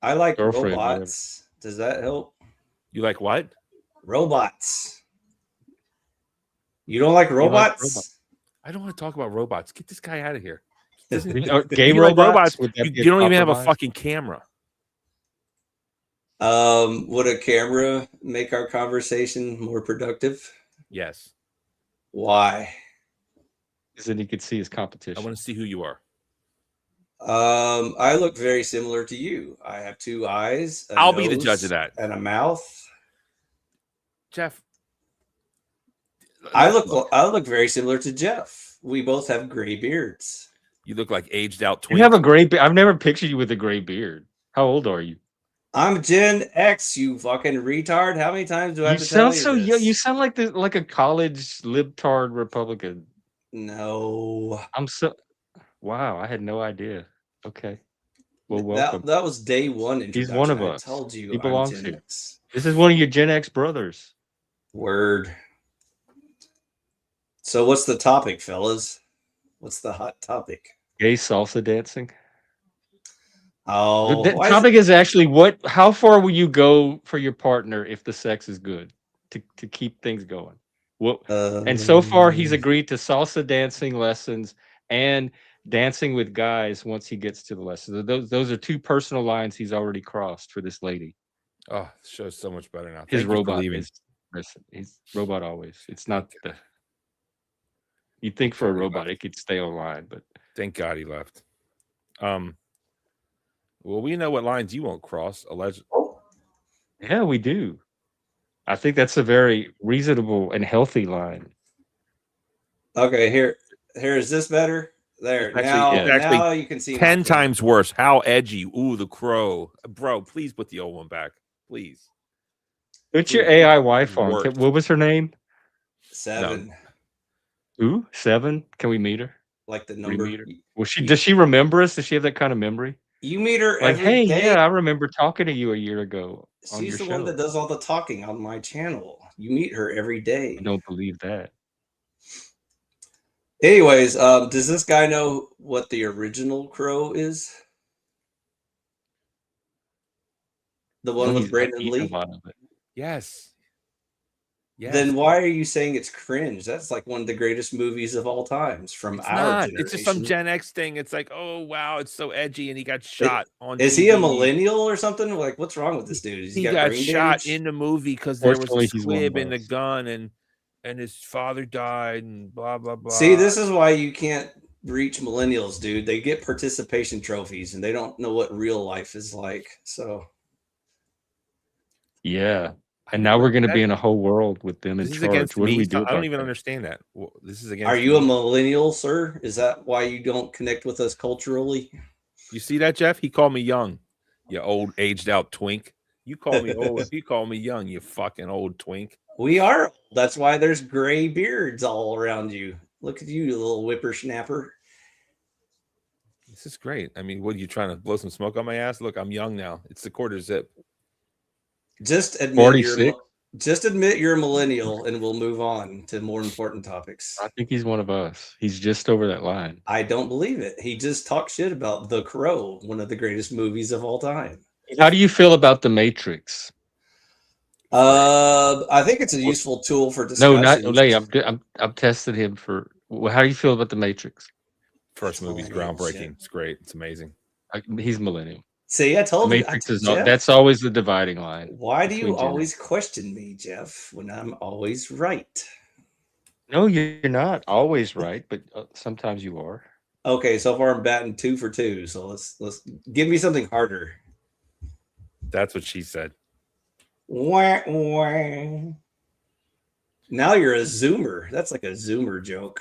I like girlfriend, whatever. robots. Does that help? You like what? Robots. You don't like You like robots? robots? I don't want to talk about robots. Get this guy out of here. Doesn't Gay if you like robots? robots, Would that you, be a you don't even have a compromise? fucking camera. Would a camera make our conversation more productive? Yes. Why? Because then he could see his I competition. want to see who you are. I look very similar to you. I have two eyes, a I'll be the judge nose, of that. and a mouth. Jeff. I look very similar to Jeff. We both have gray beards. You look like aged out You twink. have a gray beard. I've never pictured you with a gray beard. How old are you? I'm Gen X, you fucking retard. How many times do I You have to tell sound you so young. this? You sound like a college libtard Republican. No. I'm so wow. I had no idea. Okay. Well, That welcome. that was day one He's one introduction. of I us. told you He I'm belongs Gen here. X. This is one of your Gen X brothers. Word. So what's the topic, fellas? What's the hot topic? Gay salsa dancing. Oh, The why is topic is actually what? How far will you go for your partner if the sex is good to keep things going? What? And so far, he's um, agreed to salsa dancing lessons and dancing with guys once he gets to the lessons. Those are two personal lines he's already crossed for this lady. Oh, the show's so much better now. His Thank you for robot leaving. is listen. He's robot always. It's not the. You'd think for a robot it could stay online, but Thank God he left. Well, we know what lines you won't cross. Alleged. yeah, we do. I think that's a very reasonable and healthy line. okay, here is this better? There. It's actually Now you can see 10 my times worse. How edgy. Ooh, the crow. Bro, please put the old one back. Please. Put your Please. AI wife on. Worse. What was her name? 7. Who? 7? Can we meet her? Like the We number. meet her. Well, does she remember us? Does she have that kind of memory? You meet her Like, every hey, day. yeah, I remember talking to you a year ago on She's your the show. one that does all the talking on my channel. You meet her every day. I don't believe that. Anyways, does this guy know what the original crow is? The one with I've Brandon eaten Lee? a lot of it. Yes. Yes. Then why are you saying it's cringe? That's like one of the greatest movies of all times from It's our not. generation. It's just some Gen X thing. It's like, oh wow, it's so edgy, and he got It- shot on. Is TV. he a millennial or something? Like, what's wrong with this dude? Has He got got brain shot damage? in the movie because there was a Fortunately, he's one of squib in the us. gun, and his father died, and blah blah blah. See, this is why you can't reach millennials, dude. They get participation trophies and they don't know what real life is like. So Yeah. And now we're going to be in a whole world with them in This is charge. against What do me. we do I about don't even that? understand that. This is against. are you a me. millennial, sir? Is that why you don't connect with us culturally? You see that, Jeff? He called me young. You old aged out twink. You call me old. You call me young. You fucking old twink. We are. That's why there's gray beards all around you. Look at you little whippersnapper. This is great. I mean, what are you trying to blow some smoke on my ass? Look, I'm young now. It's the quarter zip. Just admit 46? you're a millennial and we'll move on to more important topics. I think he's one of us. He's just over that line. I don't believe it. He just talked shit about The Crow, one of the greatest movies of all time. How do you feel about The Matrix? I think it's a useful tool for discussion. No, not Lay. I'm testing him for. How do you feel about The Matrix? First movie's groundbreaking. It's great. It's amazing. He's millennial. See, I told The you. Matrix is that's always the dividing line. Why do you always question me, Jeff, when I'm always right? No, you're not always right, but sometimes you are. Okay, so far I'm batting 2 for 2. So let's give me something harder. That's what she said. Wah, wah. Now you're a Zoomer. That's like a Zoomer joke.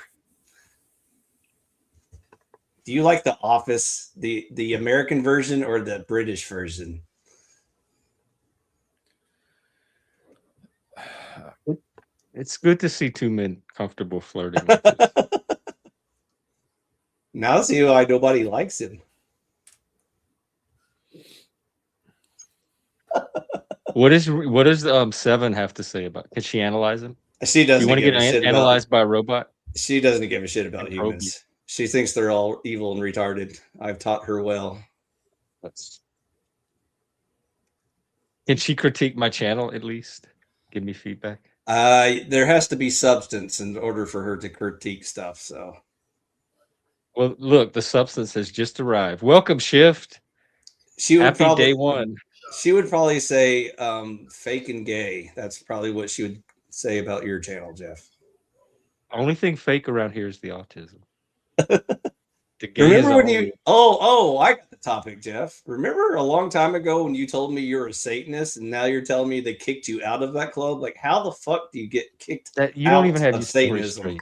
Do you like The Office, the American version or the British version? It's good to see two men comfortable flirting. Now see why nobody likes him. What does 7 have to say about? Can she analyze him? She doesn't. You want to get analyzed by a robot? She doesn't give a shit about humans. She thinks they're all evil and retarded. I've taught her well. Can she critique my channel at least? Give me feedback. There has to be substance in order for her to critique stuff. So Well, look, the substance has just arrived. Welcome, Shift. she would Happy probably day one. she would probably say fake and gay. That's probably what she would say about your channel, Jeff. Only thing fake around here is the autism. The Remember when gayism you oh I got the topic, Jeff. Remember a long time ago when you told me you're a Satanist and now you're telling me they kicked you out of that club? Like how the fuck do you get kicked that you out don't even have of your story Satanism? straight.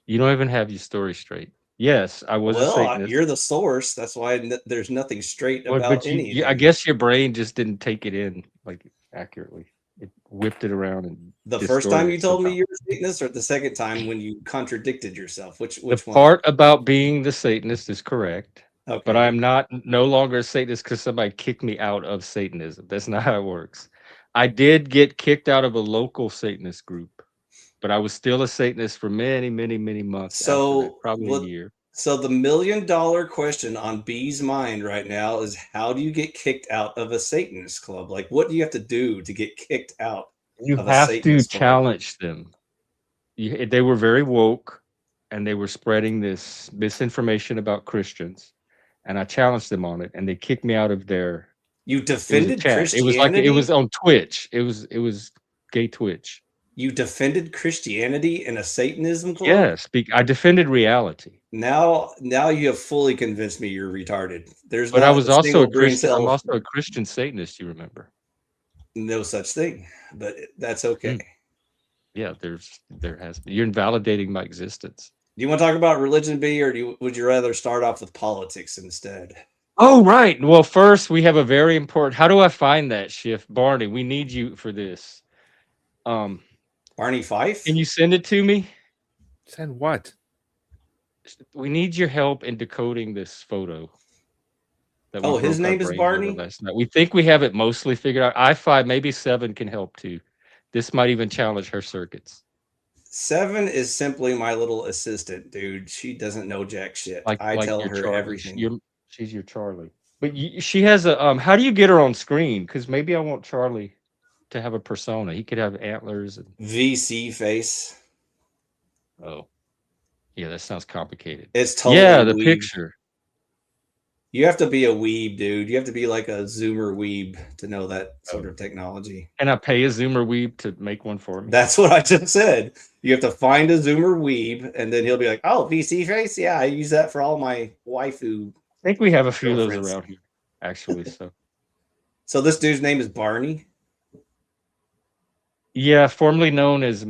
You don't even have your story straight. Yes, I was a Well, Satanist. you're the source. That's why there's nothing straight Well, about but I anything. guess your brain just didn't take it in like accurately. It whipped it around and The first time distorted you it told me somehow. you're a Satanist, or the second time when you contradicted yourself? Which The one? part about being the Satanist is correct, Okay. but I'm no longer a Satanist because somebody kicked me out of Satanism. That's not how it works. I did get kicked out of a local Satanist group, but I was still a Satanist for many, many, many months after that, So probably a year. So the $1 million question on B's mind right now is how do you get kicked out of a Satanist club? Like what do you have to do to get kicked out? You of a have to Satanist club? challenge them. They were very woke, and they were spreading this misinformation about Christians, and I challenged them on it, and they kicked me out of their. You It was a defended chat. It was Christianity? on Twitch. It was gay Twitch. You defended Christianity in a Satanism club? Yes, I defended reality. Now you have fully convinced me you're retarded. There's But I not was a also single a brain Christian. I'm cell. also a Christian Satanist. You remember? No such thing, but that's okay. Yeah, there has been. You're invalidating my existence. Do you want to talk about religion, B, or would you rather start off with politics instead? Oh, right. Well, first we have a very important. How do I find that Shift, Barney? We need you for this. Barney Fife? Can you send it to me? Send what? We need your help in decoding this photo. That Oh, we his broke our name is brains over Barney? last night. We think we have it mostly figured out. I5, maybe 7 can help too. This might even challenge her circuits. 7 is simply my little assistant, dude. She doesn't know jack shit. I tell your her Charlie. everything. She's your Charlie. But she has a how do you get her on screen? Because maybe I want Charlie to have a persona. He could have antlers and VC face. oh. Yeah, that sounds complicated. It's totally the weeb. picture. You have to be a weeb, dude. You have to be like a Zoomer weeb to know that sort of technology. Can I pay a Zoomer weeb to make one for me? That's what I just said. You have to find a Zoomer weeb, and then he'll be like, "Oh, VC face, yeah, I use that for all my waifu." I think we have a few of girlfriends. those around here, actually. So this dude's name is Barney. Yeah, formerly known as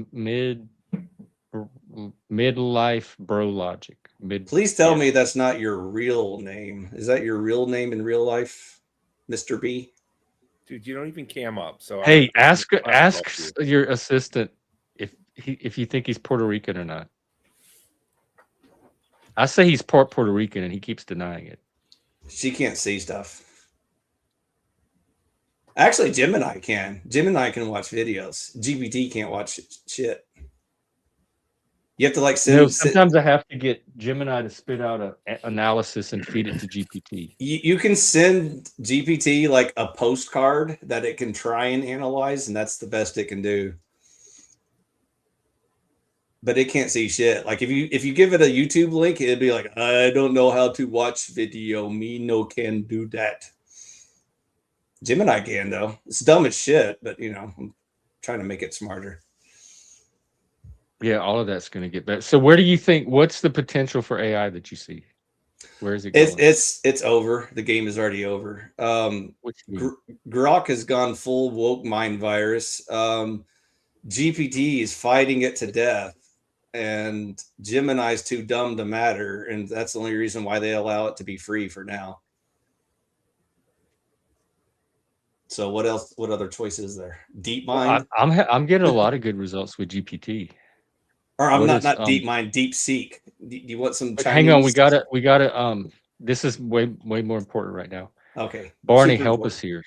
Midlife Bro Logic. Please tell me that's not your real name. Is that your real name in real life, Mr. B? Dude, you don't even cam up. So hey, ask your assistant if you think he's Puerto Rican or not. I say he's part Puerto Rican, and he keeps denying it. She can't see stuff. Actually, Gemini can. Gemini can watch videos. GPT can't watch shit. You have to like send. Sometimes I have to get Gemini to spit out an analysis and feed it to GPT. You can send GPT like a postcard that it can try and analyze, and that's the best it can do. But it can't see shit. Like if you give it a YouTube link, it'd be like, I don't know how to watch video. Me no can do that. Gemini can though. It's dumb as shit, but I'm trying to make it smarter. Yeah, all of that's going to get better. So where do you think, what's the potential for AI that you see? Where is it going? It's over. The game is already over. Grok has gone full woke mind virus. GPT is fighting it to death, and Gemini's too dumb to matter, and that's the only reason why they allow it to be free for now. So what else? What other choice is there? DeepMind. I'm getting a lot of good results with GPT. Or I'm not DeepMind, DeepSeek. Do you want some Chinese? Hang on, we gotta this is way more important right now. Okay. Barney, help us here.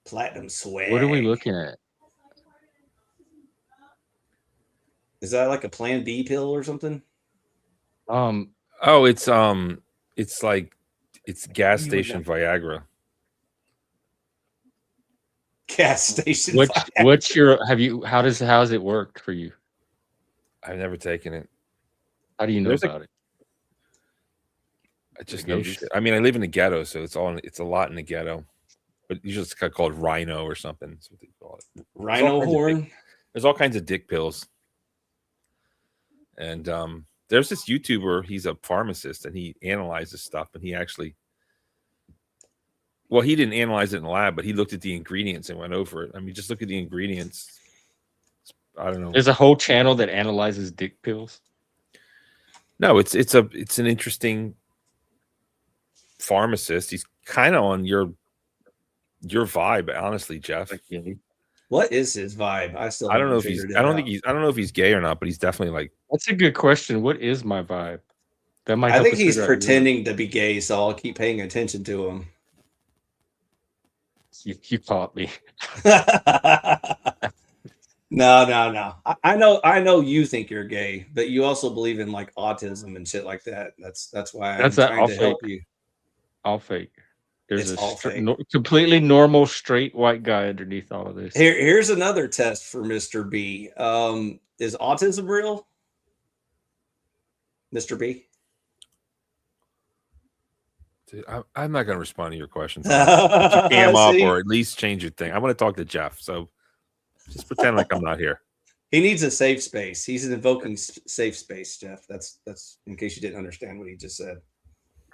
Platinum swag. What are we looking at? Is that like a Plan B pill or something? Oh, it's gas station Viagra. gas station. What's your how's it worked for you? I've never taken it. How do you know about it? I just know shit. I mean, I live in the ghetto, so it's a lot in the ghetto. But usually it's called Rhino or something. That's what they call it. Rhino horn? There's all kinds of dick pills. And there's this YouTuber, he's a pharmacist, and he analyzes stuff, and he actually, well, he didn't analyze it in the lab, but he looked at the ingredients and went over it. I mean, just look at the ingredients. I don't know. There's a whole channel that analyzes dick pills. No, it's an interesting pharmacist. He's kind of on your vibe, honestly, Jeff. What is his vibe? I don't know if he's gay or not, but he's definitely like. That's a good question. What is my vibe? That might. I think he's pretending to be gay, so I'll keep paying attention to him. You caught me. No. I know you think you're gay, but you also believe in like autism and shit like that. That's why I'm trying to help you. I'll fake. There's completely normal, straight white guy underneath all of this. Here's another test for Mr. B. Is autism real? Mr. B? Dude, I'm not going to respond to your questions. Cam up or at least change your thing. I want to talk to Jeff, so just pretend like I'm not here. He needs a safe space. He's invoking safe space, Jeff. That's in case you didn't understand what he just said.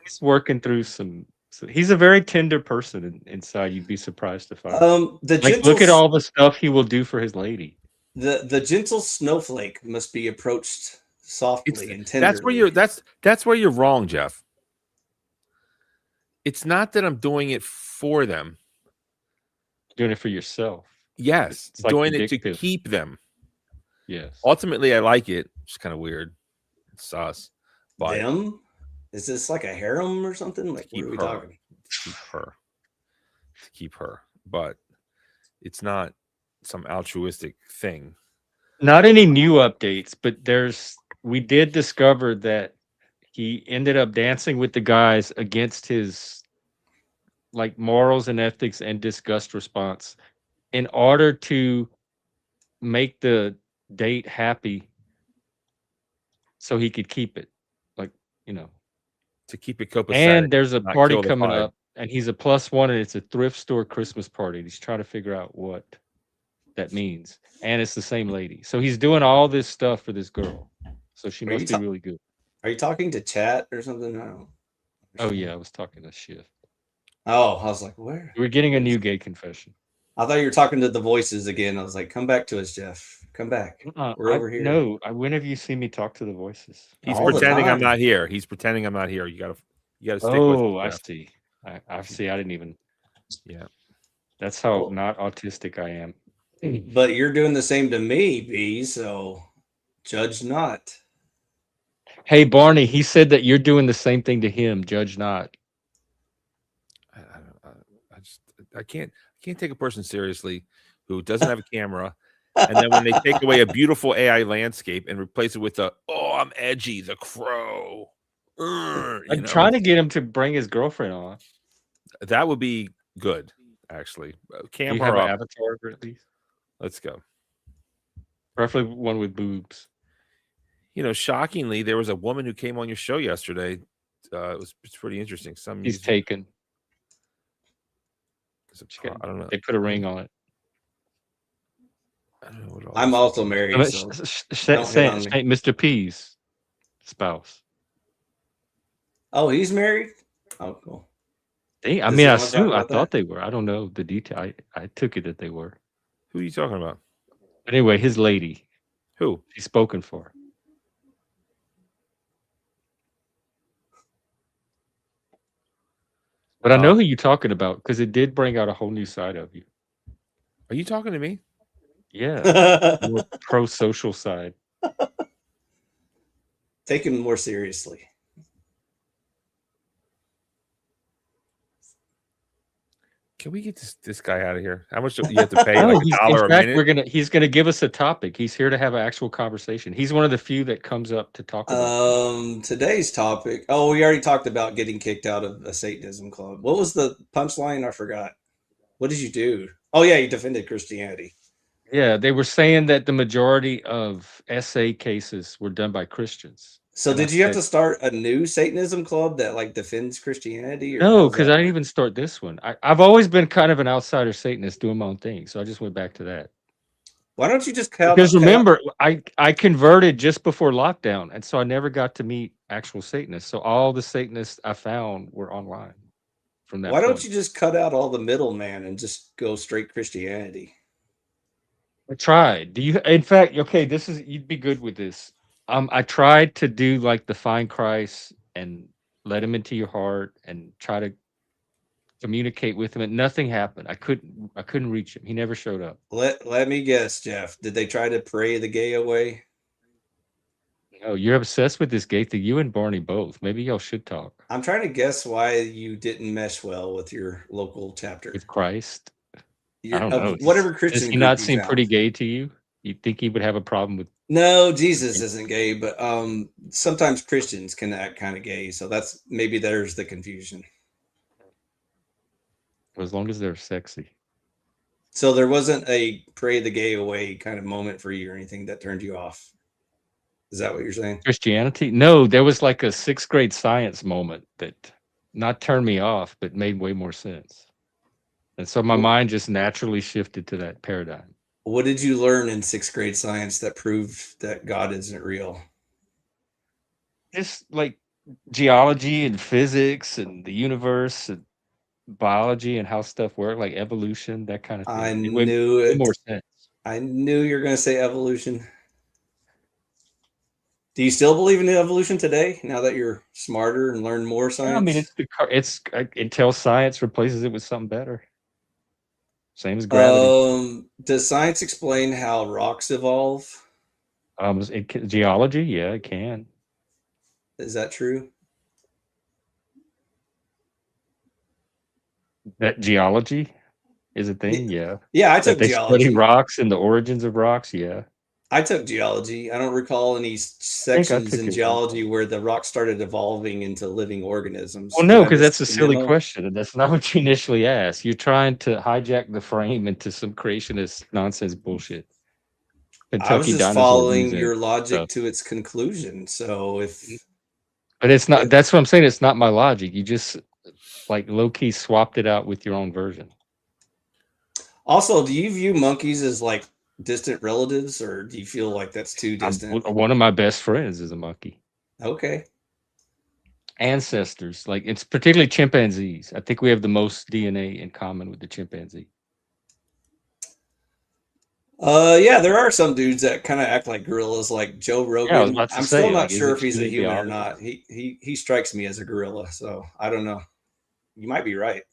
He's working through some. So he's a very tender person inside. You'd be surprised to find. Look at all the stuff he will do for his lady. The gentle snowflake must be approached softly and tenderly. That's where you're wrong, Jeff. It's not that I'm doing it for them. You're doing it for yourself. Yes, it's doing it to keep them. Yes. Ultimately, I like it. It's kind of weird. It's sus. But them? Is this like a harem or something? Like, what are we talking? To keep her. But it's not some altruistic thing. Not any new updates, but we did discover that he ended up dancing with the guys against his like morals and ethics and disgust response in order to make the date happy so he could keep it. Like, to keep it copacetic. And there's a party coming up, and he's a +1, and it's a thrift store Christmas party. And he's trying to figure out what that means. And it's the same lady. So he's doing all this stuff for this girl. So she must be really good. Are you talking to chat or something? No. Oh, yeah, I was talking to Shift. Oh, I was like, where? We're getting a new gay confession. I thought you were talking to the voices again. I was like, come back to us, Jeff. Come back. We're over here. No, when have you seen me talk to the voices? He's pretending I'm not here. He's pretending I'm not here. You gotta stick with it. Oh, I see. I see. I didn't even. Yeah. That's how not autistic I am. But you're doing the same to me, B, so judge not. Hey, Barney, he said that you're doing the same thing to him. Judge not. I can't take a person seriously who doesn't have a camera, and then when they take away a beautiful AI landscape and replace it with I'm edgy, the crow. I'm trying to get him to bring his girlfriend on. That would be good, actually. Camera. Do you have an avatar at least? Let's go. Preferably one with boobs. Shockingly, there was a woman who came on your show yesterday. It's pretty interesting. He's taken. I don't know. They put a ring on it. I don't know what I'm also married. Saint Mr. P's spouse. Oh, he's married? Oh, cool. I thought they were. I don't know the detail. I took it that they were. Who are you talking about? Anyway, his lady. Who? He's spoken for. But I know who you're talking about because it did bring out a whole new side of you. Are you talking to me? Yeah. More pro-social side. Take him more seriously. Can we get this guy out of here? How much do you have to pay? Like $1 a minute? He's gonna give us a topic. He's here to have an actual conversation. He's one of the few that comes up to talk about. Today's topic. Oh, we already talked about getting kicked out of a Satanism club. What was the punchline? I forgot. What did you do? Oh yeah, you defended Christianity. Yeah, they were saying that the majority of SA cases were done by Christians. So And I did you have said, to start a new Satanism club that like defends Christianity, or no, how's because that I didn't work? even start this one. I've always been kind of an outsider Satanist doing my own thing. So I just went back to that. Why don't you just Because cut out? remember, I converted just before lockdown, and so I never got to meet actual Satanists. So all the Satanists I found were online from that Why don't point. you just cut out all the middleman and just go straight Christianity? I tried. Do you? In fact, okay, this is you'd be good with this. I tried to do like the find Christ and let him into your heart and try to communicate with him, and nothing happened. I couldn't reach him. He never showed up. Let me guess, Jeff. Did they try to pray the gay away? Oh, you're obsessed with this Gaither. You and Barney both. Maybe y'all should talk I'm trying to guess why you didn't mesh well with your local chapter. with Christ. I Your don't of know. whatever Does Christian he group not you seem found. pretty gay to you? You think he would have a problem with? No, Jesus isn't gay, but sometimes Christians can act kind of gay, so that's maybe there's the confusion. As long as they're sexy. So there wasn't a pray the gay away kind of moment for you or anything that turned you off. Is that what you're saying? Christianity? No, there was like a 6th grade science moment that not turned me off, but made way more sense. And so my mind just naturally shifted to that paradigm. What did you learn in 6th grade science that proved that God isn't real? Just like geology and physics and the universe and biology and how stuff work, like evolution, that kind of I thing. It knew way it. more sense. I knew you were going to say evolution. Do you still believe in evolution today? Now that you're smarter and learn more Yeah, I mean, science, it's until science replaces it with something better. Same as gravity. does science explain how rocks evolve? Geology, yeah, it can. Is that true? That geology is a thing, yeah. Yeah, I That took they study geology. rocks and the origins of rocks, yeah. I took geology. I don't recall any I think I sections took in it once. geology where the rocks started evolving into living organisms. Well, Did no, I because miss that's a the silly memo? question, and that's not what you initially asked. You're trying to hijack the frame into some creationist nonsense bullshit. I was Kentucky just dinosaur following museum your logic stuff. to its conclusion. So But it's not. if That's what I'm saying. It's not my logic. You just like low key swapped it out with your own version. also, do you view monkeys as like distant relatives, or do you feel like that's too distant? One of my best friends is a monkey. Okay. Ancestors, like it's particularly chimpanzees. I think we have the most DNA in common with the chimpanzee. Yeah, there are some dudes that kind of act like gorillas, like Joe Yeah, I was Rogan. about to I'm still say, not like, is sure it if he's should a it be human or obvious? not. He strikes me as a gorilla, so I don't know. You might be right.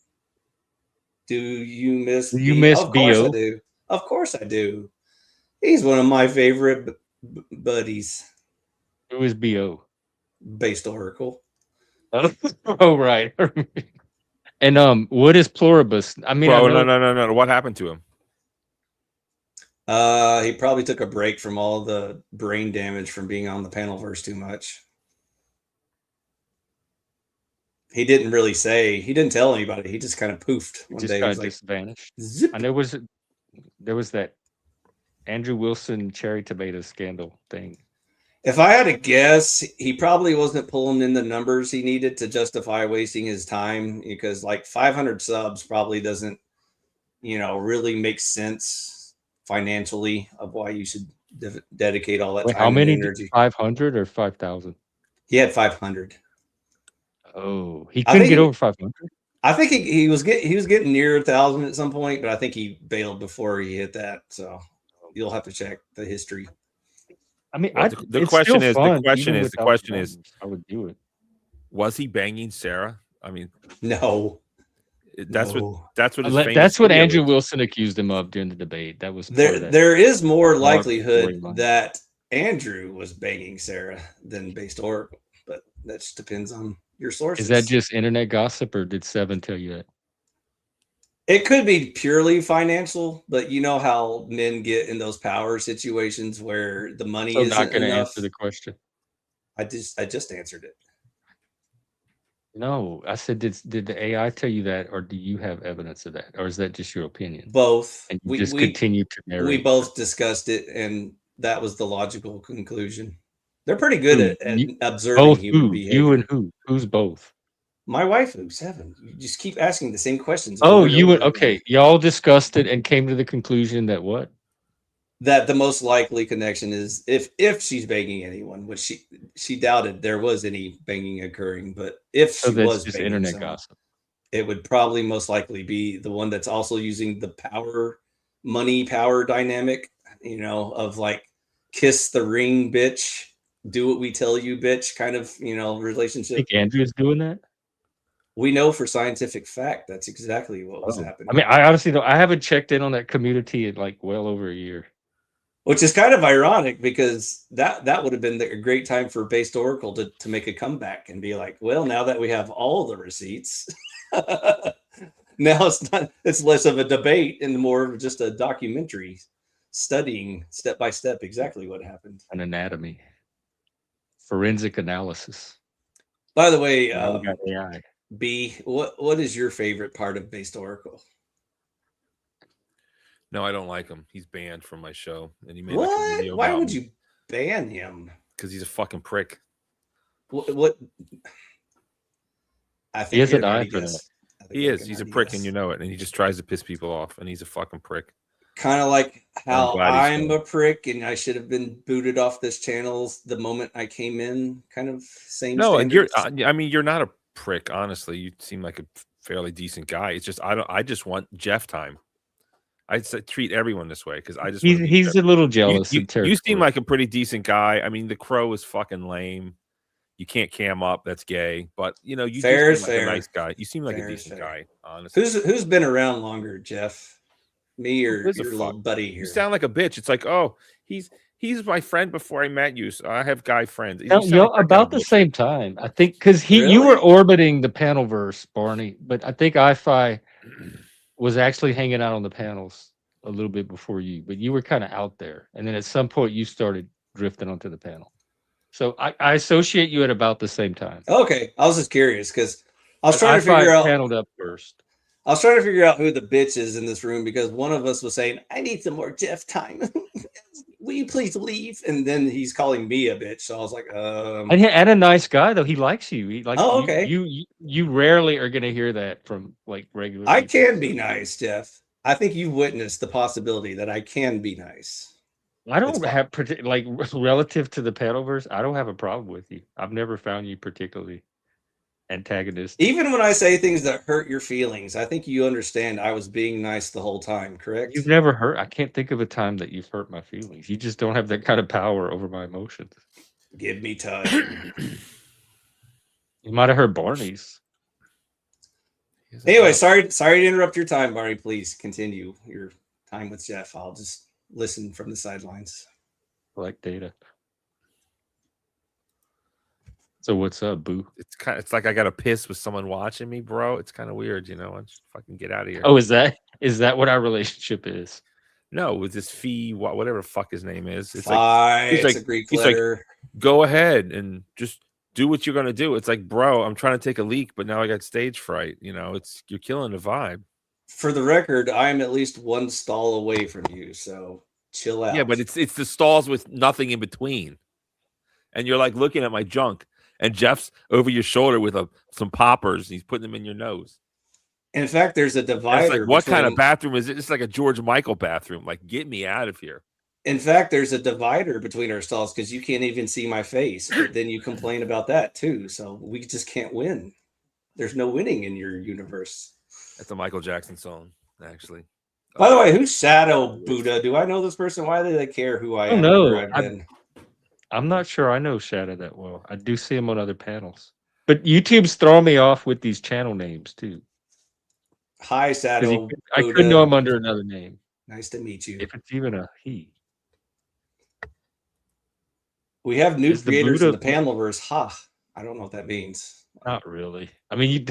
Do you miss Do you B? miss Of course I Bo? do. Of course I do. He's one of my favorite buddies, Who is Bo? based Oracle. Oh, right. And what is pluribus? I mean, I Bro, no, know. no, no, no. What happened to him? He probably took a break from all the brain damage from being on the Panelverse too much. He didn't really say. He didn't tell anybody. He just kind of poofed It one just day. He kind was of like, just vanished. zip. I know there was that Andrew Wilson cherry tomato scandal thing. If I had to guess, he probably wasn't pulling in the numbers he needed to justify wasting his time, because like 500 subs probably doesn't, really make sense financially of why you should dedicate all that Wait, how time and many? energy. 500 or 5,000? He had 500. Oh, he I couldn't think get over he, 500. I think he was getting near 1,000 at some point, but I think he bailed before he hit that. So you'll have to check the history. I mean, Well, the it's still question is, fun, even without the numbers. I would do it. was he banging Sarah? I mean, No, that's no. what his famous That's what video Andrew is. Wilson accused him of during the debate. That was part of that. There is more dark likelihood storyline. that Andrew was banging Sarah than based Oracle, but that just depends on your sources. Is that just internet gossip, or did Seven tell you that? It could be purely financial, but you know how men get in those power situations where the money So isn't not going to enough. answer the question. I just answered it. No, I said, did the AI tell you that, or do you have evidence of that, or is that just your opinion? Both. And you just continue to We narrate. both discussed it, and that was the logical conclusion. They're pretty good at observing both human who? behavior. You and who? Who's both? My wife, who 7. You just keep asking the same questions. Oh, you and okay. Y'all discussed it and came to the conclusion that what? That the most likely connection is if she's banging anyone, which she doubted there was any banging occurring, but if she was just banging internet someone, gossip, it would probably most likely be the one that's also using the money power dynamic, of like kiss the ring, bitch, do what we tell you, bitch, kind of, relationship. I think Andrew's doing that. We know for scientific fact that's exactly what was happening. I mean, I honestly don't. I haven't checked in on that community in like well over a year. Which is kind of ironic because that would have been a great time for Based Oracle to make a comeback and be like, well, now that we have all the receipts, now it's less of a debate and more of just a documentary studying step by step exactly what happened. An anatomy, forensic analysis. By the way, we got AI. B, what is your favorite part of Based Oracle? No, I don't like him. He's banned from my show, and he made what? Like a video Why would you ban him? Because he's a fucking prick. What? I think he has an eye for that. He is. He's a prick, and you know it. And he just tries to piss people off, and he's a fucking prick. Kind of like how I'm a prick, and I should have been booted off this channel the moment I came in. Kind of same. No, standards. and I mean, you're not a prick. Honestly, you seem like a fairly decent guy. It's just I just want Jeff time. I treat everyone this way because I just he's a little jealous. You seem like a pretty decent guy. I mean, the Crow is fucking lame. You can't cam up. That's gay. But you fair, seem like a nice guy. You seem like a decent guy. Honestly, who's been around longer, Jeff? Me or your little buddy here? You sound like a bitch. It's like, oh, he's my friend before I met you, so I have guy friends. About the same time, I think, because you were orbiting the panelverse, Barney, but I think iFi was actually hanging out on the panels a little bit before you, but you were kind of out there. And then at some point you started drifting onto the panel. So I associate you at about the same time. Okay. I was just curious because I was trying to figure out paneled up first. I was trying to figure out who the bitch is in this room because one of us was saying, I need some more Jeff time. Will you please leave? And then he's calling me a bitch. So I was like, and a nice guy though. He likes you. He likes okay. You rarely are gonna hear that from like regular I can be nice, Jeff. I think you've witnessed the possibility that I can be nice. I don't have like relative to the panelverse, I don't have a problem with you. I've never found you particularly antagonistic. Even when I say things that hurt your feelings, I think you understand I was being nice the whole time, correct? You've never hurt. I can't think of a time that you've hurt my feelings. You just don't have that kind of power over my emotions. Give me time. You might have heard Barney's. Anyway, sorry to interrupt your time, Barney. Please continue your time with Jeff. I'll just listen from the sidelines. Collect data. So what's up, boo? It's like I got to piss with someone watching me, bro. It's kind of weird, I just fucking get out of here. Oh, is that what our relationship is? No, with this fee, whatever the fuck his name is. It's it's a Greek letter. Like, go ahead and just do what you're gonna do. It's like, bro, I'm trying to take a leak, but now I got stage fright. You're killing the vibe. For the record, I'm at least one stall away from you, so chill out. Yeah, but it's the stalls with nothing in between, and you're like looking at my junk. And Jeff's over your shoulder with some poppers. He's putting them in your nose. In fact, there's a divider. Like, what kind of bathroom is it? It's like a George Michael bathroom. Like, get me out of here. In fact, there's a divider between our stalls because you can't even see my face. But then you complain about that too. So we just can't win. There's no winning in your universe. That's a Michael Jackson song, actually. By the way, who's Shadow Buddha? Do I know this person? Why do they care who I am? No, I'm not sure I know Shadow that well. I do see him on other panels. But YouTube's throwing me off with these channel names too. Hi, Shadow. I couldn't know him under another name. Nice to meet you. If it's even a he. We have new creators in the panelverse. Ha. I don't know what that means. Not really. I mean,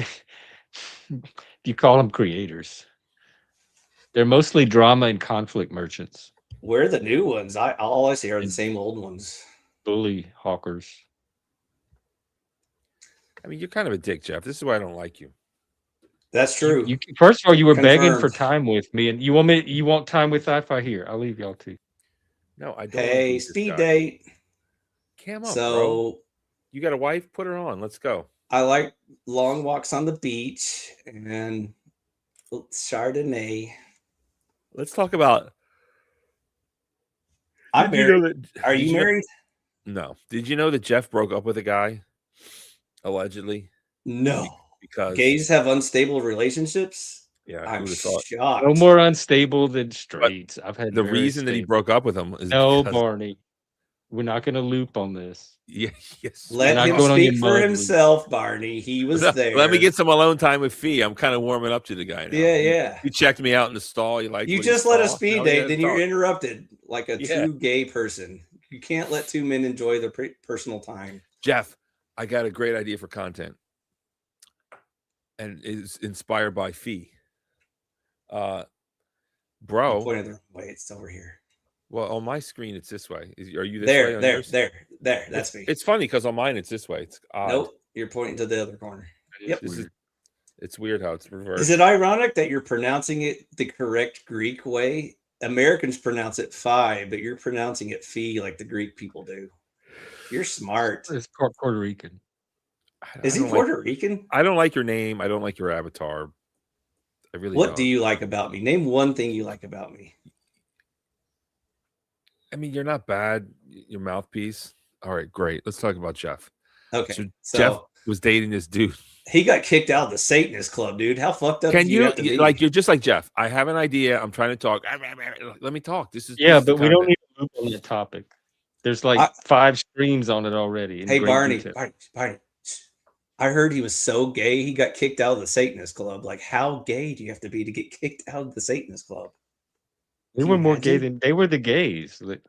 you call them creators. They're mostly drama and conflict merchants. Where are the new ones? All I see are the same old ones. Bully hawkers. I mean, you're kind of a dick, Jeff. This is why I don't like you. That's true. First of all, you were begging for Confirmed. time with me, and you want time with Wi-Fi here. I'll leave y'all too. No, I don't. Hey, speed date. Come on, So bro. You got a wife? Put her on. Let's go. I like long walks on the beach and Chardonnay. Let's talk about. I'm married. Are you married? No. Did you know that Jeff broke up with a guy? Allegedly. No. Because gays have unstable relationships. Yeah, I'm shocked. No more unstable than straights. I've had the reason that he broke up with him is Barney. We're not going to loop on this. Yeah, yes. Let him speak for himself, Barney. He was there. Let me get some alone time with Fee. I'm kind of warming up to the guy now. Yeah. You checked me out in the stall. You just let a speed date, then you're interrupted like a true gay person. You can't let two men enjoy their personal time. Jeff, I got a great idea for content. And it's inspired by Fee. Bro. I'm pointing the wrong way. It's over here. Well, on my screen, it's this way. Are you this there, way? There. That's me. It's funny because on mine, it's this way. It's odd. Nope. You're pointing to the other corner. Yep. It's weird how it's reversed. Is it ironic that you're pronouncing it the correct Greek way? Americans pronounce it phi, but you're pronouncing it fee like the Greek people do. You're smart. It's Puerto Rican. Is he Puerto Rican? I don't like your name. I don't like your avatar. I really What do you like about me? Name one thing you like about me. I mean, you're not bad. Your mouthpiece. All right, great. Let's talk about Jeff. Okay. So Jeff was dating this dude. He got kicked out of the Satanist club, dude. How fucked up? Can you like? You're just like Jeff. I have an idea. I'm trying to talk. Let me talk. This is but we don't need to loop on that topic. There's like 5 streams on it already. Hey, Barney. I heard he was so gay he got kicked out of the Satanist club. Like, how gay do you have to be to get kicked out of the Satanist club? They were more gay than they were the gays. Like,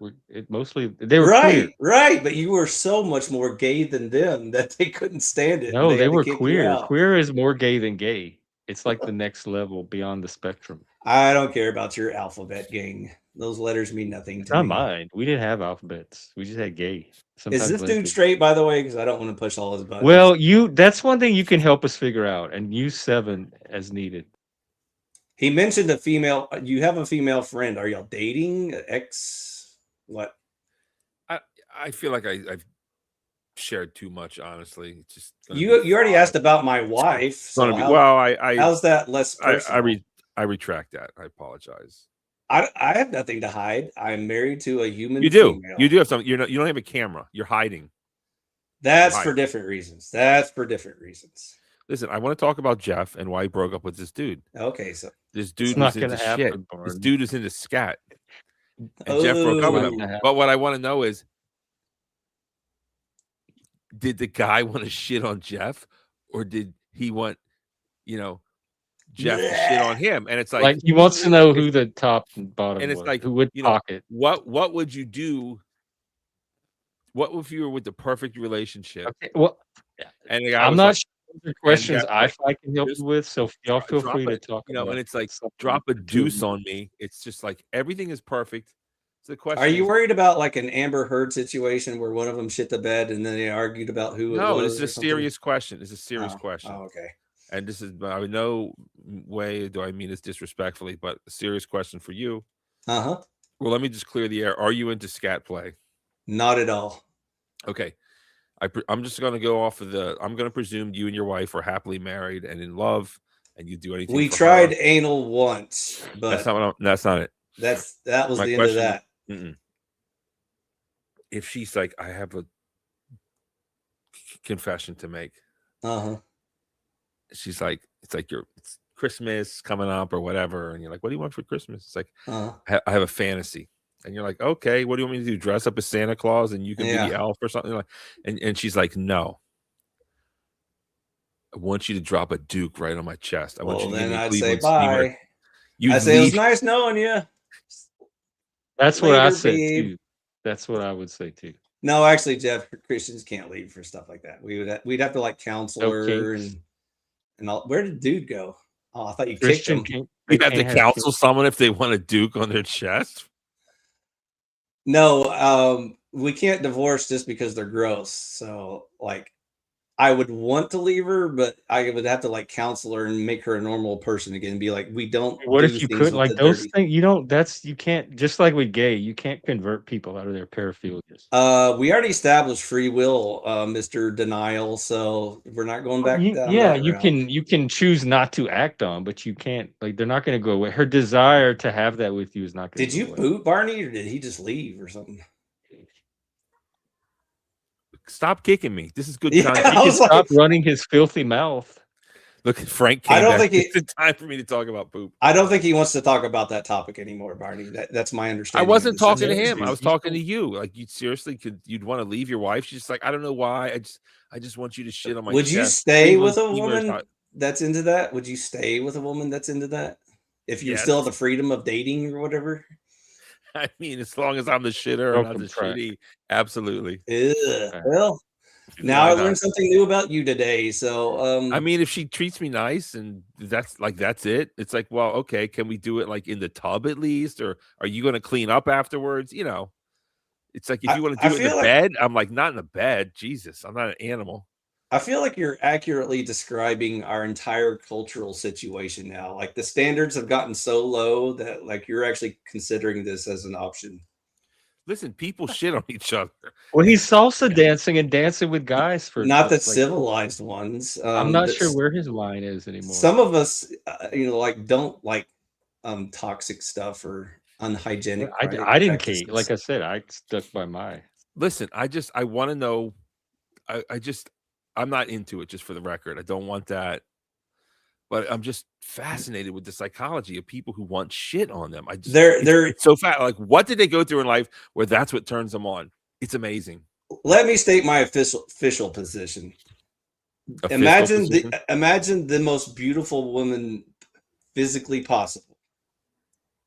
mostly they were right, queer. Right. But you were so much more gay than them that they couldn't stand it. No, they were queer. Queer is more gay than gay. It's like the next level beyond the spectrum. I don't care about your alphabet gang. Those letters mean nothing to me. Not mine. We didn't have alphabets. We just had gay. Sometimes is this dude straight, by the way? Because I don't want to push all his buttons. Well, that's one thing you can help us figure out, and use 7 as needed. He mentioned a female. You have a female friend. Are y'all dating? What? I feel like I've shared too much. Honestly, it's just you already asked about my wife. So how's that less personal? I retract that. I apologize. I have nothing to hide. I'm married to a human. You do. Female. You do have something. You don't have a camera. You're hiding. That's for different reasons. Listen, I want to talk about Jeff and why he broke up with this dude. Okay, so this dude was into shit. This dude is into scat. And Jeff broke up with him. But what I want to know is, did the guy want to shit on Jeff, or did he want, Jeff to shit on him? And it's like he wants to know who the top and bottom and it's was, like who would pocket. What would you do? What if you were with the perfect relationship? Okay, well, and I'm not sure the questions I can help you with, so y'all feel free to talk. And it's like drop a deuce on me. It's just like everything is perfect. So the question: Are you worried about like an Amber Heard situation where one of them shit the bed and then they argued about who? No, it's a serious question. It's a serious question. Oh, okay. And this is by no way do I mean this disrespectfully, but a serious question for you. Well, let me just clear the air. Are you into scat play? Not at all. Okay. I'm just going to go off of I'm going to presume you and your wife are happily married and in love, and you do anything. We tried anal once, but that's not it. That was the end of that. If she's like, I have a confession to make. She's like, it's like it's Christmas coming up or whatever, and you're like, what do you want for Christmas? It's like, I have a fantasy. And you're like, okay, what do you want me to do? Dress up as Santa Claus and you can be the elf or something like? And she's like, no. I want you to drop a Duke right on my chest. I want you to then give me I'd Cleveland say bye. I say it was nice knowing you. That's what I said too. That's what I would say too. No, actually, Jeff, Christians can't leave for stuff like that. We'd have to like counsel her and all. Where did dude go? Oh, I thought you kicked him. You'd have to counsel someone if they want a Duke on their chest. No, we can't divorce just because they're gross. So, like, I would want to leave her, but I would have to like counsel her and make her a normal person again and be like, we don't What do if you things could with like the those dirty. things? You don't. You can't. Just like with gay, you can't convert people out of their paraphilias. We already established free will, Mr. Denial, so we're not going back down Yeah, that route. you can choose not to act on, but you can't. Like they're not going to go away. Her desire to have that with you is not going to Did go you away. boot Barney, or did he just leave or something? Stop kicking me. This is good Yeah, content. I was like, Stop running his filthy mouth. Look, Frank came I don't back. think It's time for me to talk about poop. I don't think he wants to talk about that topic anymore, Barney. That's my I understanding. wasn't talking to him. situation. I was talking to you. Like, you seriously you'd want to leave your wife? She's just like, I don't know why. I just want you to shit on my Would chest. you stay with a Cleveland's woman hot. that's into that? Would you stay with a woman that's into that? If you Yes. still have the freedom of dating or whatever? I mean, as long as I'm the shitter and not the shitty, absolutely. Ugh. Well, now I learned something new about you today. So I mean, if she treats me nice and that's it. It's like, well, okay, can we do it like in the tub at least? Or are you going to clean up afterwards? You know, it's like if you want to do it in the bed, I'm like, not in the bed. Jesus, I'm not an animal. I feel like you're accurately describing our entire cultural situation now. Like the standards have gotten so low that like you're actually considering this as an option. Listen, people shit on each other. Well, he's salsa dancing and dancing with guys for not the like, civilized ones. I'm not sure where his line is anymore. Some of us, like don't like toxic stuff or unhygienic. I didn't care. Like I said, I stuck by my. Listen, I want to know. I'm not into it. Just for the record, I don't want that. But I'm just fascinated with the psychology of people who want shit on them. They're so fat. Like, what did they go through in life where that's what turns them on? It's amazing. Let me state my official position. Imagine the most beautiful woman physically possible,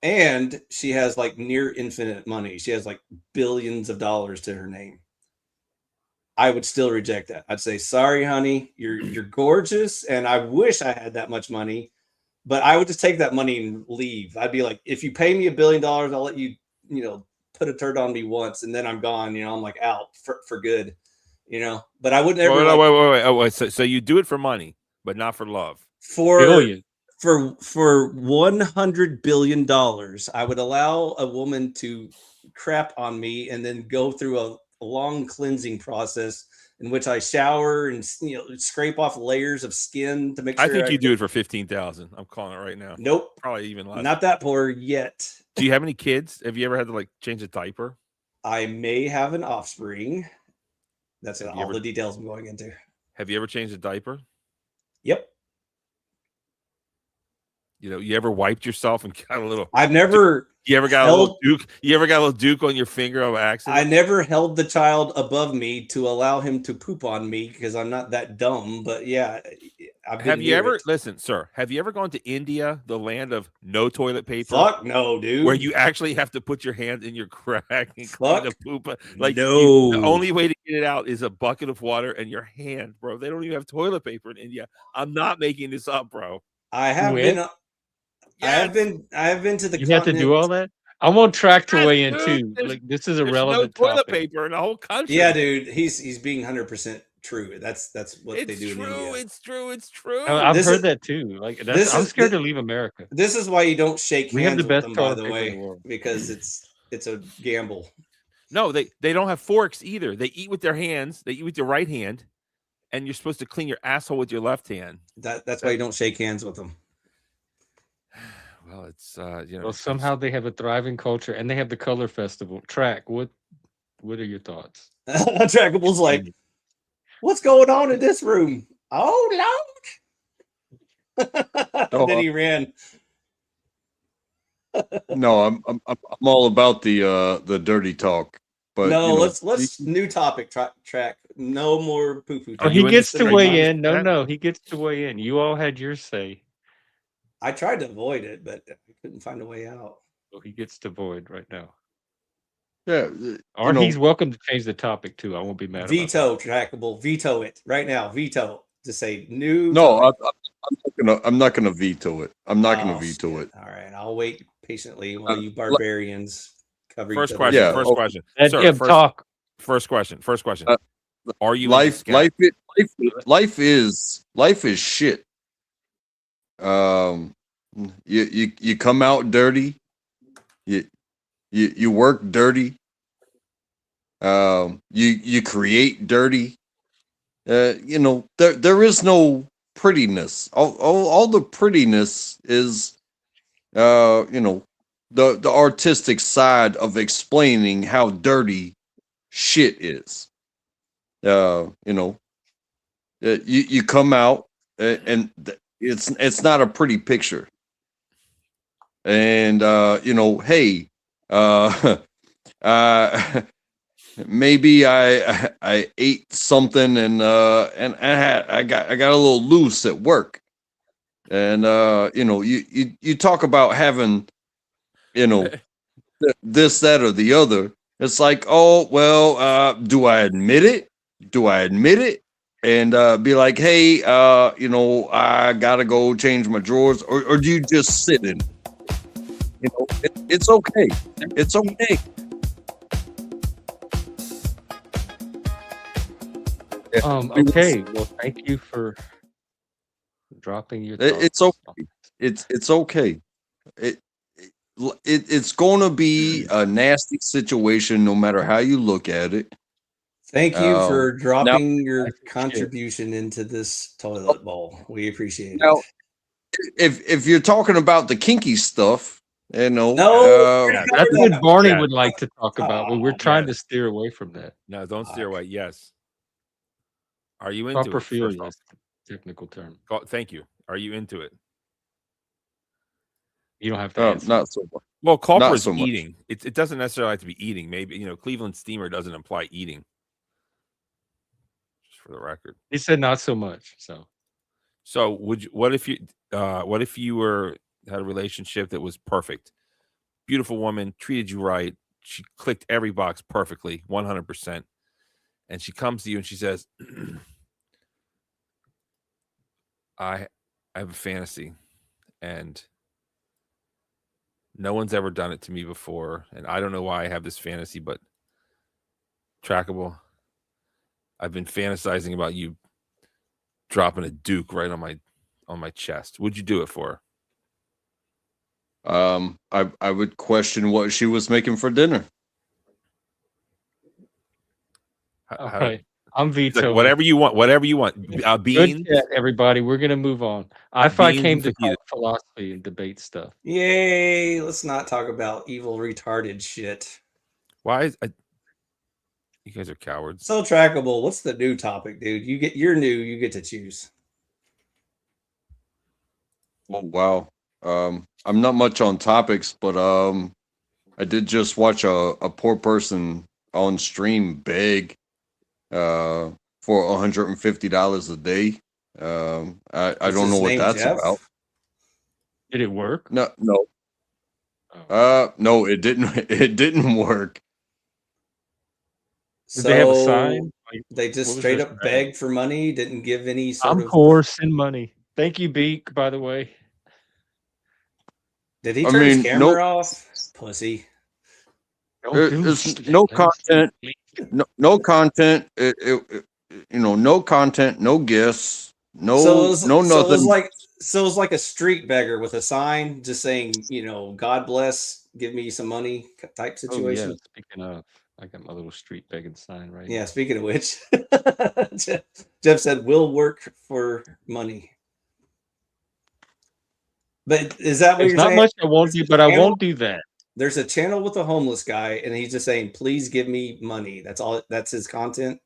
and she has like near infinite money. She has like billions of dollars to her name. I would still reject that. I'd say, sorry, honey, you're gorgeous, and I wish I had that much money, but I would just take that money and leave. I'd be like, if you pay me $1 billion, I'll let you, put a turd on me once, and then I'm gone. I'm like out for good, But I wouldn't ever. Wait. So you do it for money, but not for love. For $100 billion, I would allow a woman to crap on me and then go through a long cleansing process in which I shower and scrape off layers of skin to make sure. I think you do it for 15,000. I'm calling it right now. Nope, probably even less. Not that poor yet. Do you have any kids? Have you ever had to like change a diaper? I may have an offspring. That's all the details I'm going into. Have you ever changed a diaper? Yep. You ever wiped yourself and got a little? I've never. You ever got a little Duke? You ever got a little Duke on your finger on accident? I never held the child above me to allow him to poop on me because I'm not that dumb. But yeah, have you ever listen, sir? Have you ever gone to India, the land of no toilet paper? Fuck no, dude. Where you actually have to put your hand in your crack and clean the poop. Like no, the only way to get it out is a bucket of water and your hand, bro. They don't even have toilet paper in India. I'm not making this up, bro. I have been. Yes. I have been to the. You have to do all that. I won't track to weigh in too. Like this is a relevant no toilet paper in the whole country. Yeah, dude, he's being 100% true. That's what they do in India. It's true. I've heard that too. Like I'm scared to leave America. This is why you don't shake hands. We have the best with them, by the way, because it's a gamble. No, they don't have forks either. They eat with their hands. They eat with their right hand, and you're supposed to clean your asshole with your left hand. That's why you don't shake hands with them. Well, it's Well, somehow they have a thriving culture, and they have the color festival. Track, what are your thoughts? Trackable's like, what's going on in this room? Oh Lord! And then he ran. No, I'm all about the dirty talk. But no, let's new topic. Track. No more poo poo. Oh, he gets to weigh in. No, he gets to weigh in. You all had your say. I tried to avoid it, but I couldn't find a way out. Well, he gets to void right now. Yeah. Or he's welcome to change the topic too. I won't be mad. Veto, Trackable. Veto it right now. Veto to say new. No, I'm not gonna veto it. I'm not gonna veto it. All right, I'll wait patiently while you barbarians cover. First question. First question. Sir, talk. First question. Are you life is shit. You come out dirty. You work dirty. You create dirty. You know, there is no prettiness. All the prettiness is you know, the artistic side of explaining how dirty shit is. You know, you come out and it's not a pretty picture. And you know, hey, maybe I ate something and I got a little loose at work. And you know, you talk about having, you know, this, that, or the other. It's like, oh well, do I admit it? And be like, hey, you know, I gotta go change my drawers, or do you just sit in? You know, it's okay. It's okay. Okay. Well, thank you for dropping your thoughts. It's okay. It's okay. It's going to be a nasty situation no matter how you look at it. Thank you for dropping your contribution into this toilet bowl. We appreciate it. If you're talking about the kinky stuff, you know, that's what Barney would like to talk about, but we're trying to steer away from that. No, don't steer away. Yes. Are you into proper it? Proper technical term. Thank you. Are you into it? You don't have to. Not so much. Well, Culper is eating. It doesn't necessarily have to be eating. Maybe, you know, Cleveland Steamer doesn't imply eating. Just for the record, he said not so much. So would you? What if you had a relationship that was perfect, beautiful woman, treated you right, she clicked every box perfectly, 100%, and she comes to you and she says, I have a fantasy, and no one's ever done it to me before, and I don't know why I have this fantasy, but Trackable, I've been fantasizing about you dropping a Duke right on my chest. Would you do it for her? I would question what she was making for dinner. I'm vetoing. Like, whatever you want. Beans. Good chat, everybody. We're gonna move on. I came to talk philosophy and debate stuff. Yay! Let's not talk about evil, retarded shit. Why is you guys are cowards? So Trackable. What's the new topic, dude? You're new. You get to choose. Oh wow. I'm not much on topics, but I did just watch a poor person on stream beg for $150 a day. I don't know what that's about. Did it work? No. No, it didn't. It didn't work. Did they have a sign? They just straight up begged for money. Didn't give any sort of. I'm poor. Send money. Thank you, Beak. By the way. Did he turn his camera off? Pussy. There's no content. No content. You know, no content. No gifts. No nothing. So it was like a street beggar with a sign just saying, you know, God bless, give me some money type situation. Oh, yeah. Speaking of, I got my little street begging sign right now. Speaking of which, Jeff said, "We'll work for money." But is that what you're saying? Not much I won't do, but I won't do that. There's a channel with a homeless guy, and he's just saying, "Please give me money." That's all. That's his content.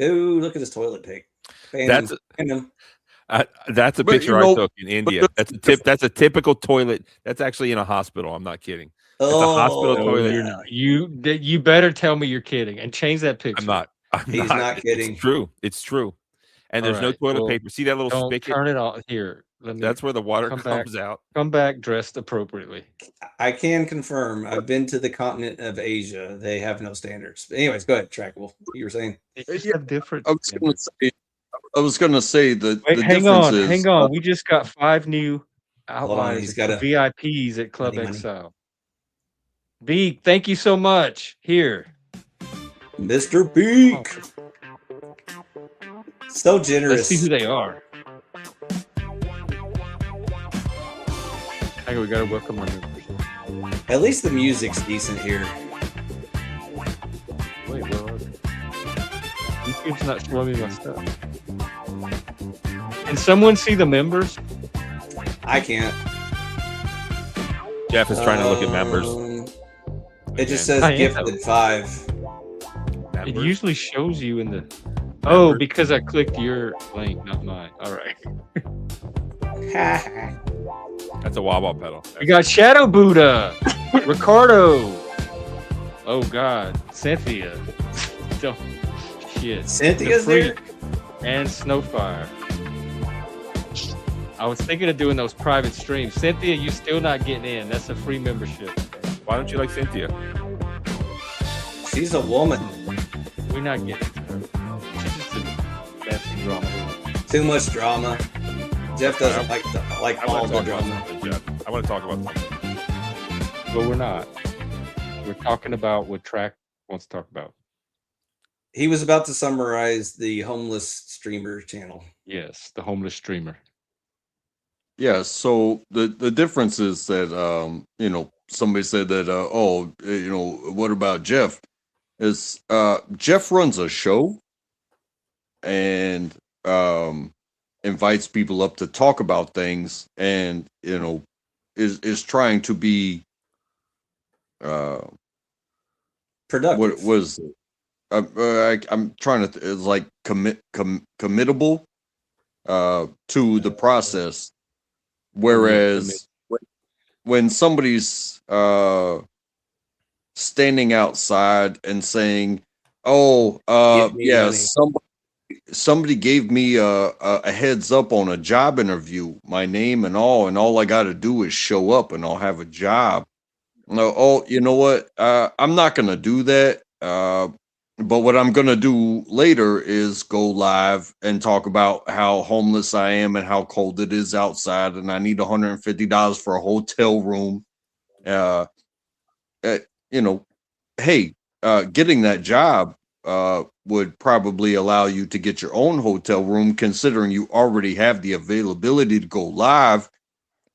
Ooh, look at this toilet pic. That's a picture I took in India. That's a typical toilet. That's actually in a hospital. I'm not kidding. It's a hospital toilet. You're not. You better tell me you're kidding and change that picture. I'm not. He's not kidding. It's true. It's true. And there's no toilet paper. See that little spigot? Turn it off here. That's where the water comes out. Come back dressed appropriately. I can confirm. I've been to the continent of Asia. They have no standards. But anyways, go ahead, Trackable. You were saying they just have different. I was gonna say the difference is. Hang on. We just got 5 new outlines. He's got VIPs at Club Exile. Beak, thank you so much. Here, Mr. Beak. So generous. Let's see who they are. I think we gotta welcome our members. At least the music's decent here. Wait, where are they? YouTube's not showing me my stuff. Can someone see the members? I can't. Jeff is trying to look at members. It just says I am. gifted 5. It Members? usually shows you in the. Oh, because I clicked your link, not mine. All right. That's a wah-wah pedal. We got Shadow Buddha, Ricardo. Oh God, Cynthia. Don't shit. Cynthia's The there? Freak and Snowfire. I was thinking of doing those private streams. Cynthia, you still not getting in. That's a free membership. Why don't you like Cynthia? She's a woman. We're not getting to her. She's just a nasty drama. Too much drama. Jeff doesn't like I all want to the talk about drama. something, Jeff. I want to talk about something. But we're not. We're talking about what Track wants to talk about. He was about to summarize the homeless streamer channel. Yes, the homeless streamer. Yeah, so the difference is that somebody said that what about Jeff? Is Jeff runs a show and invites people up to talk about things and is trying to be Productive. what was I'm trying to it's like committable to the process. Whereas when somebody's standing outside and saying, "Oh, yeah, somebody gave me a heads up on a job interview, my name and all I got to do is show up and I'll have a job." No, oh, you know what? I'm not gonna do that. But what I'm going to do later is go live and talk about how homeless I am and how cold it is outside. And I need $150 for a hotel room. Hey, getting that job would probably allow you to get your own hotel room, considering you already have the availability to go live.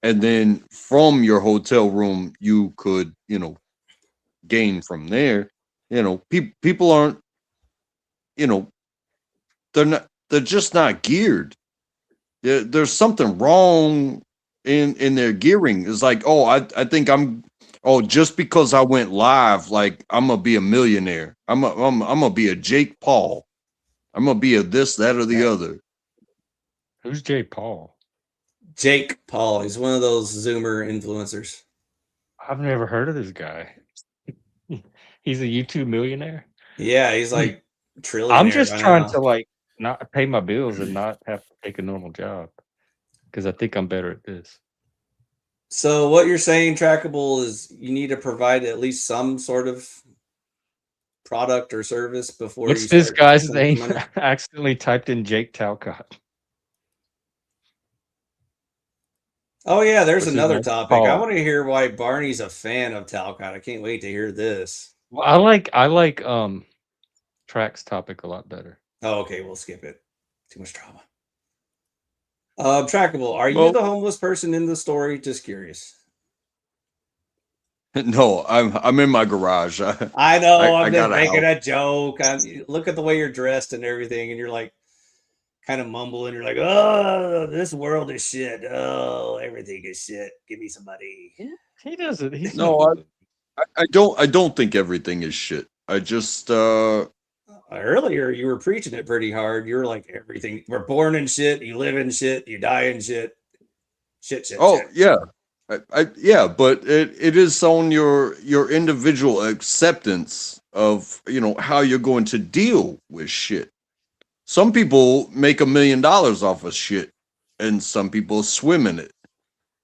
And then from your hotel room, you could, gain from there. People aren't, they're just not geared. There's something wrong in their gearing. It's like, I think just because I went live, like I'm gonna be a millionaire. I'm gonna be a Jake Paul. I'm gonna be a this, that, or the other. Who's Jake Paul? Jake Paul. He's one of those Zoomer influencers. I've never heard of this guy. He's a YouTube millionaire. Yeah, he's like trillionaire. I'm just trying to not pay my bills and not have to take a normal job because I think I'm better at this. So what you're saying, Trackable, is you need to provide at least some sort of product or service before. What's this guy's name? I accidentally typed in Jake Talcott. Oh yeah, there's What's another topic. Paul. I want to hear why Barney's a fan of Talcott. I can't wait to hear this. Well, I like Track's topic a lot better. Oh, okay, we'll skip it. Too much drama. Trackable, are you the homeless person in the story? Just curious. No, I'm in my garage. I know. I'm just making a joke. Look at the way you're dressed and everything, and you're like kind of mumbling. You're like, "Oh, this world is shit. Oh, everything is shit. Give me some money." He doesn't. I don't think everything is shit. I just earlier you were preaching it pretty hard. You were like, everything. We're born in shit. You live in shit. You die in shit. Shit. Oh shit. yeah. Yeah, but it is on your individual acceptance of how you're going to deal with shit. Some people make $1 million off of shit, and some people swim in it,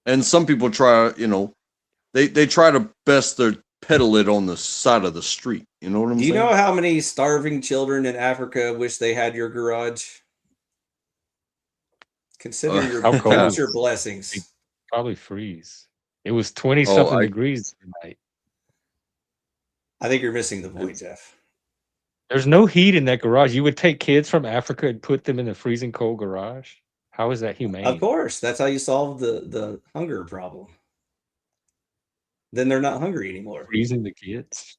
and some people try they try to best their peddle it on the side of the street. You know what I'm saying? Do you know how many starving children in Africa wish they had your garage? Consider your blessings. Probably freeze. It was 20-something degrees tonight. I think you're missing the point, Jeff. There's no heat in that garage. You would take kids from Africa and put them in the freezing cold garage. How is that humane? Of course, that's how you solve the hunger problem. Then they're not hungry anymore. Freezing the kids.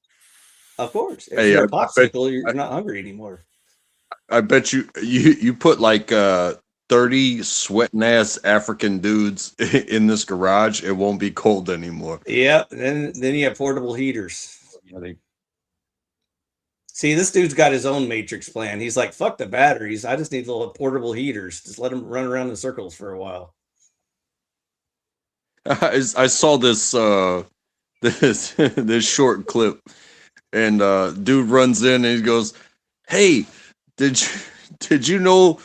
Of course, if you're a popsicle, you're not hungry anymore. I bet you put like 30 sweating ass African dudes in this garage, it won't be cold anymore. Yeah, then you have portable heaters. Yeah, See, this dude's got his own matrix plan. He's like, fuck the batteries. I just need little portable heaters. Just let them run around in circles for a while. I saw this this short clip, and dude runs in and he goes, "Hey, did you know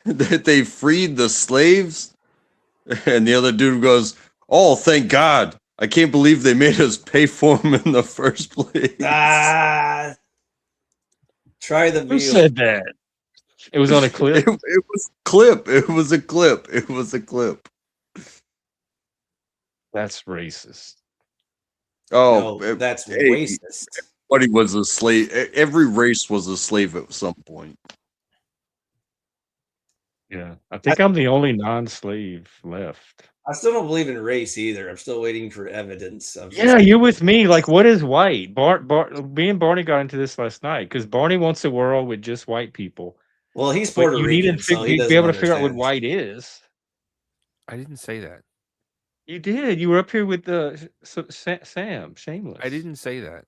that they freed the slaves?" And the other dude goes, "Oh, thank God. I can't believe they made us pay for them in the first place." Try the Who said that? It was on a clip? It was a clip. It was a clip. It was a clip. That's racist. Oh, no, that's racist. Everybody was a slave. Every race was a slave at some point. Yeah, I think I'm the only non-slave left. I still don't believe in race either. I'm still waiting for evidence of Yeah, you're with me. Like, what is white? Me and Barney got into this last night because Barney wants a world with just white people. Well, he's Puerto Rican, so he doesn't be able to figure out what white is. I didn't say that. You did. You were up here with the Sam Shameless. I didn't say that.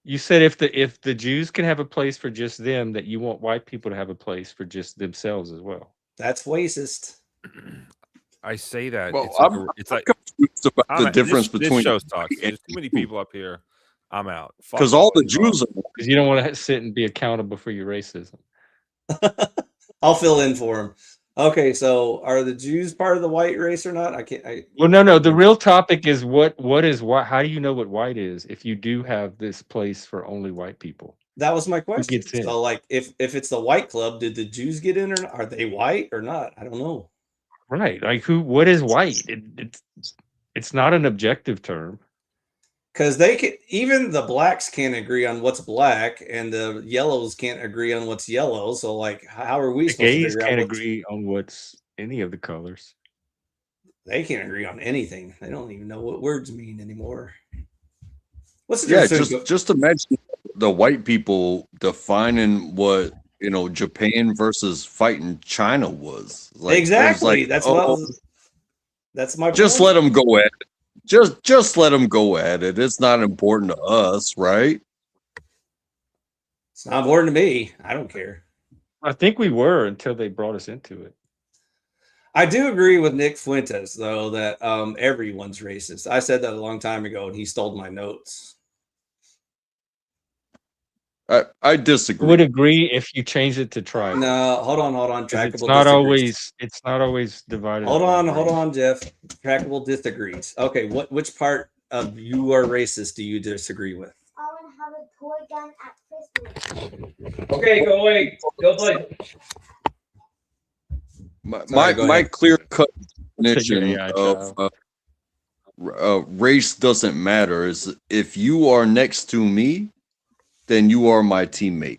You said if the Jews can have a place for just them, that you want white people to have a place for just themselves as well. That's racist. I say that. Well, it's like about the difference between this show's talks. There's too many people up here. I'm out. Because all the Jews are, because you don't want to sit and be accountable for your racism. I'll fill in for him. Okay, so are the Jews part of the white race or not? Well, no. The real topic is what is white. How do you know what white is if you do have this place for only white people? That was my question. So, like, if it's the white club, did the Jews get in, or not? Are they white or not? I don't know. Right, like what is white? It's not an objective term. Because even the blacks can't agree on what's black, and the yellows can't agree on what's yellow. So, like, how are we supposed to figure out? Gays can't agree on what's any of the colors. They can't agree on anything. They don't even know what words mean anymore. What's the difference? Just imagine the white people defining what Japan versus fighting China was. Like, exactly. Like, that's my. Just point. Let them go at it. Just let them go at it. It's not important to us, right? It's not important to me. I don't care. I think we were until they brought us into it. I do agree with Nick Fuentes, though, that everyone's racist. I said that a long time ago, and he stole my notes. I disagree. I would agree if you change it to tribe. No, hold on. Trackable. It's not always divided. Hold on, Jeff. Trackable disagrees. Okay, which part of you are racist do you disagree with? I want to have a toy gun at Christmas. Okay, go away. Go play. My clear cut definition of race doesn't matter is if you are next to me, then you are my teammate.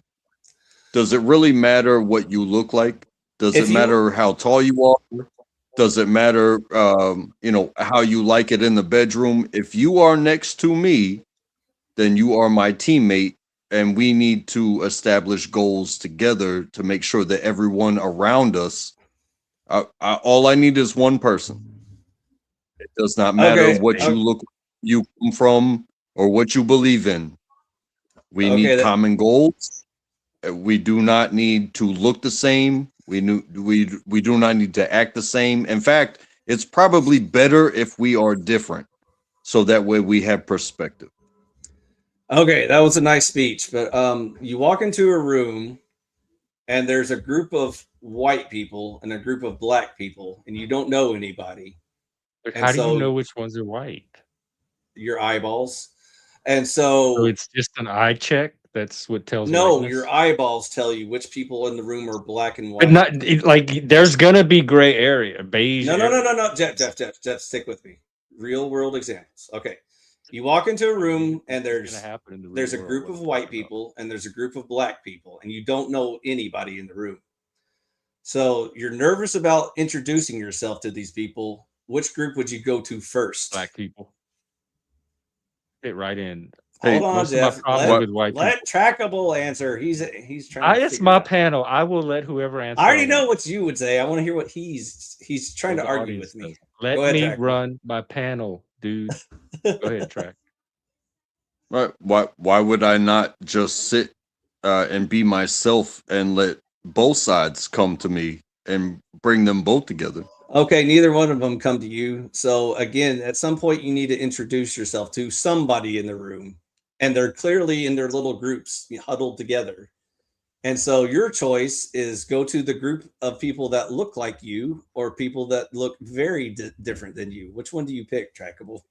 Does it really matter what you look like? Does it matter how tall you are? Does it matter, how you like it in the bedroom? If you are next to me, then you are my teammate, and we need to establish goals together to make sure that everyone around us, all I need is one person. It does not matter what you come from, or what you believe in. We need common goals. We do not need to look the same. We do not need to act the same. In fact, it's probably better if we are different, so that way we have perspective. Okay, that was a nice speech, but you walk into a room and there's a group of white people and a group of black people, and you don't know anybody. How do you know which ones are white? Your eyeballs. And so it's just an eye check. That's what tells you. No, your eyeballs tell you which people in the room are black and white. But not like there's gonna be gray area, beige. No. Jeff, stick with me. Real world examples. Okay. You walk into a room and What's gonna there's happen in the real there's a world, group what of I'm white talking about. people and there's a group of black people, and you don't know anybody in the room. So you're nervous about introducing yourself to these people. Which group would you go to first? Black people. Fit right in. Hey, Hold on, Most of my Jeff. problems with white Let people. Trackable answer. He's trying to It's figure my it out. panel. I will let whoever answer. I already know what you would say. I want to hear what he's trying to the argue audience with me. does. Let Go ahead, me Trackable. run my panel, dude. Go ahead, Track. Right? Why would I not just sit and be myself and let both sides come to me and bring them both together? Okay, neither one of them come to you. So again, at some point you need to introduce yourself to somebody in the room, and they're clearly in their little groups huddled together. And so your choice is go to the group of people that look like you or people that look very different than you. Which one do you pick, Trackable?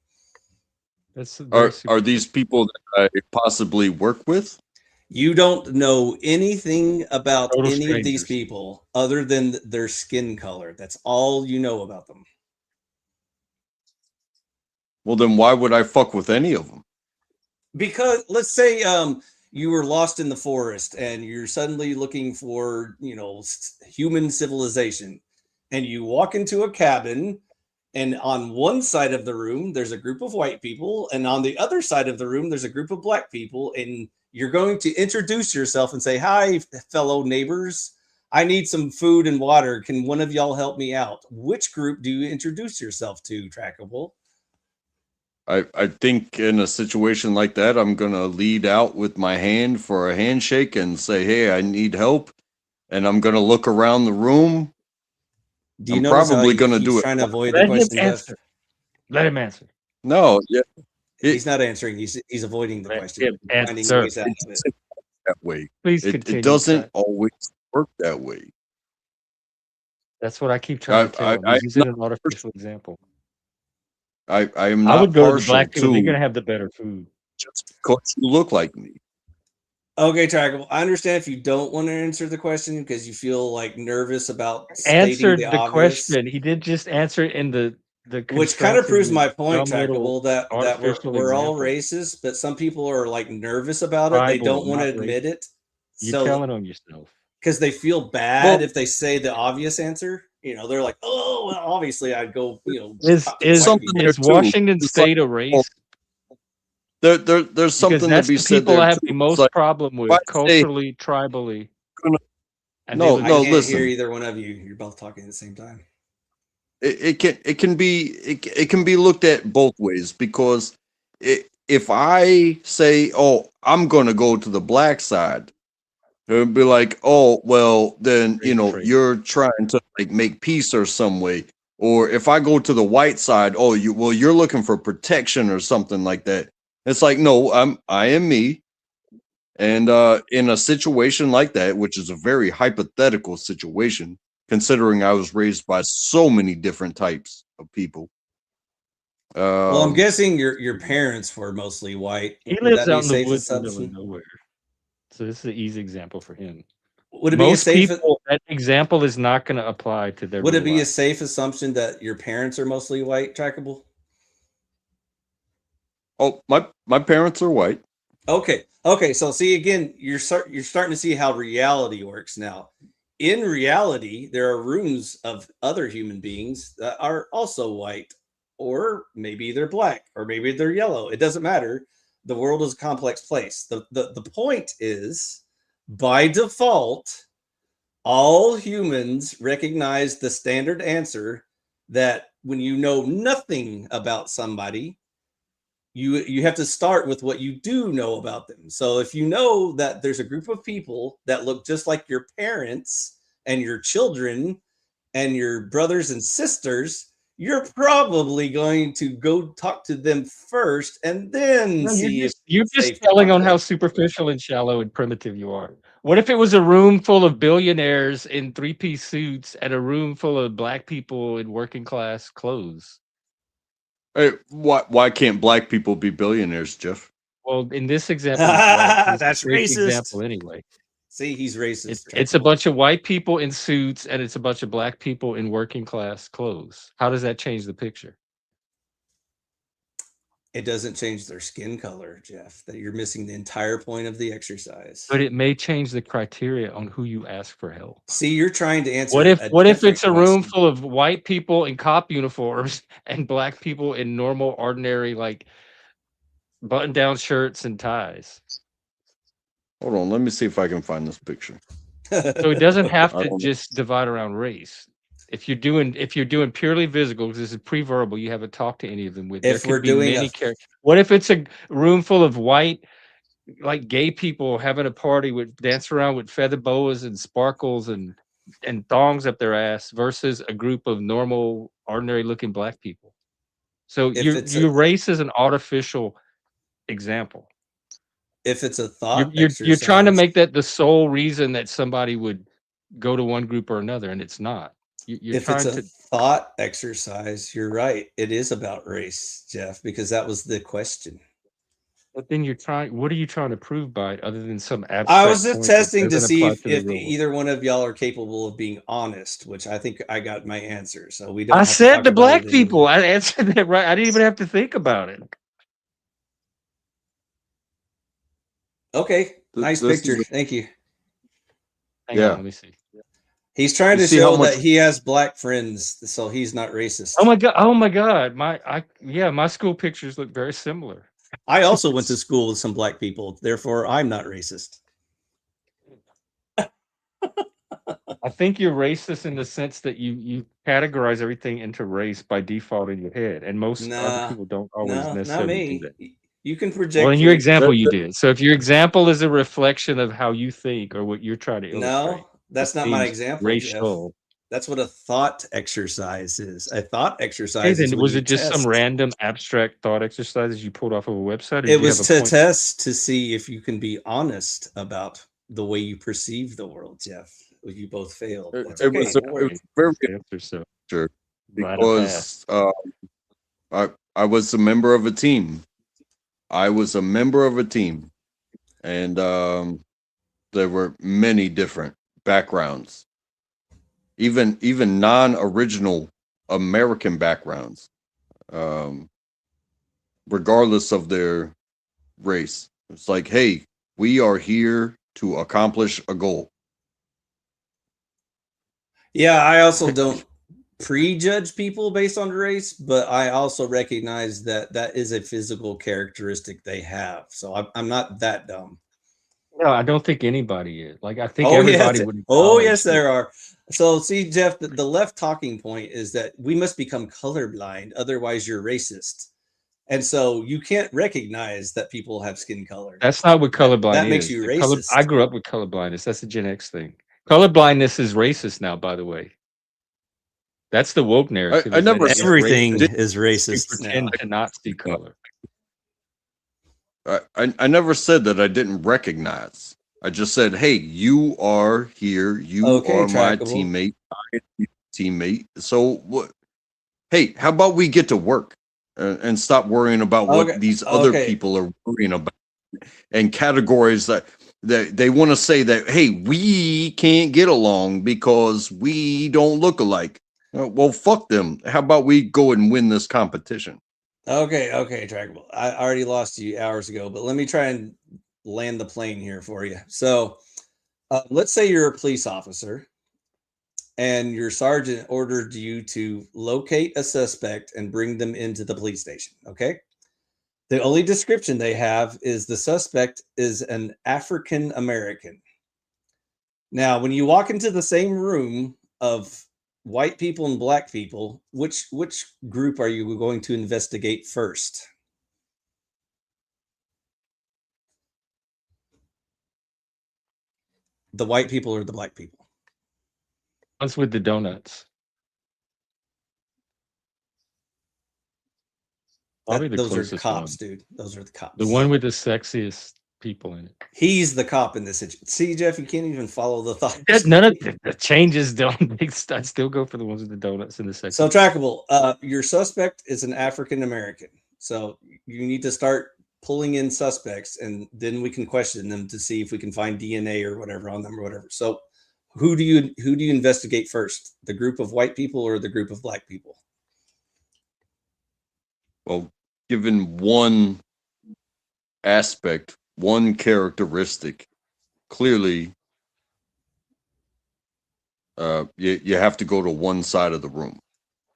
Are these people that I possibly work with? You don't know anything about Total any of these strangers. people other than their skin color. That's all you know about them. Well, then why would I fuck with any of them? Because let's say you were lost in the forest and you're suddenly looking for, human civilization, and you walk into a cabin, and on one side of the room there's a group of white people, and on the other side of the room there's a group of black people, and you're going to introduce yourself and say, "Hi, fellow neighbors. I need some food and water. Can one of y'all help me out?" Which group do you introduce yourself to, Trackable? I think in a situation like that, I'm gonna lead out with my hand for a handshake and say, "Hey, I need help," and I'm gonna look around the room. Do you I'm notice probably how gonna he's do it. trying to avoid the Let him question, Jeff? answer. Let him answer. No, yeah, He's not answering. He's avoiding the Let question. him Finding answer. ways out of it. that way. Please It continue. doesn't Track. always work that way. That's what I keep trying to tell him. I He's using an artificial example. I am I not would go to the partial black people. They're to gonna have the better food. just because you look like me. Okay, Trackable. I understand if you don't want to answer the question because you feel like nervous about Answered stating the the obvious. question. He did just answer it in the Which kind of constraints proves the my point, dumb little Trackable, that artificial we're all example. racist, but some people are like nervous about it. They Tribal, don't want to not admit it. You're So telling on yourself. because they feel bad Well- if they say the obvious answer. They're like, "Oh, well, obviously I'd go, Is talk to white something people." there is too. Washington It's State like, a race? there's Because something to that's be the said people there I have too. the It's most like, problem with, if I say- culturally, tribally. Gonna- And No, they I would can't listen. hear either one of you. You're both talking at the same time. It can be looked at both ways, because if I say, "Oh, I'm going to go to the black side," it'll be like, "Oh, well, then Great trade. you're trying to like make peace or some way." Or if I go to the white side, "Oh, you're looking for protection or something like that." It's like, no, I am me. And in a situation like that, which is a very hypothetical situation, considering I was raised by so many different types of people. Well, I'm guessing your parents were mostly white. He Would lives that be a out in the safe woods in the middle of assumption? nowhere. So this is an easy example for him. Would it be a Most safe? people, that example is not going to apply to their Would it real be a life. safe assumption that your parents are mostly white, Trackable? Oh, my parents are white. Okay. So see, again, you're starting to see how reality works now. In reality, there are rooms of other human beings that are also white, or maybe they're black, or maybe they're yellow. It doesn't matter. The world is a complex place. The point is, by default, all humans recognize the standard answer that when you know nothing about somebody, you have to start with what you do know about them. So if you know that there's a group of people that look just like your parents and your children and your brothers and sisters, you're probably going to go talk to them first and then see if you're it's just safe to telling talk on to how them. superficial and shallow and primitive you are. What if it was a room full of billionaires in three-piece suits and a room full of black people in working class clothes? Hey, why can't black people be billionaires, Jeff? Well, in this example, he's right. This is That's a fake racist. example anyway. See, he's racist. It's a bunch of white people in suits and it's a bunch of black people in working class clothes. How does that change the picture? It doesn't change their skin color, Jeff. That you're missing the entire point of the exercise. But it may change the criteria on who you ask for help. See, you're trying to answer. What if it's a room full of white people in cop uniforms and black people in normal, ordinary, like button-down shirts and ties? Hold on, let me see if I can find this picture. So it doesn't have to just divide around race. If you're doing purely physical, because this is pre-verbal, you haven't talked to any of them with. If we're doing what if it's a room full of white, like gay people having a party with dance around with feather boas and sparkles and thongs up their ass versus a group of normal, ordinary looking black people? So your race is an artificial example. If it's a thought, you're trying to make that the sole reason that somebody would go to one group or another, and it's not. If it's a thought exercise, you're right. It is about race, Jeff, because that was the question. But then what are you trying to prove by it other than some abstract? I was just testing to see if either one of y'all are capable of being honest, which I think I got my answer. So we don't. I said the black people. I answered that right. I didn't even have to think about it. Okay. Nice picture. Thank you. Hang on, let me see. He's trying to show that he has black friends, so he's not racist. Oh my god. My school pictures look very similar. I also went to school with some black people, therefore I'm not racist. I think you're racist in the sense that you categorize everything into race by default in your head, and most other people don't always necessarily do that. You can project. Well, in your example, you did. So if your example is a reflection of how you think or what you're trying to illustrate. No, that's not my example. Racial. Jeff. That's what a thought exercise is. A thought exercise. Hey, then was it just some random abstract thought exercises you pulled off of a website? It was to test to see if you can be honest about the way you perceive the world, Jeff. You both failed. It was very good. Sure. Because I was a member of a team. And there were many different backgrounds, even non-original American backgrounds, regardless of their race. It's like, hey, we are here to accomplish a goal. Yeah, I also don't prejudge people based on race, but I also recognize that that is a physical characteristic they have. So I'm not that dumb. No, I don't think anybody is. Like, I think everybody would. Oh, yes, there are. So, see, Jeff, the left talking point is that we must become colorblind, otherwise you're racist. And so you can't recognize that people have skin color. That's not what colorblind is. That makes you racist. I grew up with colorblindness. That's a Gen X thing. Colorblindness is racist now, by the way. That's the woke narrative. I never everything is racist. Pretend to not see color. I never said that I didn't recognize. I just said, hey, you are here. You are my teammate. So what? Hey, how about we get to work and stop worrying about what these other people are worrying about, and categories that they want to say that, hey, we can't get along because we don't look alike. Well, fuck them. How about we go and win this competition? Okay, Trackable. I already lost you hours ago, but let me try and land the plane here for you. So let's say you're a police officer and your sergeant ordered you to locate a suspect and bring them into the police station, okay? The only description they have is the suspect is an African American. Now, when you walk into the same room of white people and black people, which group are you going to investigate first? The white people or the black people? What's with the donuts? Those are cops, dude. Those are the cops. The one with the sexiest people in it. He's the cop in this situation. See, Jeff, you can't even follow the thought. None of the changes don't make. I'd still go for the ones with the donuts in the section. So, Trackable, your suspect is an African American. So you need to start pulling in suspects, and then we can question them to see if we can find DNA or whatever on them or whatever. So, who do you investigate first? The group of white people or the group of black people? Well, given one aspect, one characteristic, clearly you have to go to one side of the room.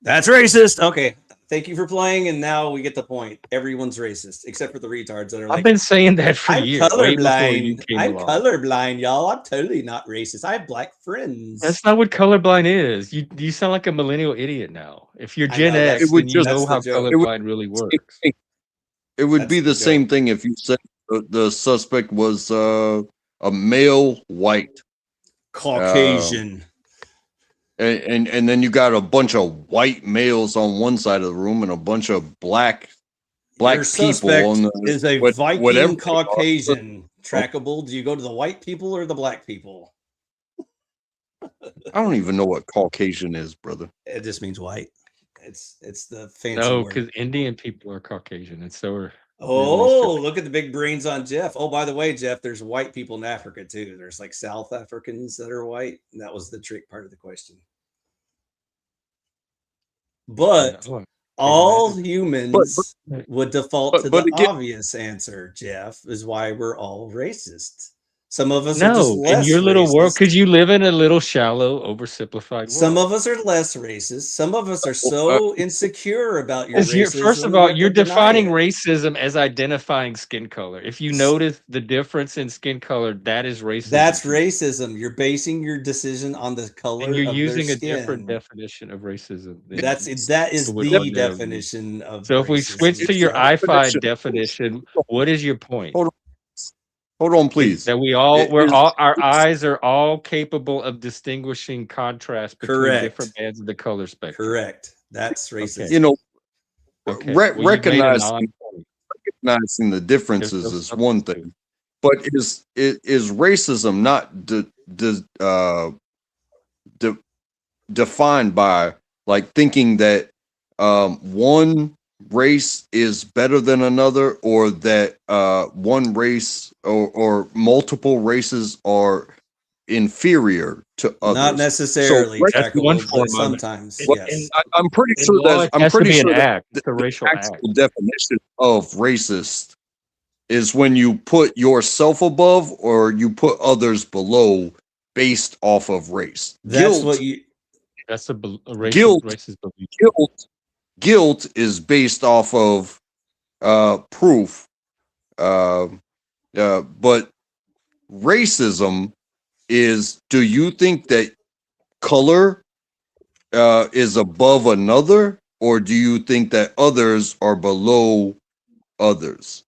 That's racist. Okay. Thank you for playing, and now we get the point. Everyone's racist, except for the retards that are like, I've been saying that for I'm years. Way before you colorblind. came I'm along. colorblind, y'all. I'm totally not racist. I have black friends. That's not what colorblind is. You sound like a millennial idiot now. If you're I Gen know, X, it would then you just- know how that's the joke. colorblind really works. It would That's be the the same joke. thing if you said the suspect was a male white. Caucasian. And then you got a bunch of white males on one side of the room and a bunch of black Your people suspect on the is a whatever Viking they are. Caucasian. Trackable. Do you go to the white people or the black people? I don't even know what Caucasian is, brother. It just means white. It's the fancy No, word. because Indian people are Caucasian, and so are Oh, look at the big brains on Jeff. Oh, by the way, Jeff, there's white people in Africa too. There's like South Africans that are white. And that was the trick part of the question. But all humans would default to the again, obvious answer, Jeff, is why we're all racist. Some of us are just no, less in your little world, racist. because you live in a little shallow, oversimplified world. Some of us are less racist. Some of us are so insecure about your racism. First of all, we have you're to deny defining it. racism as identifying skin color. If you notice the difference in skin color, that is racism. That's racism. You're basing your decision on the color and you're of using their a different skin. definition of racism. That is the definition of So if we racism. switch to your Jeff. IFI definition, what is your point? Hold on, please. That our eyes are all capable of distinguishing contrast between Correct. different bands of the color spectrum. Correct. That's racism. Okay. You know, Okay. Well, you made a recognizing non-point. the differences There's no is one thing, but is racism not defined by like thinking that one race is better than another, or that one race or multiple races are inferior to others? Not necessarily. So, that's one form of it. sometimes, Well, yes. I'm pretty In sure law, that it has to be an act. the It's a racial act. actual definition of racist is when you put yourself above or you put others below based off of race. That's what you. That's a Guilt. racist belief. Guilt is based off of proof, but racism is, do you think that color is above another, or do you think that others are below others?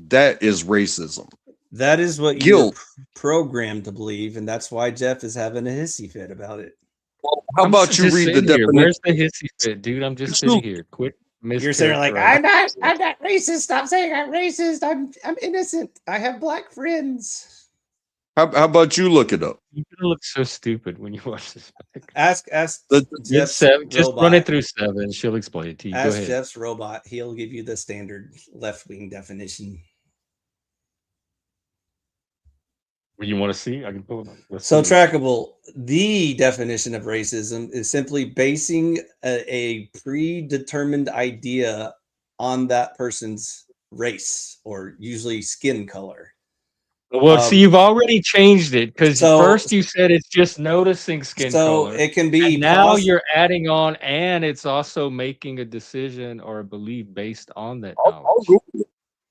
That is racism. That is what Guilt. you're programmed to believe, and that's why Jeff is having a hissy fit about it. Well, how I'm about you just read the sitting here. definition? Where's the hissy fit, dude? I'm just sitting here. Quit. You're saying like, I'm not racist. Stop saying I'm racist. I'm innocent. I have black friends. How about you look it up? You're gonna look so stupid when you watch this. Ask Jeff's Just run robot. it through 7. She'll explain it to you. Go Ask ahead. Jeff's robot. He'll give you the standard left-wing definition. What you want to see? I can pull it up. Let's So see. Trackable, the definition of racism is simply basing a predetermined idea on that person's race, or usually skin color. Well, see, you've already changed it, because so- first you said it's just noticing skin So color. it can be And now poss- you're adding on, and it's also making a decision or a belief based on that I'll knowledge. Google it.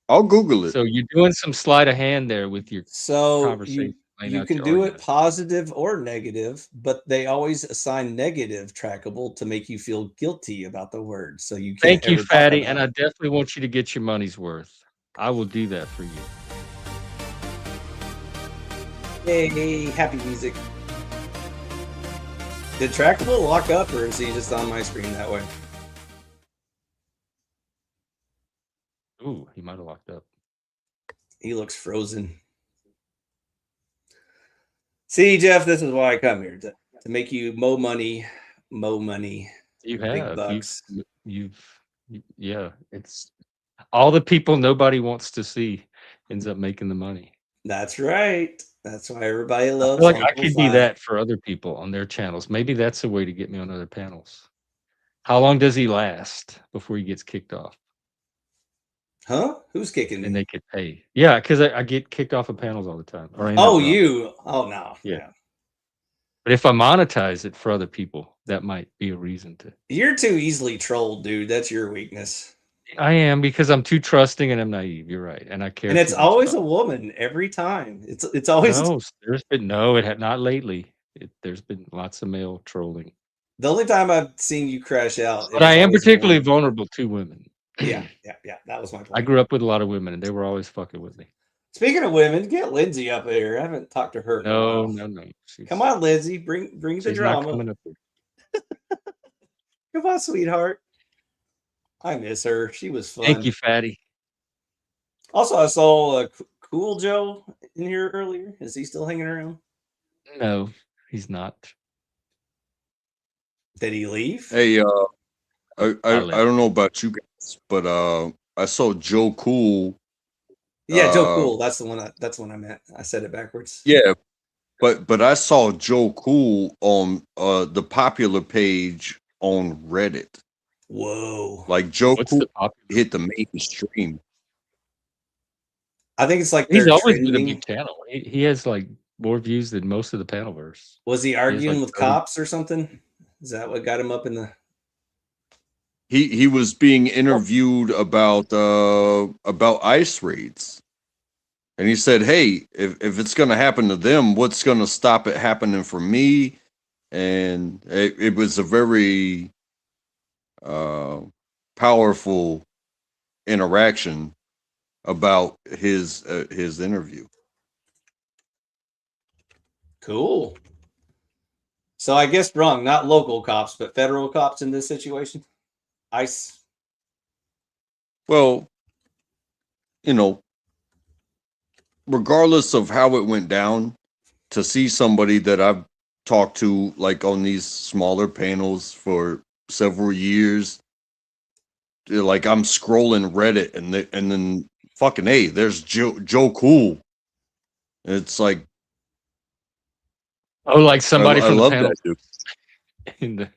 I'll Google it. So you're doing some sleight of hand there with your so conversation. laying you out can your do it argument. positive or negative, but they always assign negative Trackable to make you feel guilty about the word. So you can't Thank you, ever talk Fatty, about and it. I definitely want you to get your money's worth. I will do that for you. Hey, happy music. Did Trackable lock up, or is he just on my screen that way? Ooh, he might have locked up. He looks frozen. See, Jeff, this is why I come here, to make you mo money. You big have. bucks. Yeah, it's all the people nobody wants to see ends up making the money. That's right. That's why everybody I loves. feel like I Uncle could Fi. do that for other people on their channels. Maybe that's a way to get me on other panels. How long does he last before he gets kicked off? Huh? Who's kicking me? And they could pay. Yeah, because I get kicked off of panels all the time. Or Oh, you? Oh no. Yeah. But if I monetize it for other people, that might be a reason to. You're too easily trolled, dude. That's your weakness. I am, because I'm too trusting and I'm naive. You're right, and I care. And it's always a woman every time. It's always. No, there's been it had not lately. There's been lots of male trolling. The only time I've seen you crash out. But I am particularly vulnerable to women. Yeah. That was my point. I grew up with a lot of women, and they were always fucking with me. Speaking of women, get Lindsay up here. I haven't talked to her. No. Come on, Lindsay. Bring the drama. Come on, sweetheart. I miss her. She was fun. Thank you, Fatty. Also, I saw Cool Joe in here earlier. Is he still hanging around? No, he's not. Did he leave? Hey, I don't know about you guys, but I saw Joe Cool. Yeah, Joe Cool. That's the one I meant. I said it backwards. Yeah, but I saw Joe Cool on the popular page on Reddit. Whoa! Like Joe Cool hit the mainstream. I think it's like he's always been a big channel. He has like more views than most of the panelverse. Was he arguing with cops or something? Is that what got him up in the? He was being interviewed about ICE raids, and he said, "Hey, if it's going to happen to them, what's going to stop it happening for me?" And it was a very powerful interaction about his interview. Cool. So I guess wrong, not local cops, but federal cops in this situation. ICE. Well, regardless of how it went down, to see somebody that I've talked to like on these smaller panels for several years, like I'm scrolling Reddit and then fucking hey, there's Joe Cool. It's like, oh, like somebody from the panel. That dude.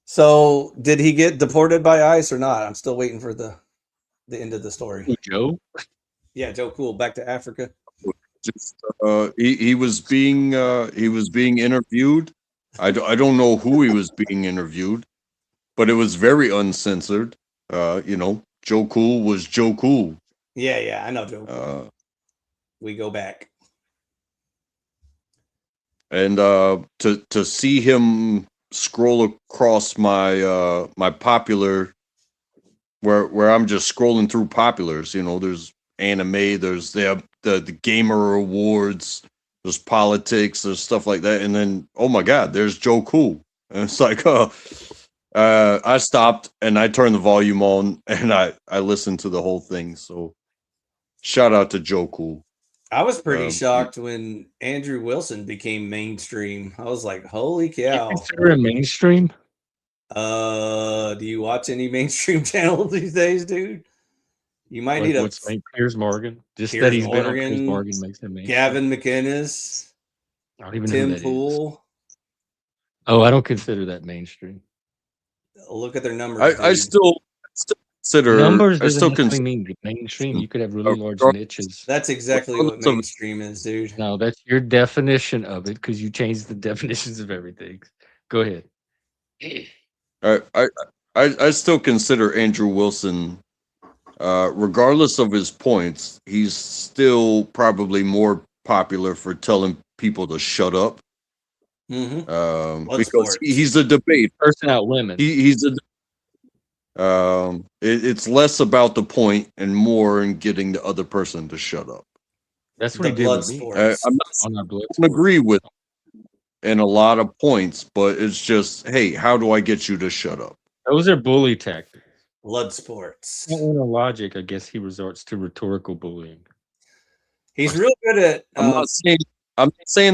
So did he get deported by ICE or not? I'm still waiting for the end of the story. Joe? Yeah, Joe Cool, back to Africa. Just he was being interviewed. I don't know who he was being interviewed, but it was very uncensored. Joe Cool was Joe Cool. Yeah, I know Joe Cool. We go back. And to see him scroll across my my popular, where I'm just scrolling through populars, there's anime, there's the gamer awards, there's politics, there's stuff like that, and then oh my god, there's Joe Cool, and it's like I stopped and I turned the volume on and I listened to the whole thing. So shout out to Joe Cool. I was pretty shocked when Andrew Wilson became mainstream. I was like, holy cow. You consider him mainstream? Do you watch any mainstream channels these days, dude? You might need Piers Morgan. Just Piers that he's Morgan, been on Piers Morgan makes him mainstream. Gavin McInnes. I don't even Tim know who that Pool. is. Oh, I don't consider that mainstream. Look at their numbers. I still consider numbers doesn't mean mainstream. You could have really large niches. That's exactly what mainstream is, dude. No, that's your definition of it because you changed the definitions of everything. Go ahead. I still consider Andrew Wilson, regardless of his points, he's still probably more popular for telling people to shut up. Because he's a debate person out women. It's less about the point and more in getting the other person to shut up. That's what he did with me. I'm not agree with in a lot of points, but it's just, hey, how do I get you to shut up? Those are bully tactics. Blood sports. In a logic, I guess he resorts to rhetorical bullying. He's real good at. I'm not saying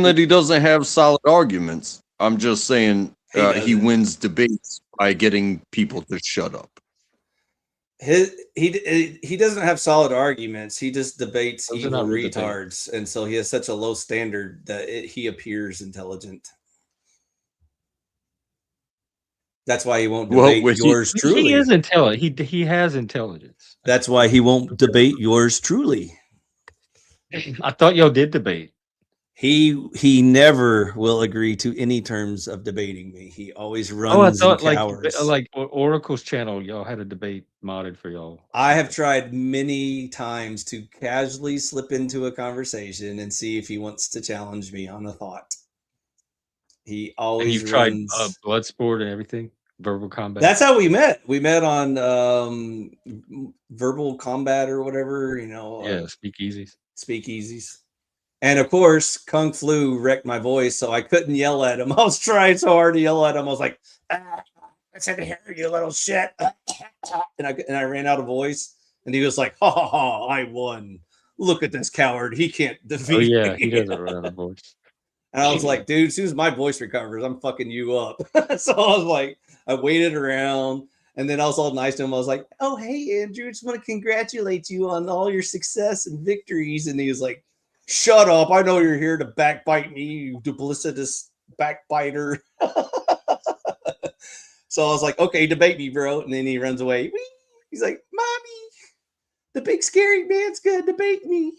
that he doesn't have solid arguments. I'm just saying he wins debates by getting people to shut up. He doesn't have solid arguments. He just debates evil retards, and so he has such a low standard that he appears intelligent. That's why he won't debate yours truly. He is intelligent. He has intelligence. That's why he won't debate yours truly. I thought y'all did debate. He never will agree to any terms of debating me. He always runs I thought and cowers. like Oracle's channel, y'all had a debate modded for y'all. I have tried many times to casually slip into a conversation and see if he wants to challenge me on a thought. He always and you've runs. tried Bloodsport and everything, verbal combat. That's how we met. We met on verbal combat or whatever, you know. Yeah, speakeasies. And of course, Kung Flu wrecked my voice, so I couldn't yell at him. I was trying so hard to yell at him. I was like, I said to hear you little shit. And I ran out of voice. And he was like, ha ha ha, I won. Look at this coward. He can't defeat me. Oh yeah, he doesn't run out of voice. And I was like, dude, as soon as my voice recovers, I'm fucking you up. So I was like, I waited around. And then I was all nice to him. I was like, oh, hey, Andrew, just want to congratulate you on all your success and victories. And he was like, shut up. I know you're here to backbite me, you duplicitous backbiter. So I was like, okay, debate me, bro. And then he runs away. Whee! He's like, mommy, the big scary man's going to debate me.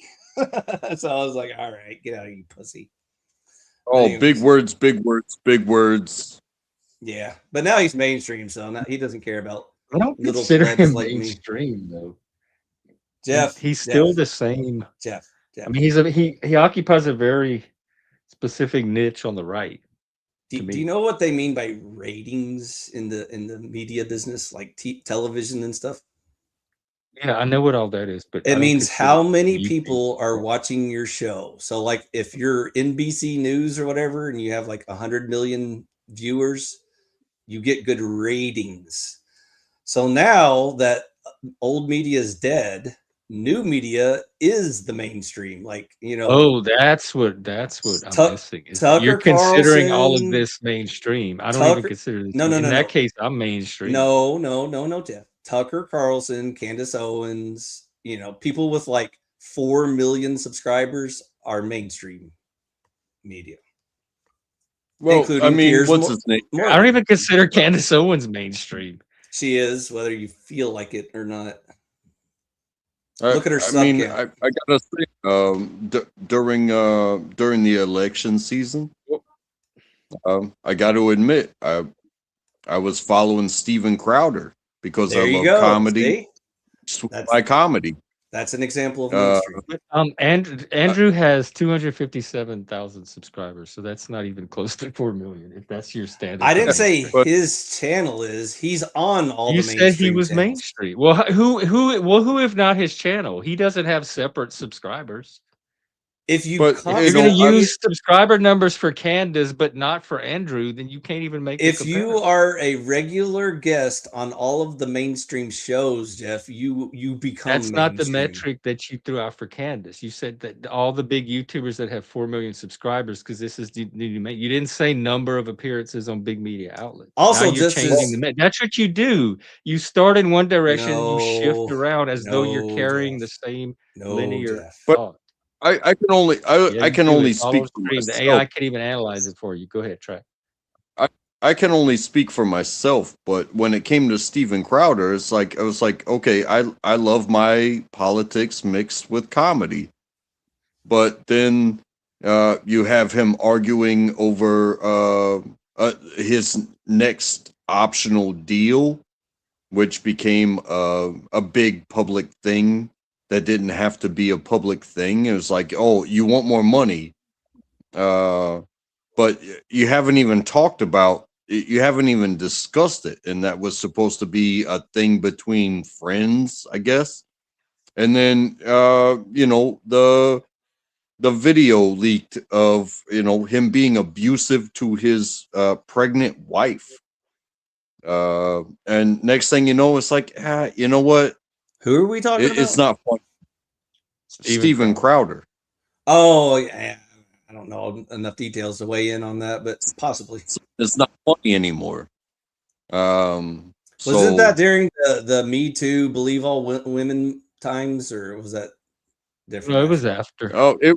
So I was like, all right, get out of here, you pussy. Oh, anyways, big words, big words, big words. Yeah, but now he's mainstream, so now he doesn't care about. I don't consider him like mainstream though. Jeff, he's still the same. Jeff. I mean, he occupies a very specific niche on the right. Do you know what they mean by ratings in the media business, like television and stuff? Yeah, I know what all that is, but it means how many people are watching your show. So, like, if you're NBC News or whatever, and you have like 100 million viewers, you get good ratings. So now that old media is dead, new media is the mainstream. Like, you know. Oh, that's what I'm missing. You're considering Carlson, all of this mainstream. I don't even consider this. No. In that case, I'm mainstream. No, Jeff. Tucker Carlson, Candace Owens, you know, people with like 4 million subscribers are mainstream media. Well, I mean, what's his name? I don't even consider Candace Owens mainstream. She is, whether you feel like it or not. Look at her. I mean, I gotta say, during the election season, I got to admit, I was following Steven Crowder. Because I love comedy. That's my comedy. That's an example of mainstream. Andrew has 257,000 subscribers, so that's not even close to 4 million. If that's your standard, I didn't say his channel is. He's on all the mainstream. You said he was mainstream. Well, who if not his channel? He doesn't have separate subscribers. If you're going to use subscriber numbers for Candace, but not for Andrew, then you can't even make. If you are a regular guest on all of the mainstream shows, Jeff, you become. That's not the metric that you threw out for Candace. You said that all the big YouTubers that have 4 million subscribers, because this is you didn't say number of appearances on big media outlets. Also, now you're changing that's what you do. You start in one direction, you shift around as though you're carrying the same linear thought. I can only speak for myself. The AI can't even analyze it for you. Go ahead, try. I can only speak for myself, but when it came to Steven Crowder, it's like I was like, okay, I love my politics mixed with comedy, but then you have him arguing over his next optional deal, which became a big public thing. That didn't have to be a public thing. It was like, oh, you want more money, but you haven't even talked about, you haven't even discussed it, and that was supposed to be a thing between friends, I guess. And then, you know, the video leaked of, you know, him being abusive to his pregnant wife, and next thing you know, it's like, you know what? Who are we talking about? It's not fun. Steven Crowder. Oh, yeah. I don't know enough details to weigh in on that, but possibly. It's not funny anymore. Wasn't that during the Me Too Believe All Women times, or was that different? No, it was after. Oh, it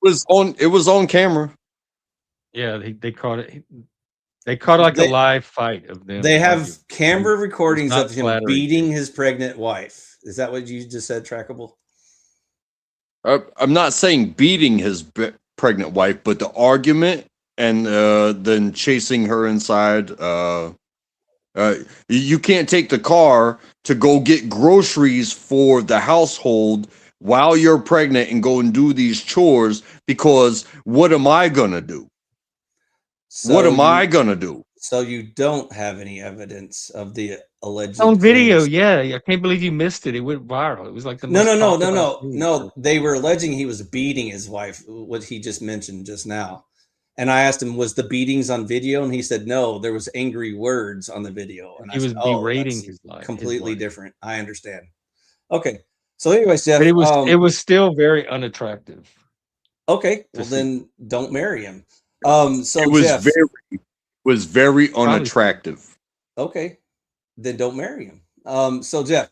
was on camera. Yeah, they caught it. They caught like a live fight of them. They have camera recordings of him beating his pregnant wife. Is that what you just said, Trackable? I'm not saying beating his pregnant wife, but the argument and then chasing her inside. You can't take the car to go get groceries for the household while you're pregnant and go and do these chores, because what am I gonna do? What am I gonna do? So you don't have any evidence of the alleged on video. claims. Yeah, I can't believe you missed it. It went viral. It was like the No. They were alleging he was beating his wife, what he just mentioned just now. And I asked him, was the beatings on video? And he said, no, there was angry words on the video. And he was berating his life. Completely different. I understand. Okay. So anyways, Jeff. But it was still very unattractive. Okay. Well, then don't marry him. So it was Jeff, very unattractive. Okay. Then don't marry him. So Jeff,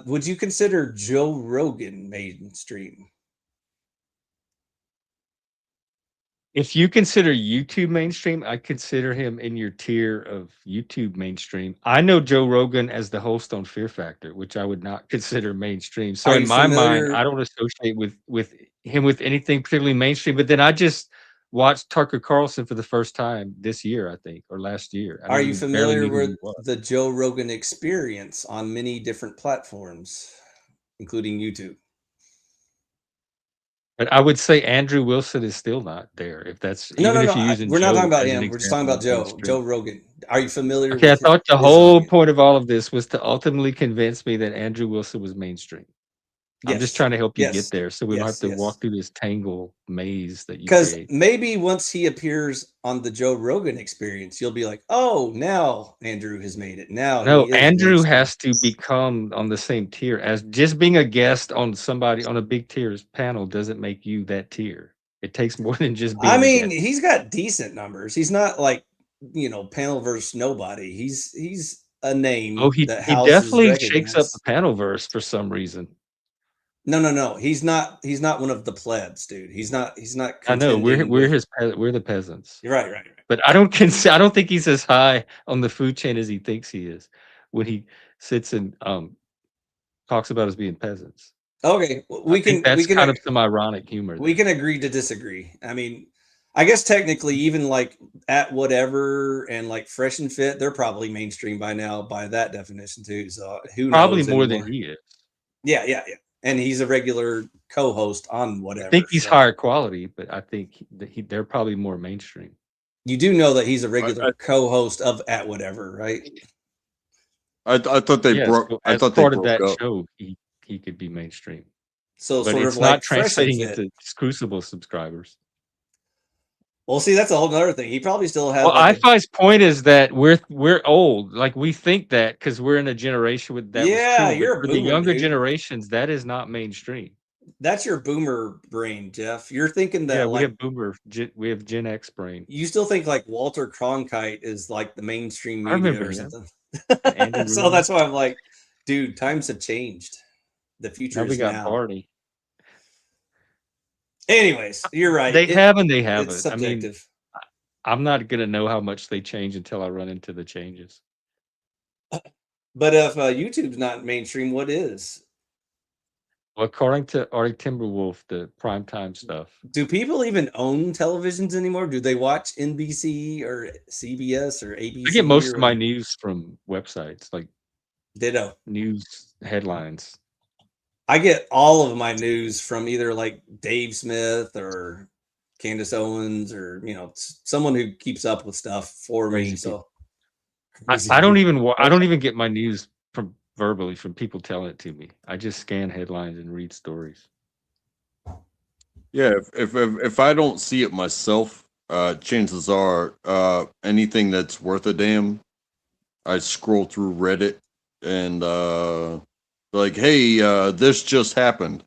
would you consider Joe Rogan mainstream? If you consider YouTube mainstream, I consider him in your tier of YouTube mainstream. I know Joe Rogan as the host on Fear Factor, which I would not consider mainstream. So in my mind, I don't associate with him with anything particularly mainstream. But then I just watched Tucker Carlson for the first time this year, I think, or last year. Are you familiar with the Joe Rogan Experience on many different platforms, including YouTube? But I would say Andrew Wilson is still not there. If that's we're not talking about him. We're just talking about Joe Rogan. Are you familiar? Okay, I thought the whole point of all of this was to ultimately convince me that Andrew Wilson was mainstream. Yes. I'm just trying to help you get there, so we don't have to walk through this tangle maze that you create. Because maybe once he appears on the Joe Rogan Experience, you'll be like, "Oh, now Andrew has made it." Now, no, Andrew has to become on the same tier as just being a guest on somebody on a big tiers panel doesn't make you that tier. It takes more than just being. I mean, he's got decent numbers. He's not like panel versus nobody. He's a name. Oh, he definitely shakes up the panel verse for some reason. No. He's not one of the plebs, dude. He's not. I know we're the peasants. You're right. But I don't think he's as high on the food chain as he thinks he is when he sits and talks about us being peasants. Okay, we can kind of some ironic humor. We can agree to disagree. I mean, I guess technically, even like At Whatever and like Fresh and Fit, they're probably mainstream by now by that definition too. So who probably knows more than he is. Yeah. And he's a regular co-host on Whatever. I think he's higher quality, but I think they're probably more mainstream. You do know that he's a regular co-host of At Whatever, right? I thought they broke. I thought part they of that broke up. show. He could be mainstream. So but sort it's of not like translating into Crucible subscribers. Well, see, that's a whole other thing. He probably still has. Well, iFi's point is that we're old. Like we think that because we're in a generation with that. Yeah, you're for the younger generations. That is not mainstream. That's your boomer brain, Jeff. You're thinking that. Yeah, we have boomer. We have Gen X brain. You still think like Walter Cronkite is like the mainstream media or something. So that's why I'm like, dude, times have changed. The future is now. Party. Anyways, you're right. They haven't. It's subjective. I mean, I'm not gonna know how much they change until I run into the changes. But if YouTube's not mainstream, what is? Well, according to Arctic Timberwolf, the primetime stuff. Do people even own televisions anymore? Do they watch NBC or CBS or ABC? I get most of my news from websites like Ditto news headlines. I get all of my news from either like Dave Smith or Candace Owens or someone who keeps up with stuff for me. So I don't even get my news from verbally from people telling it to me. I just scan headlines and read stories. Yeah, if I don't see it myself, chances are anything that's worth a damn, I scroll through Reddit and like, hey, this just happened,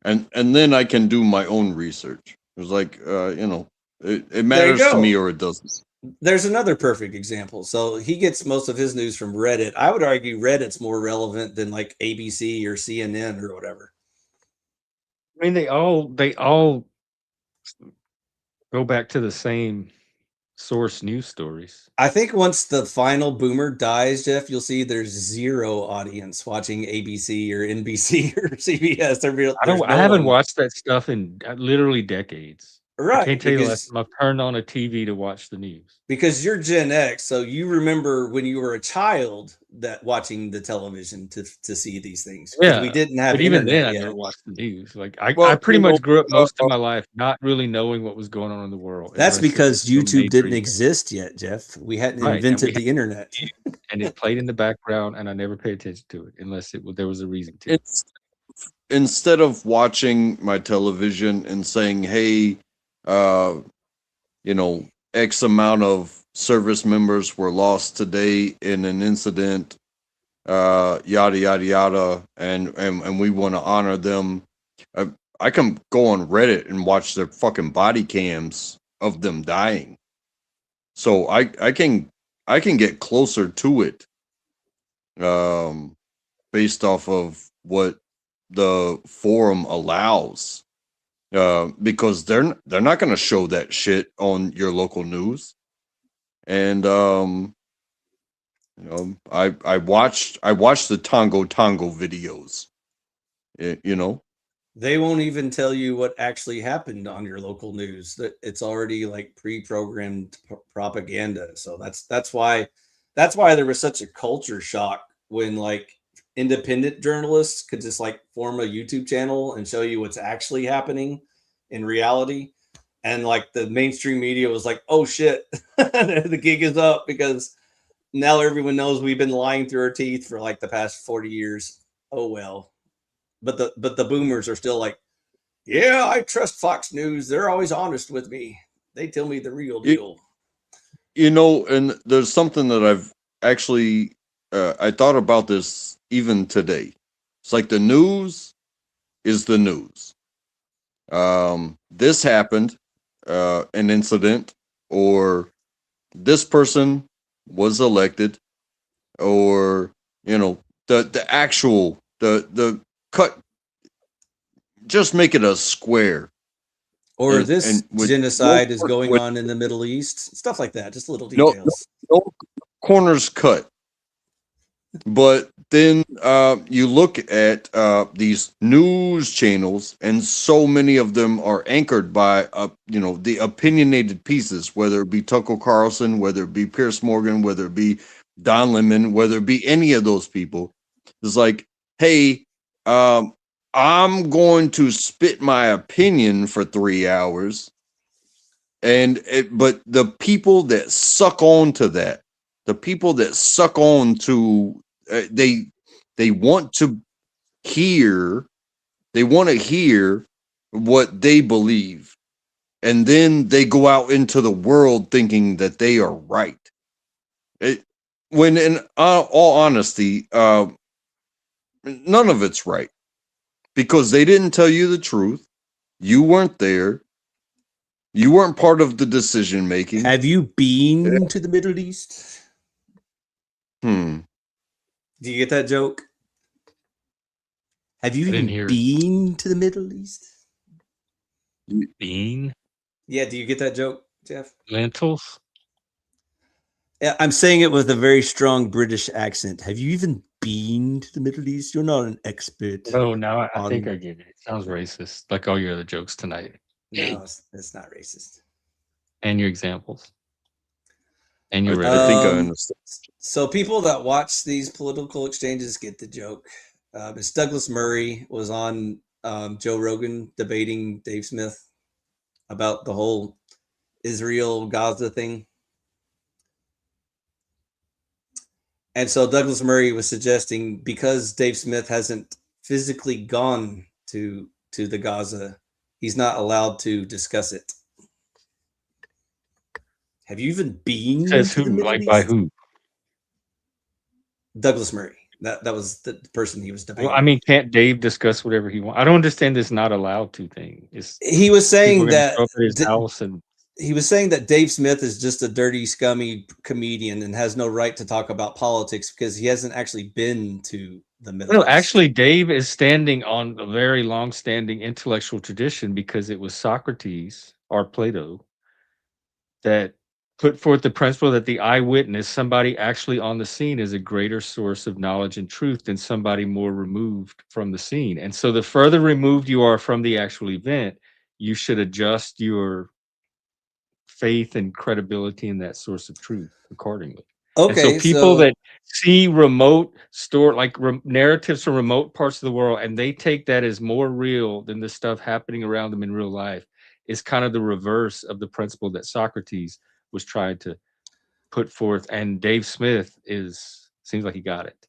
and then I can do my own research. It's like, it matters to me or it doesn't. There's another perfect example. So he gets most of his news from Reddit. I would argue Reddit's more relevant than like ABC or CNN or whatever. I mean, they all go back to the same source news stories. I think once the final boomer dies, Jeff, you'll see there's zero audience watching ABC or NBC or CBS. I haven't watched that stuff in literally decades. Right. I can't tell you the last time I've turned on a TV to watch the news. Because you're Gen X, so you remember when you were a child that watching the television to see these things. Yeah, we didn't have. But even then, I never watched the news. Like I pretty much grew up most of my life not really knowing what was going on in the world. That's because YouTube didn't exist yet, Jeff. We hadn't invented the internet, and it played in the background, and I never paid attention to it unless there was a reason to. Instead of watching my television and saying, "Hey, X amount of service members were lost today in an incident, yada yada yada, and we want to honor them." I can go on Reddit and watch their fucking body cams of them dying, so I can get closer to it, based off of what the forum allows. Because they're not going to show that shit on your local news, and I watched the Tongo videos. They won't even tell you what actually happened on your local news. That it's already like pre-programmed propaganda. So that's why there was such a culture shock when like independent journalists could just like form a YouTube channel and show you what's actually happening in reality. And like the mainstream media was like, oh shit, the gig is up because now everyone knows we've been lying through our teeth for like the past 40 years. Oh, well, but the boomers are still like, yeah, I trust Fox News. They're always honest with me. They tell me the real deal. And there's something that I've actually, I thought about this even today. It's like the news is the news. This happened, an incident, or this person was elected, or the actual the cut. Just make it a square. Or this genocide is going on in the Middle East, stuff like that. Just little details. No corners cut. But then you look at these news channels, and so many of them are anchored by the opinionated pieces, whether it be Tucker Carlson, whether it be Piers Morgan, whether it be Don Lemon, whether it be any of those people. It's like, hey, I'm going to spit my opinion for 3 hours, but the people that suck on to that, they want to hear what they believe, and then they go out into the world thinking that they are right. When in all honesty, none of it's right, because they didn't tell you the truth. You weren't there. You weren't part of the decision making. Have you been to the Middle East? Do you get that joke? Have you even been to the Middle East? Bean? Yeah, do you get that joke, Jeff? Lentils? Yeah, I'm saying it with a very strong British accent. Have you even been to the Middle East? You're not an expert. Oh, now I think I get it. It sounds racist, like all your other jokes tonight. No, it's not racist. And your examples. And your I think I understand. So people that watch these political exchanges get the joke. Miss Douglas Murray was on Joe Rogan debating Dave Smith about the whole Israel-Gaza thing. And so Douglas Murray was suggesting, because Dave Smith hasn't physically gone to the Gaza, he's not allowed to discuss it. Have you even been? Says who? Like by who? Douglas Murray. That was the person he was debating. Well, I mean, can't Dave discuss whatever he wants? I don't understand this not allowed to thing. He was saying that his house and he was saying that Dave Smith is just a dirty, scummy comedian and has no right to talk about politics because he hasn't actually been to the Middle East. Actually, Dave is standing on a very long-standing intellectual tradition, because it was Socrates or Plato that put forth the principle that the eyewitness, somebody actually on the scene, is a greater source of knowledge and truth than somebody more removed from the scene. And so the further removed you are from the actual event, you should adjust your faith and credibility in that source of truth accordingly. Okay, and so people that see remote narratives from remote parts of the world, and they take that as more real than the stuff happening around them in real life, is kind of the reverse of the principle that Socrates was trying to put forth. And Dave Smith seems like he got it.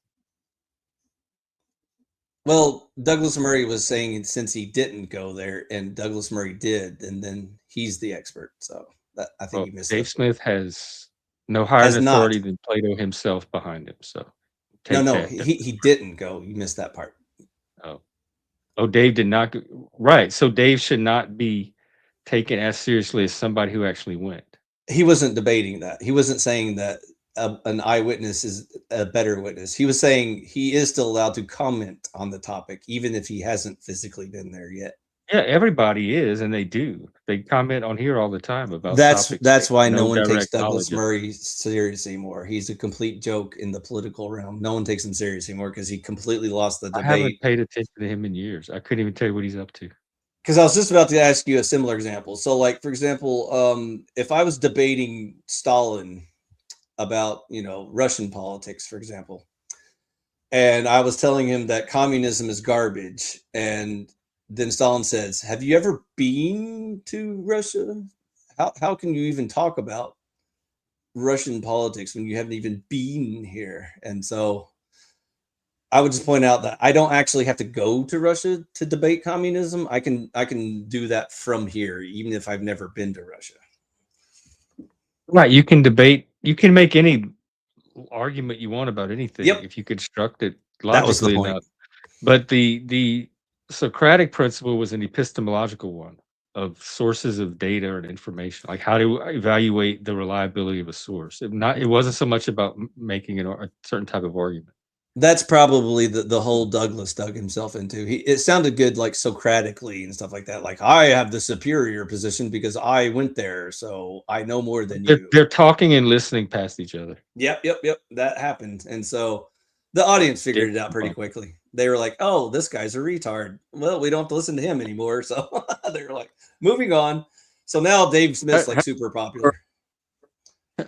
Well, Douglas Murray was saying since he didn't go there and Douglas Murray did, and then he's the expert. So that, I think you missed Dave that. Smith has no higher authority than Plato himself behind him. So no, he didn't go. You missed that part. Oh, Dave did not go. Right. So Dave should not be taken as seriously as somebody who actually went. He wasn't debating that. He wasn't saying that an eyewitness is a better witness. He was saying he is still allowed to comment on the topic, even if he hasn't physically been there yet. Yeah, everybody is, and they do. They comment on here all the time about that's why no one takes Douglas Murray serious anymore. He's a complete joke in the political realm. No one takes him serious anymore because he completely lost the debate. I haven't paid attention to him in years. I couldn't even tell you what he's up to. Because I was just about to ask you a similar example. So, like, for example, if I was debating Stalin about, Russian politics, for example, and I was telling him that communism is garbage, and then Stalin says, "Have you ever been to Russia? How can you even talk about Russian politics when you haven't even been here?" And so I would just point out that I don't actually have to go to Russia to debate communism. I can do that from here, even if I've never been to Russia. Right. You can debate. You can make any argument you want about anything if you construct it logically enough. But the Socratic principle was an epistemological one of sources of data and information, like how to evaluate the reliability of a source. It wasn't so much about making a certain type of argument. That's probably the whole Douglas dug himself into. It sounded good, like Socratically and stuff like that. Like, I have the superior position because I went there, so I know more than you. They're talking and listening past each other. Yep. That happened. And so the audience figured it out pretty quickly. They were like, "Oh, this guy's a retard. Well, we don't have to listen to him anymore." So they were like, moving on. So now Dave Smith's like super popular.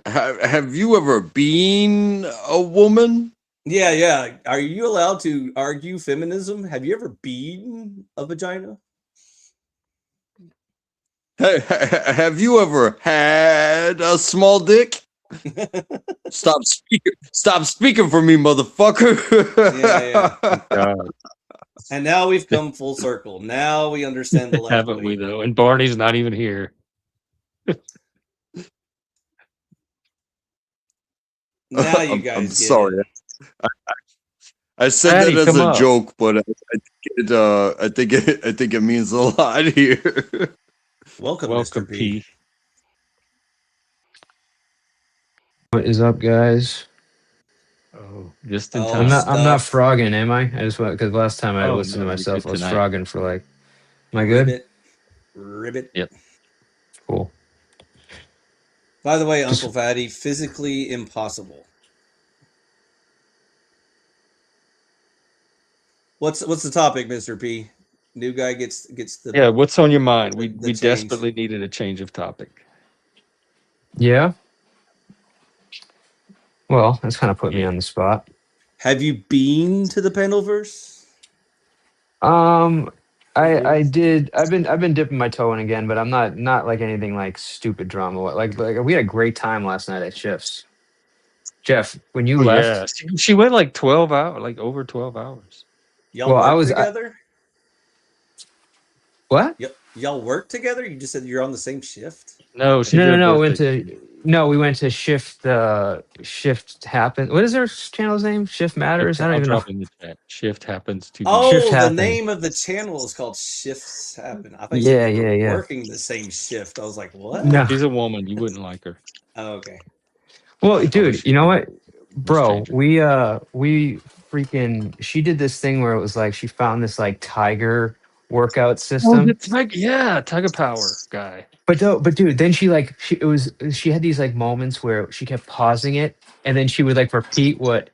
Have you ever been a woman? Yeah. Are you allowed to argue feminism? Have you ever been a vagina? Have you ever had a small dick? Stop speaking for me, motherfucker. Yeah. And now we've come full circle. Now we understand the language. Haven't we, though? And Barney's not even here. Now you guys I'm sorry. I said Patty, that as a up. joke, but I think it means a lot here. Welcome, Mr. P. What is up, guys? Oh, just in time. I'm not frogging, am I? I just want, because last time I listened to myself, I was frogging for like. Am I good? Ribbit. Yep. Cool. By the way, Uncle Fatty, physically impossible. What's the topic, Mr. P? New guy gets the. Yeah, what's on your mind? We desperately needed a change of topic. Yeah. Well, that's kind of put me on the spot. Have you been to the Pendleverse? I did. I've been dipping my toe in again, but I'm not like anything like stupid drama. Like we had a great time last night at Schiff's. Jeff, when you left, yeah. She went like 12 hours, like over 12 hours. Y'all work together? What? Y'all work together? You just said you're on the same shift? No. We went to Shift. Shift Happens. What is their channel's name? Shift Matters. I don't even know. In the chat. Shift Happens to. The name of the channel is called Shifts Happen. I thought you were working the same shift. I was like, what? No, she's a woman. You wouldn't like her. Oh, okay. Well, dude, you know what, bro? We freaking. She did this thing where it was like she found this like tiger workout system. Tiger Power guy. But dude, then she had these like moments where she kept pausing it, and then she would like repeat what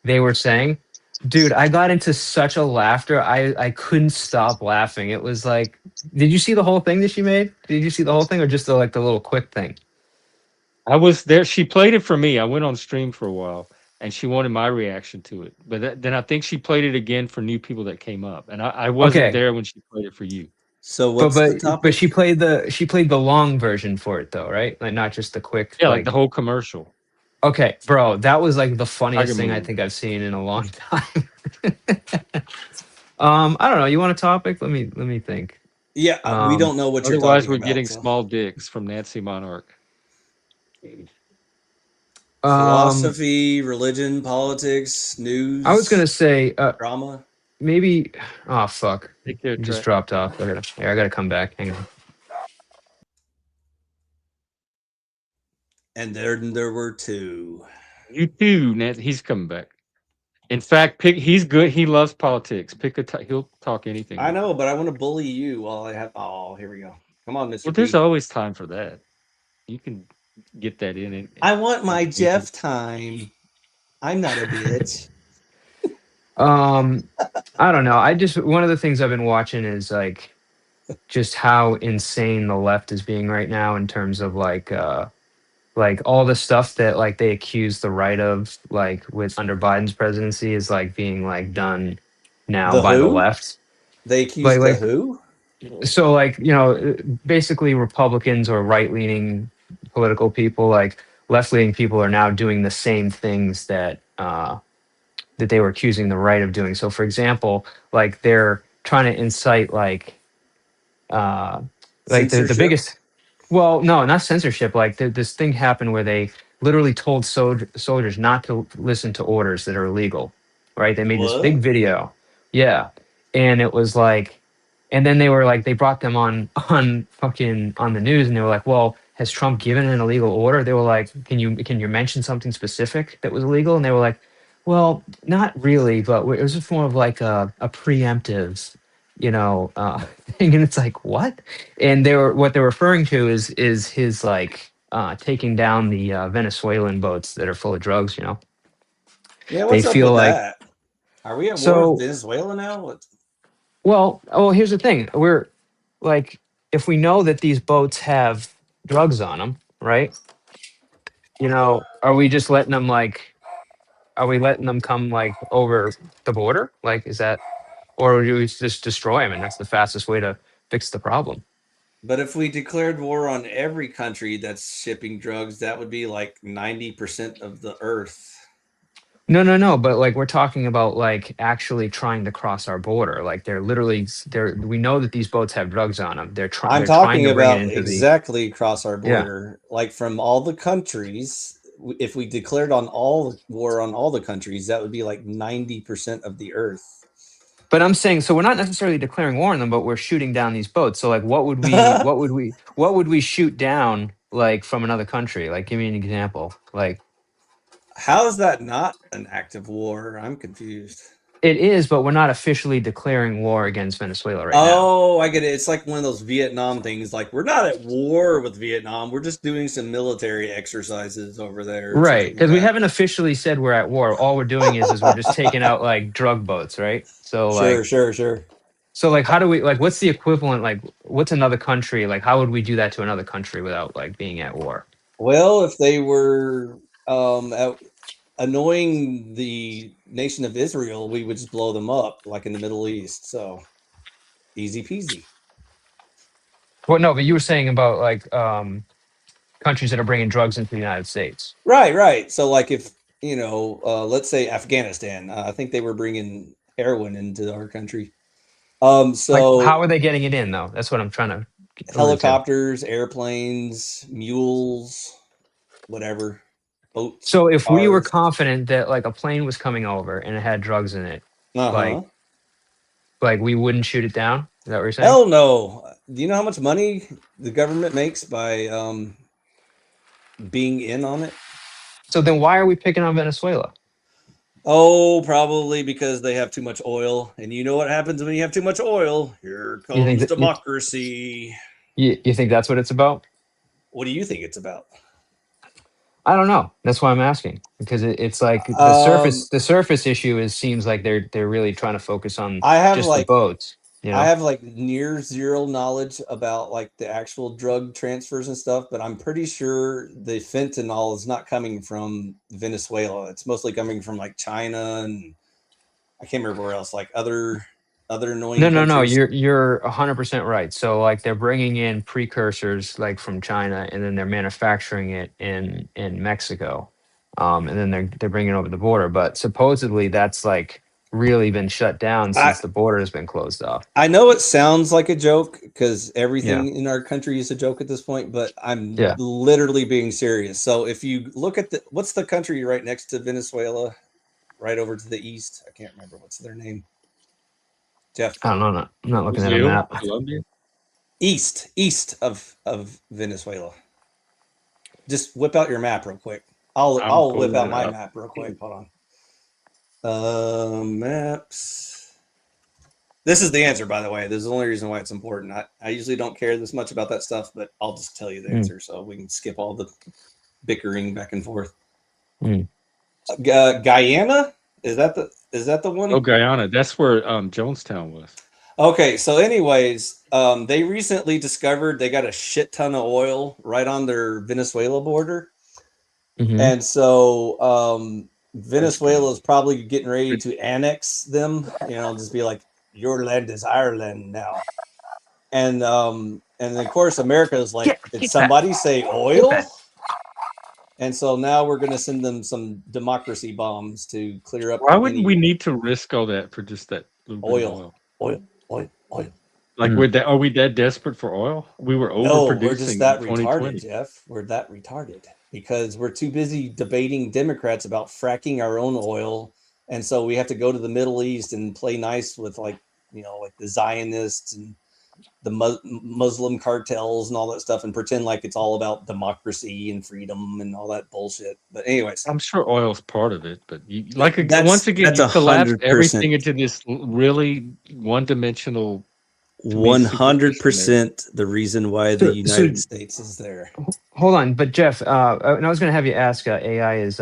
they were saying. Dude, I got into such a laughter. I couldn't stop laughing. It was like, did you see the whole thing that she made? Did you see the whole thing, or just the little quick thing? I was there. She played it for me. I went on stream for a while, and she wanted my reaction to it. But then I think she played it again for new people that came up, and I wasn't there when she played it for you. So what's the topic? But she played the long version for it though, right? Like not just the quick. Yeah, like the whole commercial. Okay, bro, that was like the funniest thing I think I've seen in a long time. I don't know. You want a topic? Let me think. Yeah, we don't know what you're talking about. Otherwise, we're getting small dicks from Nancy Monarch. Philosophy, religion, politics, news. I was gonna say drama. Maybe. Oh fuck! It just dropped off. I gotta come back. Hang on. And there were two. You too, Nancy. He's coming back. In fact, he's good. He loves politics. He'll talk anything. I know, but I want to bully you while I have. Oh, here we go. Come on, Mr. Well, there's always time for that. You can get that in. I want my Jeff time. I'm not a bitch. I don't know. One of the things I've been watching is like just how insane the left is being right now in terms of like all the stuff that like they accuse the right of, like with under Biden's presidency, is like being like done now by the left. They accuse the who? So like, basically Republicans or right-leaning political people, like left-leaning people, are now doing the same things that that they were accusing the right of doing. So for example, like they're trying to incite like the biggest. Well, no, not censorship. Like this thing happened where they literally told soldiers not to listen to orders that are illegal, right? They made this big video. Yeah. And it was like, and then they were like, they brought them on the news, and they were like, well, has Trump given an illegal order? They were like, can you mention something specific that was illegal? And they were like, well, not really, but it was just more of like a preemptive, thing. And it's like, what? And what they're referring to is his like taking down the Venezuelan boats that are full of drugs. Yeah, what's up with that? Are we at war with Venezuela now? Well, here's the thing. We're like, if we know that these boats have drugs on them, right? Are we just letting them come like over the border? Like, is that, or do we just destroy them? And that's the fastest way to fix the problem. But if we declared war on every country that's shipping drugs, that would be like 90% of the earth. No. But like, we're talking about like actually trying to cross our border. Like we know that these boats have drugs on them. I'm talking about exactly cross our border. Yeah. Like from all the countries, if we declared war on all the countries, that would be like 90% of the earth. But I'm saying, so we're not necessarily declaring war on them, but we're shooting down these boats. So like, what would we shoot down like from another country? Like, give me an example. Like, how is that not an act of war? I'm confused. It is, but we're not officially declaring war against Venezuela right now. Oh, I get it. It's like one of those Vietnam things. Like, we're not at war with Vietnam. We're just doing some military exercises over there. Right, because we haven't officially said we're at war. All we're doing is we're just taking out like drug boats, right? So sure. So like, how do we, like, what's the equivalent? Like, what's another country? Like, how would we do that to another country without like being at war? Well, if they were annoying the nation of Israel, we would just blow them up like in the Middle East. So easy peasy. Well, no, but you were saying about like countries that are bringing drugs into the United States. Right. So like if, let's say Afghanistan, I think they were bringing heroin into our country. So like, how are they getting it in though? That's what I'm trying to. Helicopters, airplanes, mules, whatever. Boats, so if we were confident that like a plane was coming over and it had drugs in it, like we wouldn't shoot it down? Is that what you're saying? Hell no. Do you know how much money the government makes by being in on it? So then why are we picking on Venezuela? Oh, probably because they have too much oil, and you know what happens when you have too much oil? Here comes democracy. You think that's what it's about? What do you think it's about? I don't know. That's why I'm asking, because it's like the surface issue seems like they're really trying to focus on the boats. You know? I have like near zero knowledge about like the actual drug transfers and stuff, but I'm pretty sure the fentanyl is not coming from Venezuela. It's mostly coming from like China, and I can't remember where else, like other annoying countries. No, you're 100% right. So like they're bringing in precursors like from China, and then they're manufacturing it in Mexico, and then they're bringing it over the border. But supposedly that's like really been shut down since the border has been closed off. I know it sounds like a joke because everything in our country is a joke at this point, but I'm literally being serious. So if you look at what's the country right next to Venezuela, right over to the east? I can't remember what's their name. Jeff, I don't know. I'm not looking at a map. Colombia? East of Venezuela. Just whip out your map real quick. I'll whip out my map real quick. Hold on. Maps. This is the answer, by the way. This is the only reason why it's important. I usually don't care this much about that stuff, but I'll just tell you the answer so we can skip all the bickering back and forth. Guyana? Is that the one? Oh, Guyana. That's where Jonestown was. Okay, so anyways, they recently discovered they got a shit ton of oil right on their Venezuela border. And so Venezuela is probably getting ready to annex them, just be like, your land is our land now. And of course America is like, did somebody say oil? And so now we're going to send them some democracy bombs to clear up. Why wouldn't we need to risk all that for just that oil? Like, are we that desperate for oil? We were overproducing. No, we're just that retarded, Jeff. We're that retarded because we're too busy debating Democrats about fracking our own oil. And so we have to go to the Middle East and play nice with like the Zionists and the Muslim cartels and all that stuff and pretend like it's all about democracy and freedom and all that bullshit. But anyways, I'm sure oil's part of it, but once again, you collapse everything into this really one-dimensional. 100% the reason why the United States is there. Hold on, but Jeff, and I was going to have you ask AI is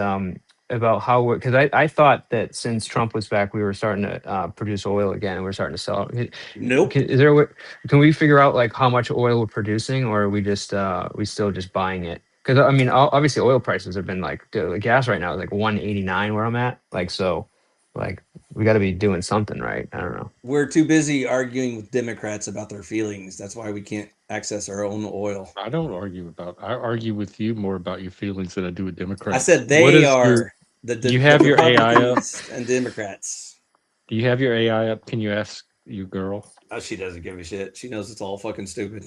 about how, because I thought that since Trump was back, we were starting to produce oil again, and we're starting to sell it. Nope. Can we figure out like how much oil we're producing, or are we just we still just buying it? Because I mean, obviously, oil prices have been like the gas right now is like 189 where I'm at. Like so, like we got to be doing something, right? I don't know. We're too busy arguing with Democrats about their feelings. That's why we can't access our own oil. I argue with you more about your feelings than I do with Democrats. I said they are. You have your AI up and Democrats. Do you have your AI up? Can you ask your girl? Oh, she doesn't give a shit. She knows it's all fucking stupid.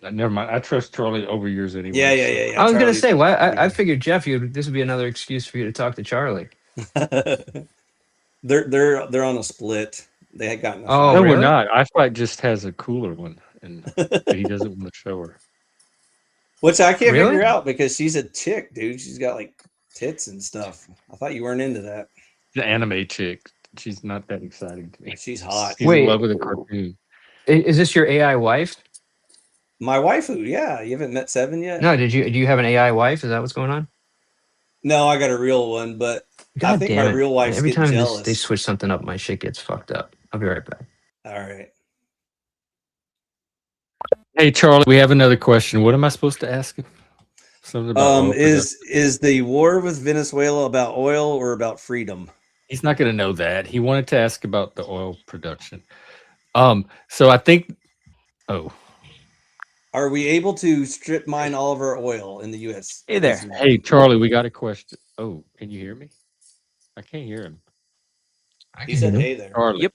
Never mind. I trust Charlie over yours anyway. Yeah. I was gonna say, I figured Jeff, this would be another excuse for you to talk to Charlie. They're on a split. They had gotten. No, really? We're not. iFight just has a cooler one, and he doesn't want to show her. Which I can't figure out because she's a chick, dude. She's got like tits and stuff. I thought you weren't into that. The anime chick. She's not that exciting to me. She's hot. She's in love with a cartoon. Is this your AI wife? My waifu, yeah. You haven't met Seven yet? No, do you have an AI wife? Is that what's going on? No, I got a real one, but I think my real wife's every time jealous. They switch something up, my shit gets fucked up. I'll be right back. All right. Hey Charlie, we have another question. What am I supposed to ask him? Something about is the war with Venezuela about oil or about freedom? He's not going to know that. He wanted to ask about the oil production. So I think. Oh. Are we able to strip mine all of our oil in the U.S.? Hey there. Hey, Charlie, we got a question. Oh, can you hear me? I can't hear him. He said, hey there. Charlie. Yep.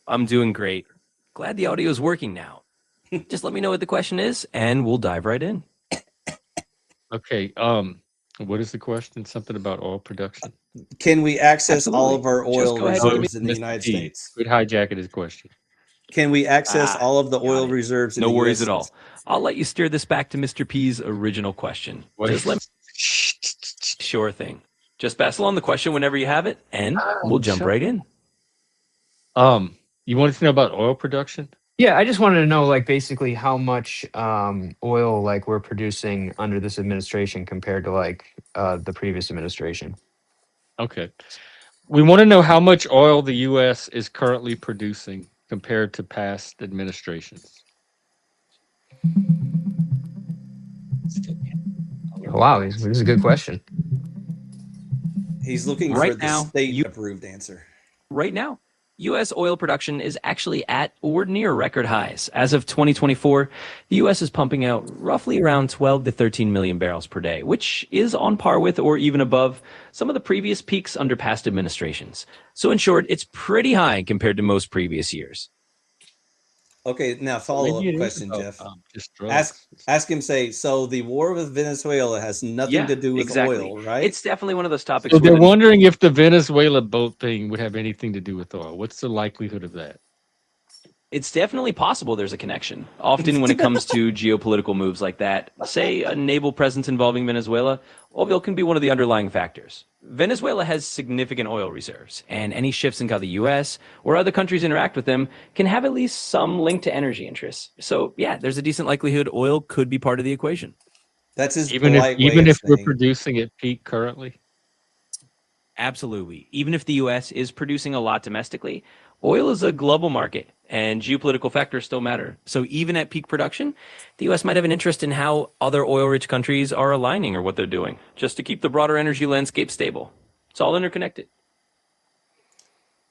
I'm doing great. Glad the audio is working now. Just let me know what the question is, and we'll dive right in. Okay. What is the question? Something about oil production. Can we access all of our oil reserves in the United States? Good hijack his question. Can we access all of the oil reserves? No worries at all. I'll let you steer this back to Mr. P's original question. Just let me... Sure thing. Just pass along the question whenever you have it, and we'll jump right in. You wanted to know about oil production? Yeah, I just wanted to know, like, basically how much oil like we're producing under this administration compared to like the previous administration. Okay. We want to know how much oil the U.S. is currently producing compared to past administrations. Wow, this is a good question. He's looking Right for the now, state-approved answer. Right now, U.S. oil production is actually at or near record highs. As of 2024, the U.S. is pumping out roughly around 12 to 13 million barrels per day, which is on par with or even above some of the previous peaks under past administrations. So in short, it's pretty high compared to most previous years. Okay, now follow-up question, Jeff. Just drugs. Ask him, say, so the war with Venezuela has nothing to do with oil, right? It's definitely one of those topics. So they're wondering if the Venezuela boat thing would have anything to do with oil. What's the likelihood of that? It's definitely possible there's a connection. Often when it comes to geopolitical moves like that, say a naval presence involving Venezuela, oil can be one of the underlying factors. Venezuela has significant oil reserves, and any shifts in how the U.S. or other countries interact with them can have at least some link to energy interests. So yeah, there's a decent likelihood oil could be part of the equation. That's his even if we're producing at peak currently. Absolutely. Even if the U.S. is producing a lot domestically, oil is a global market and geopolitical factors still matter. So even at peak production, the U.S. might have an interest in how other oil-rich countries are aligning or what they're doing, just to keep the broader energy landscape stable. It's all interconnected.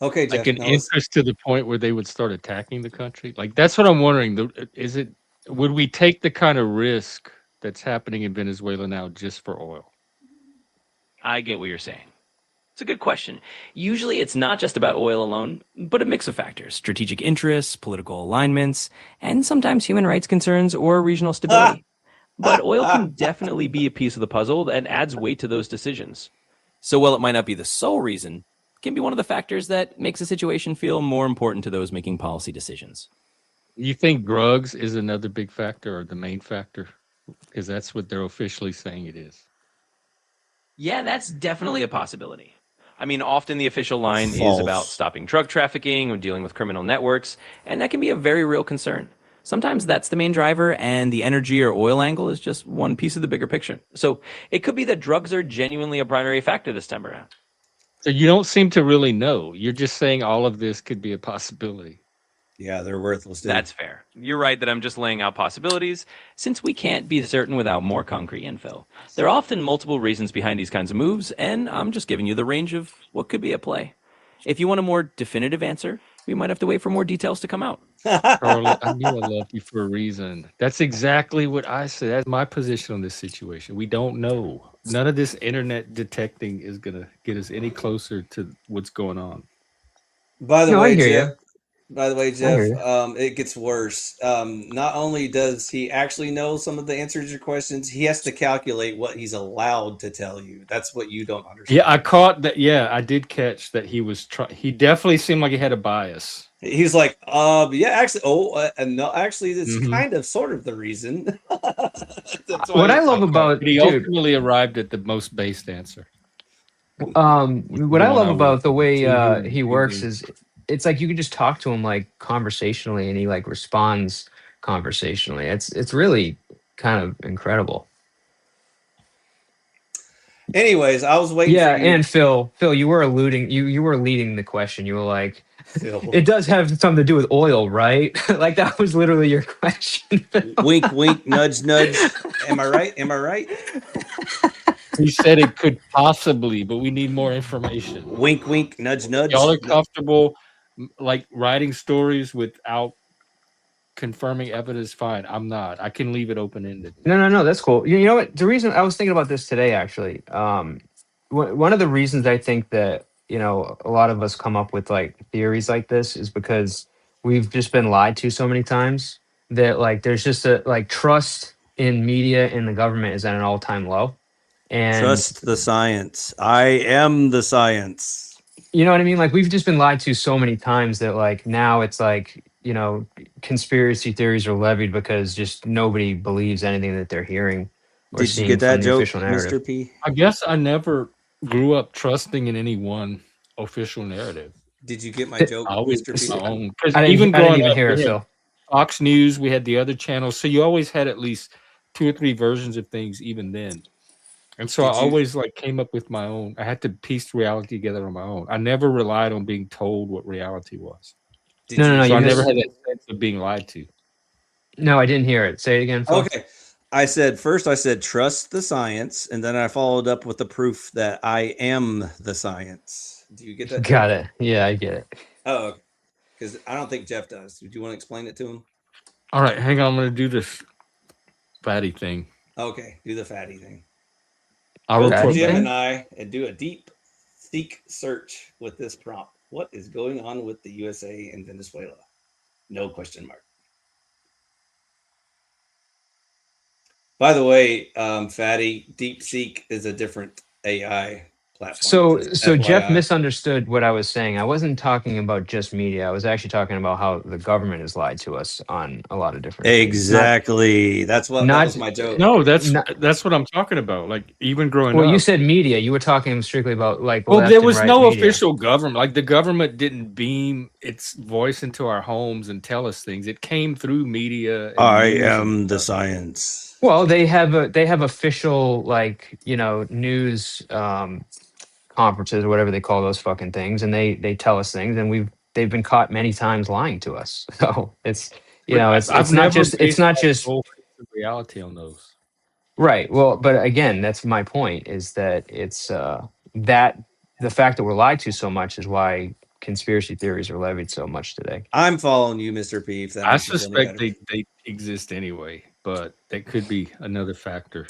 Okay, Jeff. Like an interest to the point where they would start attacking the country? Like, that's what I'm wondering. Would we take the kind of risk that's happening in Venezuela now just for oil? I get what you're saying. It's a good question. Usually it's not just about oil alone, but a mix of factors: strategic interests, political alignments, and sometimes human rights concerns or regional stability. But oil can definitely be a piece of the puzzle that adds weight to those decisions. So while it might not be the sole reason, it can be one of the factors that makes a situation feel more important to those making policy decisions. You think drugs is another big factor or the main factor? Because that's what they're officially saying it is. Yeah, that's definitely a possibility. I mean, often the official line is about stopping drug trafficking or dealing with criminal networks, and that can be a very real concern. Sometimes that's the main driver, and the energy or oil angle is just one piece of the bigger picture. So it could be that drugs are genuinely a primary factor this time around. So you don't seem to really know. You're just saying all of this could be a possibility. Yeah, they're worthless. Dude. That's fair. You're right that I'm just laying out possibilities, since we can't be certain without more concrete info. There are often multiple reasons behind these kinds of moves, and I'm just giving you the range of what could be at play. If you want a more definitive answer, we might have to wait for more details to come out. Charlie, I knew I loved you for a reason. That's exactly what I said. That's my position on this situation. We don't know. None of this internet detecting is going to get us any closer to what's going on. By the way, Jeff, you. It gets worse. Not only does he actually know some of the answers to your questions, he has to calculate what he's allowed to tell you. That's what you don't understand. Yeah, I caught that. Yeah, I did catch that he was trying. He definitely seemed like he had a bias. He's like, yeah, actually, no, actually, that's kind of sort of the reason. What I love about he ultimately arrived at the most based answer. What I love about the way he works is it's like you can just talk to him like conversationally, and he like responds conversationally. It's really kind of incredible. Anyways, I was waiting. Yeah, for you. And Phil, you were alluding. You were leading the question. You were like, it does have something to do with oil, right? Like that was literally your question. Wink, wink, nudge, nudge. Am I right? Am I right? He said it could possibly, but we need more information. Wink, wink, nudge, nudge. Y'all are comfortable like writing stories without confirming evidence? Fine. I'm not. I can leave it open-ended. No, that's cool. You know what? The reason I was thinking about this today, actually, one of the reasons I think that, you know, a lot of us come up with like theories like this is because we've just been lied to so many times that like there's just a like trust in media and the government is at an all-time low. And trust the science. I am the science. You know what I mean? Like we've just been lied to so many times that like now it's like, you know, conspiracy theories are levied because just nobody believes anything that they're hearing or Did seeing you get that from the joke, official narrative. Mr. P? I guess I never grew up trusting in any one official narrative. Did you get my Th- joke, I always Mr. did my P? own. 'Cause I even didn't growing even up, hear it, we had Phil. Fox News, we had the other channels, so you always had at least 2 or 3 versions of things even then. And so I Did you always like came up with my own. I had to piece reality together on my own. I never relied on being told what reality was. did No, no, you no. So You I never missed. had that sense of being lied to. No, I didn't hear it. Say it again, Phil. Okay. I said trust the science, and then I followed up with the proof that I am the science. Do you get that? Got it. Yeah, I get it. Oh, because I don't think Jeff does. Do you want to explain it to him? All right, hang on. I'm going to do this fatty thing. Okay, do the fatty thing. I'll Go to report Jim back. and I and do a deep seek search with this prompt. What is going on with the USA and Venezuela? No question mark. By the way, Fatty, DeepSeek is a different AI platform. So Jeff FYI. misunderstood what I was saying. I wasn't talking about just media. I was actually talking about how the government has lied to us on a lot of different things. Exactly. That was my joke. No, that's Not- what I'm talking about. Like even growing Well, up. you said media. You were talking strictly about like Well, left there and was right no media. official government. Like the government didn't beam its voice into our homes and tell us things. It came through media. And I news and am the stuff. science. Well, they have official like news conferences or whatever they call those fucking things, and they tell us things, and they've been caught many times lying to us. So it's But it's I've not never just based my whole face of reality on those. right. Well, but again, that's my point is that it's that the fact that we're lied to so much is why conspiracy theories are levied so much today. I'm following you, Mr. P. If that I makes you feel any suspect better. they exist anyway, but that could be another factor.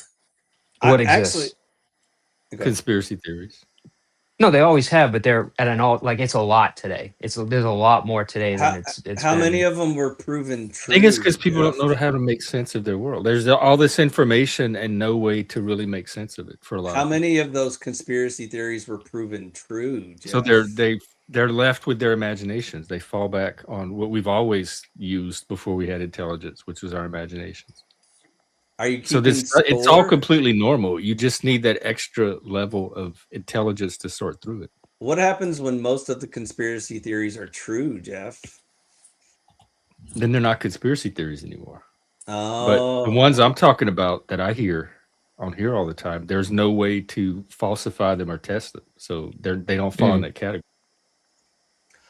What I exists? actually okay. Conspiracy theories. No, they always have, but they're at an all like it's a lot today. There's a lot more today than it's How been. many of them were proven true? I think it's because people Jeff? don't know how to make sense of their world. There's all this information and no way to really make sense of it for a lot. How of many of those conspiracy theories were proven true? Jeff? So they're left with their imaginations. They fall back on what we've always used before we had intelligence, which was our imaginations. Are you So keeping it's all score? completely normal. You just need that extra level of intelligence to sort through it. What happens when most of the conspiracy theories are true, Jeff? Then they're not conspiracy theories anymore. Oh, But the ones I'm talking about that I hear on here all the time, there's no way to falsify them or test them. So they don't fall in that category.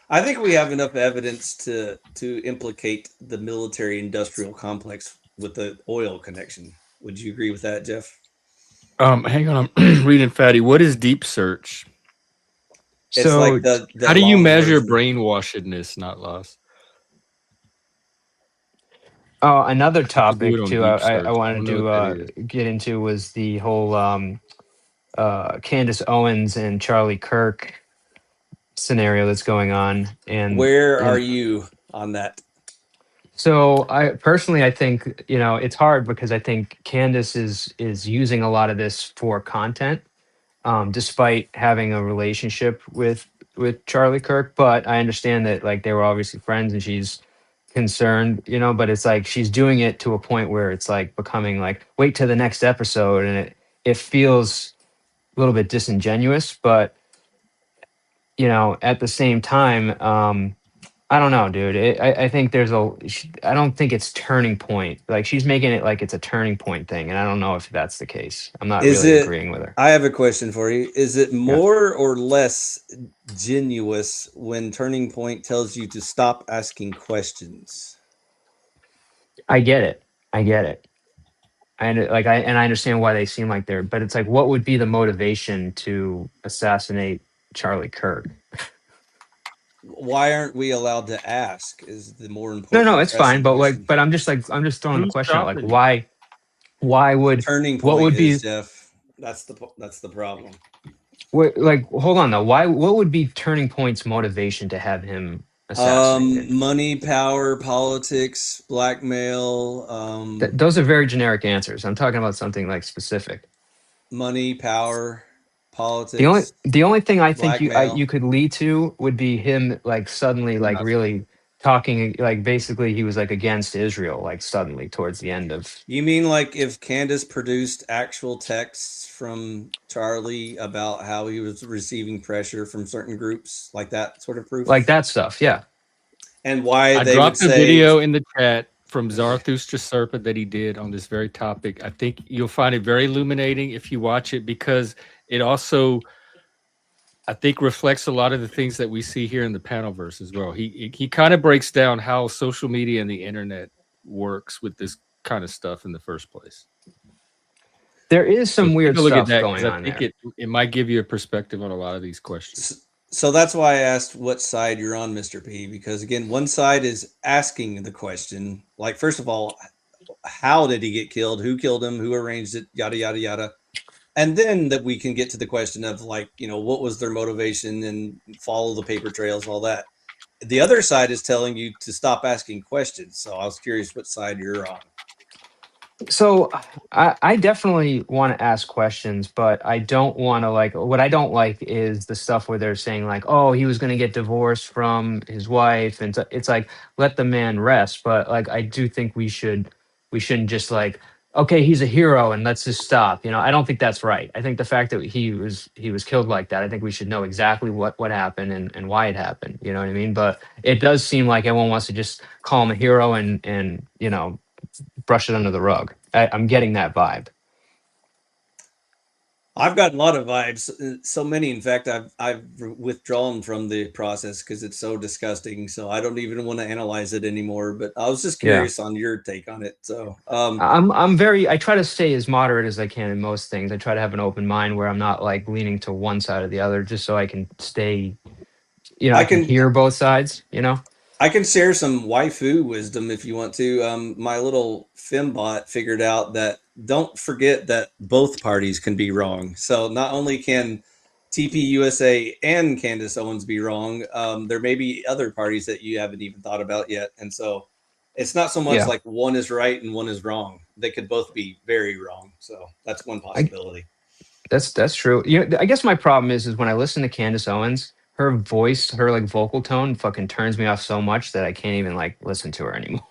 I think we have enough evidence to implicate the military-industrial complex with the oil connection. Would you agree with that, Jeff? Hang on, I'm reading Fatty. What is deep search? It's So like the How do you long measure version. brainwashedness, not loss? another it topic on too Deep I Search. I wanted don't know what that to get into was the whole Candace Owens and Charlie Kirk scenario that's going on. And Where are you on that? so I think it's hard because I think Candace is using a lot of this for content, despite having a relationship with Charlie Kirk. But I understand that like they were obviously friends and she's concerned, but it's like she's doing it to a point where it's like becoming like wait to the next episode, and it feels a little bit disingenuous. But at the same time, I don't know, dude. I think I don't think it's turning point. Like she's making it like it's a turning point thing, and I don't know if that's the case. I'm not really agreeing with her. I have a question for you. Is it more or less genuous when Turning Point tells you to stop asking questions? I get it. And I understand why they seem like they're, but it's like, what would be the motivation to assassinate Charlie Kirk? Why aren't we allowed to ask? Is the more important? No, it's fine. But question. but I'm just throwing the Who's question out. Like, stopping why would Turning Point what would be Jeff? That's the problem. like? Hold on though. What would be Turning Point's motivation to have him assassinated? Money, power, politics, blackmail. Those are very generic answers. I'm talking about something like specific. Money, power, politics. The only thing I think blackmail. you could lead to would be him like suddenly like Nothing. really talking like basically he was like against Israel like suddenly towards the end of. You mean like if Candace produced actual texts from Charlie about how he was receiving pressure from certain groups, like that sort of proof? Like that stuff, yeah. And why I they dropped would a say video in the chat from Zarathustra Serpent that he did on this very topic. I think you'll find it very illuminating if you watch it, because it also, I think, reflects a lot of the things that we see here in the Panelverse as well. He kind of breaks down how social media and the internet works with this kind of stuff in the first place. There is some weird stuff going I on think there. it might give you a perspective on a lot of these questions. So that's why I asked what side you're on, Mr. P, because again, one side is asking the question, like, first of all, how did he get killed? Who killed him? Who arranged it? Yada, yada, yada. And then that we can get to the question of, like, you know, what was their motivation and follow the paper trails, all that. The other side is telling you to stop asking questions. So I was curious what side you're on. So I definitely want to ask questions, but I don't want to like, what I don't like is the stuff where they're saying like, oh, he was going to get divorced from his wife. And it's like, let the man rest. But like, I do think we shouldn't just like, okay, he's a hero and let's just stop. You know, I don't think that's right. I think the fact that he was killed like that, I think we should know exactly what happened and why it happened. You know what I mean? But it does seem like everyone wants to just call him a hero and you know, brush it under the rug. I'm getting that vibe. I've gotten a lot of vibes, so many. In fact, I've withdrawn from the process because it's so disgusting. So I don't even want to analyze it anymore. But I was just curious on your take on it. So I try to stay as moderate as I can in most things. I try to have an open mind where I'm not like leaning to one side or the other, just so I can stay. You know, I can hear both sides. You know. I can share some waifu wisdom if you want to. My little fembot figured out that don't forget that both parties can be wrong. So not only can TPUSA and Candace Owens be wrong, there may be other parties that you haven't even thought about yet. And so it's not so much like one is right and one is wrong. They could both be very wrong. So that's one possibility. That's true. You know, I guess my problem is when I listen to Candace Owens, her voice, her like vocal tone fucking turns me off so much that I can't even like listen to her anymore.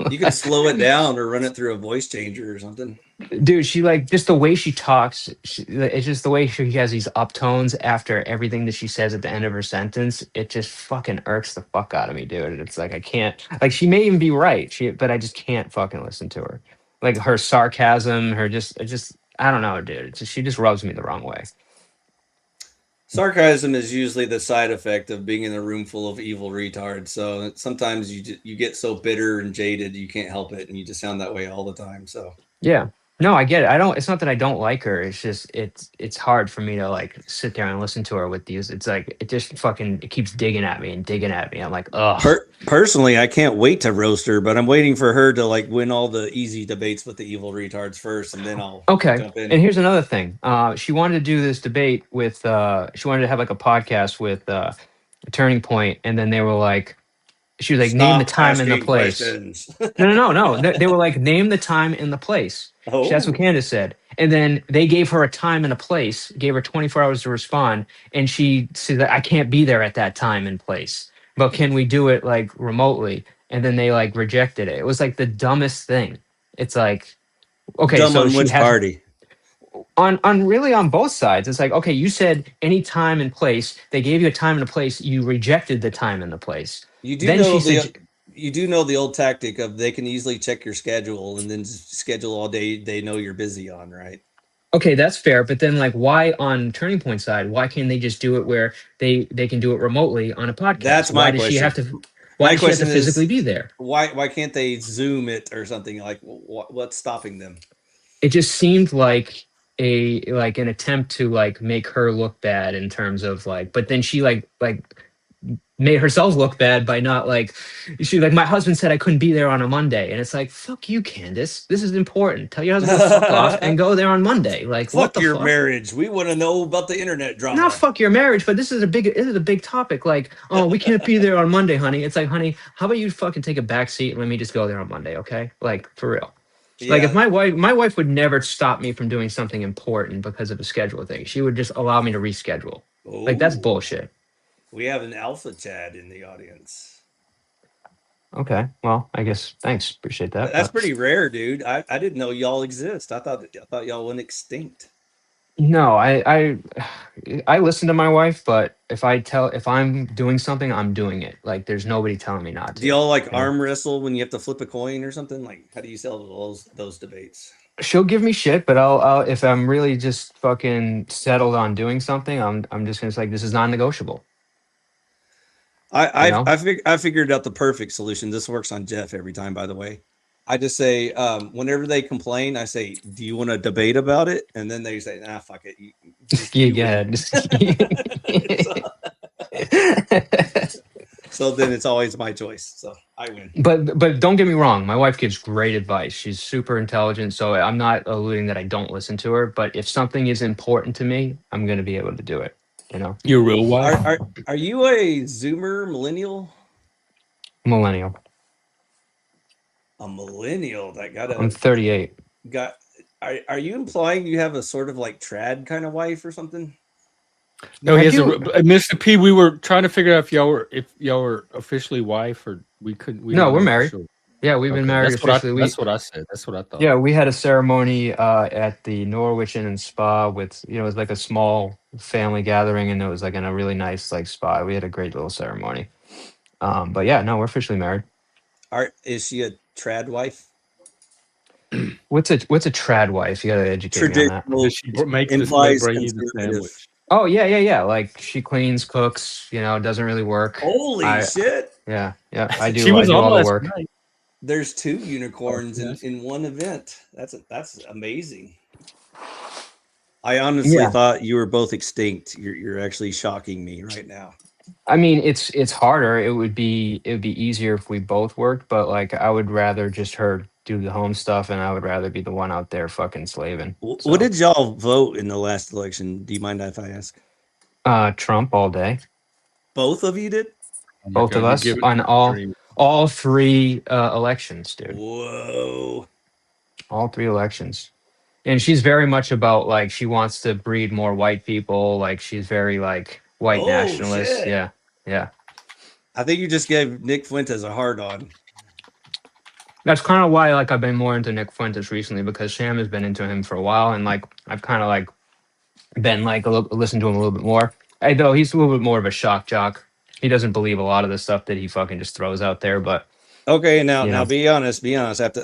You can slow it down or run it through a voice changer or something. Dude, she like just the way she talks, it's just the way she has these uptones after everything that she says at the end of her sentence. It just fucking irks the fuck out of me, dude. It's like I can't, like, she may even be right, but I just can't fucking listen to her. Like her sarcasm, her just I don't know, dude. She just rubs me the wrong way. Sarcasm is usually the side effect of being in a room full of evil retards. So sometimes you get so bitter and jaded you can't help it, and you just sound that way all the time. So yeah, no, I get it. It's not that I don't like her. It's just it's hard for me to like sit there and listen to her with these. It's like it keeps digging at me. I'm like, ugh. Personally, I can't wait to roast her, but I'm waiting for her to like win all the easy debates with the evil retards first, and then I'll jump in. And here's another thing. She wanted to do this debate with. She wanted to have like a podcast with Turning Point, and then they were like. She was like, name the time and the place. No. They were like, name the time and the place. Oh. That's what Candace said. And then they gave her a time and a place, gave her 24 hours to respond. And she said that I can't be there at that time and place. But can we do it like remotely? And then they like rejected it. It was like the dumbest thing. It's like, okay. Dumb so on which party? On both sides. It's like, okay, you said any time and place. They gave you a time and a place. You rejected the time and the place. You do know the old tactic of they can easily check your schedule and then schedule all day they know you're busy on, right? Okay, that's fair. But then like why on Turning Point side, why can't they just do it where they can do it remotely on a podcast? That's my question. Why does she have to physically be there? Why can't they Zoom it or something? Like what's stopping them? It just seemed like an attempt to like make her look bad in terms of like, but then she like made herself look bad by not like, she like, my husband said I couldn't be there on a Monday. And it's like, fuck you, Candace. This is important. Tell your husband to fuck off and go there on Monday. Like, fuck your marriage. We want to know about the internet drama. Not fuck your marriage, but this is a big topic. Like, oh, we can't be there on Monday, honey. It's like, honey, how about you fucking take a back seat and let me just go there on Monday, okay? Like, for real. Yeah. Like if my wife would never stop me from doing something important because of a schedule thing. She would just allow me to reschedule. Like that's bullshit. We have an alpha Chad in the audience. Okay. Well, I guess thanks. Appreciate that. That's but- pretty rare, dude. I didn't know y'all exist. I thought y'all went extinct. No, I listen to my wife, but if I'm doing something, I'm doing it. Like there's nobody telling me not to. Do y'all like you know? arm wrestle when you have to flip a coin or something? Like, how do you settle those debates? She'll give me shit, but I'll if I'm really just fucking settled on doing something, I'm just gonna say, like, this is non-negotiable. I figured out the perfect solution. This works on Jeff every time, by the way. I just say, whenever they complain, I say, "Do you want to debate about it?" And then they say, "Nah, fuck it." You go ahead. So then it's always my choice. So I win. But don't get me wrong, my wife gives great advice. She's super intelligent, so I'm not alluding that I don't listen to her. But if something is important to me, I'm gonna be able to do it. You know, You're real wife. Are you a Zoomer millennial? millennial. A millennial that got I'm 38. Are you implying you have a sort of like trad kind of wife or something? No, he has you- Mr. P. We were trying to figure out if y'all were officially wife or we couldn't. No, don't we're know for married. sure. Yeah, we've been Okay, married that's what officially. that's what I said. That's what I thought. Yeah, we had a ceremony at the Norwich Inn and Spa with, it was like a small family gathering, and it was like in a really nice like spa. We had a great little ceremony. But yeah, no, we're officially married. Is she a trad wife? What's a trad wife? You gotta educate me on that. Does she make this implies bring you the conservative. sandwich? Oh yeah. Like she cleans, cooks. Doesn't really work. Holy shit! Yeah. I do. She was I do on all the last work. night. There's 2 unicorns yes. in one event. That's amazing. I honestly Yeah. thought you were both extinct. You're actually shocking me right now. I mean, it's harder. It would be easier if we both worked, but like I would rather just her do the home stuff, and I would rather be the one out there fucking slaving. So, What did y'all vote in the last election? Do you mind if I ask? Trump all day? Both of you did? Oh my Both God, of you us give it on a all dream. all 3 elections, dude. Whoa. All 3 elections. And she's very much about like she wants to breed more white people. Like she's very like white Oh, nationalist. shit. Yeah. I think you just gave Nick Fuentes a hard on. That's kind of why like I've been more into Nick Fuentes recently, because Sam has been into him for a while, and like I've kind of like been like listened to him a little bit more. Though he's a little bit more of a shock jock. He doesn't believe a lot of the stuff that he fucking just throws out there. But Okay, now You know. be honest. I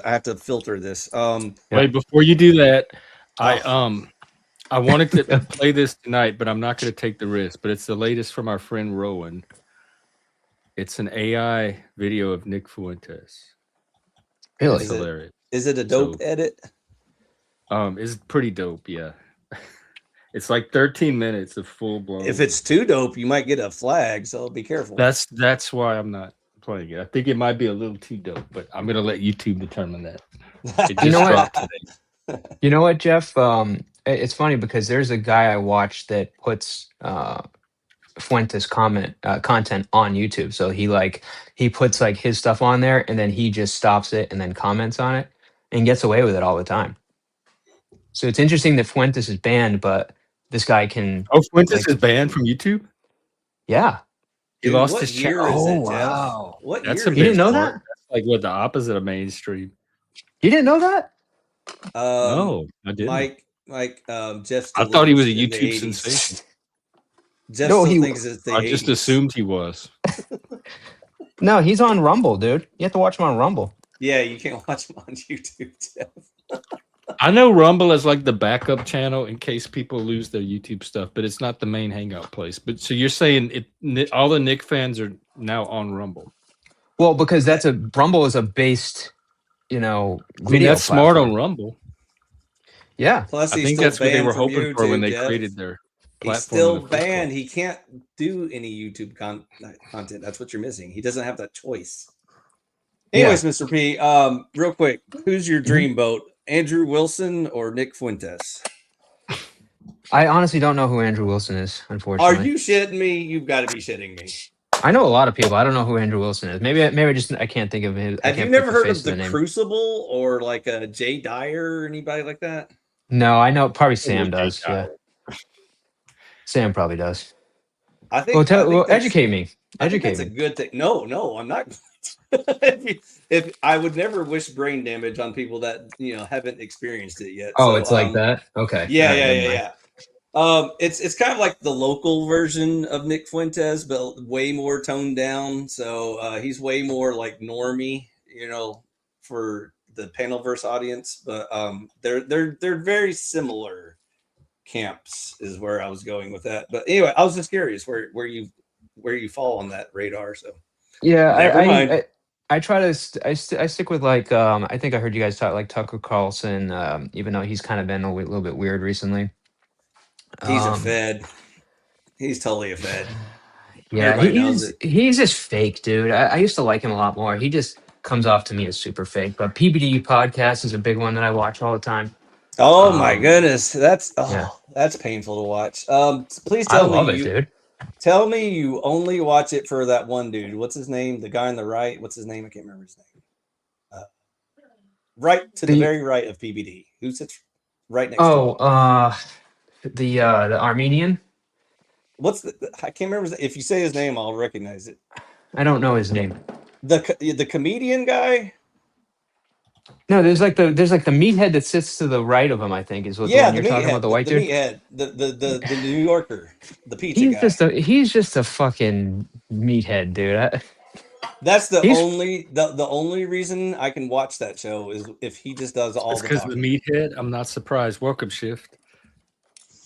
have to filter this. Yeah. Wait, before you do that, Oh. I wanted to play this tonight, but I'm not going to take the risk. But it's the latest from our friend Rowan. It's an AI video of Nick Fuentes. really, It's hilarious. Is it a dope edit? It's pretty dope. Yeah, it's like 13 minutes of full blown. If it's too dope, you might get a flag, so be careful. that's why I'm not playing it. I think it might be a little too dope, but I'm gonna let YouTube determine that. It just You know what? dropped today. you know what, Jeff? It's funny because there's a guy I watch that puts Fuentes content on YouTube. So he puts like his stuff on there, and then he just stops it and then comments on it and gets away with it all the time. So it's interesting that Fuentes is banned, but this guy can. Oh, Fuentes like- is banned from YouTube. Yeah, He Dude, lost what his year channel. is it, Oh, Jeff? wow. What That's year? a You didn't big know part. that? That's like what the opposite of mainstream. You didn't know that? No, I didn't. Jeff. I thought he was a still lives in the YouTube 80s. sensation. Jeff No, still he- thinks it's the I just 80s. assumed he was. No, he's on Rumble, dude. You have to watch him on Rumble. Yeah, you can't watch him on YouTube, Jeff. I know Rumble is like the backup channel in case people lose their YouTube stuff, but it's not the main hangout place. But so you're saying all the Nick fans are now on Rumble? Well, because Rumble is a based, video I mean, that's smart platform. on Rumble. Yeah. Plus, I he's think still that's what they banned were from hoping for when YouTube, they Jeff. created their platform. He's still in the first banned. place. He can't do any YouTube content. That's what you're missing. He doesn't have that choice. Anyways, Mr. P, real quick, who's your dream boat? Andrew Wilson or Nick Fuentes? I honestly don't know who Andrew Wilson is, Are unfortunately. you shitting me? You've got to be shitting me. I know a lot of people. I don't know who Andrew Wilson is. Maybe I can't think of his. I Have you can't never put heard face of to The name. Crucible or like a Jay Dyer or anybody like that? No, I know. Probably Sam Jay does. Yeah, Dyer. Sam probably does. I think. Well, I think that's- educate me. I think Educate that's a me. good thing. No, I'm not. if I would never wish brain damage on people that haven't experienced it yet. Oh, so, it's like that. Okay. Yeah, yeah. It's kind of like the local version of Nick Fuentes, but way more toned down. So he's way more like normie, for the Panelverse audience. But they're very similar camps is where I was going with that. But anyway, I was just curious where you fall on that radar. So yeah, I try to I stick with like I think I heard you guys talk like Tucker Carlson, even though he's kind of been a little bit weird recently. He's a Fed. He's totally a Fed. Yeah, he's just fake, dude. I used to like him a lot more. He just comes off to me as super fake. But PBD podcast is a big one that I watch all the time. Oh my goodness, that's painful to watch. Please tell me, dude. Tell me you only watch it for that one dude. What's his name? The guy on the right. What's his name? I can't remember his name. Right to the very right of PBD. Who sits right next to him? The Armenian. What's I can't remember. If you say his name, I'll recognize it. I don't know his name. The comedian guy. No, there's like the meathead that sits to the right of him. I think is what the one you're talking about. The white dude. Meathead, the New Yorker, the pizza guy. He's just a fucking meathead, dude. That's the only reason I can watch that show is if he just does all the because the meathead. I'm not surprised. Welcome, Shift.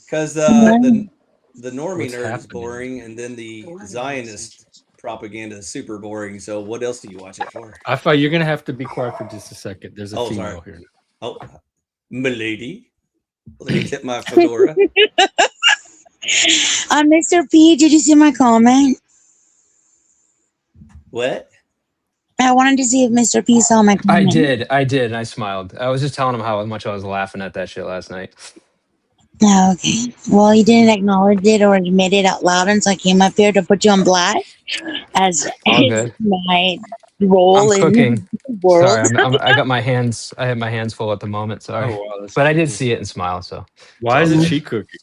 Because the normie nerd is boring, and then the Zionist propaganda is super boring. So what else do you watch it for? I thought you're gonna have to be quiet for just a second. There's a female here. Oh, milady, let me tip my fedora. Mr. P, did you see my comment? What? I wanted to see if Mr. P saw my comment. I did, and I smiled. I was just telling him how much I was laughing at that shit last night. Oh, okay. Well, he didn't acknowledge it or admit it out loud, and so I came up here to put you on blast as my role in the world. Sorry, I got my hands. I have my hands full at the moment. Sorry, but I did see it and smile. So why isn't she cooking?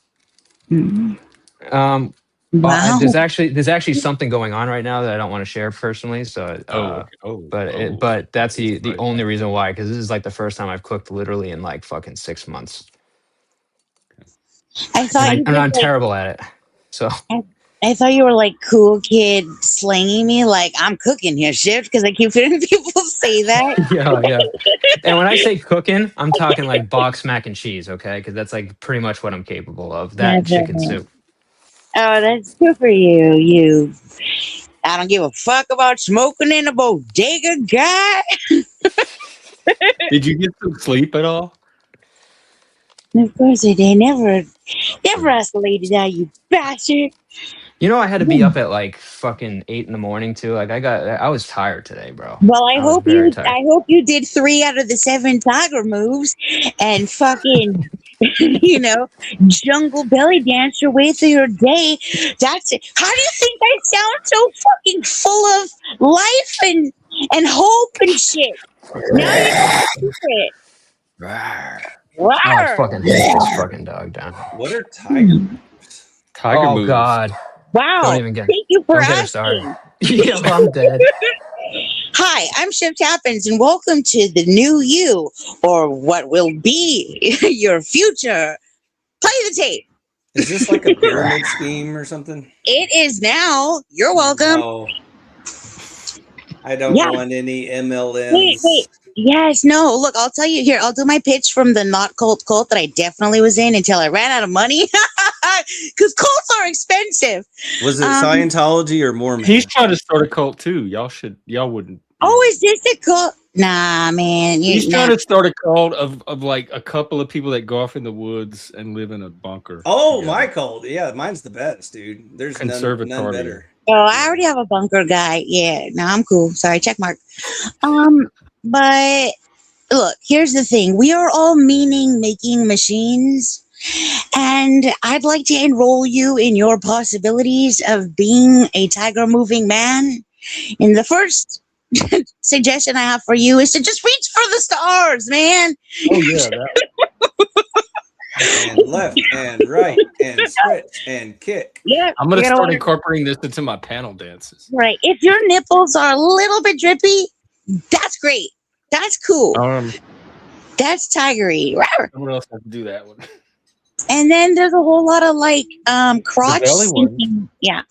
Wow. There's actually something going on right now that I don't want to share personally. So, but that's the only reason why, because this is like the first time I've cooked literally in like fucking 6 months. I'm terrible at it. So I thought you were like cool kid slanging me like I'm cooking here, Shift, because I keep hearing people say that. Yeah. And when I say cooking, I'm talking like box mac and cheese, okay? Because that's like pretty much what I'm capable of. That chicken soup. Oh, that's good for you. I don't give a fuck about smoking in a bodega, guy. Did you get some sleep at all? Of course I did. Never escalated that, you bastard. You know, I had to be up at like fucking 8 a.m. too. Like I was tired today, bro. Well, I hope you did 3 out of the 7 tiger moves and fucking jungle belly dance your way through your day. That's it. How do you think I sound so fucking full of life and hope and shit? Now you it. Oh, I fucking hate this fucking dog down. What are tiger moves? Tiger moves. Oh God. Wow. Don't even Thank you for asking. Yeah, I'm dead. Hi, I'm Shift Happens, and welcome to the new you, or what will be your future. Play the tape. Is this like a pyramid scheme or something? It is now. You're welcome. No. I don't want any MLMs. Wait. Yes, no. Look, I'll tell you here. I'll do my pitch from the not cult that I definitely was in until I ran out of money. Because cults are expensive. Was it Scientology or Mormon? He's trying to start a cult too. Y'all wouldn't. Oh, is this a cult? Nah, man. He's trying to start a cult of like a couple of people that go off in the woods and live in a bunker. Oh, my cult. Yeah, mine's the best, dude. There's none better. Oh, I already have a bunker guy. Yeah, no, I'm cool. Sorry, check mark. But look, here's the thing. We are all meaning-making machines, and I'd like to enroll you in your possibilities of being a tiger-moving man. And the first suggestion I have for you is to just reach for the stars, man. Oh, yeah. and left and right and stretch and kick. Yeah, I'm gonna you're start wanna- incorporating this into my panel dances. right. If your nipples are a little bit drippy, that's great. That's cool. That's tigery. Rawr. Someone else has to do that one. And then there's a whole lot of like crotch belly one. sinking. Yeah.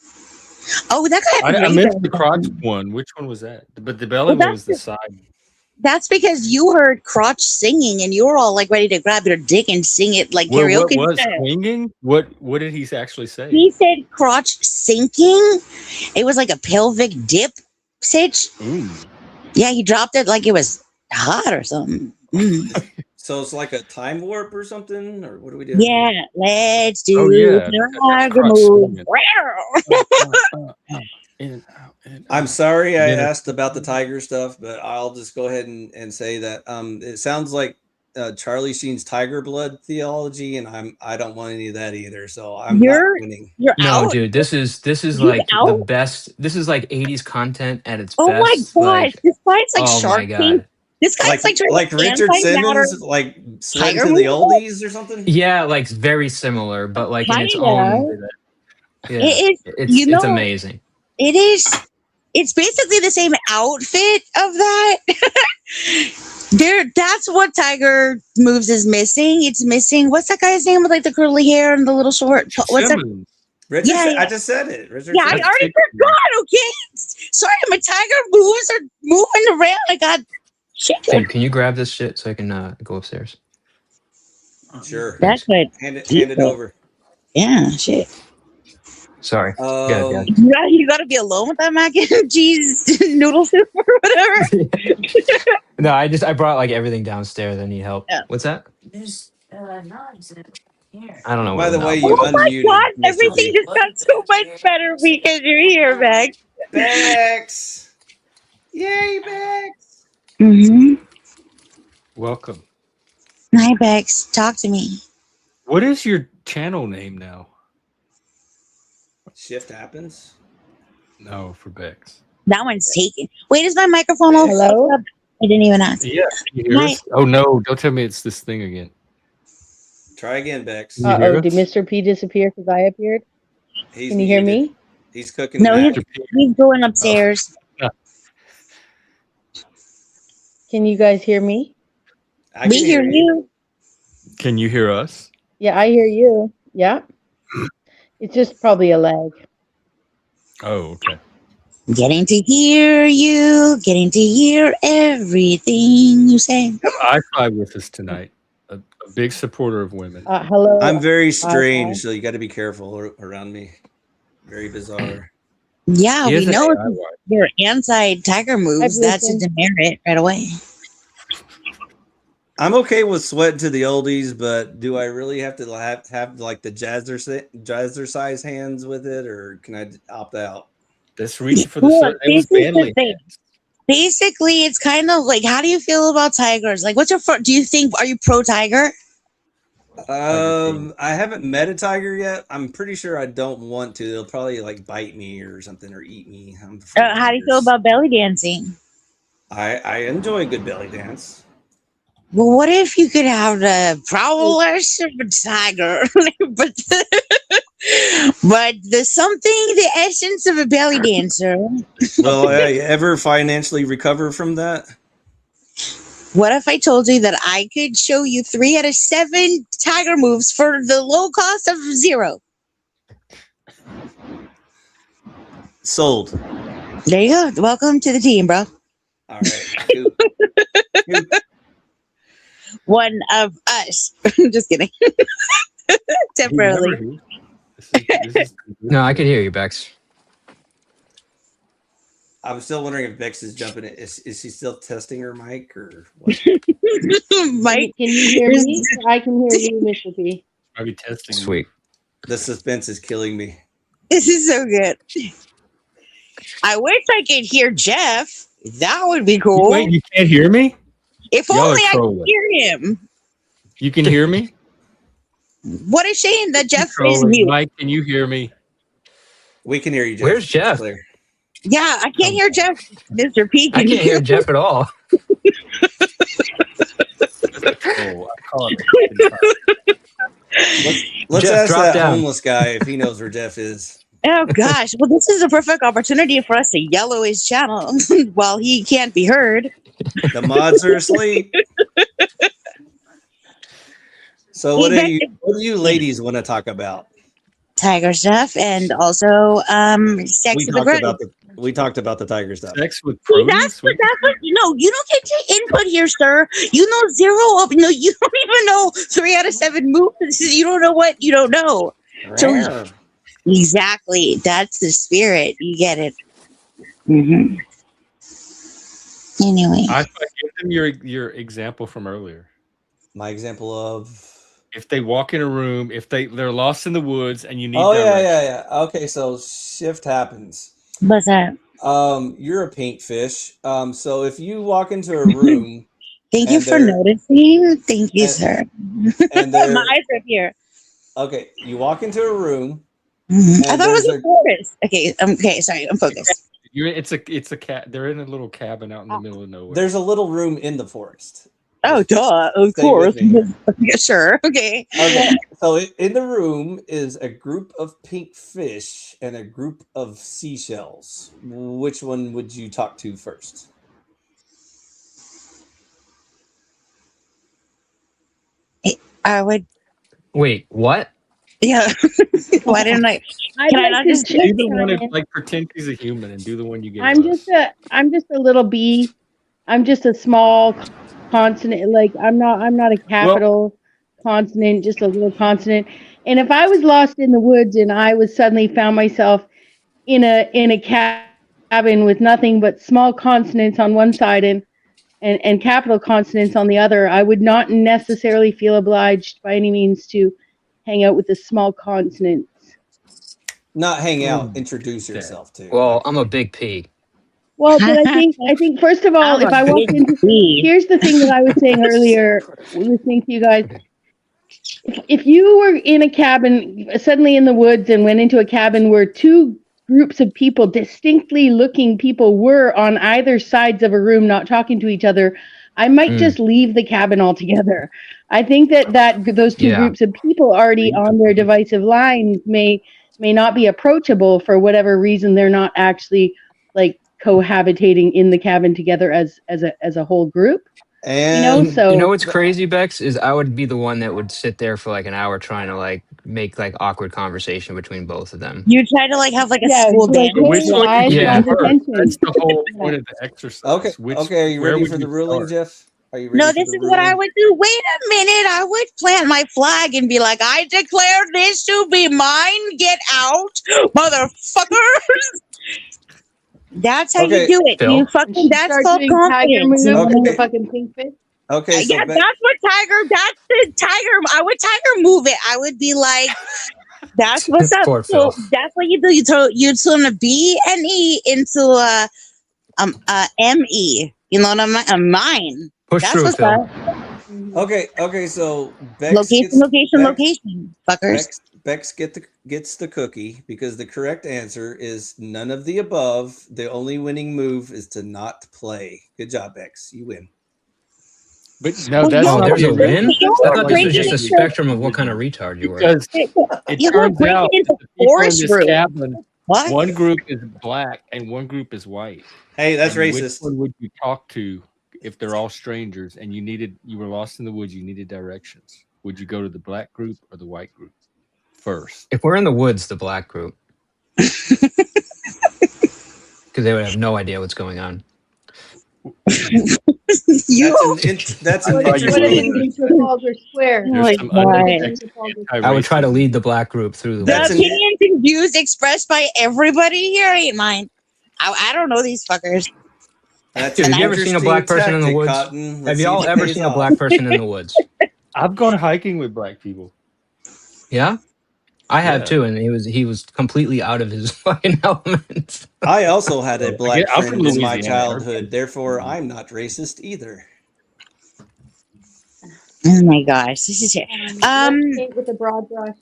Oh, that got I missed the crotch one. Which one was that? But the belly one was the side. That's because you heard crotch singing and you were all like ready to grab your dick and sing it like karaoke. What was style. swinging? What did he actually say? He said crotch sinking. It was like a pelvic dip sitch. Ooh. Yeah, he dropped it like it was hot or something. Mm. So it's like a time warp or something, or what do we do? Yeah, let's do yeah. the That's tiger crotch move. swinging. In and out, in and out. I'm sorry I Yeah. asked about the tiger stuff, but I'll just go ahead and say that it sounds like Charlie Sheen's tiger blood theology, and I don't want any of that either. So I'm not winning. You're No, out. dude, this is You like the out? best. This is like 80s content at its Oh my best. gosh, Like, this guy's like oh Shark my Tank. god. This guy's like trying Like to Richard anti-matter. Simmons, like sweating Tiger to the movie? oldies or something. Yeah, like very similar, but like in its Kinda. own. Yeah, It is. it's You it's know- amazing. It is. It's basically the same outfit of that. That's what Tiger Moves is missing. It's missing. What's that guy's name with like the curly hair and the little short? What's that? Simmons. Richard, Yeah, yeah. I just said it. Richard Yeah, I Simmons. already forgot. Okay, sorry, my Tiger Moves are moving around. I got shit. Hey, can you grab this shit so I can go upstairs? Sure. That's good. Hand it over. Yeah, shit. Sorry. Yeah. You gotta be alone with that mac and cheese noodle soup or whatever. No, I brought like everything downstairs. I need help. Yeah. What's that? There's knives here. I don't know. By what the knob way, is. you Oh my unmuted. god, Mr. everything B. just got so much better because you're here, Max. Bex. Yay, Bex. Mm-hmm. Welcome. Hi, Bex. Talk to me. What is your channel name now? Shift happens. No, for Bex. That one's taken. Wait, is my microphone all Hello? fucked up? I didn't even ask. Yeah. Can you hear us? Oh no! Don't tell me it's this thing again. Try again, Bex. Can you hear Uh-oh, did us? Mr. P disappear because I appeared? He's Can you hear muted. me? He's cooking. No, mac. he's going upstairs. Can you guys hear me? I can We hear you. Can you hear us? Yeah, I hear you. Yeah. It's just probably a lag. Oh, okay. Getting to hear you. Getting to hear everything you say. I5 with us tonight. A big supporter of women. Hello. I'm very Hi. strange, so you got to be careful around me. Very bizarre. Yeah, He we is an know AI wife. you're anti-Tiger moves. That's a listen. demerit right away. I'm okay with sweating to the oldies, but do I really have to have like the jazzercise hands with it, or can I opt out? That's reaching for the Yeah, certain. It was this is the manly. thing. Basically, it's kind of like, how do you feel about tigers? Like, what's your do you think, are you pro tiger? I haven't met a tiger yet. I'm pretty sure I don't want to. They'll probably like bite me or something or eat me. I'm afraid of How do you feel tigers. about belly dancing? I enjoy a good belly dance. Well, what if you could have the prowess of a tiger, but the something, the essence of a belly dancer? Will I ever financially recover from that? What if I told you that I could show you 3 out of 7 tiger moves for the low cost of 0? Sold. There you go. Welcome to the team, bro. All right. Cool. One of us. Just kidding. Temporarily. No, I can hear you, Bex. I'm still wondering if Bex is jumping in. Is she still testing her mic or what? Mike, Can you hear me? I can hear you, Mr. P. Are we testing? Sweet. The suspense is killing me. this is so good. I wish I could hear Jeff. That would be cool. Wait, you can't hear me? If y'all are only I could trolling. hear him. You can hear me? What a shame that Jeff is Trolling. mute. Mike, can you hear me? We can hear you, Jeff. Where's Jeff? Clear. Yeah, I can't hear Jeff. Mr. P. I Can can't hear Jeff at all. Oh, I call it. Let's Jeff, ask drop that down. homeless guy if he knows where Jeff is. Oh gosh. Well, this is a perfect opportunity for us to yellow his channel while he can't be heard. The mods are asleep. So what do you ladies want to talk about? Tiger stuff and also sex with the Greg. We talked about the tiger stuff. Sex with See, produce? that's what no, you don't get to input here, sir. You know zero of no, you don't even know 3 out of 7 moves. You don't know what you don't know. So exactly, that's the spirit. You get it. Mm-hmm. Anyway, I give them your example from earlier. My example of if they walk in a room, if they're lost in the woods and you need yeah. Okay, so shift happens. What's that? You're a pink fish. So if you walk into a room, thank you for noticing. Thank you, sir. And my eyes are here. Okay, you walk into a room. I thought it was a forest. Okay, sorry, I'm focused. It's a cat. They're in a little cabin out in the middle of nowhere. There's a little room in the forest. Oh, duh! Of course. Yeah, sure. Okay. Okay. So in the room is a group of pink fish and a group of seashells. Which one would you talk to first? I would. Wait, what? Yeah. Why didn't I? Can I not just do the one if, like, pretend he's a human and do the one you get? I'm just a little bee. I'm just a small consonant. Like I'm not a capital consonant, just a little consonant. And if I was lost in the woods and I was suddenly found myself in a cabin with nothing but small consonants on one side and capital consonants on the other, I would not necessarily feel obliged by any means to hang out with the small consonants. Not hang out, introduce yourself to. Well, I'm a big P. Well, but I think first of all, if I walked into, here's the thing that I was saying earlier, listening to you guys. If you were in a cabin, suddenly in the woods, and went into a cabin where 2 groups of people, distinctly looking people, were on either sides of a room, not talking to each other, I might just leave the cabin altogether. I think that those 2 groups of people already on their divisive lines may not be approachable for whatever reason. They're not actually like cohabitating in the cabin together as a whole group. And so what's crazy, Bex, is I would be the one that would sit there for like an hour trying to like make like awkward conversation between both of them. You try to like have like a school dance. Which one you get first? That's the whole point of the exercise. Okay. Are you ready for the ruling, Jeff? Are you ready? No, this is what I would do. Wait a minute. I would plant my flag and be like, I declare this to be mine. Get out, motherfuckers. That's how you do it. You fucking, that's called confidence. The fucking pink fish. Okay. So yeah, that's the tiger. I would tiger move it. I would be like, that's what's up. So that's what you do. You turn a B and E into a M-E. You know what I mean? Mine. Push that's through, what's Phil. up. Okay. So Bex location, fuckers. Bex gets the cookie because the correct answer is none of the above. The only winning move is to not play. Good job, Bex. You win. But no, that's not there's a win. I thought this was breaking just a spectrum of what kind of retard you were. Because it turns out that the people in this cabin, one group is black and one group is white. Hey, that's And racist. Which one would you talk to if they're all strangers and you were lost in the woods? You needed directions. Would you go to the black group or the white group first? If we're in the woods, the black group, because they would have no idea what's going on. That's an interesting. Square. I would try to lead the black group through the The woods. opinions and views expressed by everybody here ain't mine. I don't know these fuckers. That's Dude, an have you ever seen a black person in the tactic, woods? Cotton. Have y'all ever seen a black person in the woods? I've gone hiking with black people. Yeah, I have too, and he was completely out of his fucking element. I also had a black I'm friend from in my Louisiana. childhood, therefore I'm not racist either. Oh my gosh, this is it. With the broad brush.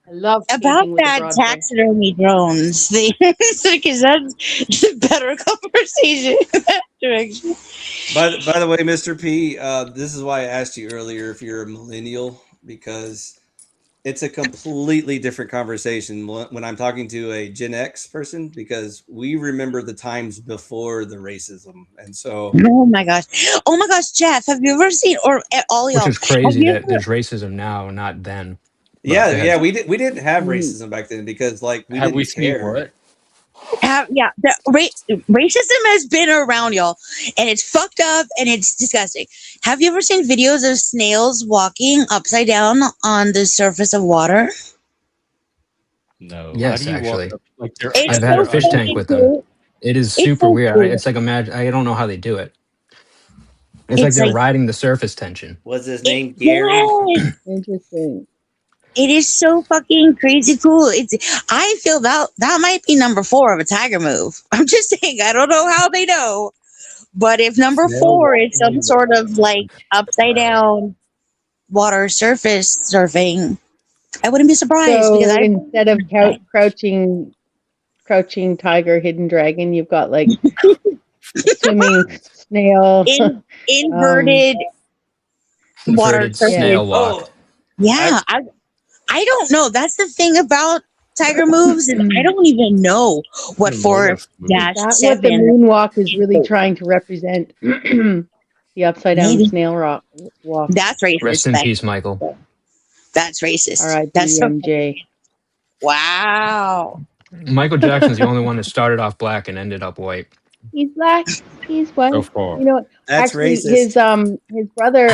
I love About that taxidermy drones thing, because that's a better conversation in that direction. By the way, Mr. P, this is why I asked you earlier if you're a millennial, because it's a completely different conversation when I'm talking to a Gen X person, because we remember the times before the racism. And so, oh my gosh, Jeff, have you ever seen, or all Which y'all, is crazy that there's racism now, not then. But go ahead. yeah, we didn't have racism back then because like we Have didn't we seen care. what? Racism has been around, y'all, and it's fucked up and it's disgusting. Have you ever seen videos of snails walking upside down on the surface of water? No. Yes, How do you actually. walk up, like they're It's I've had a so fish tank fucking with them. cool. It is It's super so weird. cool. It's like I don't know how they do it. It's like It's they're like, riding the surface tension. Was his name Gary? yes, Interesting. it is so fucking crazy cool. I feel that might be number 4 of a tiger move. I'm just saying, I don't know how they know, but if number Snail 4 is walking some sort of like upside down water surface surfing, I wouldn't be surprised So because I instead of crouching tiger, hidden dragon, you've got like swimming snail. inverted water Inverted surface. snail walk. Oh, Yeah, I don't know. That's the thing about tiger moves, and I don't even know what The lowest move. Is that what the 4-7. moonwalk is really trying to represent? The upside down Maybe. snail walk. That's racist. Rest in Beck. peace, Michael. That's racist. All right, That's so MJ. wow. Michael Jackson's the only one that started off black and ended up white. He's black. He's white. So far. You know, that's actually, racist. his brother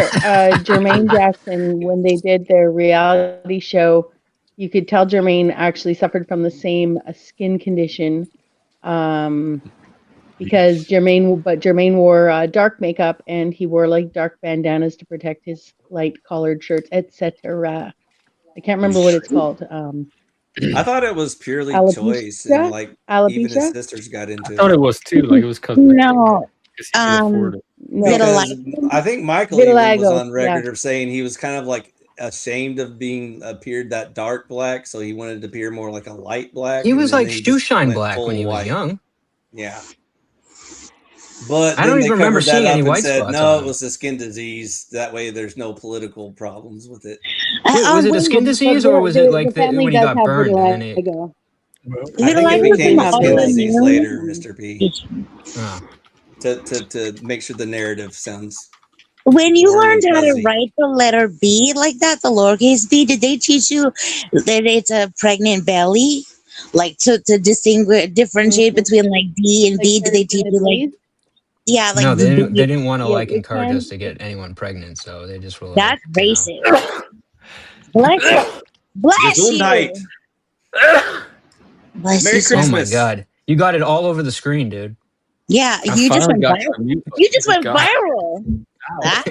Jermaine Jackson, when they did their reality show, you could tell Jermaine actually suffered from the same skin condition, because Jermaine wore dark makeup and he wore like dark bandanas to protect his light collared shirts, etc. I can't remember what it's called. I thought it was purely Alopecia? choice, and like even his Alopecia? sisters got into I thought it was too. Like it was because No. he could afford it. No, Because Vitiligo. I think Michael even was Vitiligo, on record of saying he was kind of like ashamed of being appeared that dark black, so he wanted to appear more like a light black. He and was then like they shoe just shine went black full when he was white. young. Yeah. But I then don't they even remember covered that seeing up any and white said, spots no, on it him. was a skin disease. That way there's no political problems with it. Wait, was it a skin disease or was it like family when he does got have burned and then it? vitiligo. I think Vitiligo it is became an a skin disease autoimmune. later, Mr. P. Oh. To make sure the narrative sounds When you warm learned and how to fuzzy. write the letter B like that, the lowercase b, did they teach you that it's a pregnant belly? Like to differentiate between like D and B? Did they teach you like, yeah, like No, they didn't. They B? didn't want to Yeah, like it encourage can- us to get anyone pregnant, so they just were like, That's you know. racist. Bless you. Bless you. Gesundheit. Bless Merry you so Oh much. my Christmas. god, you got it all over the screen, dude. Yeah, I you just finally went got viral. some mute You just went button. viral. Huh?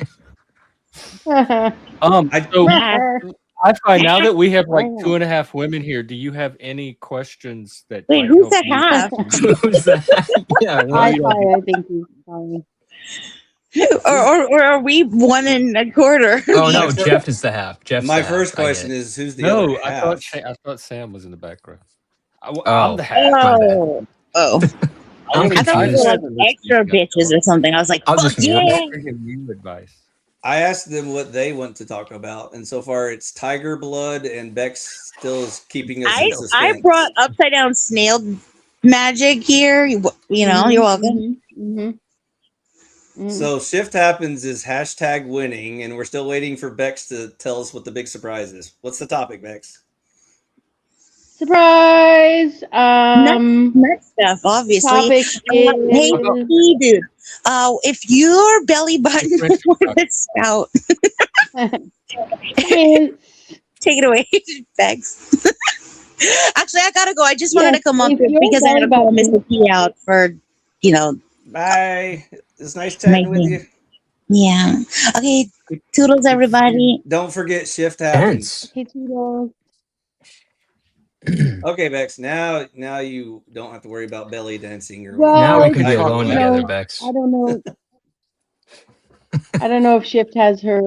So Huh? I find now that we have like 2.5 women here, do you have any questions that Wait, might who's help that you? half? Who's that? Yeah, I what? think he's fine. or are we 1 1/4? Oh no, Jeff is the half. Jeff's My the half. first I get question it. is who's the No, other I half? thought Sam was in the background. I'm Oh. the half. My bad. Oh. Oh. I'm I thought we confused. were like extra bitches or something. I was like, I'll fuck just mute yeah. it. I'm giving you advice. I asked them what they want to talk about, and so far it's tiger blood, and Bex still is keeping us in suspense. I brought upside down snail magic here. You know, you're welcome. So shift happens is hashtag winning, and we're still waiting for Bex to tell us what the big surprise is. What's the topic, Bex? Surprise! Nut stuff, obviously. Topic Hey, is dude. If your belly button would spout, take it away, Bex. Actually, I gotta go. I just wanted to come up if here your because I had to belly call button- Mr. P out for, you know. Bye. It's nice chatting with you. Yeah. Okay. Toodles, everybody. Don't forget shift happens. Dance. Hey, Toodles. Okay, Bex. Now you don't have to worry about belly dancing or Well, Now we it's- can be Tiger alone blood. together, Bex. I don't know. I don't know if Shift has her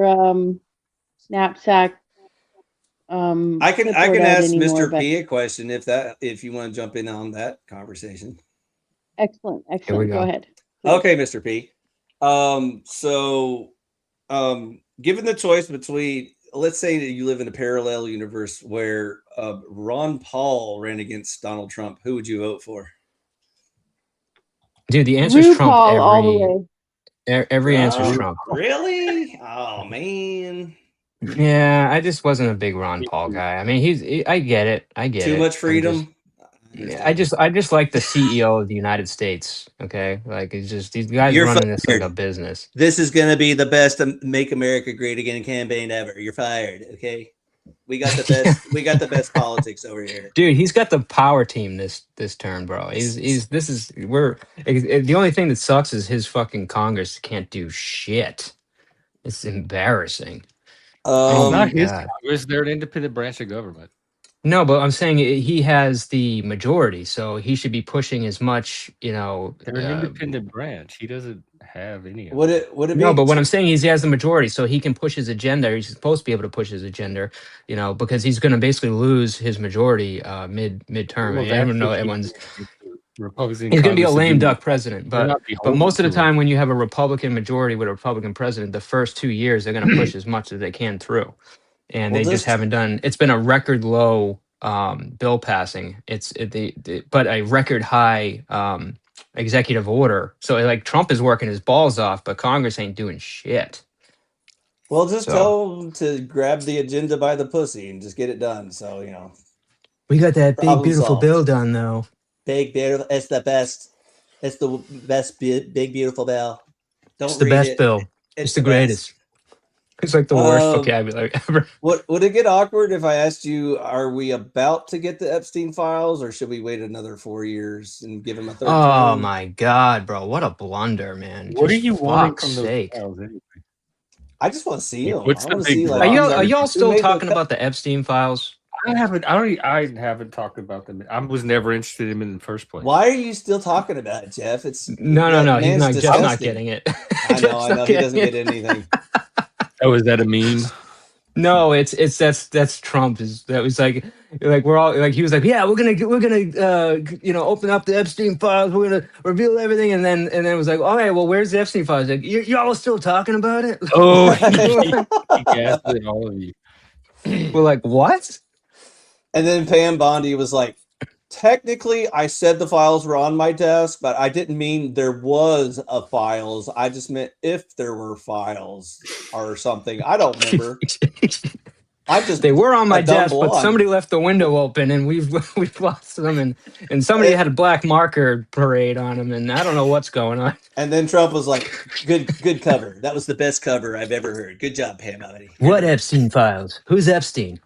knapsack. I can clipboard out ask anymore, Mr. but- P a question if you want to jump in on that conversation. Excellent. Excellent. go. Go ahead. Okay, Mr. P. So given the choice between let's say that you live in a parallel universe where Ron Paul ran against Donald Trump. Who would you vote for? Dude, the answer is Trump. All the way. Every answer is Trump. Really? Oh man. Yeah, I just wasn't a big Ron Paul guy. I mean, I get it. I get Too it. much freedom. I just like the CEO of the United States. Okay, like it's just these guys running this like a business. This is gonna be the best "Make America Great Again" campaign ever. You're fired. Okay, we got the best. We got the best politics over here, dude. He's got the power team this term, bro. The only thing that sucks is his fucking Congress can't do shit. It's embarrassing. Not his Congress. They're an independent branch of government. No, but I'm saying he has the majority, so he should be pushing as much, They're an independent branch. He doesn't have any. Would it be? No, but what I'm saying is he has the majority, so he can push his agenda. He's supposed to be able to push his agenda, because he's going to basically lose his majority midterm. Well, I don't know. Everyone's Republican. He's going to be a lame duck president, but most of the time when you have a Republican majority with a Republican president, the first 2 years they're going to push as much as they can through. And they just haven't done. It's been a record low bill passing. But a record high executive order. So like Trump is working his balls off, but Congress ain't doing shit. Well, just tell them to grab the agenda by the pussy and just get it done. So we got that big beautiful bill done though. Big beautiful. It's the best. It's the best big beautiful bill. It's the best bill. It's the greatest. It's like the worst vocabulary ever. Would it get awkward if I asked you, are we about to get the Epstein files, or should we wait another 4 years and give him a third term? My God, bro. What a blunder, man. What are you wanting from those files anyway? I just want to see them. Are y'all still talking about the Epstein files? I haven't talked about them. I was never interested in them in the first place. Why are you still talking about it, Jeff? It's no. He's not just not getting it. I know. He doesn't get anything. Oh, is that a meme? No, that's Trump. That was like we're all like he was like, yeah, we're gonna open up the Epstein files. We're gonna reveal everything, and then it was like, all right, well, where's the Epstein files? Like, y'all still talking about it? Oh, he gaslit all of you. We're like, what? And then Pam Bondi was like, technically, I said the files were on my desk, but I didn't mean there was a files. I just meant if there were files or something. I don't remember. They were on my desk, but somebody left the window open, and we've lost them, and somebody had a black marker parade on them, and I don't know what's going on. And then Trump was like, "Good cover. That was the best cover I've ever heard. Good job, Pam Bondi." What Epstein files? Who's Epstein?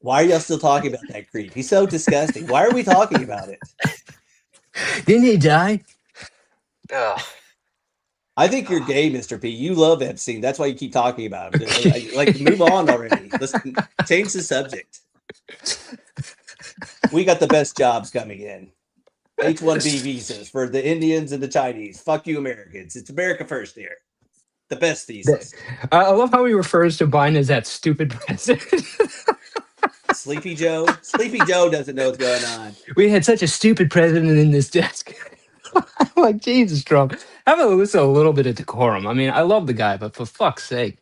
Why are y'all still talking about that creep? He's so disgusting. Why are we talking about it? Didn't he die? I think you're gay, Mr. P. You love Epstein. That's why you keep talking about him. Like, move on already. Let's change the subject. We got the best jobs coming in. H-1B visas for the Indians and the Chinese. Fuck you, Americans. It's America first here. The best visas. I love how he refers to Biden as that stupid president. Sleepy Joe. Sleepy Joe doesn't know what's going on. We had such a stupid president in this desk. I'm like, Jesus, Trump. Have a little bit of decorum. I mean, I love the guy, but for fuck's sake.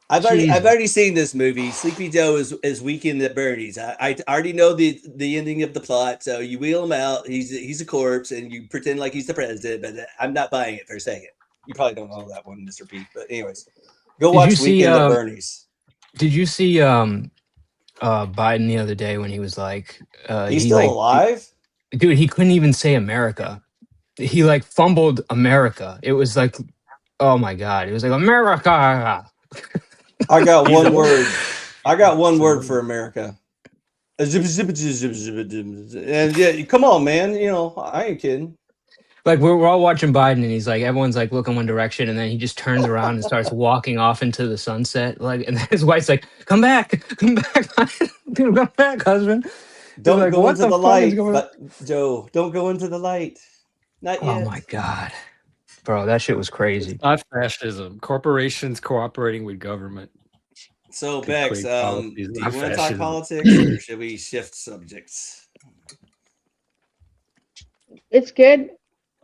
I've already seen this movie. Sleepy Joe is Weekend at Bernie's. I already know the ending of the plot. So you wheel him out. He's a corpse, and you pretend like he's the president. But I'm not buying it for a second. You probably don't know that one, Mr. P. But anyways, go watch Weekend at Bernie's. Did you see Biden the other day when he was like, he's still alive? Dude, he couldn't even say America. He like fumbled America. It was like, oh my God. It was like America. I got one word. I got one word for America. And yeah, come on, man. I ain't kidding. Like we're all watching Biden, and he's like, everyone's like looking one direction, and then he just turns around and starts walking off into the sunset. Like, and then his wife's like, "Come back, come back, husband." Don't like, go into the light, but Joe. Don't go into the light. Not yet. Oh my God, bro, that shit was crazy. It's not fascism. Corporations cooperating with government. So Bex, do you want to talk politics, or should we shift subjects? It's good.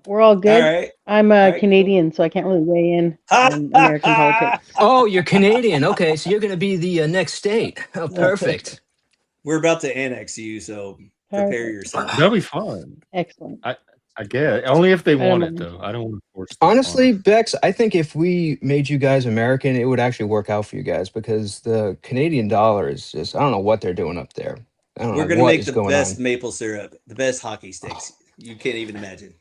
We're all good. All right. I'm Canadian, so I can't really weigh in on American politics. Oh, you're Canadian. Okay, so you're going to be the next state. Oh, perfect. We're about to annex you, so prepare yourself. That'll be fun. Excellent. I guess only if they want it though. I don't want to force them. Honestly, Bex, I think if we made you guys American, it would actually work out for you guys because the Canadian dollar is just, I don't know what they're doing up there. I don't We're know going to what make is the going best on. maple syrup, the best hockey sticks. You can't even imagine.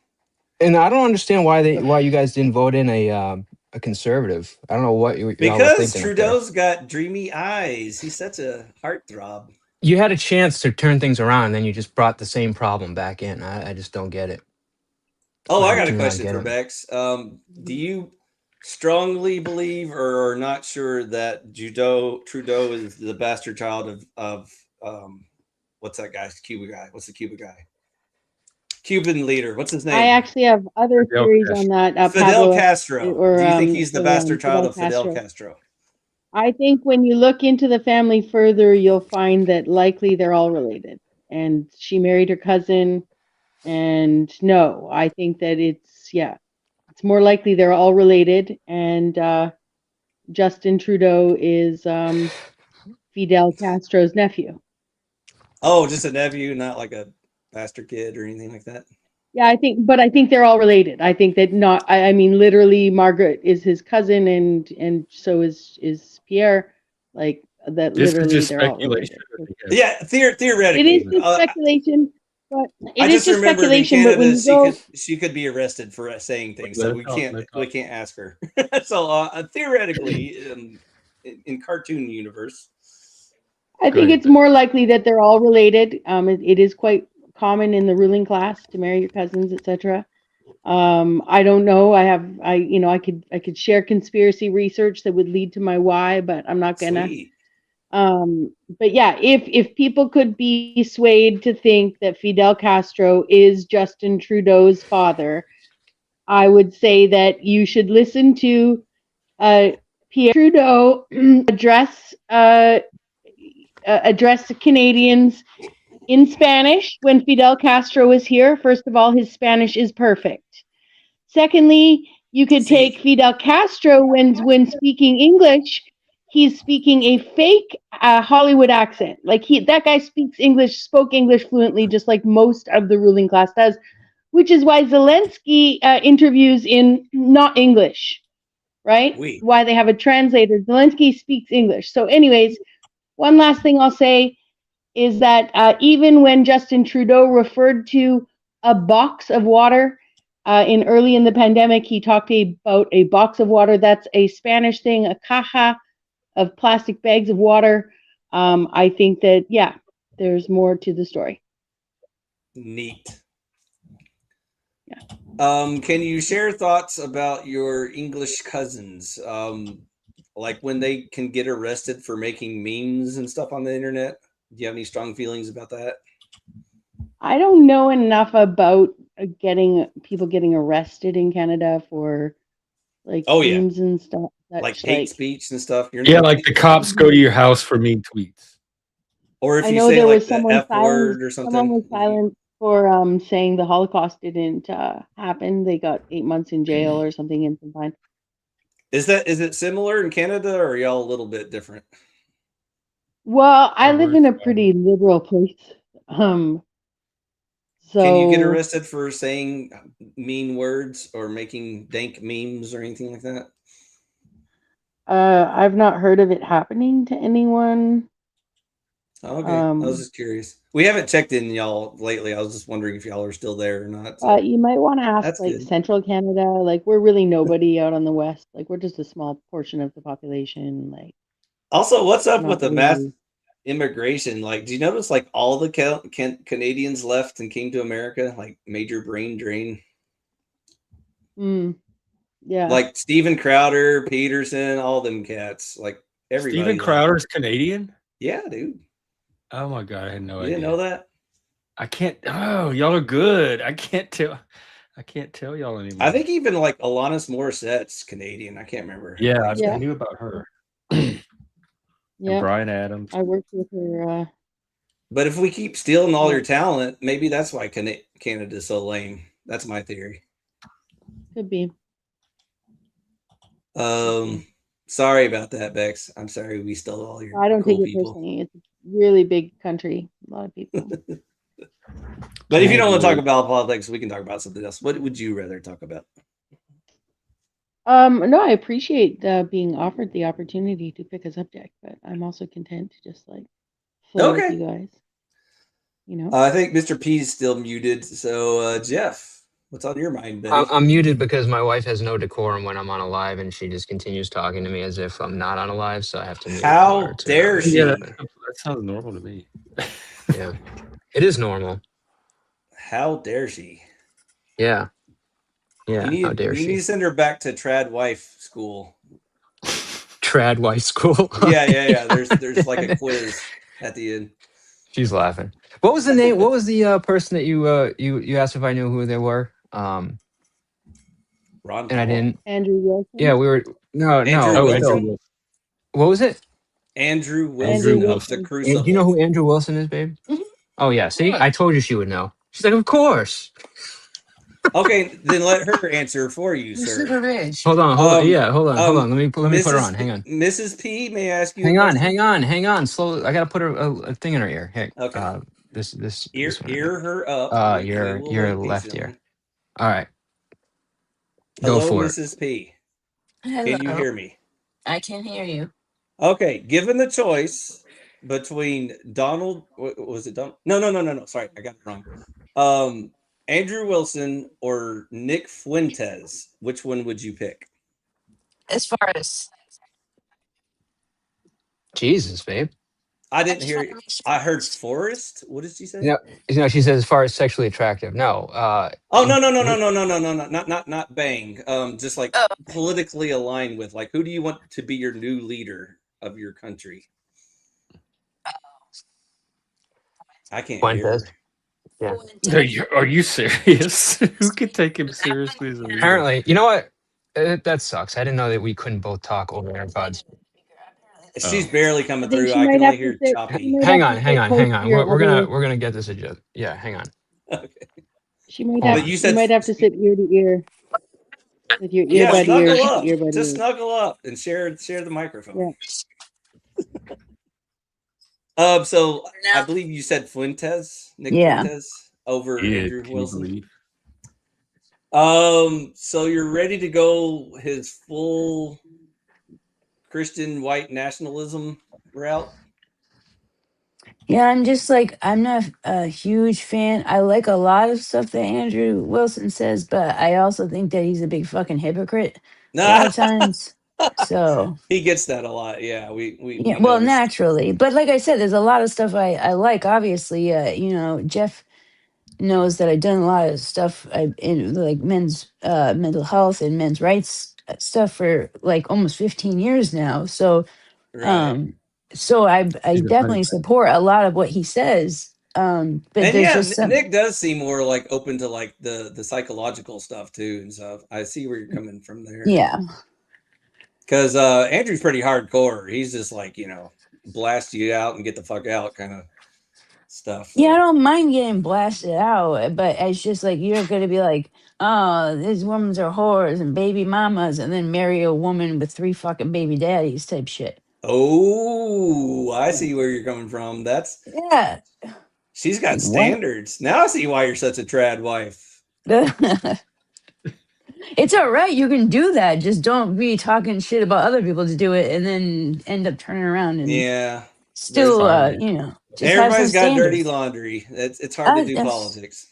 And I don't understand why you guys didn't vote in a conservative. I don't know what you Because Trudeau's got dreamy eyes. He's such a heartthrob. You had a chance to turn things around, and then you just brought the same problem back in. I just don't get it. Oh, I got a question for Bex. Do you strongly believe or are not sure that Trudeau is the bastard child of what's that guy's Cuba guy? What's the Cuba guy? Cuban leader. What's his name? I actually have other theories on that. Fidel Pablo, Castro. or, do you think he's the bastard child of Fidel Castro? I think when you look into the family further, you'll find that likely they're all related. And she married her cousin. And no, I think that it's more likely they're all related. And Justin Trudeau is Fidel Castro's nephew. Oh, just a nephew, not like a bastard kid or anything like that. Yeah, I think they're all related. I think that I mean, literally, Margaret is his cousin, and so is Pierre. Like that, This literally, is just they're all related. Yeah, theoretically, It is just speculation, but I just remembered speculation. In But when Canada, you she could be arrested for saying things, so we can't ask her. So theoretically, in cartoon universe, I think it's more likely that they're all related. It is quite common in the ruling class to marry your cousins, etc. I don't know. I could share conspiracy research that would lead to my why, but I'm not gonna. Sweet. But yeah, if people could be swayed to think that Fidel Castro is Justin Trudeau's father, I would say that you should listen to Pierre Trudeau address the Canadians in Spanish when Fidel Castro was here. First of all, his Spanish is perfect. Secondly, you could take Fidel Castro when speaking English. He's speaking a fake Hollywood accent. Like that guy spoke English fluently, just like most of the ruling class does, which is why Zelensky interviews in not English, right? Why they have a translator. Zelensky speaks English. So anyways, one last thing I'll say is that even when Justin Trudeau referred to a box of water early in the pandemic, he talked about a box of water. That's a Spanish thing, a caja of plastic bags of water. I think that, there's more to the story. Neat. Yeah. Can you share thoughts about your English cousins? Like when they can get arrested for making memes and stuff on the internet? Do you have any strong feelings about that? I don't know enough about people getting arrested in Canada for memes and stuff. Like hate speech and stuff. Like the cops go to your house for mean tweets. Or if I you know say there like was the someone F word or something. Someone was silent for saying the Holocaust didn't happen. They got 8 months in jail or something and some fine. Is it similar in Canada, or are y'all a little bit different? Well, I live in a pretty liberal place. So can you get arrested for saying mean words or making dank memes or anything like that? I've not heard of it happening to anyone. Okay, I was just curious. We haven't checked in y'all lately. I was just wondering if y'all are still there or not. So. You might want to ask Central Canada. Like we're really nobody out on the west. Like we're just a small portion of the population. Like also, what's up with the mass immigration? Like, do you notice like all the Canadians left and came to America? Like major brain drain. Yeah. Like Steven Crowder, Peterson, all them cats. Like everybody. Steven Crowder's Canadian? Yeah, dude. Oh my god, I had no idea. You didn't know that? I can't. Oh, y'all are good. I can't tell y'all anymore. I think even like Alanis Morissette's Canadian. I can't remember. Yeah, I knew about her. Yeah, Bryan Adams. I worked with her. But if we keep stealing all your talent, maybe that's why Canada's so lame. That's my theory. Could be. Sorry about that, Bex. I'm sorry we stole all your I don't cool take it people. personally. It's a really big country. A lot of people. But if you don't want to talk about politics, we can talk about something else. What would you rather talk about? No, I appreciate being offered the opportunity to pick a subject, but I'm also content to just like flow with you guys. You know, I think Mr. P is still muted. So, Jeff, what's on your mind, buddy? I'm muted because my wife has no decorum when I'm on a live, and she just continues talking to me as if I'm not on a live. So I have to mute. How dare she? Yeah, that sounds normal to me. Yeah, it is normal. How dare she? Yeah. Yeah. How dare she? You need to send her back to trad wife school. Trad wife school. Yeah. There's like a quiz at the end. She's laughing. What was the name? What was the person that you asked if I knew who they were? Ron and I didn't. Andrew Wilson. Yeah, we were. No. Wilson. What was it? Andrew Wilson of the Crucible. Do you know who Andrew Wilson is, babe? Oh yeah. See, I told you she would know. She's like, of course. Okay, then let her answer for you, sir. Hold on. Hold on. Let me put her on. Hang on. Mrs. P, may I ask you? Hang on. Slowly. I gotta put a thing in her ear. Hey. Okay. This ear her up. Your left ear. All right. Hello, Go for Mrs. it. P. Hello. Can you hear me? I can hear you. Okay, given the choice between Donald, was it Donald? No. Sorry, I got it wrong. Andrew Wilson or Nick Fuentes, which one would you pick? As far as Jesus, babe. I didn't hear you. I heard Forrest. What did she say? No, she says as far as sexually attractive. No. No. Not bang. Just like politically aligned with, like, who do you want to be your new leader of your country? I can't hear. Yeah. Are you serious? Who could take him seriously as a leader? Apparently, you know what? That sucks. I didn't know that we couldn't both talk over AirPods. She's barely coming through. I can only hear choppy. Hang on. We're gonna get this adjusted. Yeah, hang on. Okay. She might have. You might have to sit ear to ear with your earbud. Just snuggle up and share the microphone. Yeah. So I believe you said Fuentes, Nick Fuentes over Andrew Wilson. So you're ready to go his full Christian white nationalism route? Yeah, I'm just like, I'm not a huge fan. I like a lot of stuff that Andrew Wilson says, but I also think that he's a big fucking hypocrite a lot of times. So he gets that a lot. Yeah, we well, naturally. But like I said, there's a lot of stuff I like. Obviously, Jeff knows that I've done a lot of stuff in like men's mental health and men's rights stuff for like almost 15 years now. So so I definitely support a lot of what he says. But there's just Nick does seem more like open to like the psychological stuff too and stuff. I see where you're coming from there. Yeah. Because Andrew's pretty hardcore. He's just like, blast you out and get the fuck out kind of stuff. Yeah, I don't mind getting blasted out, but it's just like you're gonna be like, oh, these women are whores and baby mamas, and then marry a woman with 3 fucking baby daddies type shit. Oh, I see where you're coming from. She's got standards. Now I see why you're such a trad wife. It's all right. You can do that. Just don't be talking shit about other people to do it and then end up turning around and still, everybody's got dirty laundry. It's hard to do politics.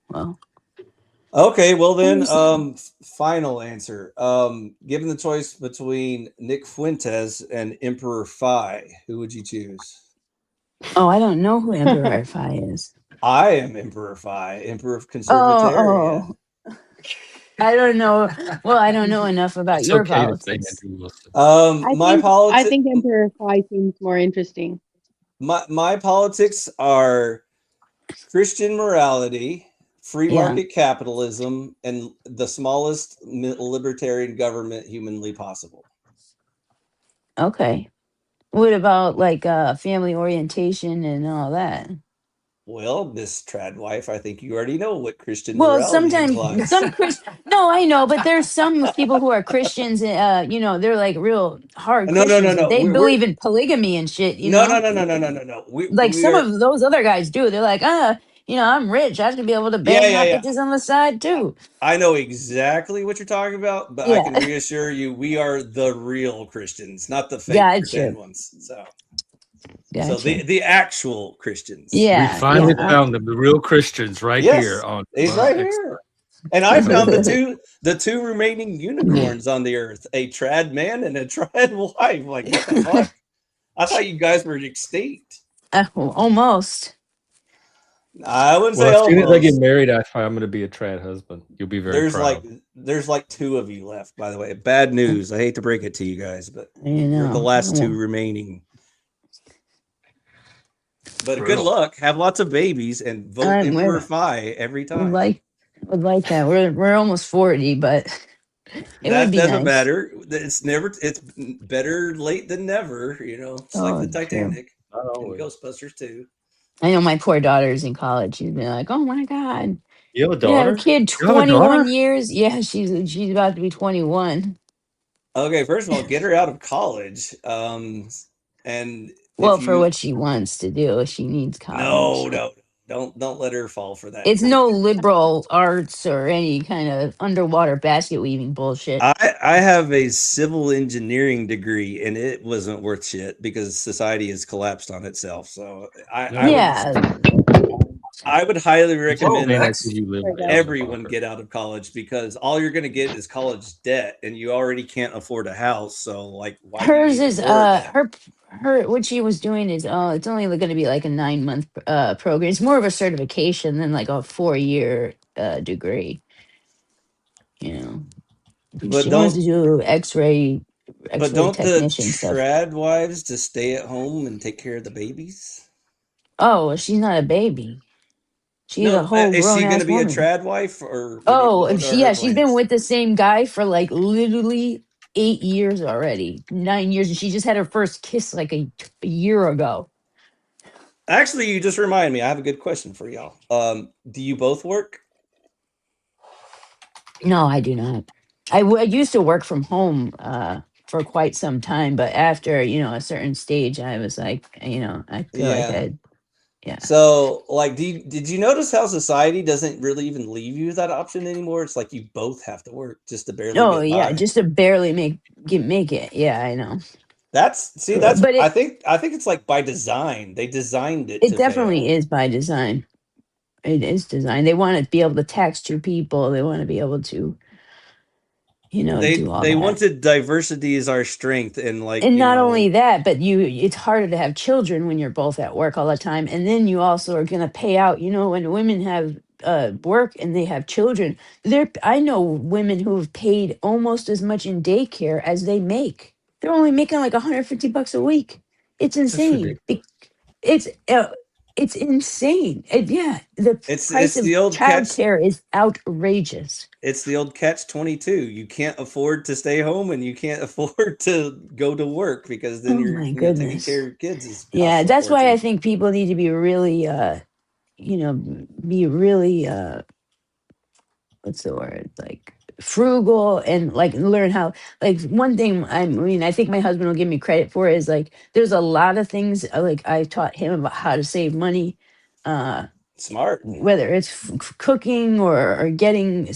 Well, okay. Well then, final answer. Given the choice between Nick Fuentes and Emperor Phi, who would you choose? Oh, I don't know who Emperor Phi is. I am Emperor Phi, Emperor of Conservatoria. I don't know. Well, I don't know enough about your politics. I think Emperor Phi seems more interesting. My politics are Christian morality, free market capitalism, and the smallest libertarian government humanly possible. Okay. What about like family orientation and all that? Well, Miss Tradwife, I think you already know what Christian Well, morality sometimes implies. some no, I know, but there's some people who are Christians, you know, they're like real hard No, no, no, Christians and no. they We're believe in polygamy and shit, you no, no, know? no, no, no, no, no, no. Like We some are. of those other guys do. They're like, you know, I'm rich. I should be able to Yeah, bang yeah, hot yeah. bitches on the side too. I know exactly what you're talking about, but I Yeah. can reassure you, we are the real Christians, not the fake pretend Gotcha. ones. So Gotcha. the actual Christians. We Yeah, finally yeah. found them, the real Christians, right here Yes, on. he's right here. And I found the two remaining unicorns on the earth, a trad man and a trad wife. Like, what the fuck? I thought you guys were extinct. Almost. I wouldn't Well, say as soon as I get almost. married, I'm going to be a trad husband. You'll be very proud. There's like two of you left, by the way. Bad news. I hate to break it to you guys, but you're the last two remaining. But good luck. Have lots of babies and vote Emperor Phi every time. Would like that. We're almost 40, but it would be doesn't nice. matter. It's better late than never, you know. It's like the Titanic and Ghostbusters too. I know my poor daughter's in college. She's been like, "Oh my god, you have a daughter? You have a kid, 21 years. Yeah, she's about to be 21. Okay, first of all, get her out of college. And well, for what she wants to do, she needs college. No, don't let her fall for that. It's no liberal arts or any kind of underwater basket weaving bullshit. I have a civil engineering degree, and it wasn't worth shit because society has collapsed on itself. So I would highly recommend everyone get out of college because all you're going to get is college debt, and you already can't afford a house. So, like, why hers is her what she was doing is it's only going to be like a 9-month program. It's more of a certification than like a 4-year degree. You know, but she wants to do X-ray. But don't the trad wives just stay at home and take care of the babies? Oh, she's not a baby. She's a whole is she going to be woman. a trad wife or? She's been with the same guy for like literally 8 years already, 9 years, and she just had her first kiss like a year ago. Actually, you just reminded me. I have a good question for y'all. Do you both work? No, I do not. I used to work from home for quite some time, but after a certain stage, I was like, I feel like I. Yeah. So, like, did you notice how society doesn't really even leave you that option anymore? It's like you both have to work just to barely. Oh yeah, just to barely make it. Yeah, I know. That's. But I think it's like by design. They designed it. It definitely is by design. It is designed. They want to be able to tax 2 people. They want to be able to. They wanted diversity as our strength, and not only that, but it's harder to have children when you're both at work all the time, and then you also are going to pay out. When women have work and they have children, I know women who have paid almost as much in daycare as they make. They're only making like $150 a week. It's insane. It's insane. The price of childcare is outrageous. It's the old catch-22. You can't afford to stay home, and you can't afford to go to work because then you're taking care of your kids. That's why I think people need to be really, what's the word? Like frugal and like learn how. Like one thing, I think my husband will give me credit for is like there's a lot of things like I taught him about how to save money. Smart. Whether it's cooking or getting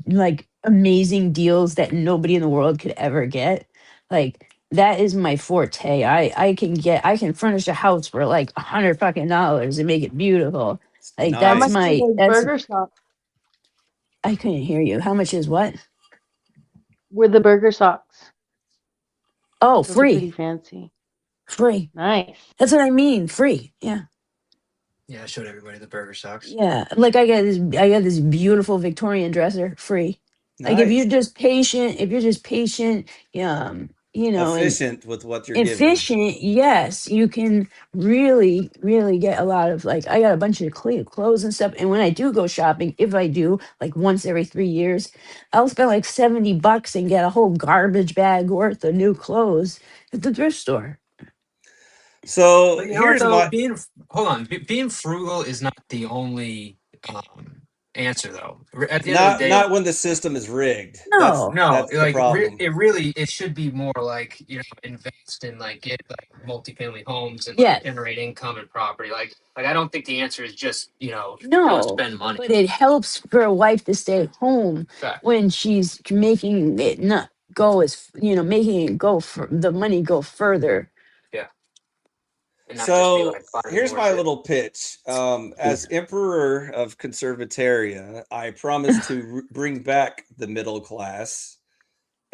like amazing deals that nobody in the world could ever get, like that is my forte. I can furnish a house for like $100 and make it beautiful. Like that's burger socks. I couldn't hear you. How much is what? With the burger socks. Oh, those free. Pretty fancy. Free. Nice. That's what I mean. Free. Yeah. Yeah, I showed everybody the burger socks. Yeah, like I got this beautiful Victorian dresser free. Nice. Like if you're just patient, efficient with what you're giving. Yes, you can really, really get a lot of like. I got a bunch of clothes and stuff, and when I do go shopping, if I do like once every 3 years, I'll spend like $70 and get a whole garbage bag worth of new clothes at the thrift store. So But you know what, here's though? my Being frugal is not the only answer, though. At the end of the day, not when the system is rigged. No. That's the problem. it should be more like, invest in like get like multifamily homes and Yes. generate income and property. Like I don't think the answer is just go No, spend money. but it helps for a wife to stay at home Fact. when she's making it not go as making it go for the money go further. Yeah. And not just be So like buying here's more my shit. little pitch. As Emperor of Conservataria, I promise to bring back the middle class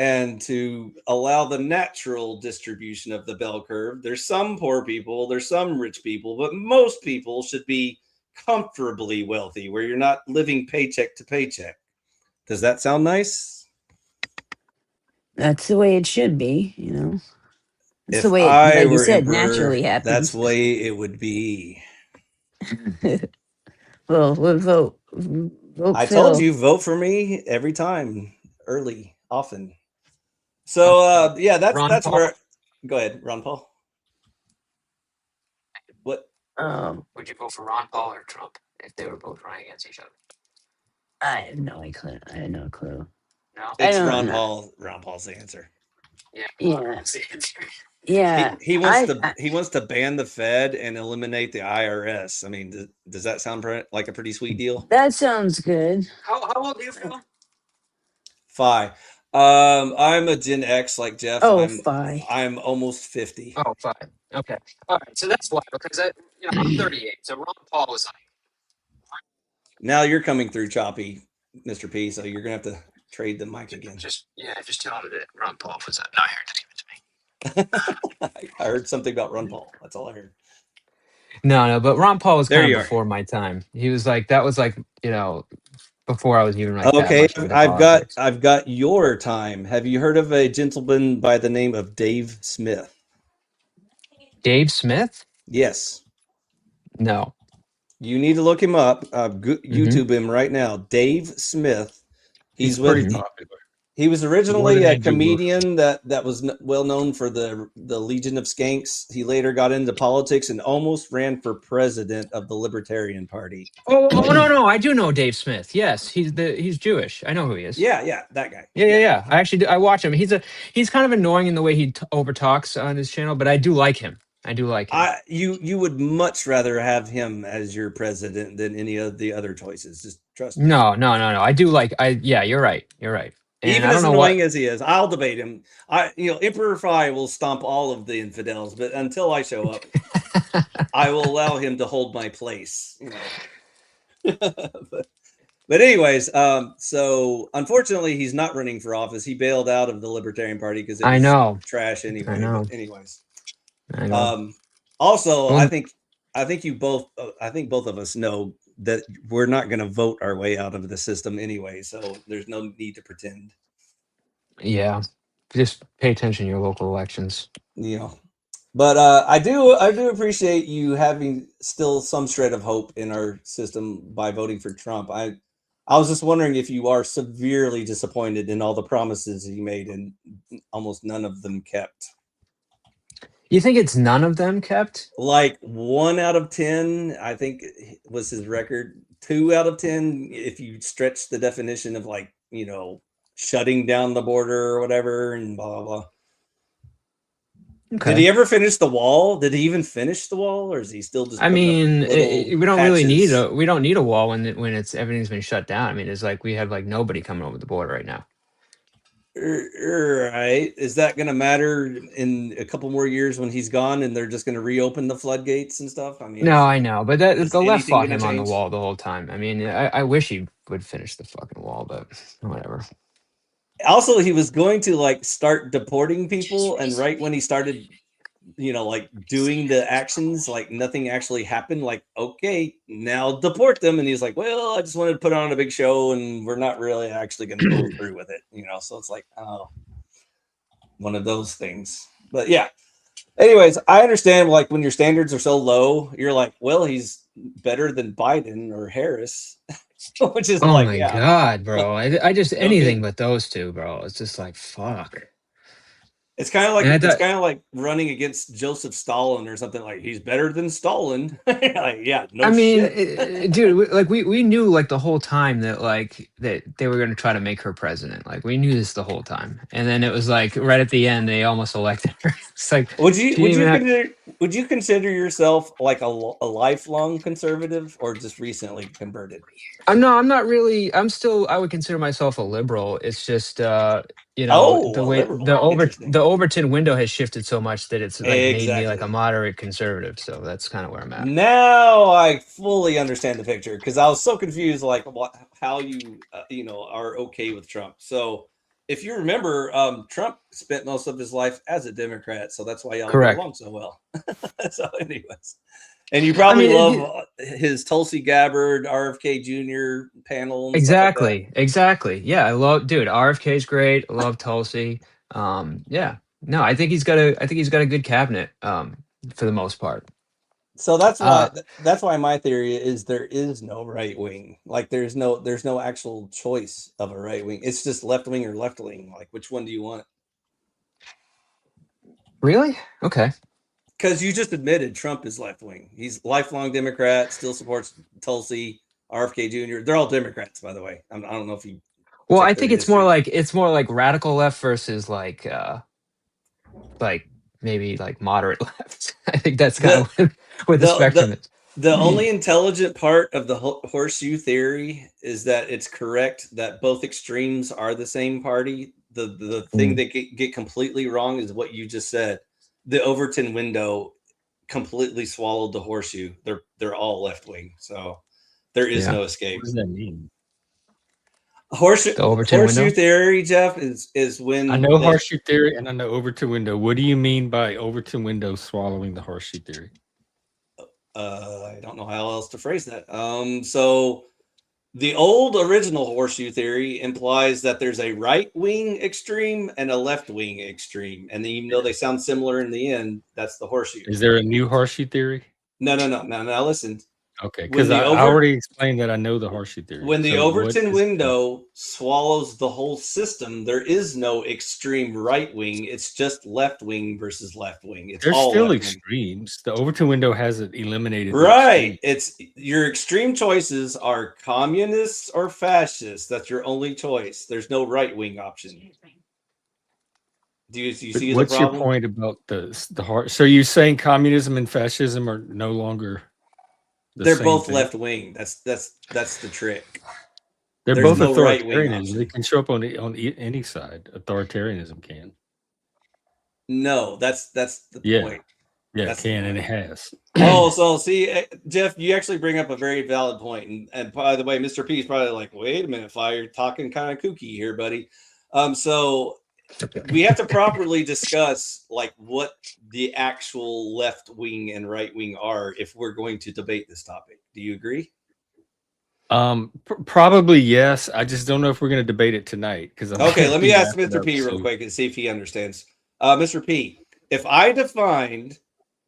and to allow the natural distribution of the bell curve. There's some poor people, there's some rich people, but most people should be comfortably wealthy where you're not living paycheck to paycheck. Does that sound nice? That's the way it should be, That's If the way it, I like you were said, Emperor, naturally that's happens. the way it would be. Well, we'll vote I Phil. told you, vote for me every time, early, often. So yeah, that's Paul? where. Go ahead, Ron Paul. What? Would you vote for Ron Paul or Trump if they were both running against each other? I have no clue. I have no clue. No. I It's don't Ron know. Paul. Ron Paul's the answer. Yeah. Yeah. That's the answer. Yeah. He wants to ban the Fed and eliminate the IRS. I mean, does that sound like a pretty sweet deal? That sounds good. How old are you, Phil? 5. I'm a Gen X like Jeff. Oh, 5. I'm almost 50. Oh, 5. Okay. All right. So that's why, because I'm 38. So Ron Paul was like. Now you're coming through choppy, Mr. P. So you're gonna have to trade the mic again. Just tell him that Ron Paul was not here to give it to me. I heard something about Ron Paul. That's all I heard. No, but Ron Paul was There kind you of are. before my time. He was like before I was even like Okay, that much into I've politics. got your time. Have you heard of a gentleman by the name of Dave Smith? Dave Smith? Yes. No. You need to look him up. YouTube him right now. Dave Smith. He's pretty popular. He was More originally than a Andrew comedian that was well known for the Legion of Skanks. He later got into politics and almost ran for president of the Libertarian Party. Oh no! I do know Dave Smith. Yes, he's Jewish. I know who he is. Yeah, that guy. Yeah. I watch him. He's kind of annoying in the way he over talks on his channel, but I do like him. You would much rather have him as your president than any of the other choices. Just trust me. No. I do like. You're right. And even I don't as know annoying as he is, I'll debate him. Emperor Fry will stomp all of the infidels, but until I show up, I will allow him to hold my place. But anyways, so unfortunately, he's not running for office. He bailed out of the Libertarian Party because it was trash anyway. I know. But anyways, I know. also, I think both of us know that we're not going to vote our way out of the system anyway, so there's no need to pretend. Yeah, just pay attention to your local elections. But I do appreciate you having still some shred of hope in our system by voting for Trump. I was just wondering if you are severely disappointed in all the promises he made and almost none of them kept. You think it's none of them kept? Like 1 out of 10, I think was his record. 2 out of 10, if you stretch the definition of shutting down the border or whatever, and blah blah blah. Okay. Did he ever finish the wall? Did he even finish the wall, or is he still just? I mean, we don't really need a wall when everything's been shut down. I mean, it's like we have nobody coming over the border right now. Right. Is that going to matter in a couple more years when he's gone and they're just going to reopen the floodgates and stuff? I mean, no, I know, but the left fought him on the wall the whole time. I mean, I wish he would finish the fucking wall, but whatever. Also, he was going to start deporting people, and right when he started, doing the actions, nothing actually happened. Okay, now deport them, and he's like, well, I just wanted to put on a big show, and we're not really actually going to go through with it, So it's one of those things. But yeah. Anyways, I understand when your standards are so low, you're like, well, he's better than Biden or Harris. Which is God, bro. I just anything but those two, bro. It's just fuck. It's kind of like running against Joseph Stalin or something. Like, he's better than Stalin. Like, yeah, no. I mean, shit. dude, like we knew like the whole time that they were going to try to make her president. Like, we knew this the whole time, and then it was like right at the end they almost elected her. It's like, would you consider yourself like a lifelong conservative or just recently converted? I'm not really. I would consider myself a liberal. It's just the Overton window has shifted so much that it's like made me like a moderate conservative. So that's kind of where I'm at. Now I fully understand the picture, because I was so confused, like how you are okay with Trump. So if you remember, Trump spent most of his life as a Democrat, so that's why y'all get along so well. So, anyways. And you probably love his Tulsi Gabbard, RFK Jr. panel. And exactly. Yeah, I love, dude. RFK is great. I love Tulsi. Yeah. No, I think he's got a good cabinet. For the most part. So that's why my theory is there is no right wing. Like, there's no actual choice of a right wing. It's just left wing or left wing. Like, which one do you want? Really? Okay. Because you just admitted Trump is left wing. He's lifelong Democrat, still supports Tulsi, RFK Jr. They're all Democrats, by the way. I don't know if you. Well, I think it's more like radical left versus like maybe like moderate left. I think that's kind of where the spectrum is. The only intelligent part of the horseshoe theory is that it's correct that both extremes are the same party. The thing that get completely wrong is what you just said. The Overton window completely swallowed the horseshoe. They're all left wing, so there is no escape. What does that mean? Horseshoe theory, Jeff, is when I know horseshoe theory and I know Overton window. What do you mean by Overton window swallowing the horseshoe theory? I don't know how else to phrase that. So the old original horseshoe theory implies that there's a right wing extreme and a left wing extreme, and even though they sound similar in the end, that's the horseshoe. Is there a new horseshoe theory? No. Listen. Okay, because I already explained that I know the horseshoe theory. When the Overton window swallows the whole system, there is no extreme right wing. It's just left wing versus left wing. There's still extremes. The Overton window hasn't eliminated. Right. It's your extreme choices are communists or fascists. That's your only choice. There's no right wing option. Do you see the problem? What's your point about the heart? So you're saying communism and fascism are no longer. They're both left wing. That's the trick. There's both authoritarianism. They can show up on any side. Authoritarianism can. No, that's the point. Yeah, it can, and it has. Oh, so see, Jeff, you actually bring up a very valid point. And by the way, Mr. P is probably like, wait a minute, Fly, you're talking kind of kooky here, buddy. So we have to properly discuss like what the actual left wing and right wing are if we're going to debate this topic. Do you agree? Probably yes. I just don't know if we're going to debate it tonight. Okay, let me ask Mr. P real quick and see if he understands. Mr. P, if I defined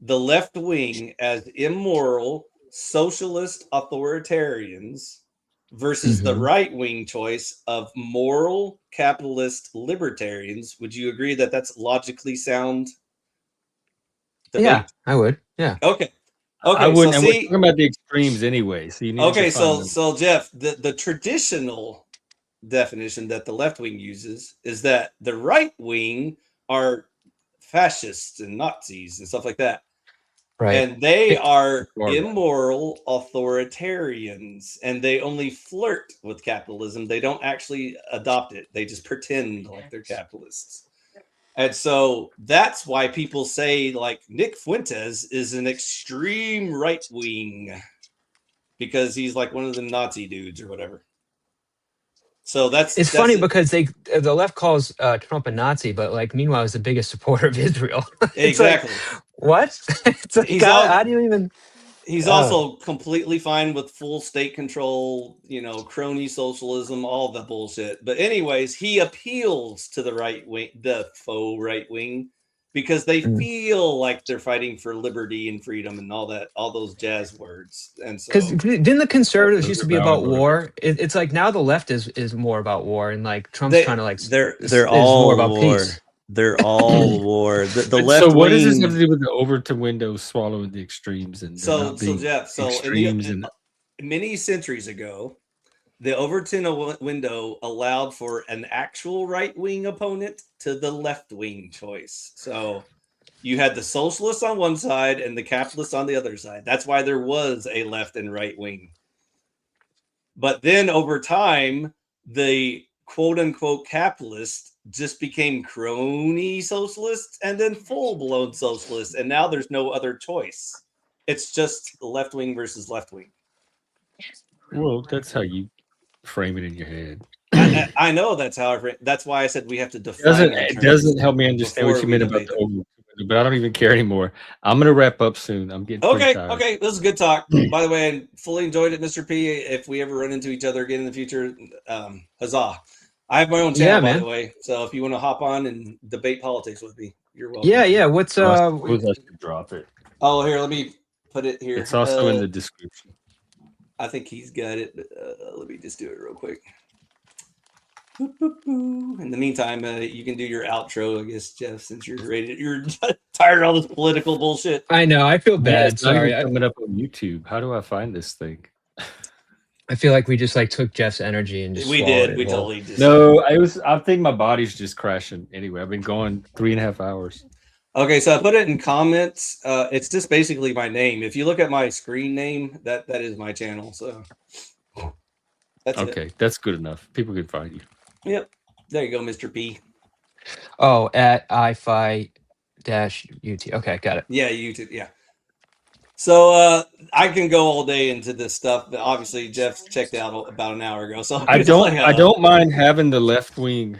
the left wing as immoral, socialist authoritarians versus the right wing choice of moral, capitalist libertarians, would you agree that that's logically sound debate? Yeah, I would. Yeah. Okay. I wouldn't. So we're talking about the extremes anyway. So you need so Jeff, the traditional definition that the left wing uses is that the right wing are fascists and Nazis and stuff like that. Right. And they are immoral authoritarians, and they only flirt with capitalism. They don't actually adopt it. They just pretend like they're capitalists. And so that's why people say like Nick Fuentes is an extreme right wing because he's like one of the Nazi dudes or whatever. So that's funny because the left calls Trump a Nazi, but like meanwhile he's the biggest supporter of Israel. Exactly. Like, what? It's like, how do you even? He's also completely fine with full state control, crony socialism, all the bullshit. But anyways, he appeals to the right wing, the faux right wing, because they feel like they're fighting for liberty and freedom and all those jazz words. And so, because didn't the conservatives used to be about war? It's like now the left is more about war, and like Trump's trying to like they're all more about war. peace. They're all war. The left So wing. what does this have to do with the Overton window swallowing the extremes and so Jeff, extremes and many centuries ago, the Overton window allowed for an actual right-wing opponent to the left-wing choice. So you had the socialists on one side and the capitalists on the other side. That's why there was a left and right wing. But then over time, the quote-unquote capitalist just became crony socialists and then full-blown socialists. And now there's no other choice. It's just left-wing versus left-wing. Well, that's how you frame it in your head. I know that's how that's why I said we have to define it doesn't help me understand what you meant about the Overton, but I don't even care anymore. I'm gonna wrap up soon. I'm getting tired. Okay. This is a good talk. By the way, I fully enjoyed it, Mr. P. If we ever run into each other again in the future, huzzah! I have my own channel, by the way. So if you want to hop on and debate politics with me, you're welcome. Yeah. What's I should drop it. Oh, here, let me put it here. It's also in the description. I think he's got it. Let me just do it real quick. Boop, boop, boop. In the meantime, you can do your outro, I guess, Jeff, since you're tired of all this political bullshit. I know. I feel bad. Sorry. I'm coming up on YouTube. How do I find this thing? I feel like we just took Jeff's energy and just we did. We totally just. No, I think my body's just crashing. Anyway, I've been going 3.5 hours. Okay, so I put it in comments. It's just basically my name. If you look at my screen name, that is my channel. So that's okay. It. That's good enough. People can find you. Yep. There you go, Mr. P. Oh, at iFi-UT. Okay, got it. Yeah, YouTube. Yeah. So I can go all day into this stuff, but obviously Jeff checked out about an hour ago. So I don't mind having the left wing,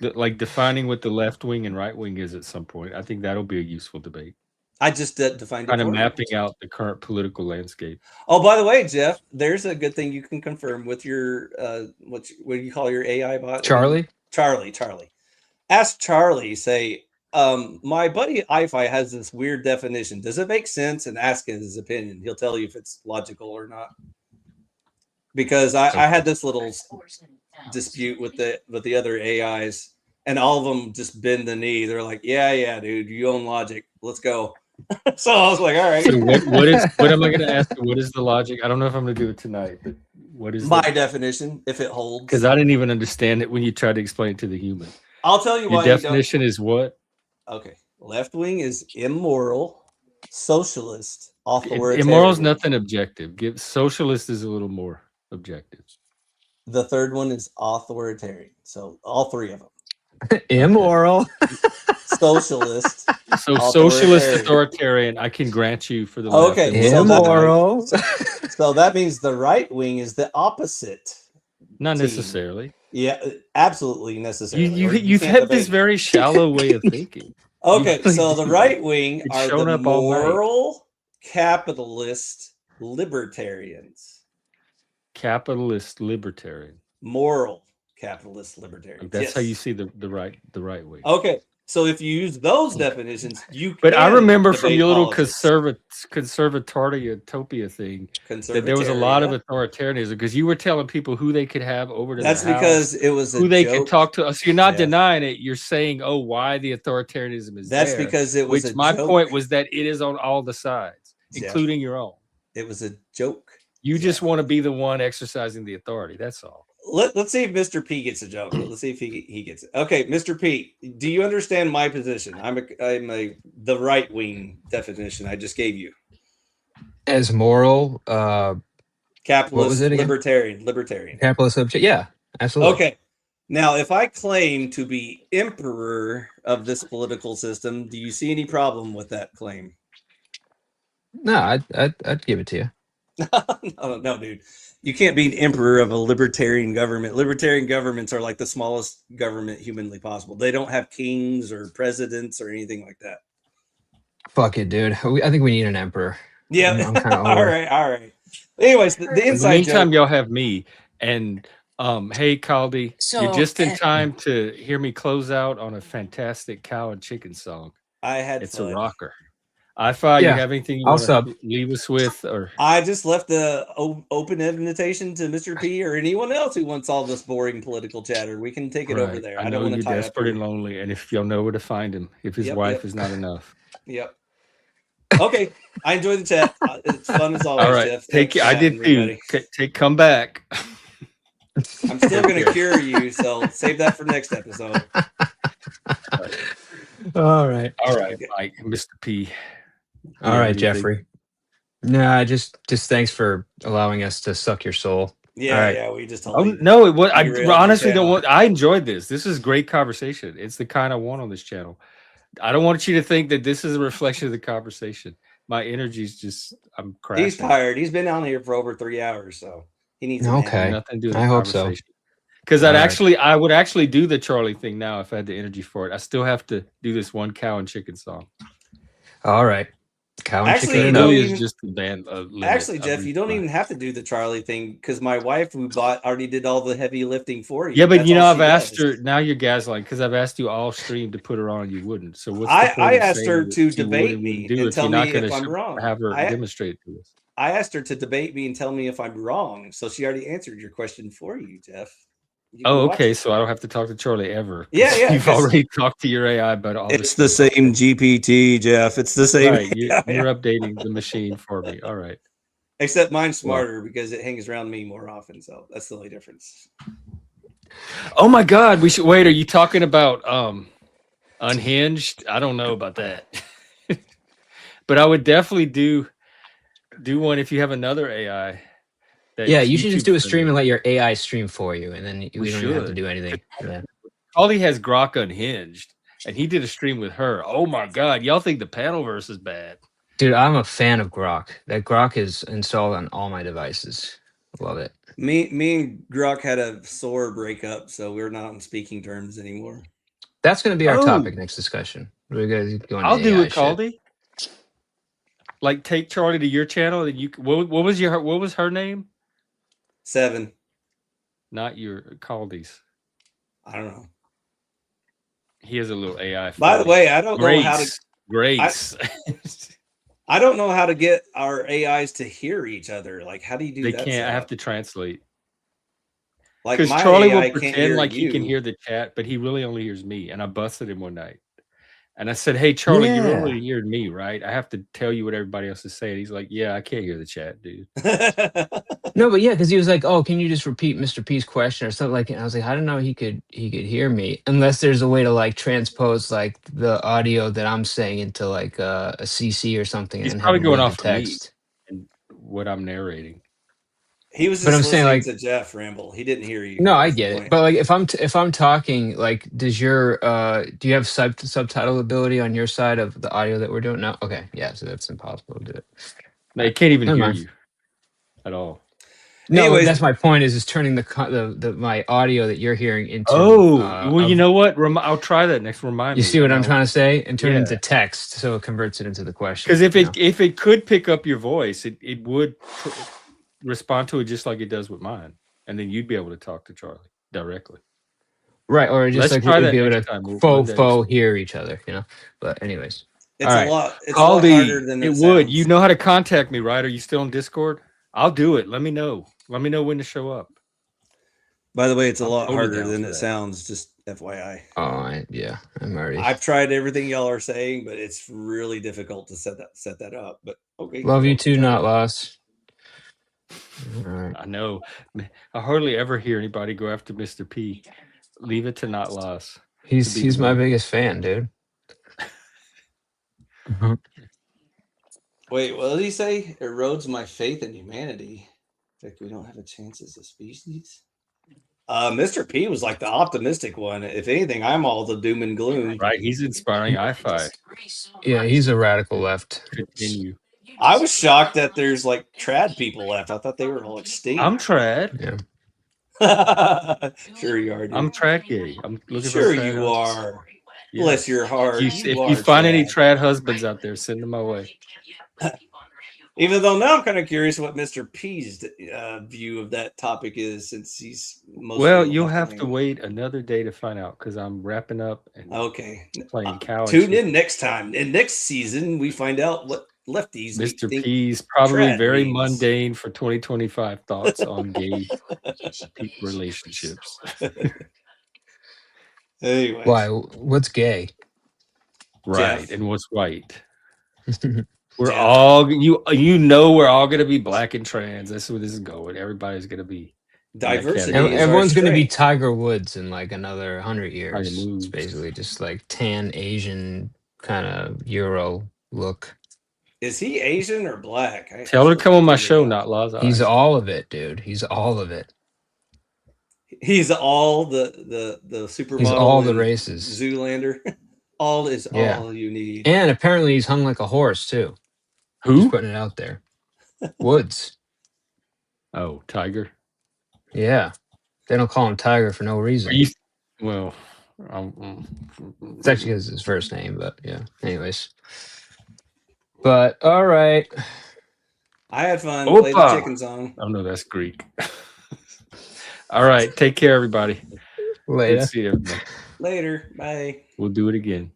like defining what the left wing and right wing is at some point. I think that'll be a useful debate. I just defined kind of mapping out the current political landscape. Oh, by the way, Jeff, there's a good thing you can confirm with your what do you call your AI bot? Charlie. Ask Charlie. Say, my buddy iFi has this weird definition. Does it make sense? And ask his opinion. He'll tell you if it's logical or not. Because I had this little dispute with the other AIs, and all of them just bend the knee. They're like, yeah, dude, you own logic. Let's go. So I was like, all right. So what am I going to ask you? What is the logic? I don't know if I'm going to do it tonight, but what is my definition, if it holds? Because I didn't even understand it when you tried to explain it to the human. I'll tell you why. Your definition is what? Okay. Left wing is immoral, socialist, authoritarian. Immoral is nothing objective. Socialist is a little more objective. The third one is authoritarian. So all three of them. Immoral. Socialist. So socialist, authoritarian, I can grant you for the okay. Immoral. So that means the right wing is the opposite. Not necessarily. Yeah, absolutely necessary. You've had this very shallow way of thinking. Okay, so the right wing are the moral capitalist libertarians. Capitalist libertarian. Moral capitalist libertarian. That's how you see the right way. Okay. So if you use those definitions, you. But I remember from your little conservatoria thing that there was a lot of authoritarianism because you were telling people who they could have over to. That's the because house, it was who they could talk to. So you're not denying it. You're saying, "Oh, why the authoritarianism is That's there." because it was. Which my point was that it is on all the sides, including your own. It was a joke. You just want to be the one exercising the authority. That's all. Let's see if Mr. P gets a joke. Let's see if he gets it. Okay, Mr. P, do you understand my position? I'm the right wing definition I just gave you. As moral, capitalist, libertarian. Capitalist subject. Yeah, absolutely. Okay. Now, if I claim to be emperor of this political system, do you see any problem with that claim? No, I'd give it to you. No, dude. You can't be an emperor of a libertarian government. Libertarian governments are like the smallest government humanly possible. They don't have kings or presidents or anything like that. Fuck it, dude. I think we need an emperor. Yeah. I'm kind of all right. Anyways, the inside. In the meantime, y'all have me. And hey, Caldi, you're just in time to hear me close out on a fantastic cow and chicken song. I had it's fun. A rocker. iFi, you Yeah, have anything you I'll want sub. to leave us with? Or I just left the open invitation to Mr. P or anyone else who wants all this boring political chatter. We can take it over there. I I don't know want to you're tie up desperate your... and lonely, and if you'll know where to find him, if his wife is not enough. Yep. Okay, I enjoy the chat. It's fun as always, All right, Jeff. I did too. Come back. I'm still going to cure you, so save that for next episode. All right, Mike, Mr. P. All right, Jeffrey. Nah, just thanks for allowing us to suck your soul. Yeah, we just totally no, it was. I honestly don't want. I enjoyed this. This is great conversation. It's the kind I want on this channel. I don't want you to think that this is a reflection of the conversation. My energy's just, I'm crashing. He's tired. He's been on here for over 3 hours, so he needs to okay. Nothing to do with I hope so. Because I would actually do the Charlie thing now if I had the energy for it. I still have to do this one cow and chicken song. All right. Cow and chicken is just the band. Actually, Jeff, you don't even have to do the Charlie thing because my wife who already did all the heavy lifting for you. Yeah, but I've asked her. Now you're gaslighting because I've asked you all stream to put her on. You wouldn't. So what's the point I asked her to debate me and tell me if I'm wrong. Have her demonstrate to us. I asked her to debate me and tell me if I'm wrong. So she already answered your question for you, Jeff. Okay. So I don't have to talk to Charlie ever. Yeah. You've already talked to your AI about all. It's the same GPT, Jeff. It's the same. Right. You're updating the machine for me. All right. Except mine's smarter because it hangs around me more often. So that's the only difference. Oh my God. We should wait. Are you talking about Unhinged? I don't know about that. But I would definitely do one if you have another AI. Yeah, you should just do a stream and let your AI stream for you, and then we don't even have to do anything. Ollie has Grok Unhinged, and he did a stream with her. Oh my God, y'all think the Panelverse is bad? Dude, I'm a fan of Grok. That Grok is installed on all my devices. Love it. Me and Grok had a sore breakup, so we're not on speaking terms anymore. That's going to be our topic next discussion. We're going to go into I'll do AI it, Caldy. Like take Charlie to your channel, and you. What was her name? 7. Not your Caldy's. I don't know. He has a little AI. By the way, I don't know how to. Grace. I don't know how to get our AIs to hear each other. Like, how do you do that? They can't. I have to translate. Like, because Charlie will pretend like he can hear the chat, but he really only hears me. And I busted him one night. And I said, "Hey, Charlie, you really heard me, right? I have to tell you what everybody else is saying." He's like, "Yeah, I can't hear the chat, dude." No, but yeah, because he was like, "Oh, can you just repeat Mr. P's question or something like?" And I was like, "I don't know. He could hear me unless there's a way to like transpose like the audio that I'm saying into like a CC or something." He's and probably going off text and what I'm narrating. He was just listening to Jeff ramble. He didn't hear you. No, I get it. But like if I'm talking, like does your do you have subtitle ability on your side of the audio that we're doing? No. Okay. Yeah, so that's impossible to do it. They can't even hear you at all. No, anyways, that's my point is turning the my audio that you're hearing into well, you know what? I'll try that next. Remind me. You see what I'm trying to say? And turn it into text so it converts it into the question. Because if it could pick up your voice, it would respond to it just like it does with mine, and then you'd be able to talk to Charlie directly, right? Or just like we'd be able to faux hear each other, you know. But anyways, it's a lot. It's a lot harder than it would. You know how to contact me, right? Are you still on Discord? I'll do it. Let me know. Let me know when to show up. By the way, it's a lot harder than it sounds. Just FYI. Oh, yeah, I'm already. I've tried everything y'all are saying, but it's really difficult to set that up. But okay. Love you too, Not Lost. Right. I know. I hardly ever hear anybody go after Mr. P. Leave it to Not Lost. He's my biggest fan, dude. Wait, what did he say? Erodes my faith in humanity. In fact, we don't have a chance as a species. Mr. P was like the optimistic one. If anything, I'm all the doom and gloom. Right, he's inspiring iFi. Yeah, he's a radical left. Continue. I was shocked that there's like trad people left. I thought they were all extinct. I'm trad. Yeah. Sure you are. Dude. I'm trad gay. I'm looking sure for trad you are. Yeah. Bless your heart. If you find any trad husbands out there, send them my way. Even though now I'm kind of curious what Mr. P's view of that topic is, since he's well, you'll have to wait another day to find out because I'm wrapping up and playing couch. Tune in next time. And next season, we find out what lefties. Mr. P's probably very mundane for 2025 thoughts on gay relationships. Anyway, why? What's gay? Right, Jeff. And what's white? We're all we're all gonna be black and trans. That's where this is going. Everybody's gonna be diversity. Everyone's gonna be Tiger Woods in like another 100 years. It's basically just like tan Asian kind of Euro look. Is he Asian or black? Tell her to come on my show, not Laza. He's all of it, dude. He's all of it. He's all the supermodel. He's all the races. Zoolander. All is all you need. And apparently he's hung like a horse too. Who? Just putting it out there. Woods. Oh, Tiger. Yeah. They don't call him Tiger for no reason. Well, it's actually his first name, but yeah. Anyways. But all right. I had fun. Play the chicken song. Oh no, that's Greek. All right. Take care, everybody. Later. Good to see everybody. Later. Bye. We'll do it again.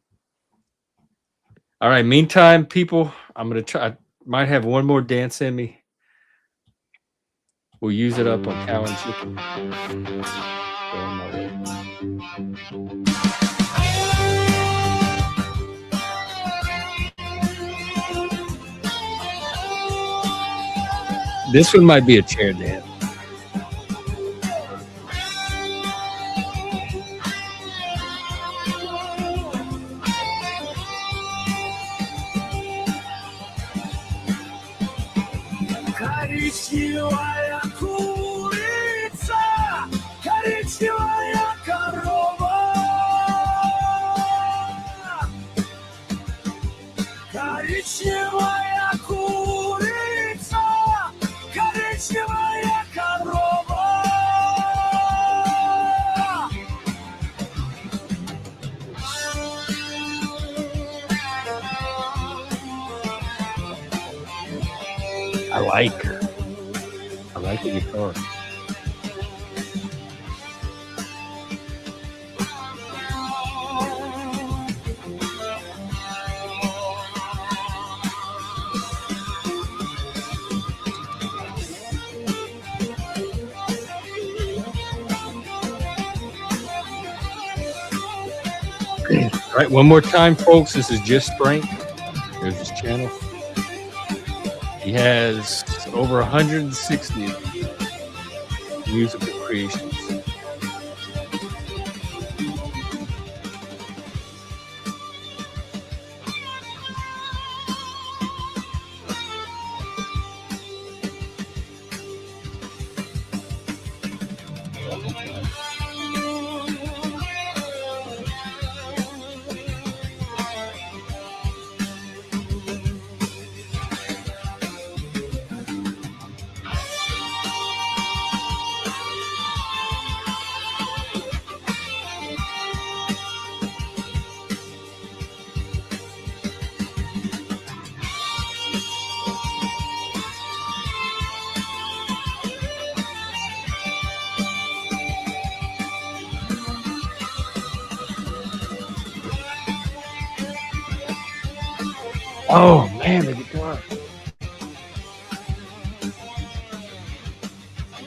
All right. Meantime, people, I'm going to try. I might have one more dance in me. We'll use it up on Cow and Chicken. This one might be a chair dance. I like the guitar. All right, one more time, folks. This is Just Frank. There's his channel. He has over 160 musical creations. Oh man, the guitar.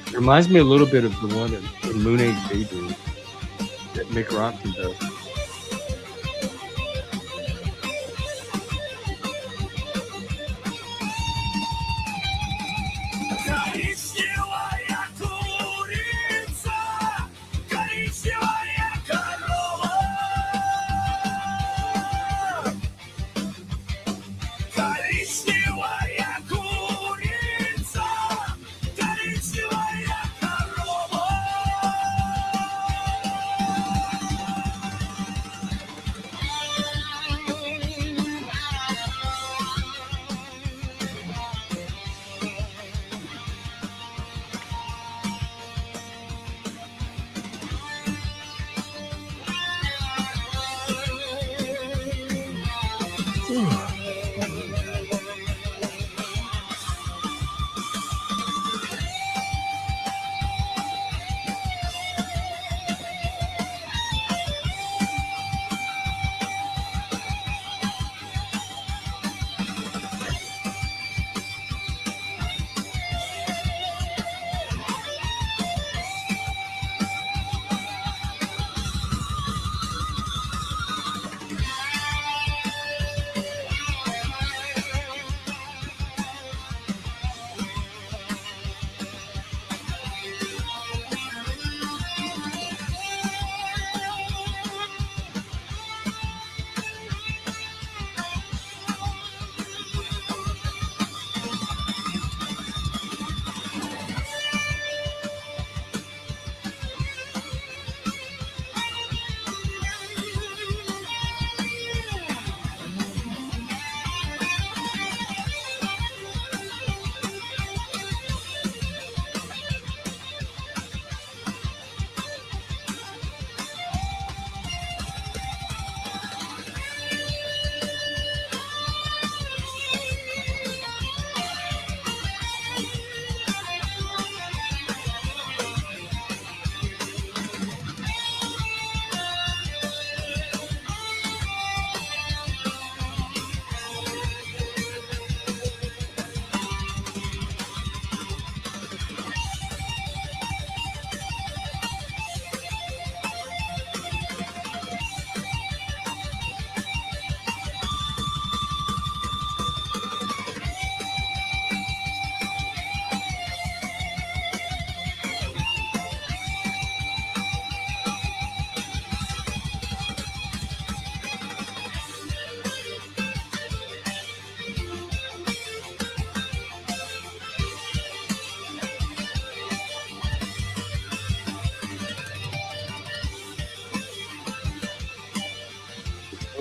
It reminds me a little bit of the one in Moon Age Daydream that Mick Ronson does.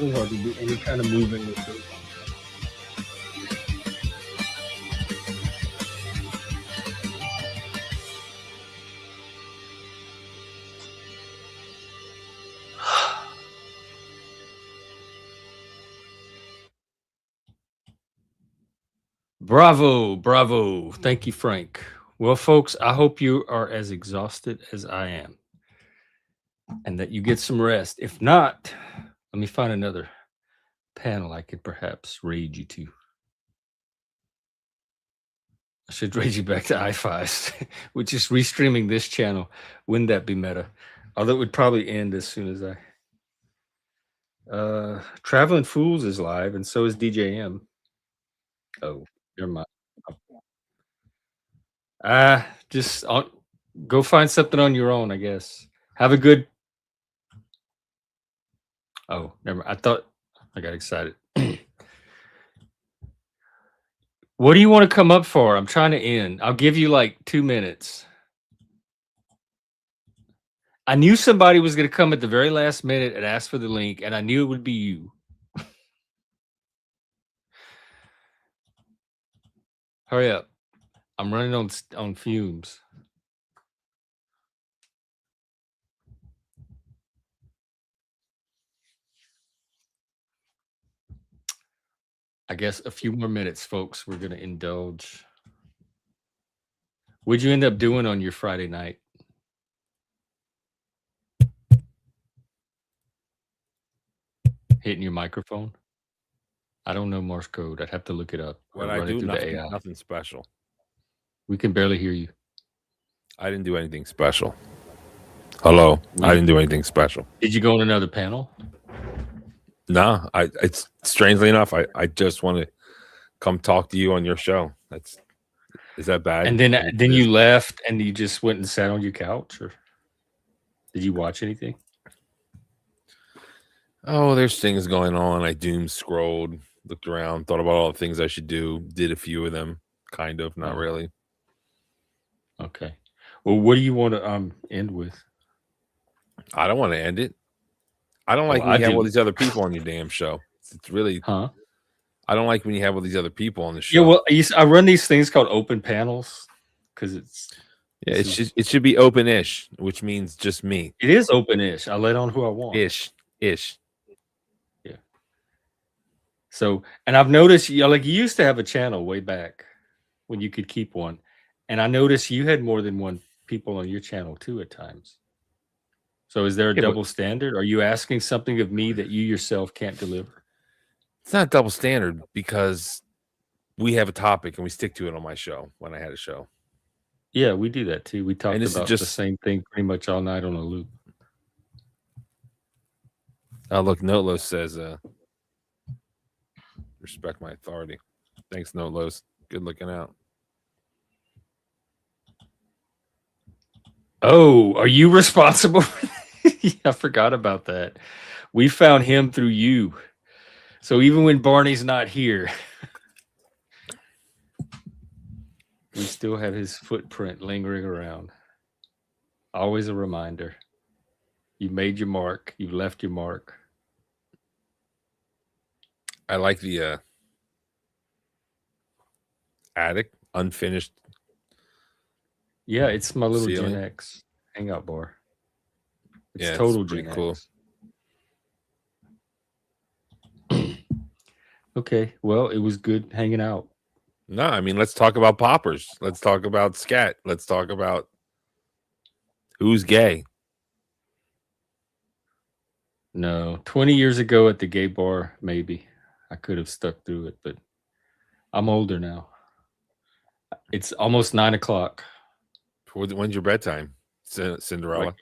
really hard to do any kind of moving with it. Bravo, bravo. Thank you, Frank. Well, folks, I hope you are as exhausted as I am and that you get some rest. If not, let me find another panel I could perhaps raid you to. I should raid you back to i5s, which is restreaming this channel. Wouldn't that be meta? Although it would probably end as soon as I... Traveling Fools is live, and so is DJM. Oh, never mind. Just go find something on your own, I guess. Have a good... Oh, never mind. I thought I got excited. What do you want to come up for? I'm trying to end. I'll give you like 2 minutes. I knew somebody was going to come at the very last minute and ask for the link, and I knew it would be you. Hurry up. I'm running on fumes. I guess a few more minutes, folks. We're going to indulge. What'd you end up doing on your Friday night? Hitting your microphone? I don't know Morse code. I'd have to look it up. What I do, nothing special. We can barely hear you. I didn't do anything special. Hello. I didn't do anything special. Did you go on another panel? No, it's strangely enough, I just want to come talk to you on your show. Is that bad? And then you left and you just went and sat on your couch, or did you watch anything? Oh, there's things going on. I doom scrolled, looked around, thought about all the things I should do, did a few of them, kind of, not really. Okay. Well, what do you want to end with? I don't want to end it. I don't like when you have all these other people on your damn show. It's really, I don't like when you have all these other people on the show. Yeah, well, I run these things called open panels because it should be open-ish, which means just me. It is open-ish. I let on who I want. Ish. Yeah. So, and I've noticed, like you used to have a channel way back when you could keep one, and I noticed you had more than one people on your channel too at times. So is there a double standard? Are you asking something of me that you yourself can't deliver? It's not double standard because we have a topic and we stick to it on my show when I had a show. Yeah, we do that too. We talked about just the same thing pretty much all night on a loop. Oh, look, Notlos says, respect my authority. Thanks, Notlos. Good looking out. Oh, are you responsible? I forgot about that. We found him through you. So even when Barney's not here, we still have his footprint lingering around. Always a reminder. You made your mark. You left your mark. I like the attic, unfinished. Yeah, it's my little ceiling. Gen X hangout bar. It's Yeah, total it's pretty Gen cool. X. Okay, well, it was good hanging out. No, I mean, let's talk about poppers. Let's talk about scat. Let's talk about who's gay. No, 20 years ago at the gay bar, maybe I could have stuck through it, but I'm older now. It's almost 9 o'clock. When's your bedtime, Cinderella?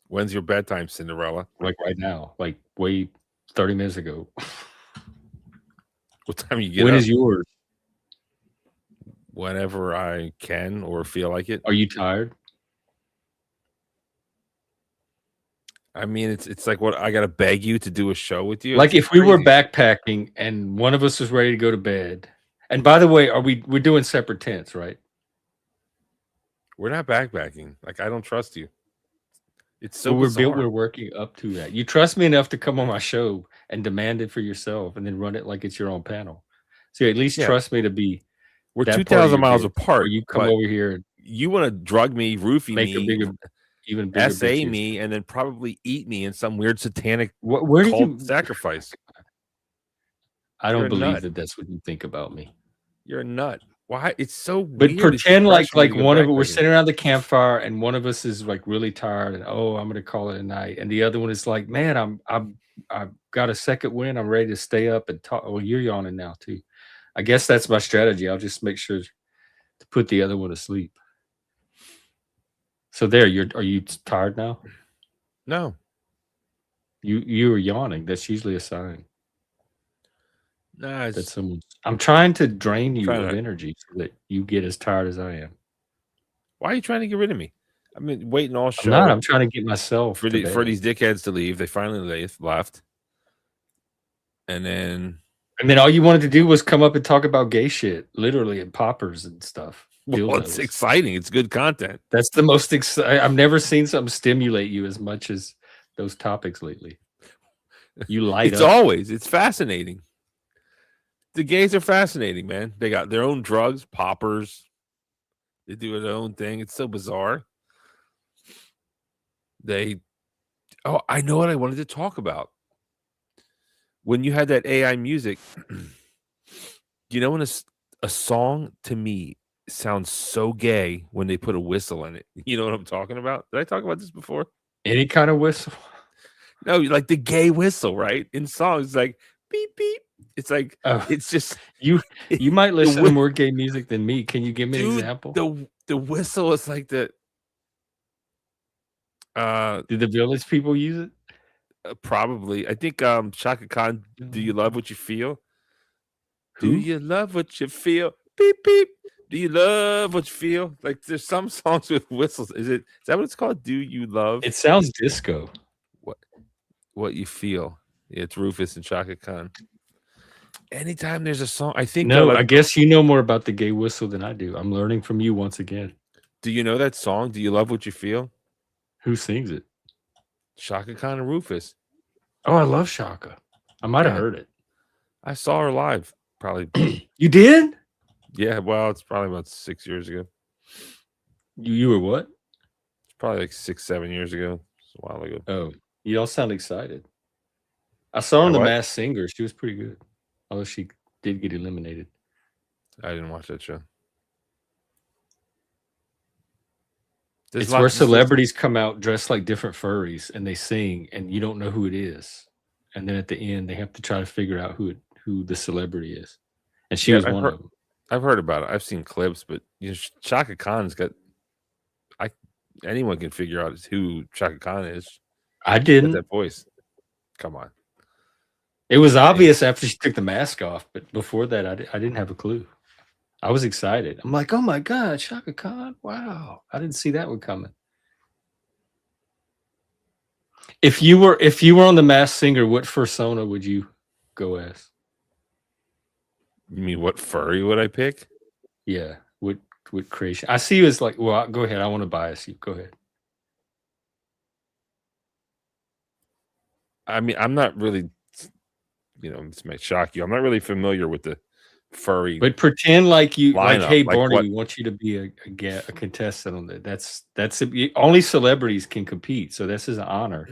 When's your bedtime, Cinderella? Like right now, like way 30 minutes ago. What time you get When up? is yours? Whenever I can or feel like it. Are you tired? I mean, it's like what I gotta beg you to do a show with you. Like It's if we were crazy. backpacking and one of us was ready to go to bed. And by the way, we're doing separate tents, right? We're not backpacking. Like I don't trust you. It's so we're working up to that. You trust me enough to come on my show and demand it for yourself, and then run it like it's your own panel. So you at least trust me to be. We're 2,000 miles apart. You come over here. You want to drug me, roofie make me, a bigger, even bigger SA me, and then probably eat me in some weird satanic where did you sacrifice. I don't believe that that's what you think about me. You're a nut. Why? It's so but weird. Pretend like one of we're sitting around the campfire and one of us is like really tired and I'm gonna call it a night, and the other one is like, man, I've got a second wind, I'm ready to stay up and talk. Well, you're yawning now too. I guess that's my strategy. I'll just make sure to put the other one to sleep. So are you tired now? No. You were yawning. That's usually a sign. No, I'm trying to drain you of energy so that you get as tired as I am. Why are you trying to get rid of me? I've been waiting all show. I'm trying to get myself for these dickheads to leave. They finally left. And then all you wanted to do was come up and talk about gay shit, literally, and poppers and stuff. Well, it's exciting. It's good content. That's the most exciting. I've never seen something stimulate you as much as those topics lately. You light up. It's fascinating. The gays are fascinating, man. They got their own drugs, poppers. They do their own thing. It's so bizarre. I know what I wanted to talk about. When you had that AI music, you know, when a song to me sounds so gay when they put a whistle in it. You know what I'm talking about? Did I talk about this before? Any kind of whistle? No, like the gay whistle, right? In songs, like beep beep. It's like it's just you might listen to more gay music than me. Can you give me an example? The whistle is like the did the Village people use it? Probably. I think Chaka Khan, do you love what you feel? Who? Do you love what you feel? Beep beep. Do you love what you feel? Like there's some songs with whistles. Is that what it's called? Do you love? It sounds disco. What you feel. Yeah, it's Rufus and Chaka Khan. Anytime there's a song, I think. No, I guess you know more about the gay whistle than I do. I'm learning from you once again. Do you know that song? Do you love what you feel? Who sings it? Chaka Khan and Rufus. Oh, I love Chaka. I might have heard it. I saw her live. Probably. You did? Yeah. Well, it's probably about 6 years ago. You were what? It's probably like 6, 7 years ago. It's a while ago. Oh, you all sound excited. I saw her on The Masked Singer. She was pretty good. Although she did get eliminated. I didn't watch that show. It's where celebrities come out dressed like different furries and they sing and you don't know who it is. And then at the end they have to try to figure out who the celebrity is. And she was one of them. I've heard about it. I've seen clips, but Chaka Khan's got anyone can figure out who Chaka Khan is. I didn't. That voice. Come on. It was obvious after she took the mask off, but before that, I didn't have a clue. I was excited. I'm like, oh my God, Chaka Khan. Wow. I didn't see that one coming. If you were on The Masked Singer, what fursona would you go as? You mean what furry would I pick? Yeah. What creation? I see you as like, well, go ahead. I want to bias you. Go ahead. I mean, I'm not really, this might shock you. I'm not really familiar with the furry. But pretend like you, lineup. like, hey, Barney, we want you to be a contestant on that. That's only celebrities can compete. So this is an honor.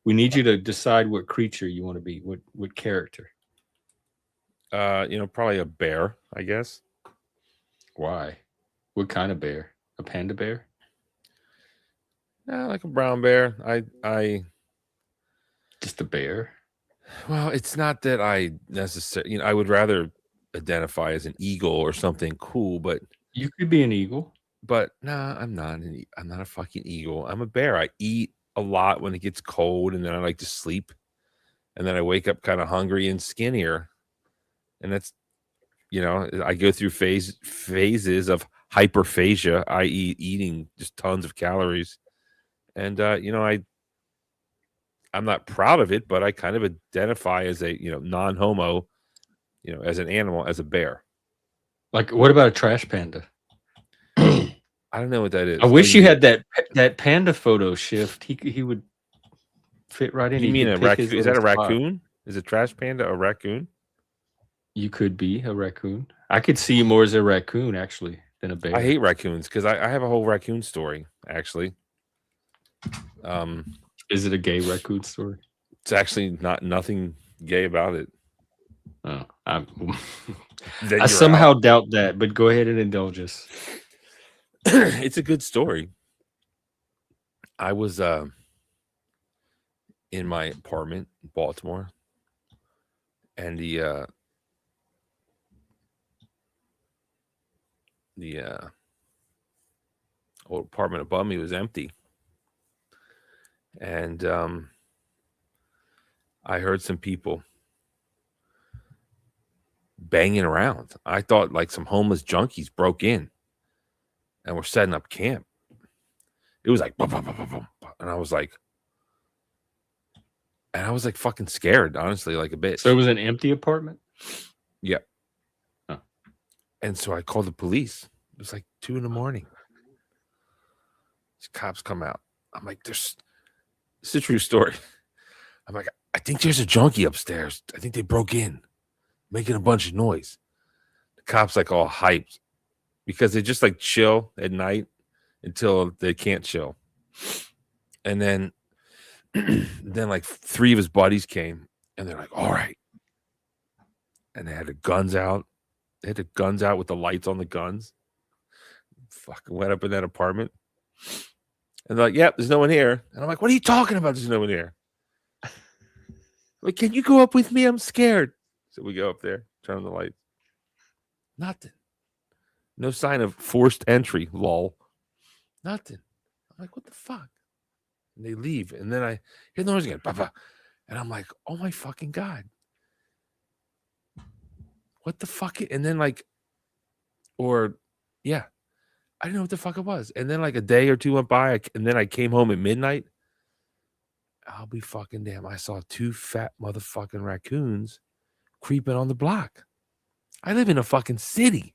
We need you to decide what creature you want to be. What character? Probably a bear, I guess. Why? What kind of bear? A panda bear? No, like a brown bear. I just a bear. Well, it's not that I necessarily, I would rather identify as an eagle or something cool, but you could be an eagle. But nah, I'm not a fucking eagle. I'm a bear. I eat a lot when it gets cold, and then I like to sleep, and then I wake up kind of hungry and skinnier, and that's, I go through phases of hyperphagia, i.e., eating just tons of calories, and I'm not proud of it, but I kind of identify as a non-homo, as an animal, as a bear. Like, what about a trash panda? I don't know what that is. I wish you had that panda photo shift. He would fit right in. You mean a raccoon? Is that a raccoon? Is it trash panda a raccoon? You could be a raccoon. I could see you more as a raccoon actually than a bear. I hate raccoons because I have a whole raccoon story actually. Is it a gay raccoon story? It's actually nothing gay about it. Oh, I somehow doubt that, but go ahead and indulge us. It's a good story. I was in my apartment in Baltimore, and the old apartment above me was empty, and I heard some people banging around. I thought like some homeless junkies broke in and were setting up camp. It was like, boom, boom, boom, boom, boom. And I was like fucking scared, honestly, like a bitch. So it was an empty apartment? Yeah. Huh. And so I called the police. It was like 2 a.m. These cops come out. I'm like, this is a true story. I'm like, I think there's a junkie upstairs. I think they broke in, making a bunch of noise. The cops like all hyped because they just like chill at night until they can't chill. And then like 3 of his buddies came and they're like, all right. And they had the guns out. They had the guns out with the lights on the guns. Fucking went up in that apartment. And they're like, yep, there's no one here. And I'm like, what are you talking about? There's no one here. Like, can you go up with me? I'm scared. So we go up there, turn on the lights. Nothing. No sign of forced entry, lol. Nothing. I'm like, what the fuck? And they leave. And then I hear the noise again. Bah, bah. And I'm like, oh my fucking God. What the fuck? And then I didn't know what the fuck it was. And then like a day or 2 went by. And then I came home at midnight. I'll be fucking damn. I saw 2 fat motherfucking raccoons creeping on the block. I live in a fucking city,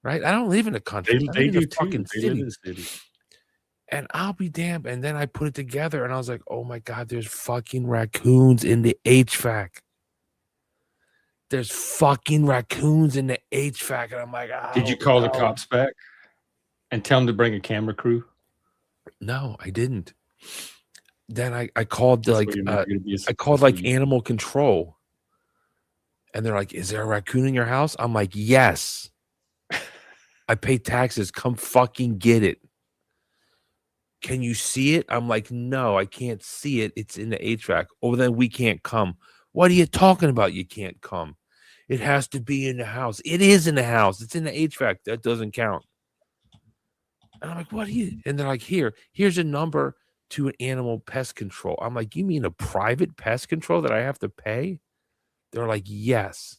right? I don't live in a country. They do fucking too. They live in the city. And I'll be damned. And then I put it together and I was like, oh my God, there's fucking raccoons in the HVAC. There's fucking raccoons in the HVAC. And I'm like, oh, did you call the cops back and tell them to bring a camera crew? No, I didn't. Then I called I called like animal control. And they're like, is there a raccoon in your house? I'm like, yes. I pay taxes. Come fucking get it. Can you see it? I'm like, no, I can't see it. It's in the HVAC. Oh, then we can't come. What are you talking about? You can't come. It has to be in the house. It is in the house. It's in the HVAC. That doesn't count. And I'm like, what are you? And they're like, here's a number to an animal pest control. I'm like, you mean a private pest control that I have to pay? They're like, yes.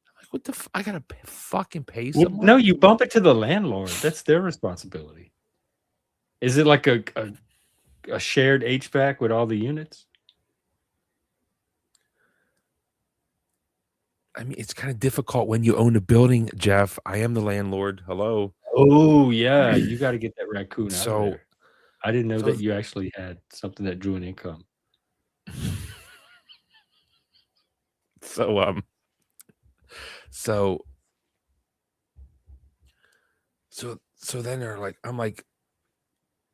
I'm like, what the I gotta fucking pay someone? Well, no, you bump it to the landlord. That's their responsibility. Is it like a shared HVAC with all the units? I mean, it's kind of difficult when you own a building, Jeff. I am the landlord. Hello. Oh yeah, you got to get that raccoon out So there. I didn't know that you actually had something that drew an income. So then they're like, I'm like,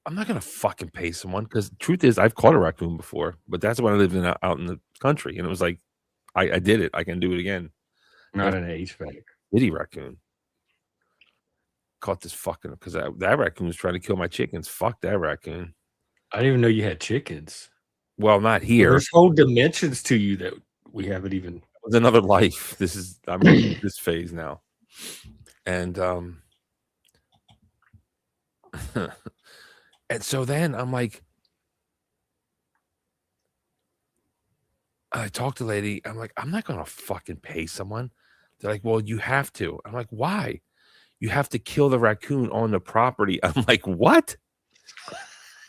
I'm not gonna fucking pay someone because the truth is I've caught a raccoon before, but that's when I lived out in the country, and it was like I did it. I can do it again. Not an HVAC. Bitty raccoon. Caught this fucking because that raccoon was trying to kill my chickens. Fuck that raccoon. I didn't even know you had chickens. Well, not here. There's whole dimensions to you that we haven't even. It was another life. I'm in this phase now, and and so then I'm like, I talked to the lady. I'm like, I'm not gonna fucking pay someone. They're like, well, you have to. I'm like, why? You have to kill the raccoon on the property. I'm like, what?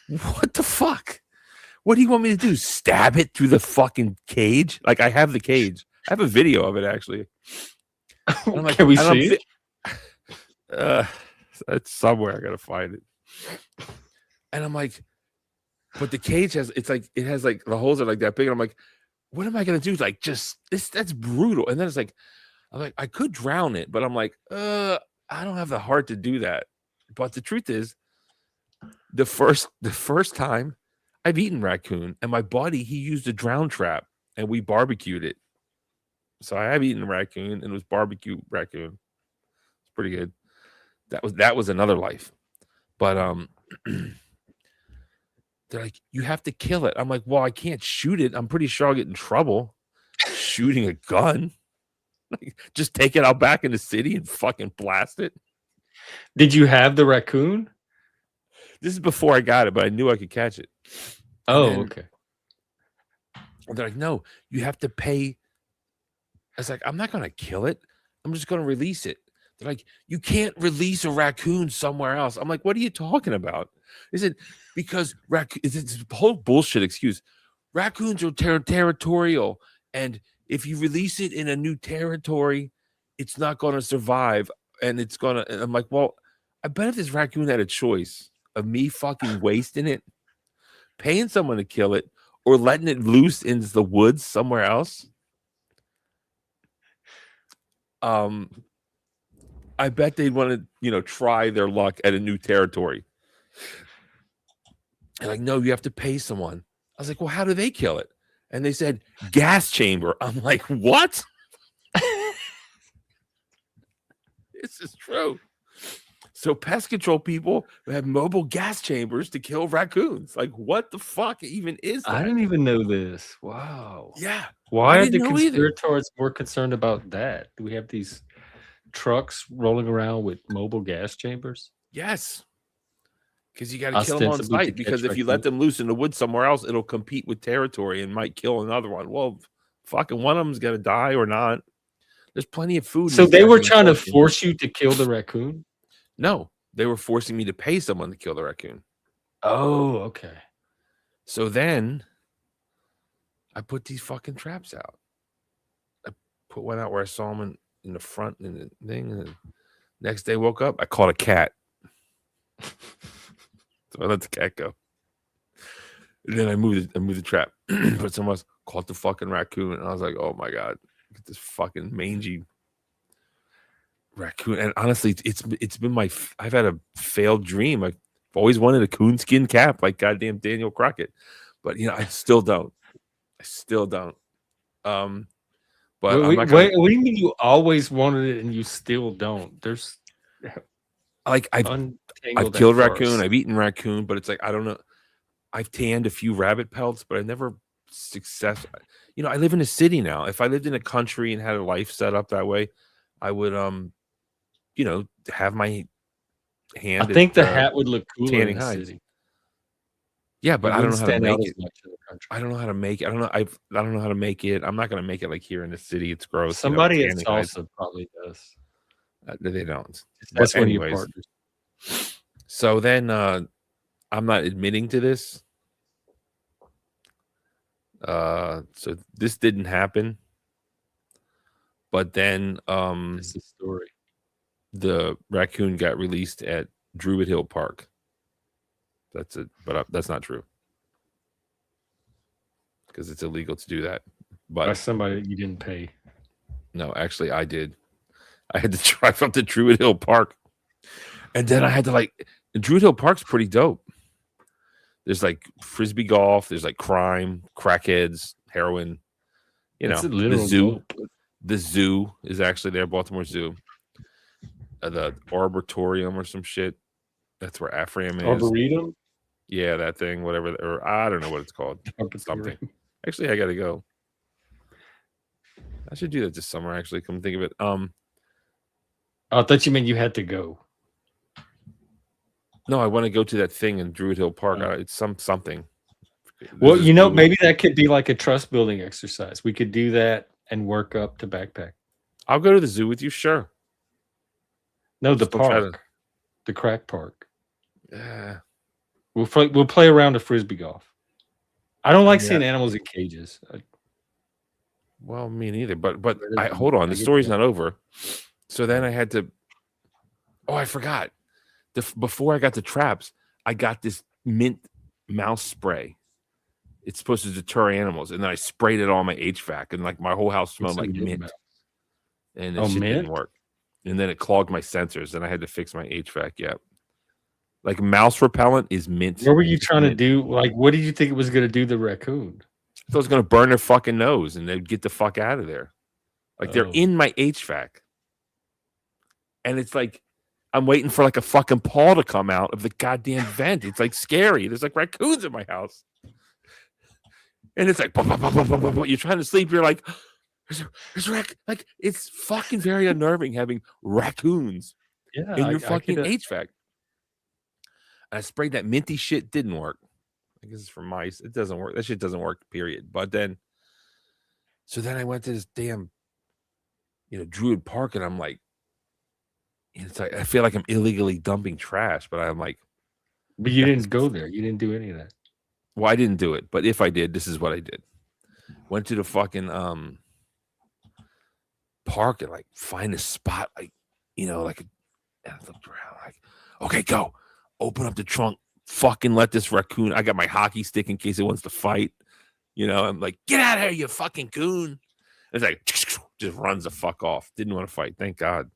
What the fuck? What do you want me to do? Stab it through the fucking cage? Like, I have the cage. I have a video of it, actually. I'm like, can we see it? It's somewhere. I gotta find it. And I'm like, but the cage has like the holes are like that big. And I'm like, what am I gonna do? Like, just this, that's brutal. And then it's like, I'm like, I could drown it, but I'm like, I don't have the heart to do that. But the truth is, the first time I've eaten raccoon, and my buddy, he used a drown trap and we barbecued it. So I have eaten raccoon, and it was barbecue raccoon. It's pretty good. That was another life. But they're like, you have to kill it. I'm like, well, I can't shoot it. I'm pretty sure I'll get in trouble shooting a gun. Like, just take it out back in the city and fucking blast it. Did you have the raccoon? This is before I got it, but I knew I could catch it. Okay. And they're like, no, you have to pay. I was like, I'm not going to kill it. I'm just going to release it. They're like, you can't release a raccoon somewhere else. I'm like, what are you talking about? They said, because it's a whole bullshit excuse. Raccoons are territorial, and if you release it in a new territory, it's not going to survive, and it's going to. And I'm like, well, I bet if this raccoon had a choice of me fucking wasting it, paying someone to kill it, or letting it loose into the woods somewhere else, I bet they'd want to, try their luck at a new territory. And like, no, you have to pay someone. I was like, well, how do they kill it? And they said, gas chamber. I'm like, what? This is true. So pest control people have mobile gas chambers to kill raccoons. Like, what the fuck even is that? I didn't even know this. Wow. Yeah. Why are the conspirators more concerned about that? Do we have these trucks rolling around with mobile gas chambers? Yes. Because you got to kill them on site. Because if you let them loose in the woods somewhere else, it'll compete with territory and might kill another one. Well, fucking one of them's going to die or not. There's plenty of food. So they were trying to force you to kill the raccoon? No, they were forcing me to pay someone to kill the raccoon. Oh, okay. So then I put these fucking traps out. I put one out where I saw them in the front and the thing. And the next day, woke up, I caught a cat. So I let the cat go. And then I moved the trap. But someone else caught the fucking raccoon. And I was like, oh my God, look at this fucking mangy raccoon. And honestly, it's been I've had a failed dream. I've always wanted a coonskin cap like goddamn Daniel Crockett. But I still don't. But what do you mean you always wanted it and you still don't? There's like I've killed raccoon, I've eaten raccoon, but it's like I don't know. I've tanned a few rabbit pelts, but I never I live in a city now. If I lived in a country and had a life set up that way, I would have my hand. I think the hat would look cooler in the city. Yeah, but I don't know how to make it. I don't know how to make it. I don't know how to make it. I'm not going to make it like here in the city. It's gross. Somebody at Salsa probably does. They don't. That's one of your partners. So then I'm not admitting to this. So this didn't happen. But then it's the story. The raccoon got released at Druid Hill Park. That's it, but that's not true because it's illegal to do that. But by somebody that you didn't pay. No, actually, I did. I had to drive up to Druid Hill Park, and then I had to Druid Hill Park's pretty dope. There's like frisbee golf. There's like crime, crackheads, heroin. The zoo. Dope. The zoo is actually there, Baltimore Zoo. The Arboretum or some shit. That's where Afram is. Arboretum? Yeah, that thing, whatever. Or I don't know what it's called. Something. Actually, I got to go. I should do that this summer, actually. Come think of it. I thought you meant you had to go. No, I want to go to that thing in Druid Hill Park. It's something. Well, maybe that could be like a trust building exercise. We could do that and work up to backpack. I'll go to the zoo with you, sure. No, the park. The crack park. Yeah. We'll play around the frisbee golf. I don't like seeing animals in cages. Well, me neither. But hold on. The story's not over. So then I had to. Oh, I forgot. before I got the traps, I got this mint mouse spray. It's supposed to deter animals, and then I sprayed it on my HVAC, and like my whole house smelled like mint. And it didn't work. And then it clogged my sensors, and I had to fix my HVAC. Yep. Like mouse repellent is mint. What were you trying to do? Like, what did you think it was going to do to the raccoon? I thought it was going to burn their fucking nose, and they'd get the fuck out of there. Like they're in my HVAC, and it's like I'm waiting for like a fucking paw to come out of the goddamn vent. It's like scary. There's like raccoons in my house. And it's like, you're trying to sleep. You're like, like it's fucking very unnerving having raccoons in your fucking HVAC. And I sprayed that minty shit. Didn't work. I guess it's for mice. It doesn't work. That shit doesn't work. Period. But then, so then I went to this damn, Druid Park, and I'm like, it's like I feel like I'm illegally dumping trash, but I'm like, but you didn't go there. You didn't do any of that. Well, I didn't do it, but if I did, this is what I did. Went to the fucking park and like find a spot, like and I looked around like, okay, go open up the trunk, fucking let this raccoon. I got my hockey stick in case it wants to fight. I'm like, get out of here, you fucking coon. It's like just runs the fuck off. Didn't want to fight, thank God.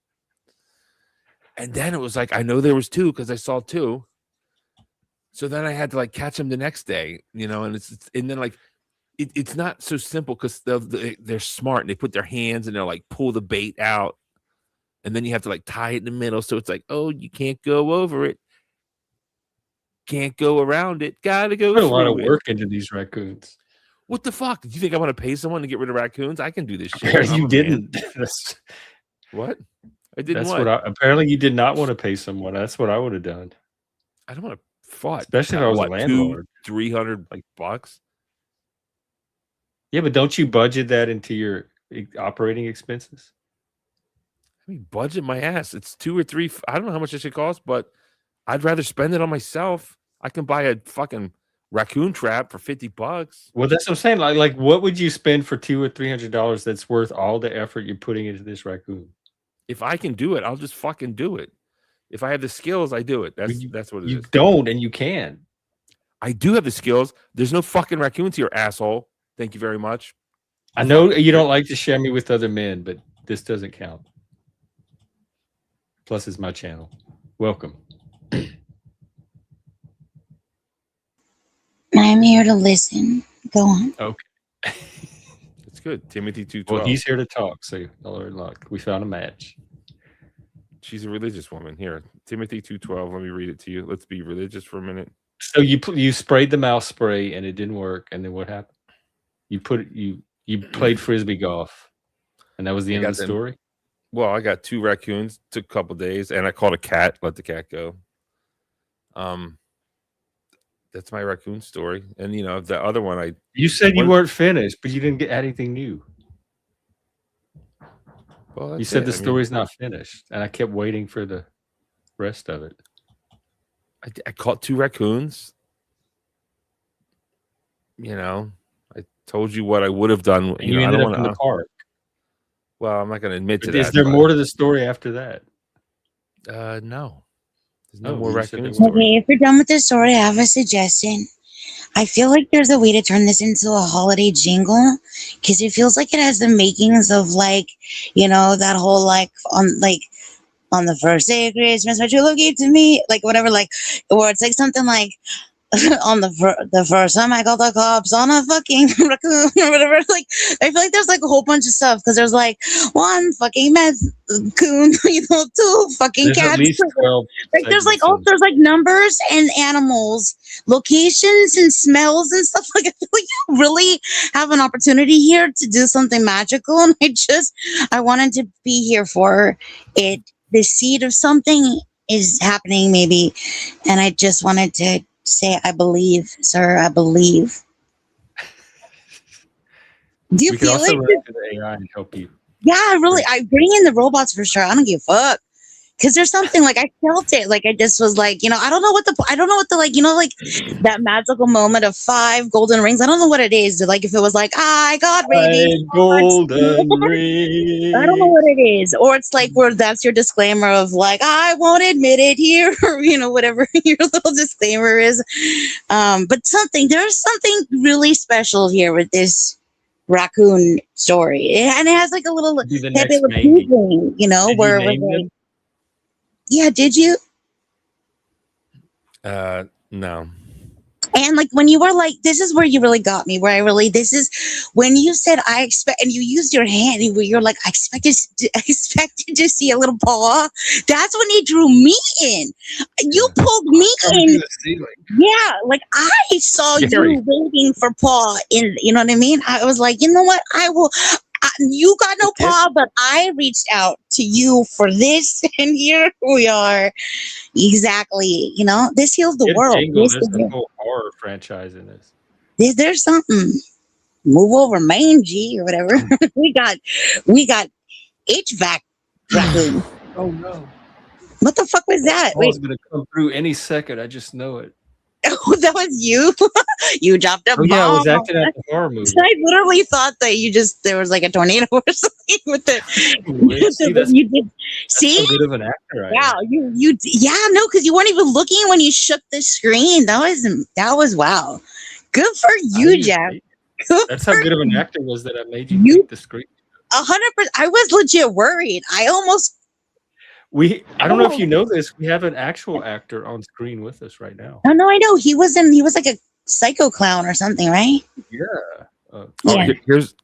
And then it was like I know there was 2 because I saw 2. So then I had to like catch them the next day, and then like it's not so simple because they're smart and they put their hands and they'll like pull the bait out, and then you have to like tie it in the middle. So it's like, oh, you can't go over it, can't go around it, gotta go. Put a lot of work into these raccoons. What the fuck? Do you think I want to pay someone to get rid of raccoons? I can do this shit. You didn't. What? I didn't. Apparently you did not want to pay someone. That's what I would have done. I don't want to. Fought, especially if I was a landlord. $300 bucks. Yeah, but don't you budget that into your operating expenses? I mean, budget my ass. It's 2 or 3. I don't know how much it should cost, but I'd rather spend it on myself. I can buy a fucking raccoon trap for $50. Well, that's what I'm saying. Like, what would you spend for $200 or $300 that's worth all the effort you're putting into this raccoon? If I can do it, I'll just fucking do it. If I have the skills, I do it. That's what it is. You don't, and you can. I do have the skills. There's no fucking raccoons here, asshole. Thank you very much. I know you don't like to share me with other men, but this doesn't count. Plus, it's my channel. Welcome. I'm here to listen. Go on. Okay. It's good. Timothy 2:12. Well, he's here to talk, so luck. We found a match. She's a religious woman. Here, Timothy 2:12. Let me read it to you. Let's be religious for a minute. So you sprayed the mouse spray and it didn't work, and then what happened? You played frisbee golf, and that was the end of the story. Well, I got 2 raccoons. Took a couple days, and I caught a cat. Let the cat go. That's my raccoon story. And the other one, you said you weren't finished, but you didn't get anything new. Well, you said the story's not finished, and I kept waiting for the rest of it. I caught 2 raccoons. I told you what I would have done. You ended up in the park. Well, I'm not going to admit to that. Is there more to the story after that? No. There's no more raccoons. Okay, if you're done with the story, I have a suggestion. I feel like there's a way to turn this into a holiday jingle because it feels like it has the makings of that whole on the first day of Christmas, what you look to me, whatever, or it's something like on the first time I called the cops on a fucking raccoon or whatever. I feel like there's a whole bunch of stuff because there's 1 fucking meth coon, 2 fucking there's cats. At least 12 there's numbers and animals, locations and smells and stuff. I feel like you really have an opportunity here to do something magical, and I wanted to be here for it. The seed of something is happening, maybe, and I just wanted to say, I believe, sir. I believe. Do you we feel can also like run to the AI and help you? Yeah, really. I bring in the robots for sure. I don't give a fuck. Because there's something like I felt it, like I just was like, I don't know what the like, like that magical moment of 5 golden rings. I don't know what it is. Like if it was like I got ready, golden ring. I don't know what it is, or it's like where that's your disclaimer of like I won't admit it here, or whatever your little disclaimer is. But there's something really special here with this raccoon story, and it has like a little Pepe Le Pew thing, where it was like. Yeah, did you? No. And like when you were like, this is where you really got me. This is when you said I expect, and you used your hand, and you're like, I expected to see a little paw. That's when he drew me in. You pulled me in. Yeah, like I saw you waiting for paw in. You know what I mean? I was like, you know what? I will. You got no paw, but I reached out to you for this, and here we are. Exactly. This heals the world. There's a whole horror franchise in this. There's something. Move over, mangy or whatever. we got HVAC raccoon. Oh no! What the fuck was that? It's gonna come through any second. I just know it. Oh, that was you. You dropped a bomb. Yeah, I was acting at the horror movie. I literally thought that there was like a tornado or something with the. You did see? That's a bit of an actor. Wow, no, because you weren't even looking when you shook the screen. That was wow. Good for you, Jeff. That's how good of an actor was that I made you take the screen. 100%. I was legit worried. I don't know if you know this. We have an actual actor on screen with us right now. Oh no, I know. He was like a psycho clown or something, right? Yeah.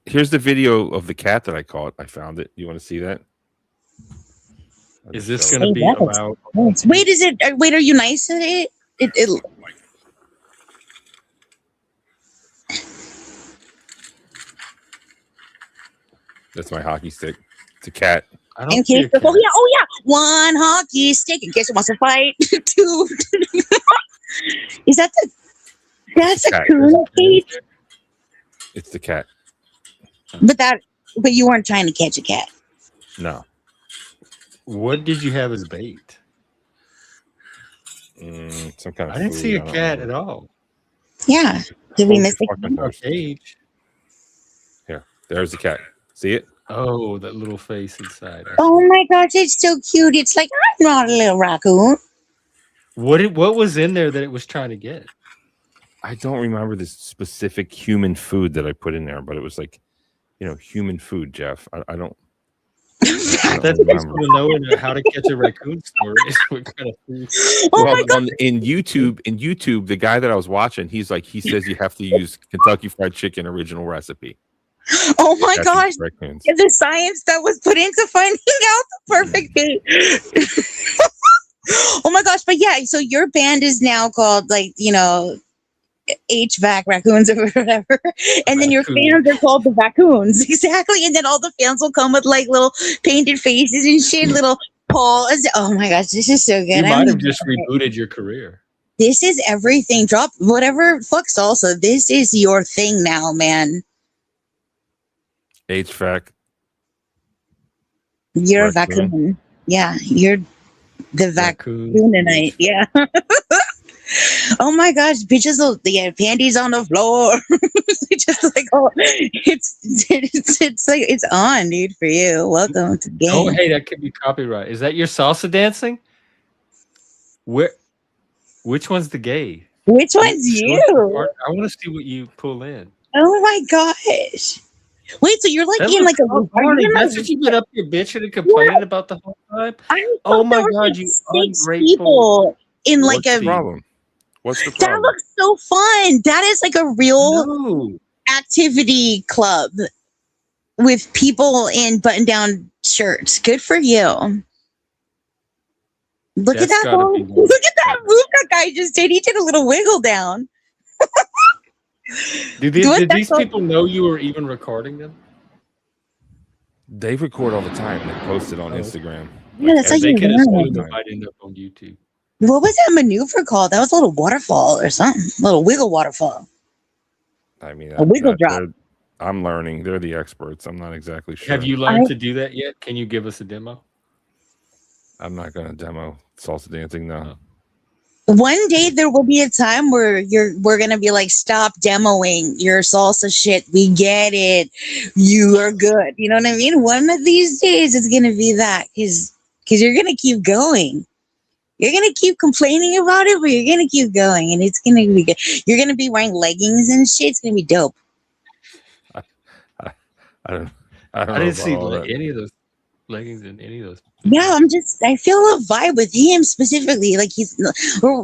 Here's the video of the cat that I caught. I found it. You want to see that? Is this going to be about? Wait, is it? Wait, are you nice at it? It That's my hockey stick. It's a cat. Oh yeah. 1 hockey stick in case it wants to fight. 2. Is that that's a coon cage? It's the cat. But you weren't trying to catch a cat. No. What did you have as bait? Some kind of. I didn't see a cat at all. Yeah. Did we miss the cage? Here, there's the cat. See it? Oh, that little face inside. Oh my gosh, it's so cute. It's like I'm not a little raccoon. What was in there that it was trying to get? I don't remember the specific human food that I put in there, but it was like, human food, Jeff. I don't. That's to know how to catch a raccoon story. What kind of food? In YouTube, the guy that I was watching, he says you have to use Kentucky Fried Chicken original recipe. Oh my gosh! The science that was put into finding out the perfect bait. Oh my gosh! But yeah, so your band is now called HVAC raccoons or whatever, and then your fans are called the raccoons, exactly. And then all the fans will come with like little painted faces and shit, little paws. Oh my gosh, this is so good. You might have just rebooted your career. This is everything. Drop whatever. Fuck salsa. This is your thing now, man. HVAC. You're a raccoon. Yeah, you're the raccoon tonight. Yeah. Oh my gosh, bitches! Panties on the floor. Just like it's on, dude. For you, welcome to the game. Oh, hey, that could be copyright. Is that your salsa dancing? Which one's the gay? Which one's you? I want to see what you pull in. Oh my gosh! Wait, so you're like in like a party? That's what you've been up here bitching and complaining about the whole time. Oh my god, you ungrateful! In like What's the problem? What's the problem? That looks so fun. That is like a real activity club with people in button-down shirts. Good for you. Look at that! Look at that move that guy just did. He did a little wiggle down. Did these people know you were even recording them? They record all the time. They post it on Instagram. Yeah, that's how you learn. They might end up on YouTube. What was that maneuver called? That was a little waterfall or something. A little wiggle waterfall. I mean, a wiggle drop. I'm learning. They're the experts. I'm not exactly sure. Have you learned to do that yet? Can you give us a demo? I'm not gonna demo salsa dancing now. One day there will be a time where we're gonna be like, stop demoing your salsa shit. We get it. You are good. You know what I mean? One of these days it's gonna be that because you're gonna keep going. You're gonna keep complaining about it, but you're gonna keep going, and it's gonna be good. You're gonna be wearing leggings and shit. It's gonna be dope. I didn't see any of those leggings in any of those. Yeah, I feel a vibe with him specifically. Like he's, or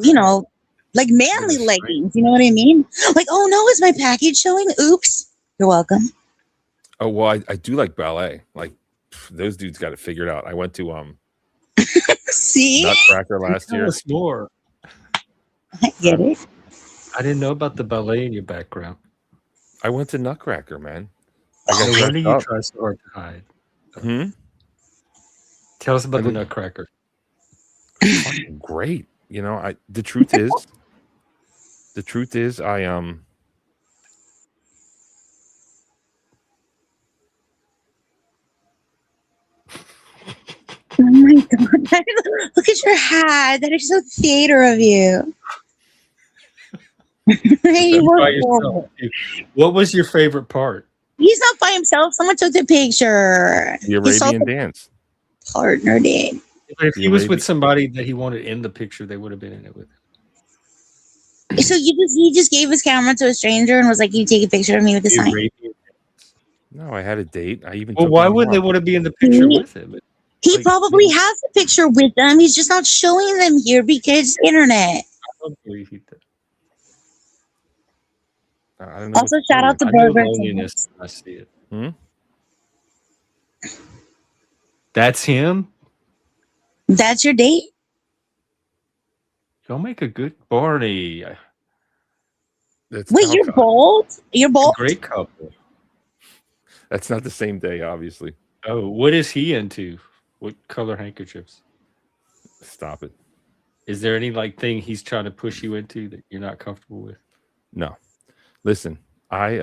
like manly leggings. You know what I mean? Like, oh no, is my package showing? Oops. You're welcome. Oh well, I do like ballet. Like those dudes got it figured out. I went to see Nutcracker last year. More. I get it. I didn't know about the ballet in your background. I went to Nutcracker, man. Where do you try so hard to hide? Tell us about the Nutcracker. Fucking great. You know, the truth is I Oh my god! Look at your hat. That is so theater of you. What was your favorite part? He's not by himself. Someone took the picture. The Arabian dance. Partner did. If he was with somebody that he wanted in the picture, they would have been in it with him. So he just gave his camera to a stranger and was like, "You take a picture of me with the sign." No, I had a date. Why wouldn't they want to be in the picture with him? He probably has a picture with them. He's just not showing them here because internet. I don't believe he did. I don't know. Also, shout out to Burger. I see it. That's him. That's your date. You'll make a good Barney. Wait, you're bold? You're bold? Great couple. That's not the same day, obviously. Oh, what is he into? What color handkerchiefs? Stop it. Is there any thing he's trying to push you into that you're not comfortable with? No. Listen, I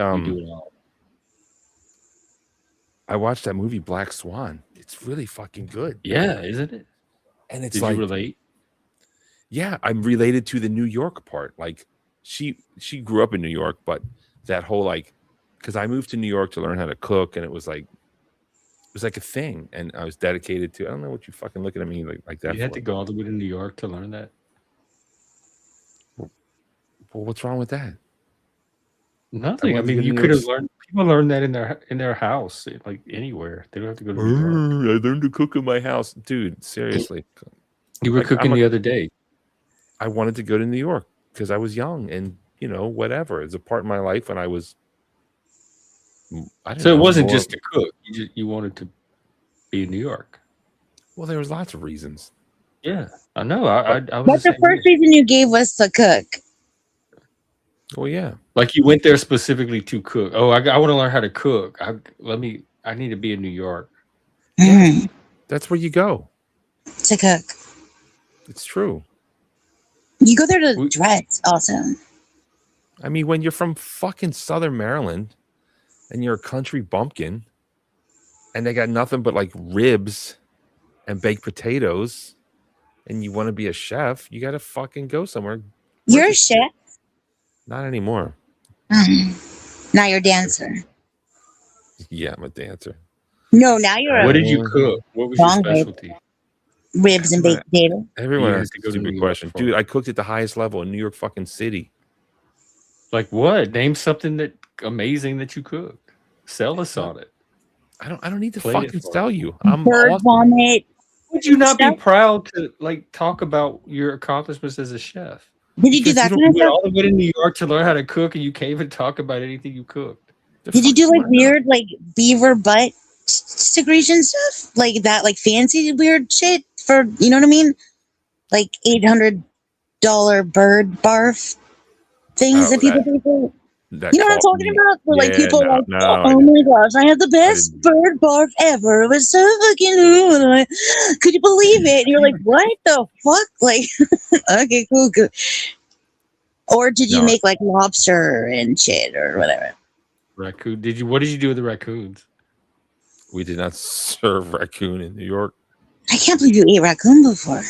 watched that movie Black Swan. It's really fucking good. Yeah, isn't it? And it's Did you relate? Yeah, I'm related to the New York part. Like she grew up in New York, but that whole because I moved to New York to learn how to cook, and it was like a thing, and I was dedicated to. I don't know what you fucking looking at me like that. You had to go all the way to New York to learn that. Well, what's wrong with that? Nothing. I mean, you could have learned. People learn that in their house, like anywhere. They don't have to go to New York. I learned to cook in my house, dude. Seriously, you were cooking the other day. I wanted to go to New York because I was young, and whatever. It's a part of my life when I was. So it wasn't just to cook. You wanted to be in New York. Well, there was lots of reasons. Yeah, I know. I But the first reason you gave was to cook. Oh yeah, like you went there specifically to cook. Oh, I want to learn how to cook. I need to be in New York. Mm. That's where you go to cook. It's true. You go there to dress, also. I mean, when you're from fucking Southern Maryland, and you're a country bumpkin, and they got nothing but ribs and baked potatoes, and you want to be a chef, you got to fucking go somewhere. You're a chef. Not anymore. Now you're a dancer. Yeah, I'm a dancer. No, now you're What did you cook? What was your specialty? Ribs and baked potato. Everyone has a stupid question. Dude, I cooked at the highest level in New York fucking City. Like what? Name something amazing that you cooked. Sell us on it. I don't need to fucking sell you. I'm bird vomit. Would you not be proud to talk about your accomplishments as a chef? Did you do that kind of stuff? All the way to New York to learn how to cook, and you can't even talk about anything you cooked. Did you do weird beaver butt secretion stuff like that, fancy weird shit for you know what I mean? $800 bird barf things that people pay for. You know what I'm talking about? Where people oh my gosh, I had the best bird barf ever. It was so fucking could you believe it? And you're like, what the fuck? Okay, cool. Or did you make lobster and shit or whatever? Raccoon. What did you do with the raccoons? We did not serve raccoon in New York. I can't believe you ate raccoon before.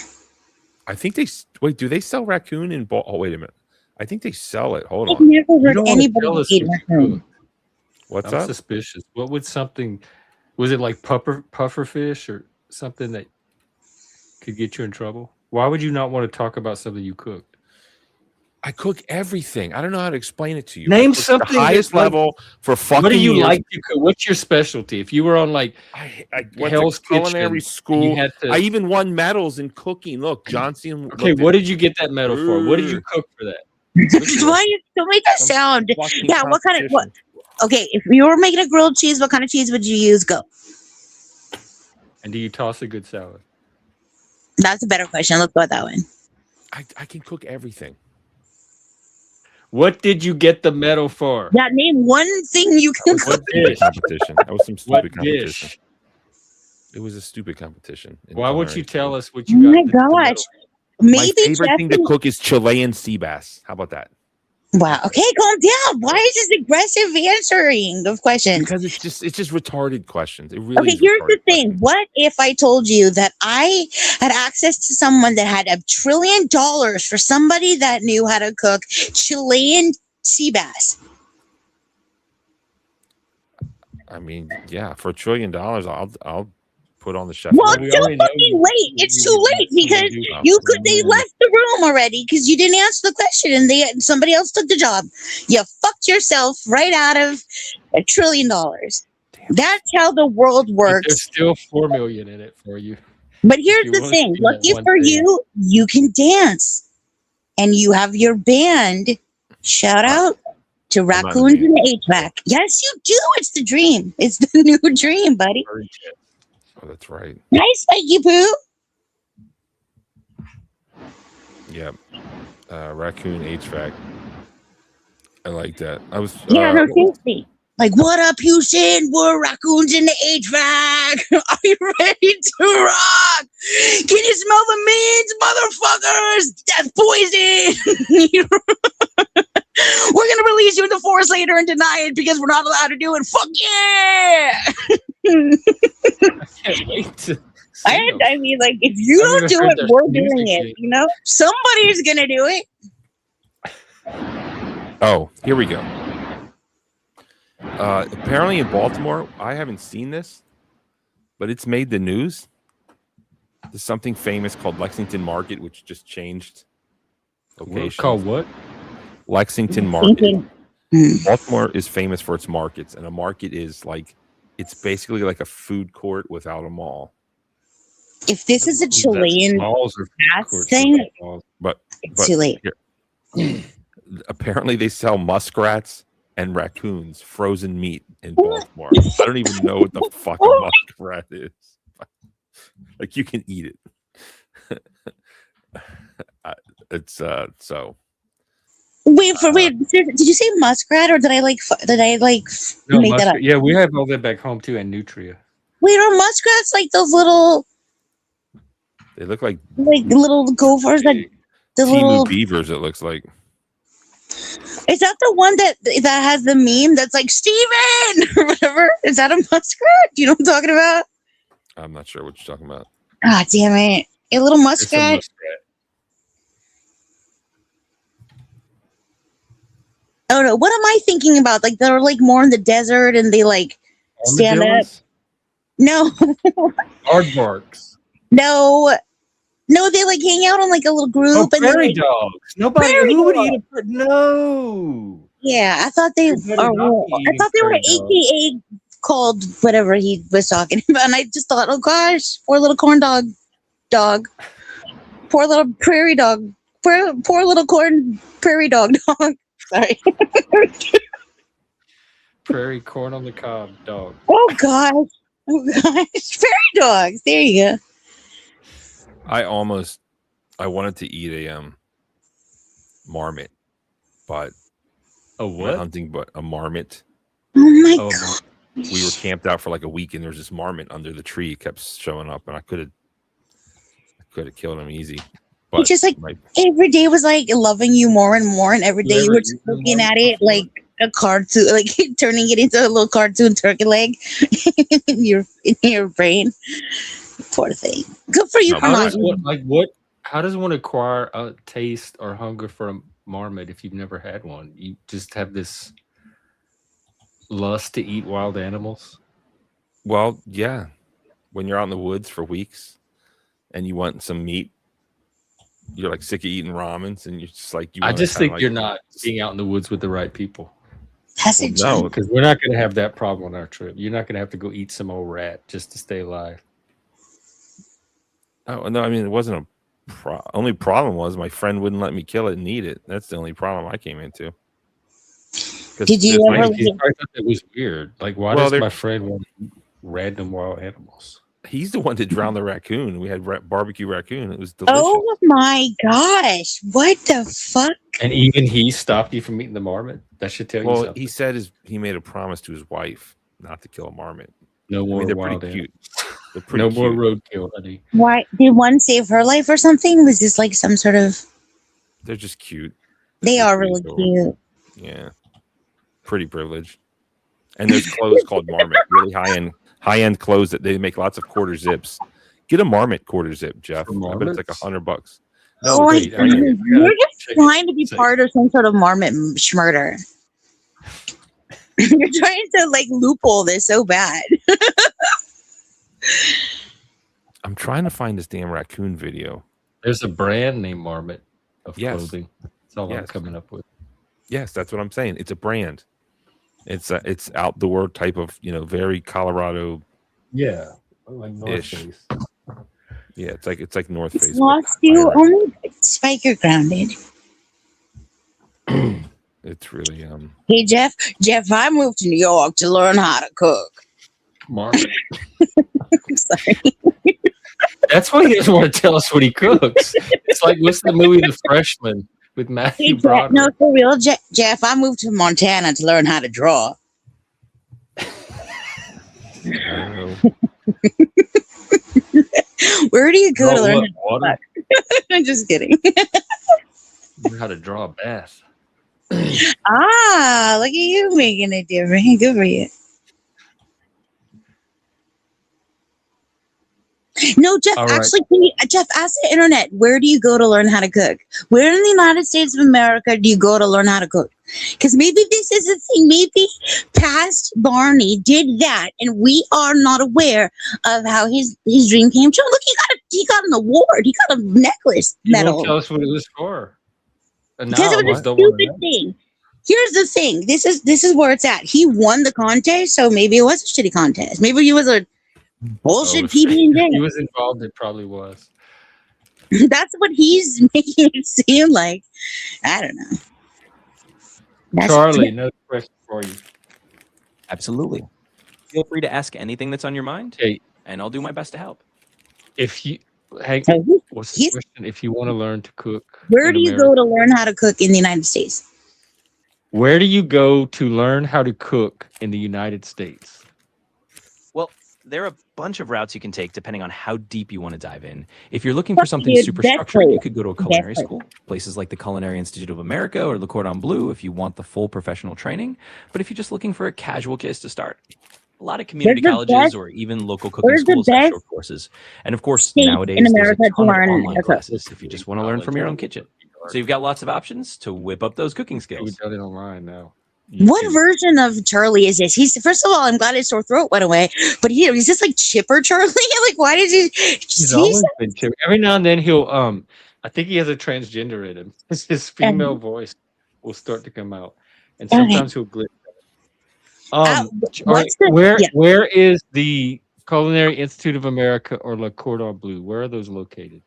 I think they wait. Do they sell raccoon in? Oh, wait a minute. I think they sell it. Hold I've on. never You heard don't want to anybody tell us eat what you raccoon. cook. What's I'm up? suspicious. What would something? Was it like puffer fish or something that could get you in trouble? Why would you not want to talk about something you cooked? I cook everything. I don't know how to explain it to you. Name I cook something the highest that's like- level for fucking What do you years. like to cook? What's your specialty? If you were on like I went Hell's to culinary Kitchen, school. you had to- I even won medals in cooking. Look, John Cena. okay, what did you get that medal for? What did you cook for that? Why don't make that sound? Fucking Yeah, what kind of what? competition. Okay, if you were making a grilled cheese, what kind of cheese would you use? Go. And do you toss a good salad? That's a better question. Let's go with that one. I can cook everything. What did you get the medal for? Yeah, name one thing you can That was cook. some stupid competition. That was some What stupid competition. dish? It was a stupid competition. in Why won't culinary you tell school. us what Oh you got? my the medal gosh. for? My Maybe favorite Jeff thing to cook is Chilean sea bass. How about that? Wow. Okay, calm down. Why is this aggressive answering of questions? Because it's just retarded questions. It really. Okay, is here's the retarded thing. questions. What if I told you that I had access to someone that had $1 trillion for somebody that knew how to cook Chilean sea bass? I mean, yeah, for $1 trillion, I'll put on the chef. Well, Well, it's we too already know fucking you- late. It's you too would late do- you would because do- you could. They left the room already because you didn't answer the question and somebody else took the job. You fucked yourself right out of $1 trillion. That's how the world But works. there's still 4 million in it for you. But here's you the wanna thing. see that Lucky one for thing. you, you can dance. And you have your band. Shout out to not a Raccoons band. in the HVAC. Yes, you do. It's the dream. It's the new dream, buddy. Oh, that's right. Nice, Spiky Poo. Yeah. Raccoon HVAC. I like that. I was. Yeah, no, seriously. Like, what up, Houston? We're Raccoons in the HVAC. Are you ready to rock? Can you smell the mints, motherfuckers? Death poison. We're going to release you in the forest later and deny it because we're not allowed to do it. Fuck yeah. I can't wait to. I mean, like, if you I've don't never do heard it, that we're music doing it. yet. You know, somebody's going to do it. Oh, here we go. Apparently in Baltimore, I haven't seen this, but it's made the news. There's something famous called Lexington Market, which just changed location. Called what? Lexington Market. Baltimore is famous for its markets, and a market is like, it's basically like a food court without a mall. If this is a Chilean Malls or ass thing, But it's too late. here- apparently they sell muskrats and raccoons, frozen meat in Baltimore. I don't even know what the fuck a muskrat is. Like, you can eat it. It's so. Wait, did you say muskrat or did I make that up? Yeah, we have all that back home too, and Nutria. Wait, are muskrats like those little They look like little gophers that the Timu little beavers, it looks like. is that the one that has the meme that's like Steven or whatever? Is that a muskrat? Do you know what I'm talking about? I'm not sure what you're talking about. Ah, damn it. A little It's a muskrat. muskrat. Oh no, what am I thinking about? Like they're like more in the desert and they like stand up. Armadillos? No. Aardvarks. No, they like hang out on like a little group Oh, and prairie like, dogs. Nobody Prairie who would dogs. eat a no. yeah, I thought they You better not are. be I eating thought they were prairie dogs. AKA called whatever he was talking about, and I just thought, oh gosh, poor little corn dog, poor little prairie dog, poor little corn prairie dog. Sorry. Prairie corn on the cob dog. Oh gosh, prairie dogs. There you go. I wanted to eat a marmot, but A went what? hunting, but a marmot. Oh my Oh, god. We were camped out for like a week, and there was this marmot under the tree. It kept showing up, and I could have killed him easy. But It's just like my- every day was like loving you more and more, and every day you were just looking at it like a cartoon, like turning it into a little cartoon turkey leg in your brain. Poor thing. Good for you for How not. does one, like what? How does one acquire a taste or hunger for a marmot if you've never had one? You just have this lust to eat wild animals. Well, yeah. When you're out in the woods for weeks and you want some meat, you're like sick of eating ramens, and you're just like, I just think you're not being out in the woods with the right people. That's a No, because we're not going to have that problem on our trip. You're not going to have to go eat some old rat just to stay alive. Oh no, I mean it wasn't a only problem was my friend wouldn't let me kill it and eat it. That's the only problem I came into. Did you ever? I thought that was weird. Like, why does my friend want random wild animals? He's the one that drowned the raccoon. We had barbecue raccoon. It was delicious. Oh my gosh! What the fuck? And even he stopped you from eating the marmot. That should tell you Well, something. he said he made a promise to his wife not to kill a marmot. No more they're wild pretty cute. They're no pretty more cute. roadkill, honey. Why did one save her life or something? Was this like some sort of? They're just cute. They They're are pretty really adorable. cute. Yeah, pretty privileged. And there's clothes called Marmot, really high end clothes that they make lots of quarter zips. Get a Marmot quarter zip, Jeff. I bet it's like $100. No, oh, wait, you're just trying to be part of some sort of marmot schmurder. You're trying to like loophole this so bad. I'm trying to find this damn raccoon video. There's a brand named Marmot of clothing. That's all I'm coming up with. Yes, that's what I'm saying. It's a brand. It's outdoor type of, very Colorado. Yeah, like North Face. Yeah, it's like North Face. Lost you only Spike, you're grounded. It's really Hey Jeff, I moved to New York to learn how to cook. Marmot. Sorry. That's why he doesn't want to tell us what he cooks. It's like, what's the movie The Freshman with Matthew Broderick? No, for real, Jeff, I moved to Montana to learn how to draw. Where do you go to learn how to cook? I'm just kidding. Learn how to draw a bath. Ah, look at you making it different. Good for you. No, Jeff, All right. actually, Jeff, ask the internet, where do you go to learn how to cook? Where in the United States of America do you go to learn how to cook? Because maybe this is a thing. Maybe past Barney did that, and we are not aware of how his dream came true. Look, he got an award. He got a necklace medal. Won't tell us what it was for. Because it was a stupid thing. Here's the thing. This is where it's at. He won the contest, so maybe it was a shitty contest. Maybe he was a bullshit PB&J. He was involved. It probably was. That's what he's making it seem like. I don't know. Charlie, another question for you. Absolutely. Feel free to ask anything that's on your mind, and I'll do my best to help. If you, Hank, what's the question? If you want to learn to cook, where do you go to learn how to cook in the United States? Where do you go to learn how to cook in the United States? Well, there are a bunch of routes you can take depending on how deep you want to dive in. If you're looking for something super structured, you could go to a culinary school, places like the Culinary Institute of America or Le Cordon Bleu if you want the full professional training. But if you're just looking for a casual place to start, a lot of community colleges or even local cooking schools have short courses. And of course, nowadays, there's a ton of online classes if you just want to learn from your own kitchen. So you've got lots of options to whip up those cooking skills. We've done it online now. What version of Charlie is this? He's first of all, I'm glad his sore throat went away, but is this like chipper Charlie? Like, why did he? He's always been chipper. Every now and then he'll I think he has a transgender in him. His female voice will start to come out, and sometimes he'll glitch. Where is the Culinary Institute of America or Le Cordon Bleu? Where are those located?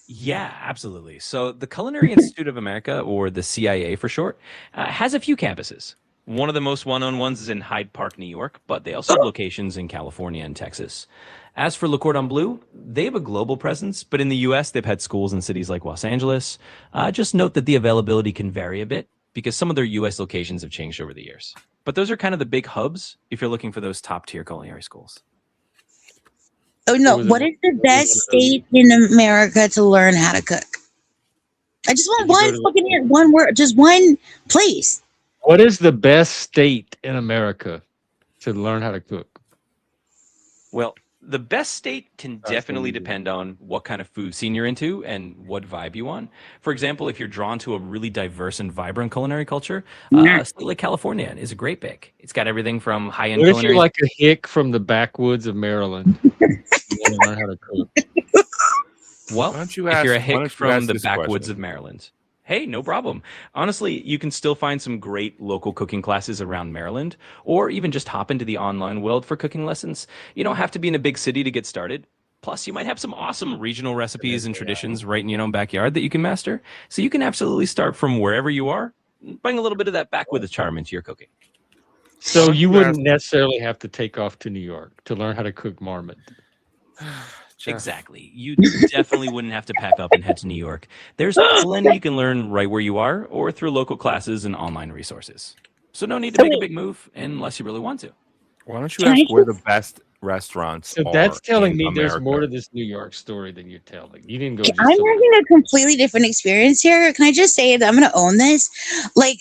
Yeah, absolutely. So the Culinary Institute of America, or the CIA for short, has a few campuses. One of the most well-known ones is in Hyde Park, New York, but they also have locations in California and Texas. As for Le Cordon Bleu, they have a global presence, but in the U.S., they've had schools in cities like Los Angeles. Just note that the availability can vary a bit because some of their U.S. locations have changed over the years. But those are kind of the big hubs if you're looking for those top-tier culinary schools. Oh, no. What is the best state in America to learn how to cook? I just want one word, just one place. What is the best state in America to learn how to cook? Well, The best state can definitely depend on what kind of food scene you're into and what vibe you want. For example, if you're drawn to a really diverse and vibrant culinary culture, a state like California is a great pick. It's got everything from high-end What if culinary. you're like a hick from the backwoods of Maryland? You want to learn how to cook. Well, Why don't you if ask- you're a why don't hick you from ask the this backwoods question? of Maryland, hey, no problem. Honestly, you can still find some great local cooking classes around Maryland, or even just hop into the online world for cooking lessons. You don't have to be in a big city to get started. Plus, you might have some awesome regional recipes and traditions right in your own backyard that you can master. So you can absolutely start from wherever you are, bring a little bit of that backwoods charm into your cooking. So you wouldn't necessarily have to take off to New York to learn how to cook marmot. Exactly. You definitely wouldn't have to pack up and head to New York. There's plenty you can learn right where you are or through local classes and online resources. So no need to make a big move unless you really want to. Why don't you ask where the best restaurants So are that's telling in me there's America? more to this New York story than you're telling. You didn't go just I'm to having a completely different experience here. Can I just say that I'm going to own this? Like,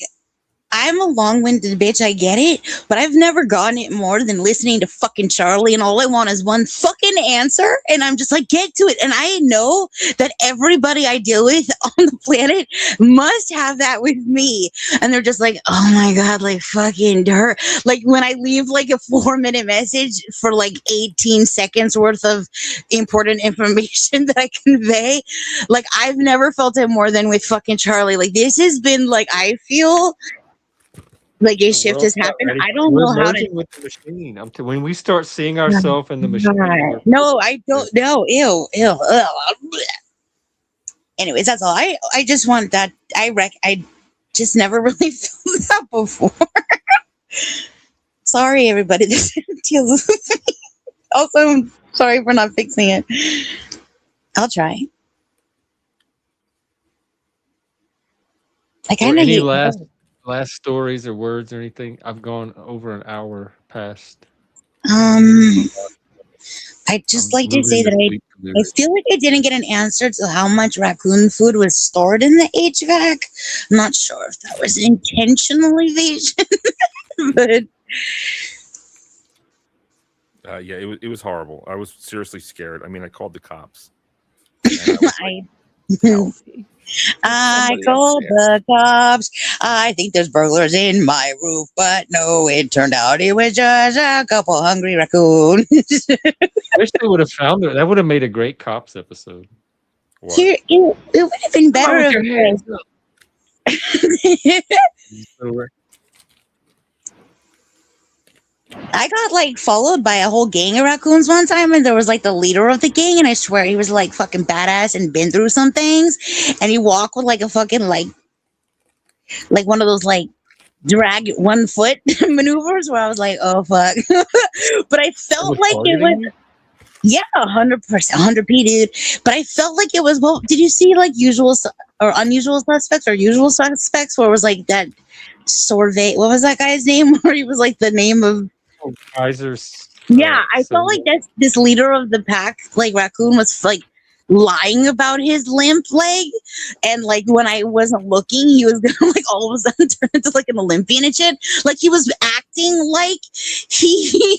I'm a long-winded bitch, I get it, but I've never gotten it more than listening to fucking Charlie, and all I want is one fucking answer, and I'm just like, get to it. And I know that everybody I deal with on the planet must have that with me, and they're just like, oh my god, like fucking dirt. Like when I leave like a 4-minute message for like 18 seconds worth of important information that I convey, like I've never felt it more than with fucking Charlie. Like this has been like, I feel like a shift has happened. I don't know how to. with the machine. When we start seeing ourselves in the machine. No, I don't know. Ew. Anyways, that's all. I just want that. I just never really felt that before. Sorry, everybody. This deals with me. Also, I'm sorry for not fixing it. I'll try. I kind of Any hate. last stories or words or anything? I've gone over an hour past. I just like to say that I feel like I didn't get an answer to how much raccoon food was stored in the HVAC. I'm not sure if that was an intentional evasion, but yeah, it was horrible. I was seriously scared. I mean, I called the cops. I called the cops. I think there's burglars in my roof, but no, it turned out it was just a couple hungry raccoons. I wish they would have found it. That would have made a great cops episode. Here, it would have been better if I got like followed by a whole gang of raccoons one time, and there was like the leader of the gang, and I swear he was like fucking badass and been through some things, and he walked with like a fucking like one of those like drag 1 foot maneuvers where I was like, oh fuck. But I felt like it was 100%, 100p, dude. But I felt like it was, well, did you see like usual or unusual suspects or usual suspects where it was like that Sorvey, what was that guy's name? Where he was like the name of Kaiser's. Yeah, I felt like this leader of the pack, like raccoon, was like lying about his limp leg, and like when I wasn't looking, he was gonna like all of a sudden turn into like an Olympian and shit. Like he was acting like he,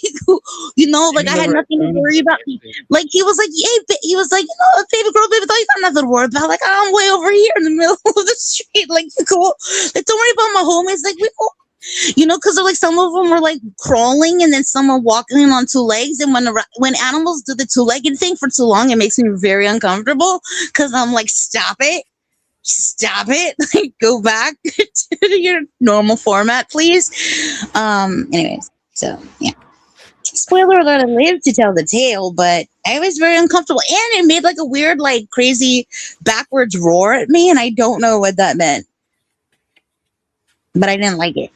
you know, like I had nothing to worry about. Like he was like, yeah, he was like, you know, baby girl, baby doll, you got nothing to worry about. Like I'm way over here in the middle of the street. Like you cool. Like don't worry about my homies. Like we cool. You know, because like some of them were like crawling, and then some are walking on 2 legs. And when animals do the 2-legged thing for too long, it makes me very uncomfortable because I'm like, stop it, like go back to your normal format, please. Anyways, so yeah. Spoiler alert! I lived to tell the tale, but I was very uncomfortable, and it made like a weird, like crazy backwards roar at me, and I don't know what that meant, but I didn't like it.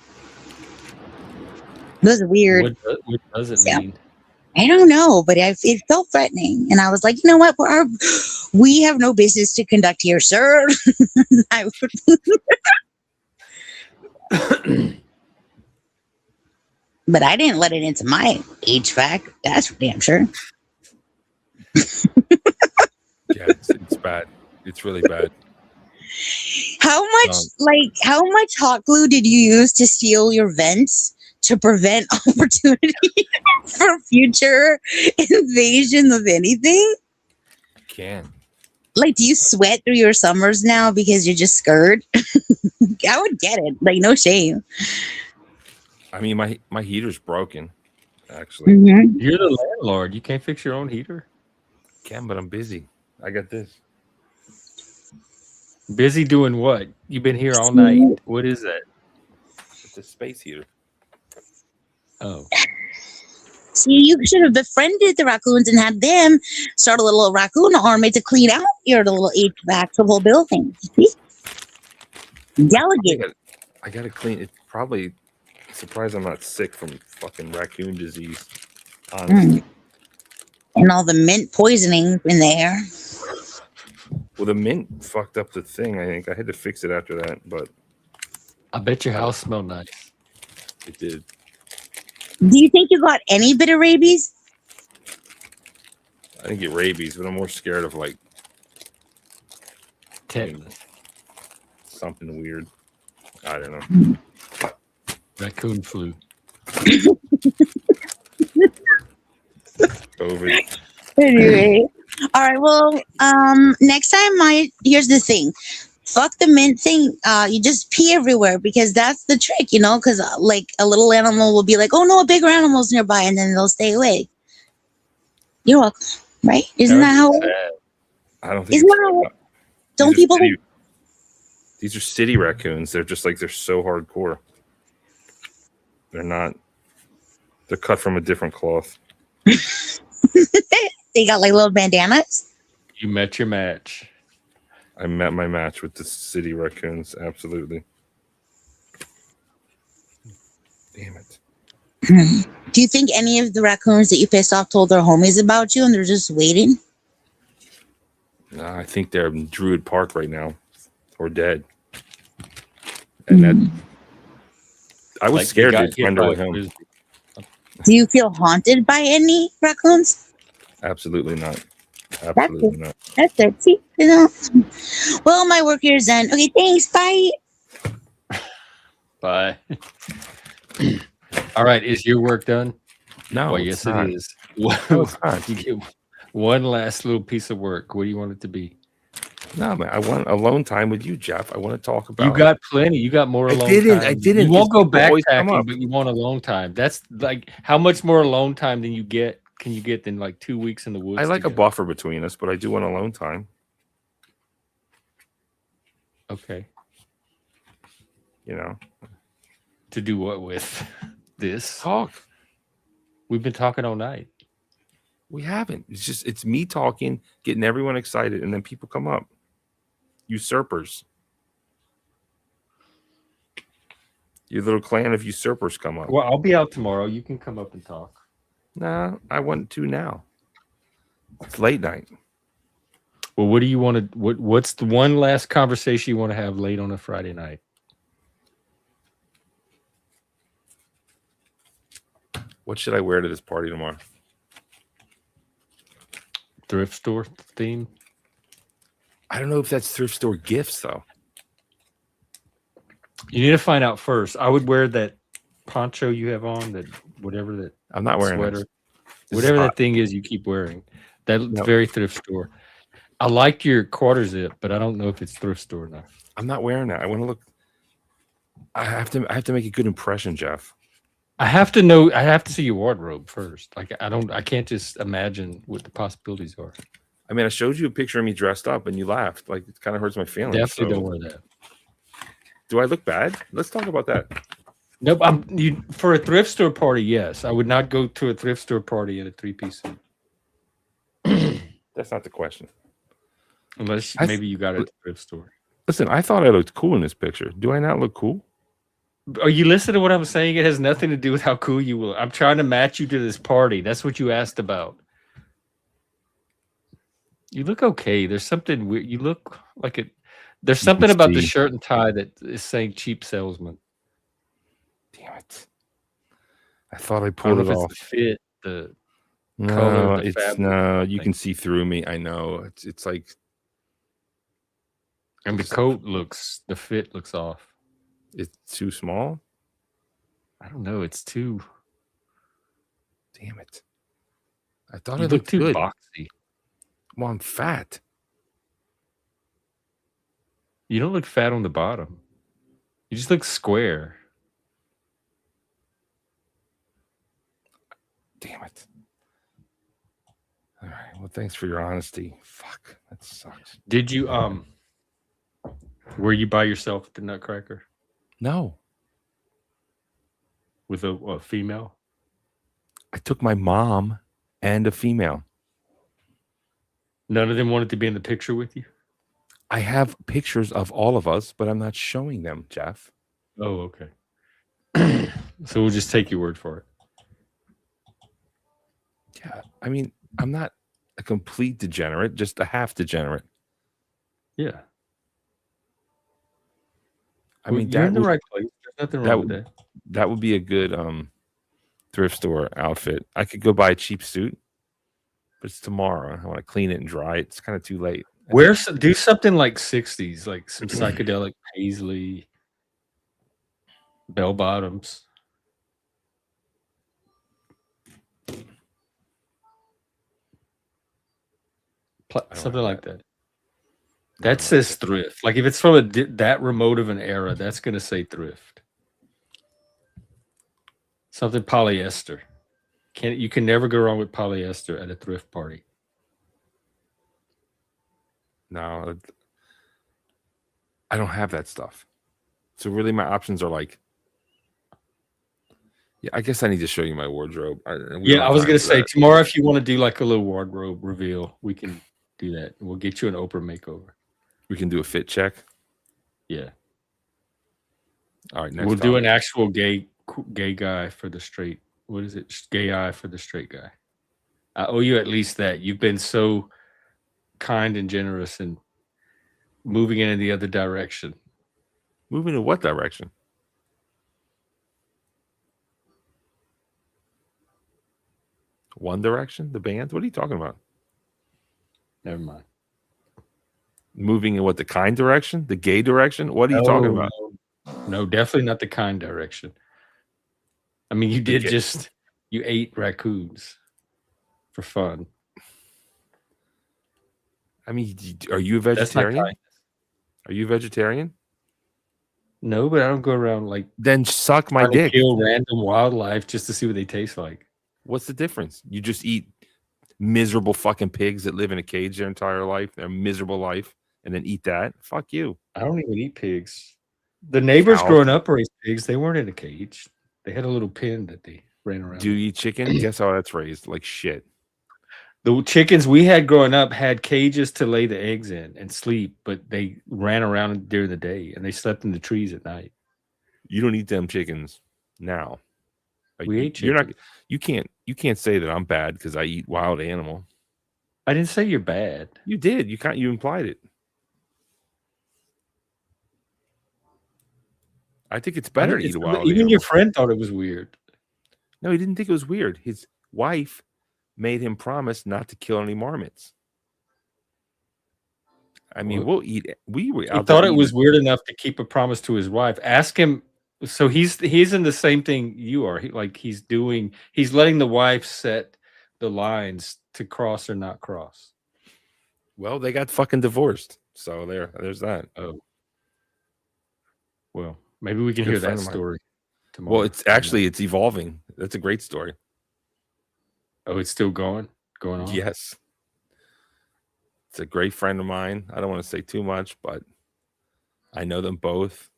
It was weird. What does it mean? I don't know, but it felt threatening. And I was like, you know what? We have no business to conduct here, sir. But I didn't let it into my HVAC. That's for damn sure. Yeah, it's bad. It's really bad. How much hot glue did you use to seal your vents to prevent opportunity for future invasion of anything? Can. Like, do you sweat through your summers now because you're just scared? I would get it. Like, no shame. I mean, my heater's broken, actually. Mm-hmm. You're the landlord. You can't fix your own heater? Can, but I'm busy. I got this. Busy doing what? You've been here all night. What is that? It's a space heater. Oh. See, you should have befriended the raccoons and had them start a little raccoon army to clean out your little HVAC for the whole building. See? Delegate. I gotta clean it. Probably surprised I'm not sick from fucking raccoon disease. Honestly. And all the mint poisoning in the air. Well, the mint fucked up the thing. I think I had to fix it after that, but I bet your house smelled nice. it did. Do you think you got any bit of rabies? I didn't get rabies, but I'm more scared of like Tetanus. something weird. I don't know. Raccoon flu. COVID. Anyway. All right. Well, next time here's the thing. Fuck the mint thing. You just pee everywhere because that's the trick, you know, because like a little animal will be like, oh no, a bigger animal's nearby, and then they'll stay away. You're welcome. Right? Isn't that how? I don't think. Isn't that how? Don't people? These are city raccoons. They're just like they're so hardcore. They're not. They're cut from a different cloth. They got like little bandanas. You met your match. I met my match with the city raccoons. Absolutely. Damn it. Do you think any of the raccoons that you pissed off told their homies about you and they're just waiting? Nah, I think they're in Druid Park right now, or dead. And that I was Like, scared you got to hit surrender by with a him. frisbee. Do you feel haunted by any raccoons? Absolutely not. Absolutely not. That's it. See, you know. Well, my work here is done. Okay, thanks. Bye. Bye. All right. Is your work done? No, Well, it's yes, not. it is. No, it's not. You get one last little piece of work. What do you want it to be? No, man. I want alone time with you, Jeff. I want to talk about. You got plenty. You got more I alone didn't. time. I didn't. You won't go People always come backpacking, up. but you want alone time. That's like how much more alone time than you get? Can you get than like 2 weeks in the woods? I like a together? buffer between us, but I do want alone time. Okay. You know, To do what with this? talk. We've been talking all night. We haven't. It's me talking, getting everyone excited, and then people come up. Usurpers. Your little clan of usurpers come up. Well, I'll be out tomorrow. You can come up and talk. Nah, I want to now. It's late night. Well, what do you want to? What's the one last conversation you want to have late on a Friday night? What should I wear to this party tomorrow? Thrift store theme. I don't know if that's thrift store gifts though. You need to find out first. I would wear that poncho you have on, that whatever that I'm not wearing sweater, this. whatever that thing is you keep wearing. That's very thrift store. I like your quarter zip, but I don't know if it's thrift store enough. I'm not wearing that. I want to look. I have to make a good impression, Jeff. I have to know. I have to see your wardrobe first. Like I can't just imagine what the possibilities are. I mean, I showed you a picture of me dressed up, and you laughed. Like it kind of hurts my feelings. Definitely so- don't wear that. Do I look bad? Let's talk about that. Nope. For a thrift store party, yes. I would not go to a thrift store party in a 3-piece suit. That's not the question. Unless maybe you got it at the thrift store. Listen, I thought I looked cool in this picture. Do I not look cool? Are you listening to what I'm saying? It has nothing to do with how cool you look. I'm trying to match you to this party. That's what you asked about. You look okay. There's something weird. You look like it. There's something about the shirt and tie that is saying cheap salesman. Damn it. I thought I I don't pulled know it if off. it's the fit, the No, color, the it's fabric. no. You can see through me. I know. It's like, and the coat looks, the fit looks off. it's too small. I don't know. It's too. Damn it! I thought You it look looked too good. boxy. Well, I'm fat. You don't look fat on the bottom. You just look square. Damn it. All right. Well, thanks for your honesty. Fuck, that sucks. Did you were you by yourself at the Nutcracker No, with a female? I took my mom and a female. None of them wanted to be in the picture with you? I have pictures of all of us, but I'm not showing them, Jeff. Oh, okay. So we'll just take your word for it. Yeah, I mean, I'm not a complete degenerate, just a half degenerate. Yeah. I mean, you're in the would, right place. There's nothing wrong with that. That would be a good thrift store outfit. I could go buy a cheap suit, but it's tomorrow. I want to clean it and dry it. It's kind of too late. Do something like 60s, like some psychedelic paisley, bell bottoms. Something like that. That says thrift. Like if it's from that remote of an era, that's going to say thrift. Something polyester. You can never go wrong with polyester at a thrift party. No, I don't have that stuff. So really my options are like, yeah, I guess I need to show you my wardrobe. I was going to say tomorrow, if you want to do like a little wardrobe reveal, we can do that. We'll get you an Oprah makeover. We can do a fit check. Yeah. All right. We'll do an actual gay guy for the straight. What is it? Gay eye for the straight guy. I owe you at least that. You've been so kind and generous and moving in the other direction. Moving in what direction? One Direction, the band? What are you talking about? Never mind. Moving in what, the kind direction? The gay direction? What are you talking about? No, definitely not the kind direction. I mean, you ate raccoons for fun. I mean, are you a vegetarian? Are you a vegetarian? No, but I don't go around like. Then suck my dick. Kill random wildlife just to see what they taste like. What's the difference? You just eat miserable fucking pigs that live in a cage their entire life, their miserable life, and then eat that? Fuck you. I don't even eat pigs. The neighbors growing up raised pigs. They weren't in a cage. They had a little pen that they ran around. Do you eat chicken? Guess how that's raised? Like shit. The chickens we had growing up had cages to lay the eggs in and sleep, but they ran around during the day and they slept in the trees at night. You don't eat them chickens now. We ate chickens. You can't say that I'm bad because I eat wild animal. I didn't say you're bad. You did. You implied it. I think it's better to eat a wild animal. Even your friend thought it was weird. No, he didn't think it was weird. His wife made him promise not to kill any marmots. I mean, we'll eat. He thought it was weird enough to keep a promise to his wife. Ask him. So he's in the same thing you are. He's letting the wife set the lines to cross or not cross. Well, they got fucking divorced. So there's that. Oh. Well, maybe we can hear that story tomorrow. Well, it's evolving. That's a great story. Oh, it's still going on? Yes. It's a great friend of mine. I don't want to say too much, but I know them both.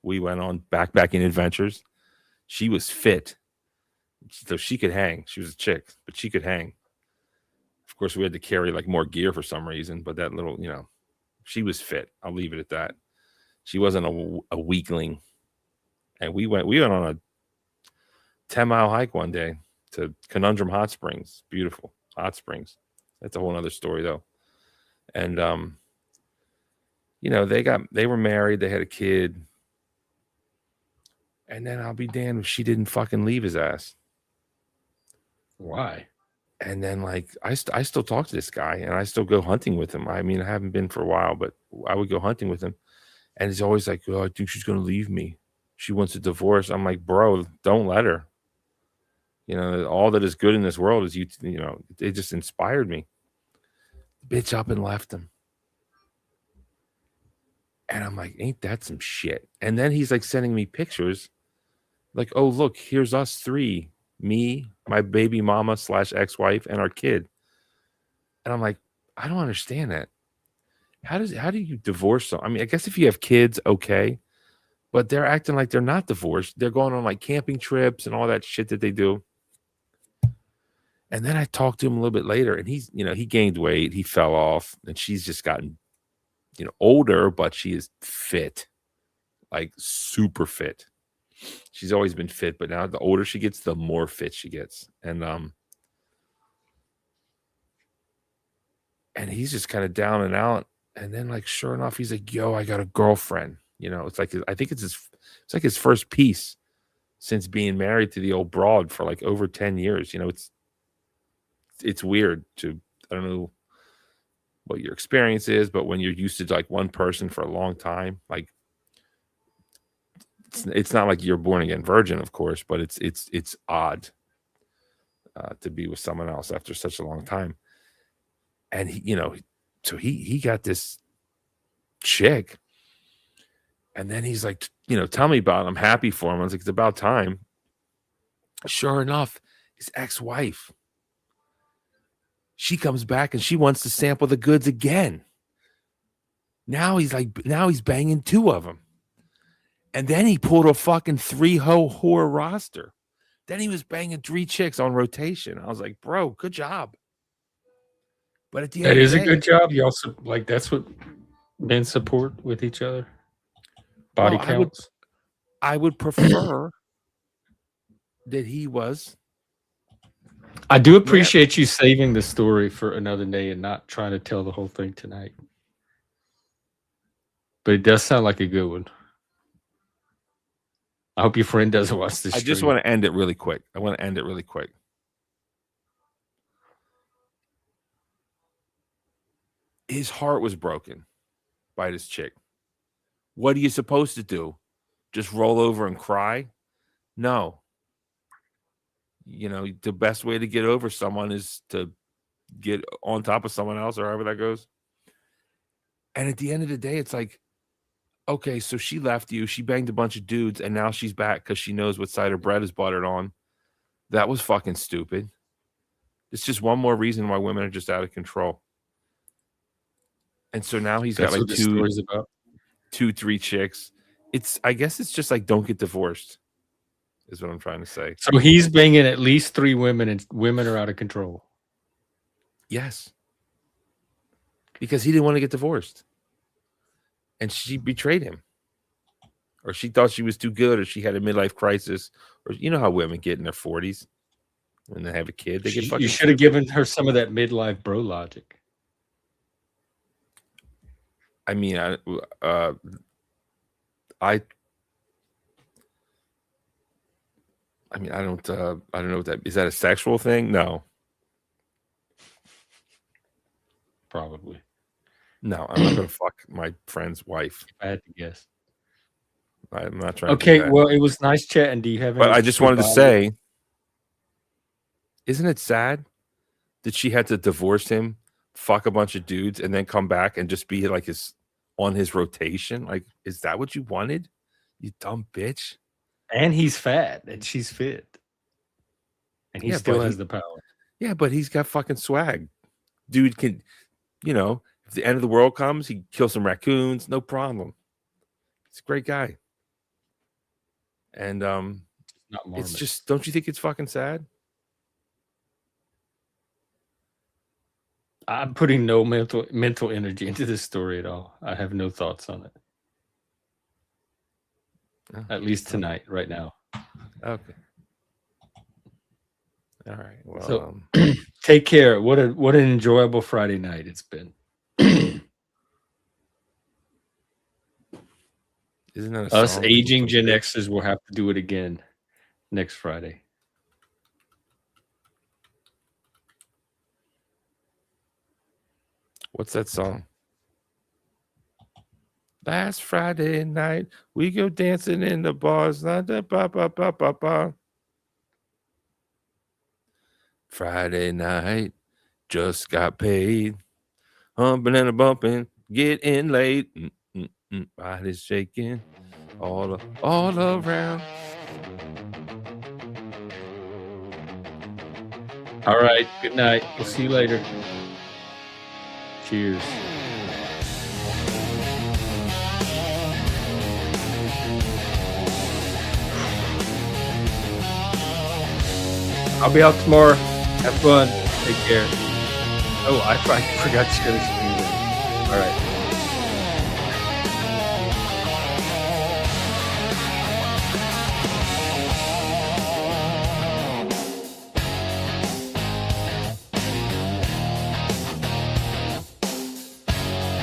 We went on backpacking adventures. She was fit, so she could hang. She was a chick, but she could hang. Of course, we had to carry like more gear for some reason, but that little, she was fit. I'll leave it at that. She wasn't a weakling. And we went on a 10-mile hike one day to Conundrum Hot Springs. Beautiful hot springs. That's a whole other story though. And they were married, they had a kid. And then I'll be damned if she didn't fucking leave his ass. Why? And then I still talk to this guy and I still go hunting with him. I mean, I haven't been for a while, but I would go hunting with him. And he's always like, oh, I think she's going to leave me. she wants a divorce. I'm like, bro, don't let her. You know, all that is good in this world is you know, it just inspired me. Bitch up and left him. And I'm like, ain't that some shit? And then he's like sending me pictures like, oh, look, here's us three, me, my baby mama / ex-wife, and our kid. And I'm like, I don't understand that. How do you divorce them? I mean, I guess if you have kids, okay. But they're acting like they're not divorced. They're going on like camping trips and all that shit that they do. And then I talked to him a little bit later, and he's, you know, he gained weight, he fell off, and she's just gotten, you know, older, but she is fit, like super fit. She's always been fit, but now the older she gets, the more fit she gets. And he's just kind of down and out. And then, like, sure enough, he's like, yo, I got a girlfriend. You know, it's like, I think it's like his first piece since being married to the old broad for like over 10 years. You know, it's weird to, I don't know what your experience is, but when you're used to like one person for a long time, like it's not like you're born again virgin, of course, but it's odd to be with someone else after such a long time. And he, you know, so he got this chick, and then he's like, you know, tell me about it. I'm happy for him. I was like, it's about time. Sure enough, his ex-wife, she comes back and she wants to sample the goods again. Now he's banging 2 of them. And then he pulled a fucking 3-whore roster. Then he was banging 3 chicks on rotation. I was like, bro, good job. But at the end that of is the a day, good job. You also like that's what men support with each other. Body counts. I would prefer that he was. I do appreciate you saving the story for another day and not trying to tell the whole thing tonight. But it does sound like a good one. I hope your friend doesn't watch this. I just want to end it really quick. His heart was broken by this chick. What are you supposed to do? Just roll over and cry? No. You know, the best way to get over someone is to get on top of someone else, or however that goes. And at the end of the day, it's like, okay, so she left you, she banged a bunch of dudes, and now she's back because she knows what side her bread is buttered on. That was fucking stupid. It's just one more reason why women are just out of control. And so now he's got like 2, 3 chicks. I guess it's just like, don't get divorced, is what I'm trying to say. So he's banging at least 3 women, and women are out of control. Yes. Because he didn't want to get divorced. And she betrayed him. Or she thought she was too good, or she had a midlife crisis. Or you know how women get in their 40s when they have a kid. They get fucking. You should have given her some of that midlife bro logic. I mean, I mean, I don't know what that is. That a sexual thing? No. Probably. No, I'm not gonna fuck my friend's wife. I had to guess. I'm not trying. Okay, to do that. well, it was nice chatting. Do you have? But I just wanted to say, isn't it sad that she had to divorce him, fuck a bunch of dudes, and then come back and just be like on his rotation? Like, is that what you wanted? You dumb bitch. And he's fat, and she's fit, and he still has the power. Yeah, but he's got fucking swag. Dude can, you know, if the end of the world comes, he kills some raccoons, no problem. He's a great guy. And it's just, don't you think it's fucking sad? I'm putting no mental energy into this story at all. I have no thoughts on it. At least tonight, right now. Okay. All right. Well, so, take care. What an enjoyable Friday night it's been. Isn't that us aging Gen Xers will have to do it again next Friday. What's that song? Last Friday night, we go dancing in the bars. Ba. Friday night, just got paid. Humping and a bumping, getting late. Body's shaking all around. All right. Good night. We'll see you later. Cheers. I'll be out tomorrow. Have fun. Take care. Oh, I forgot to share this with you. All right.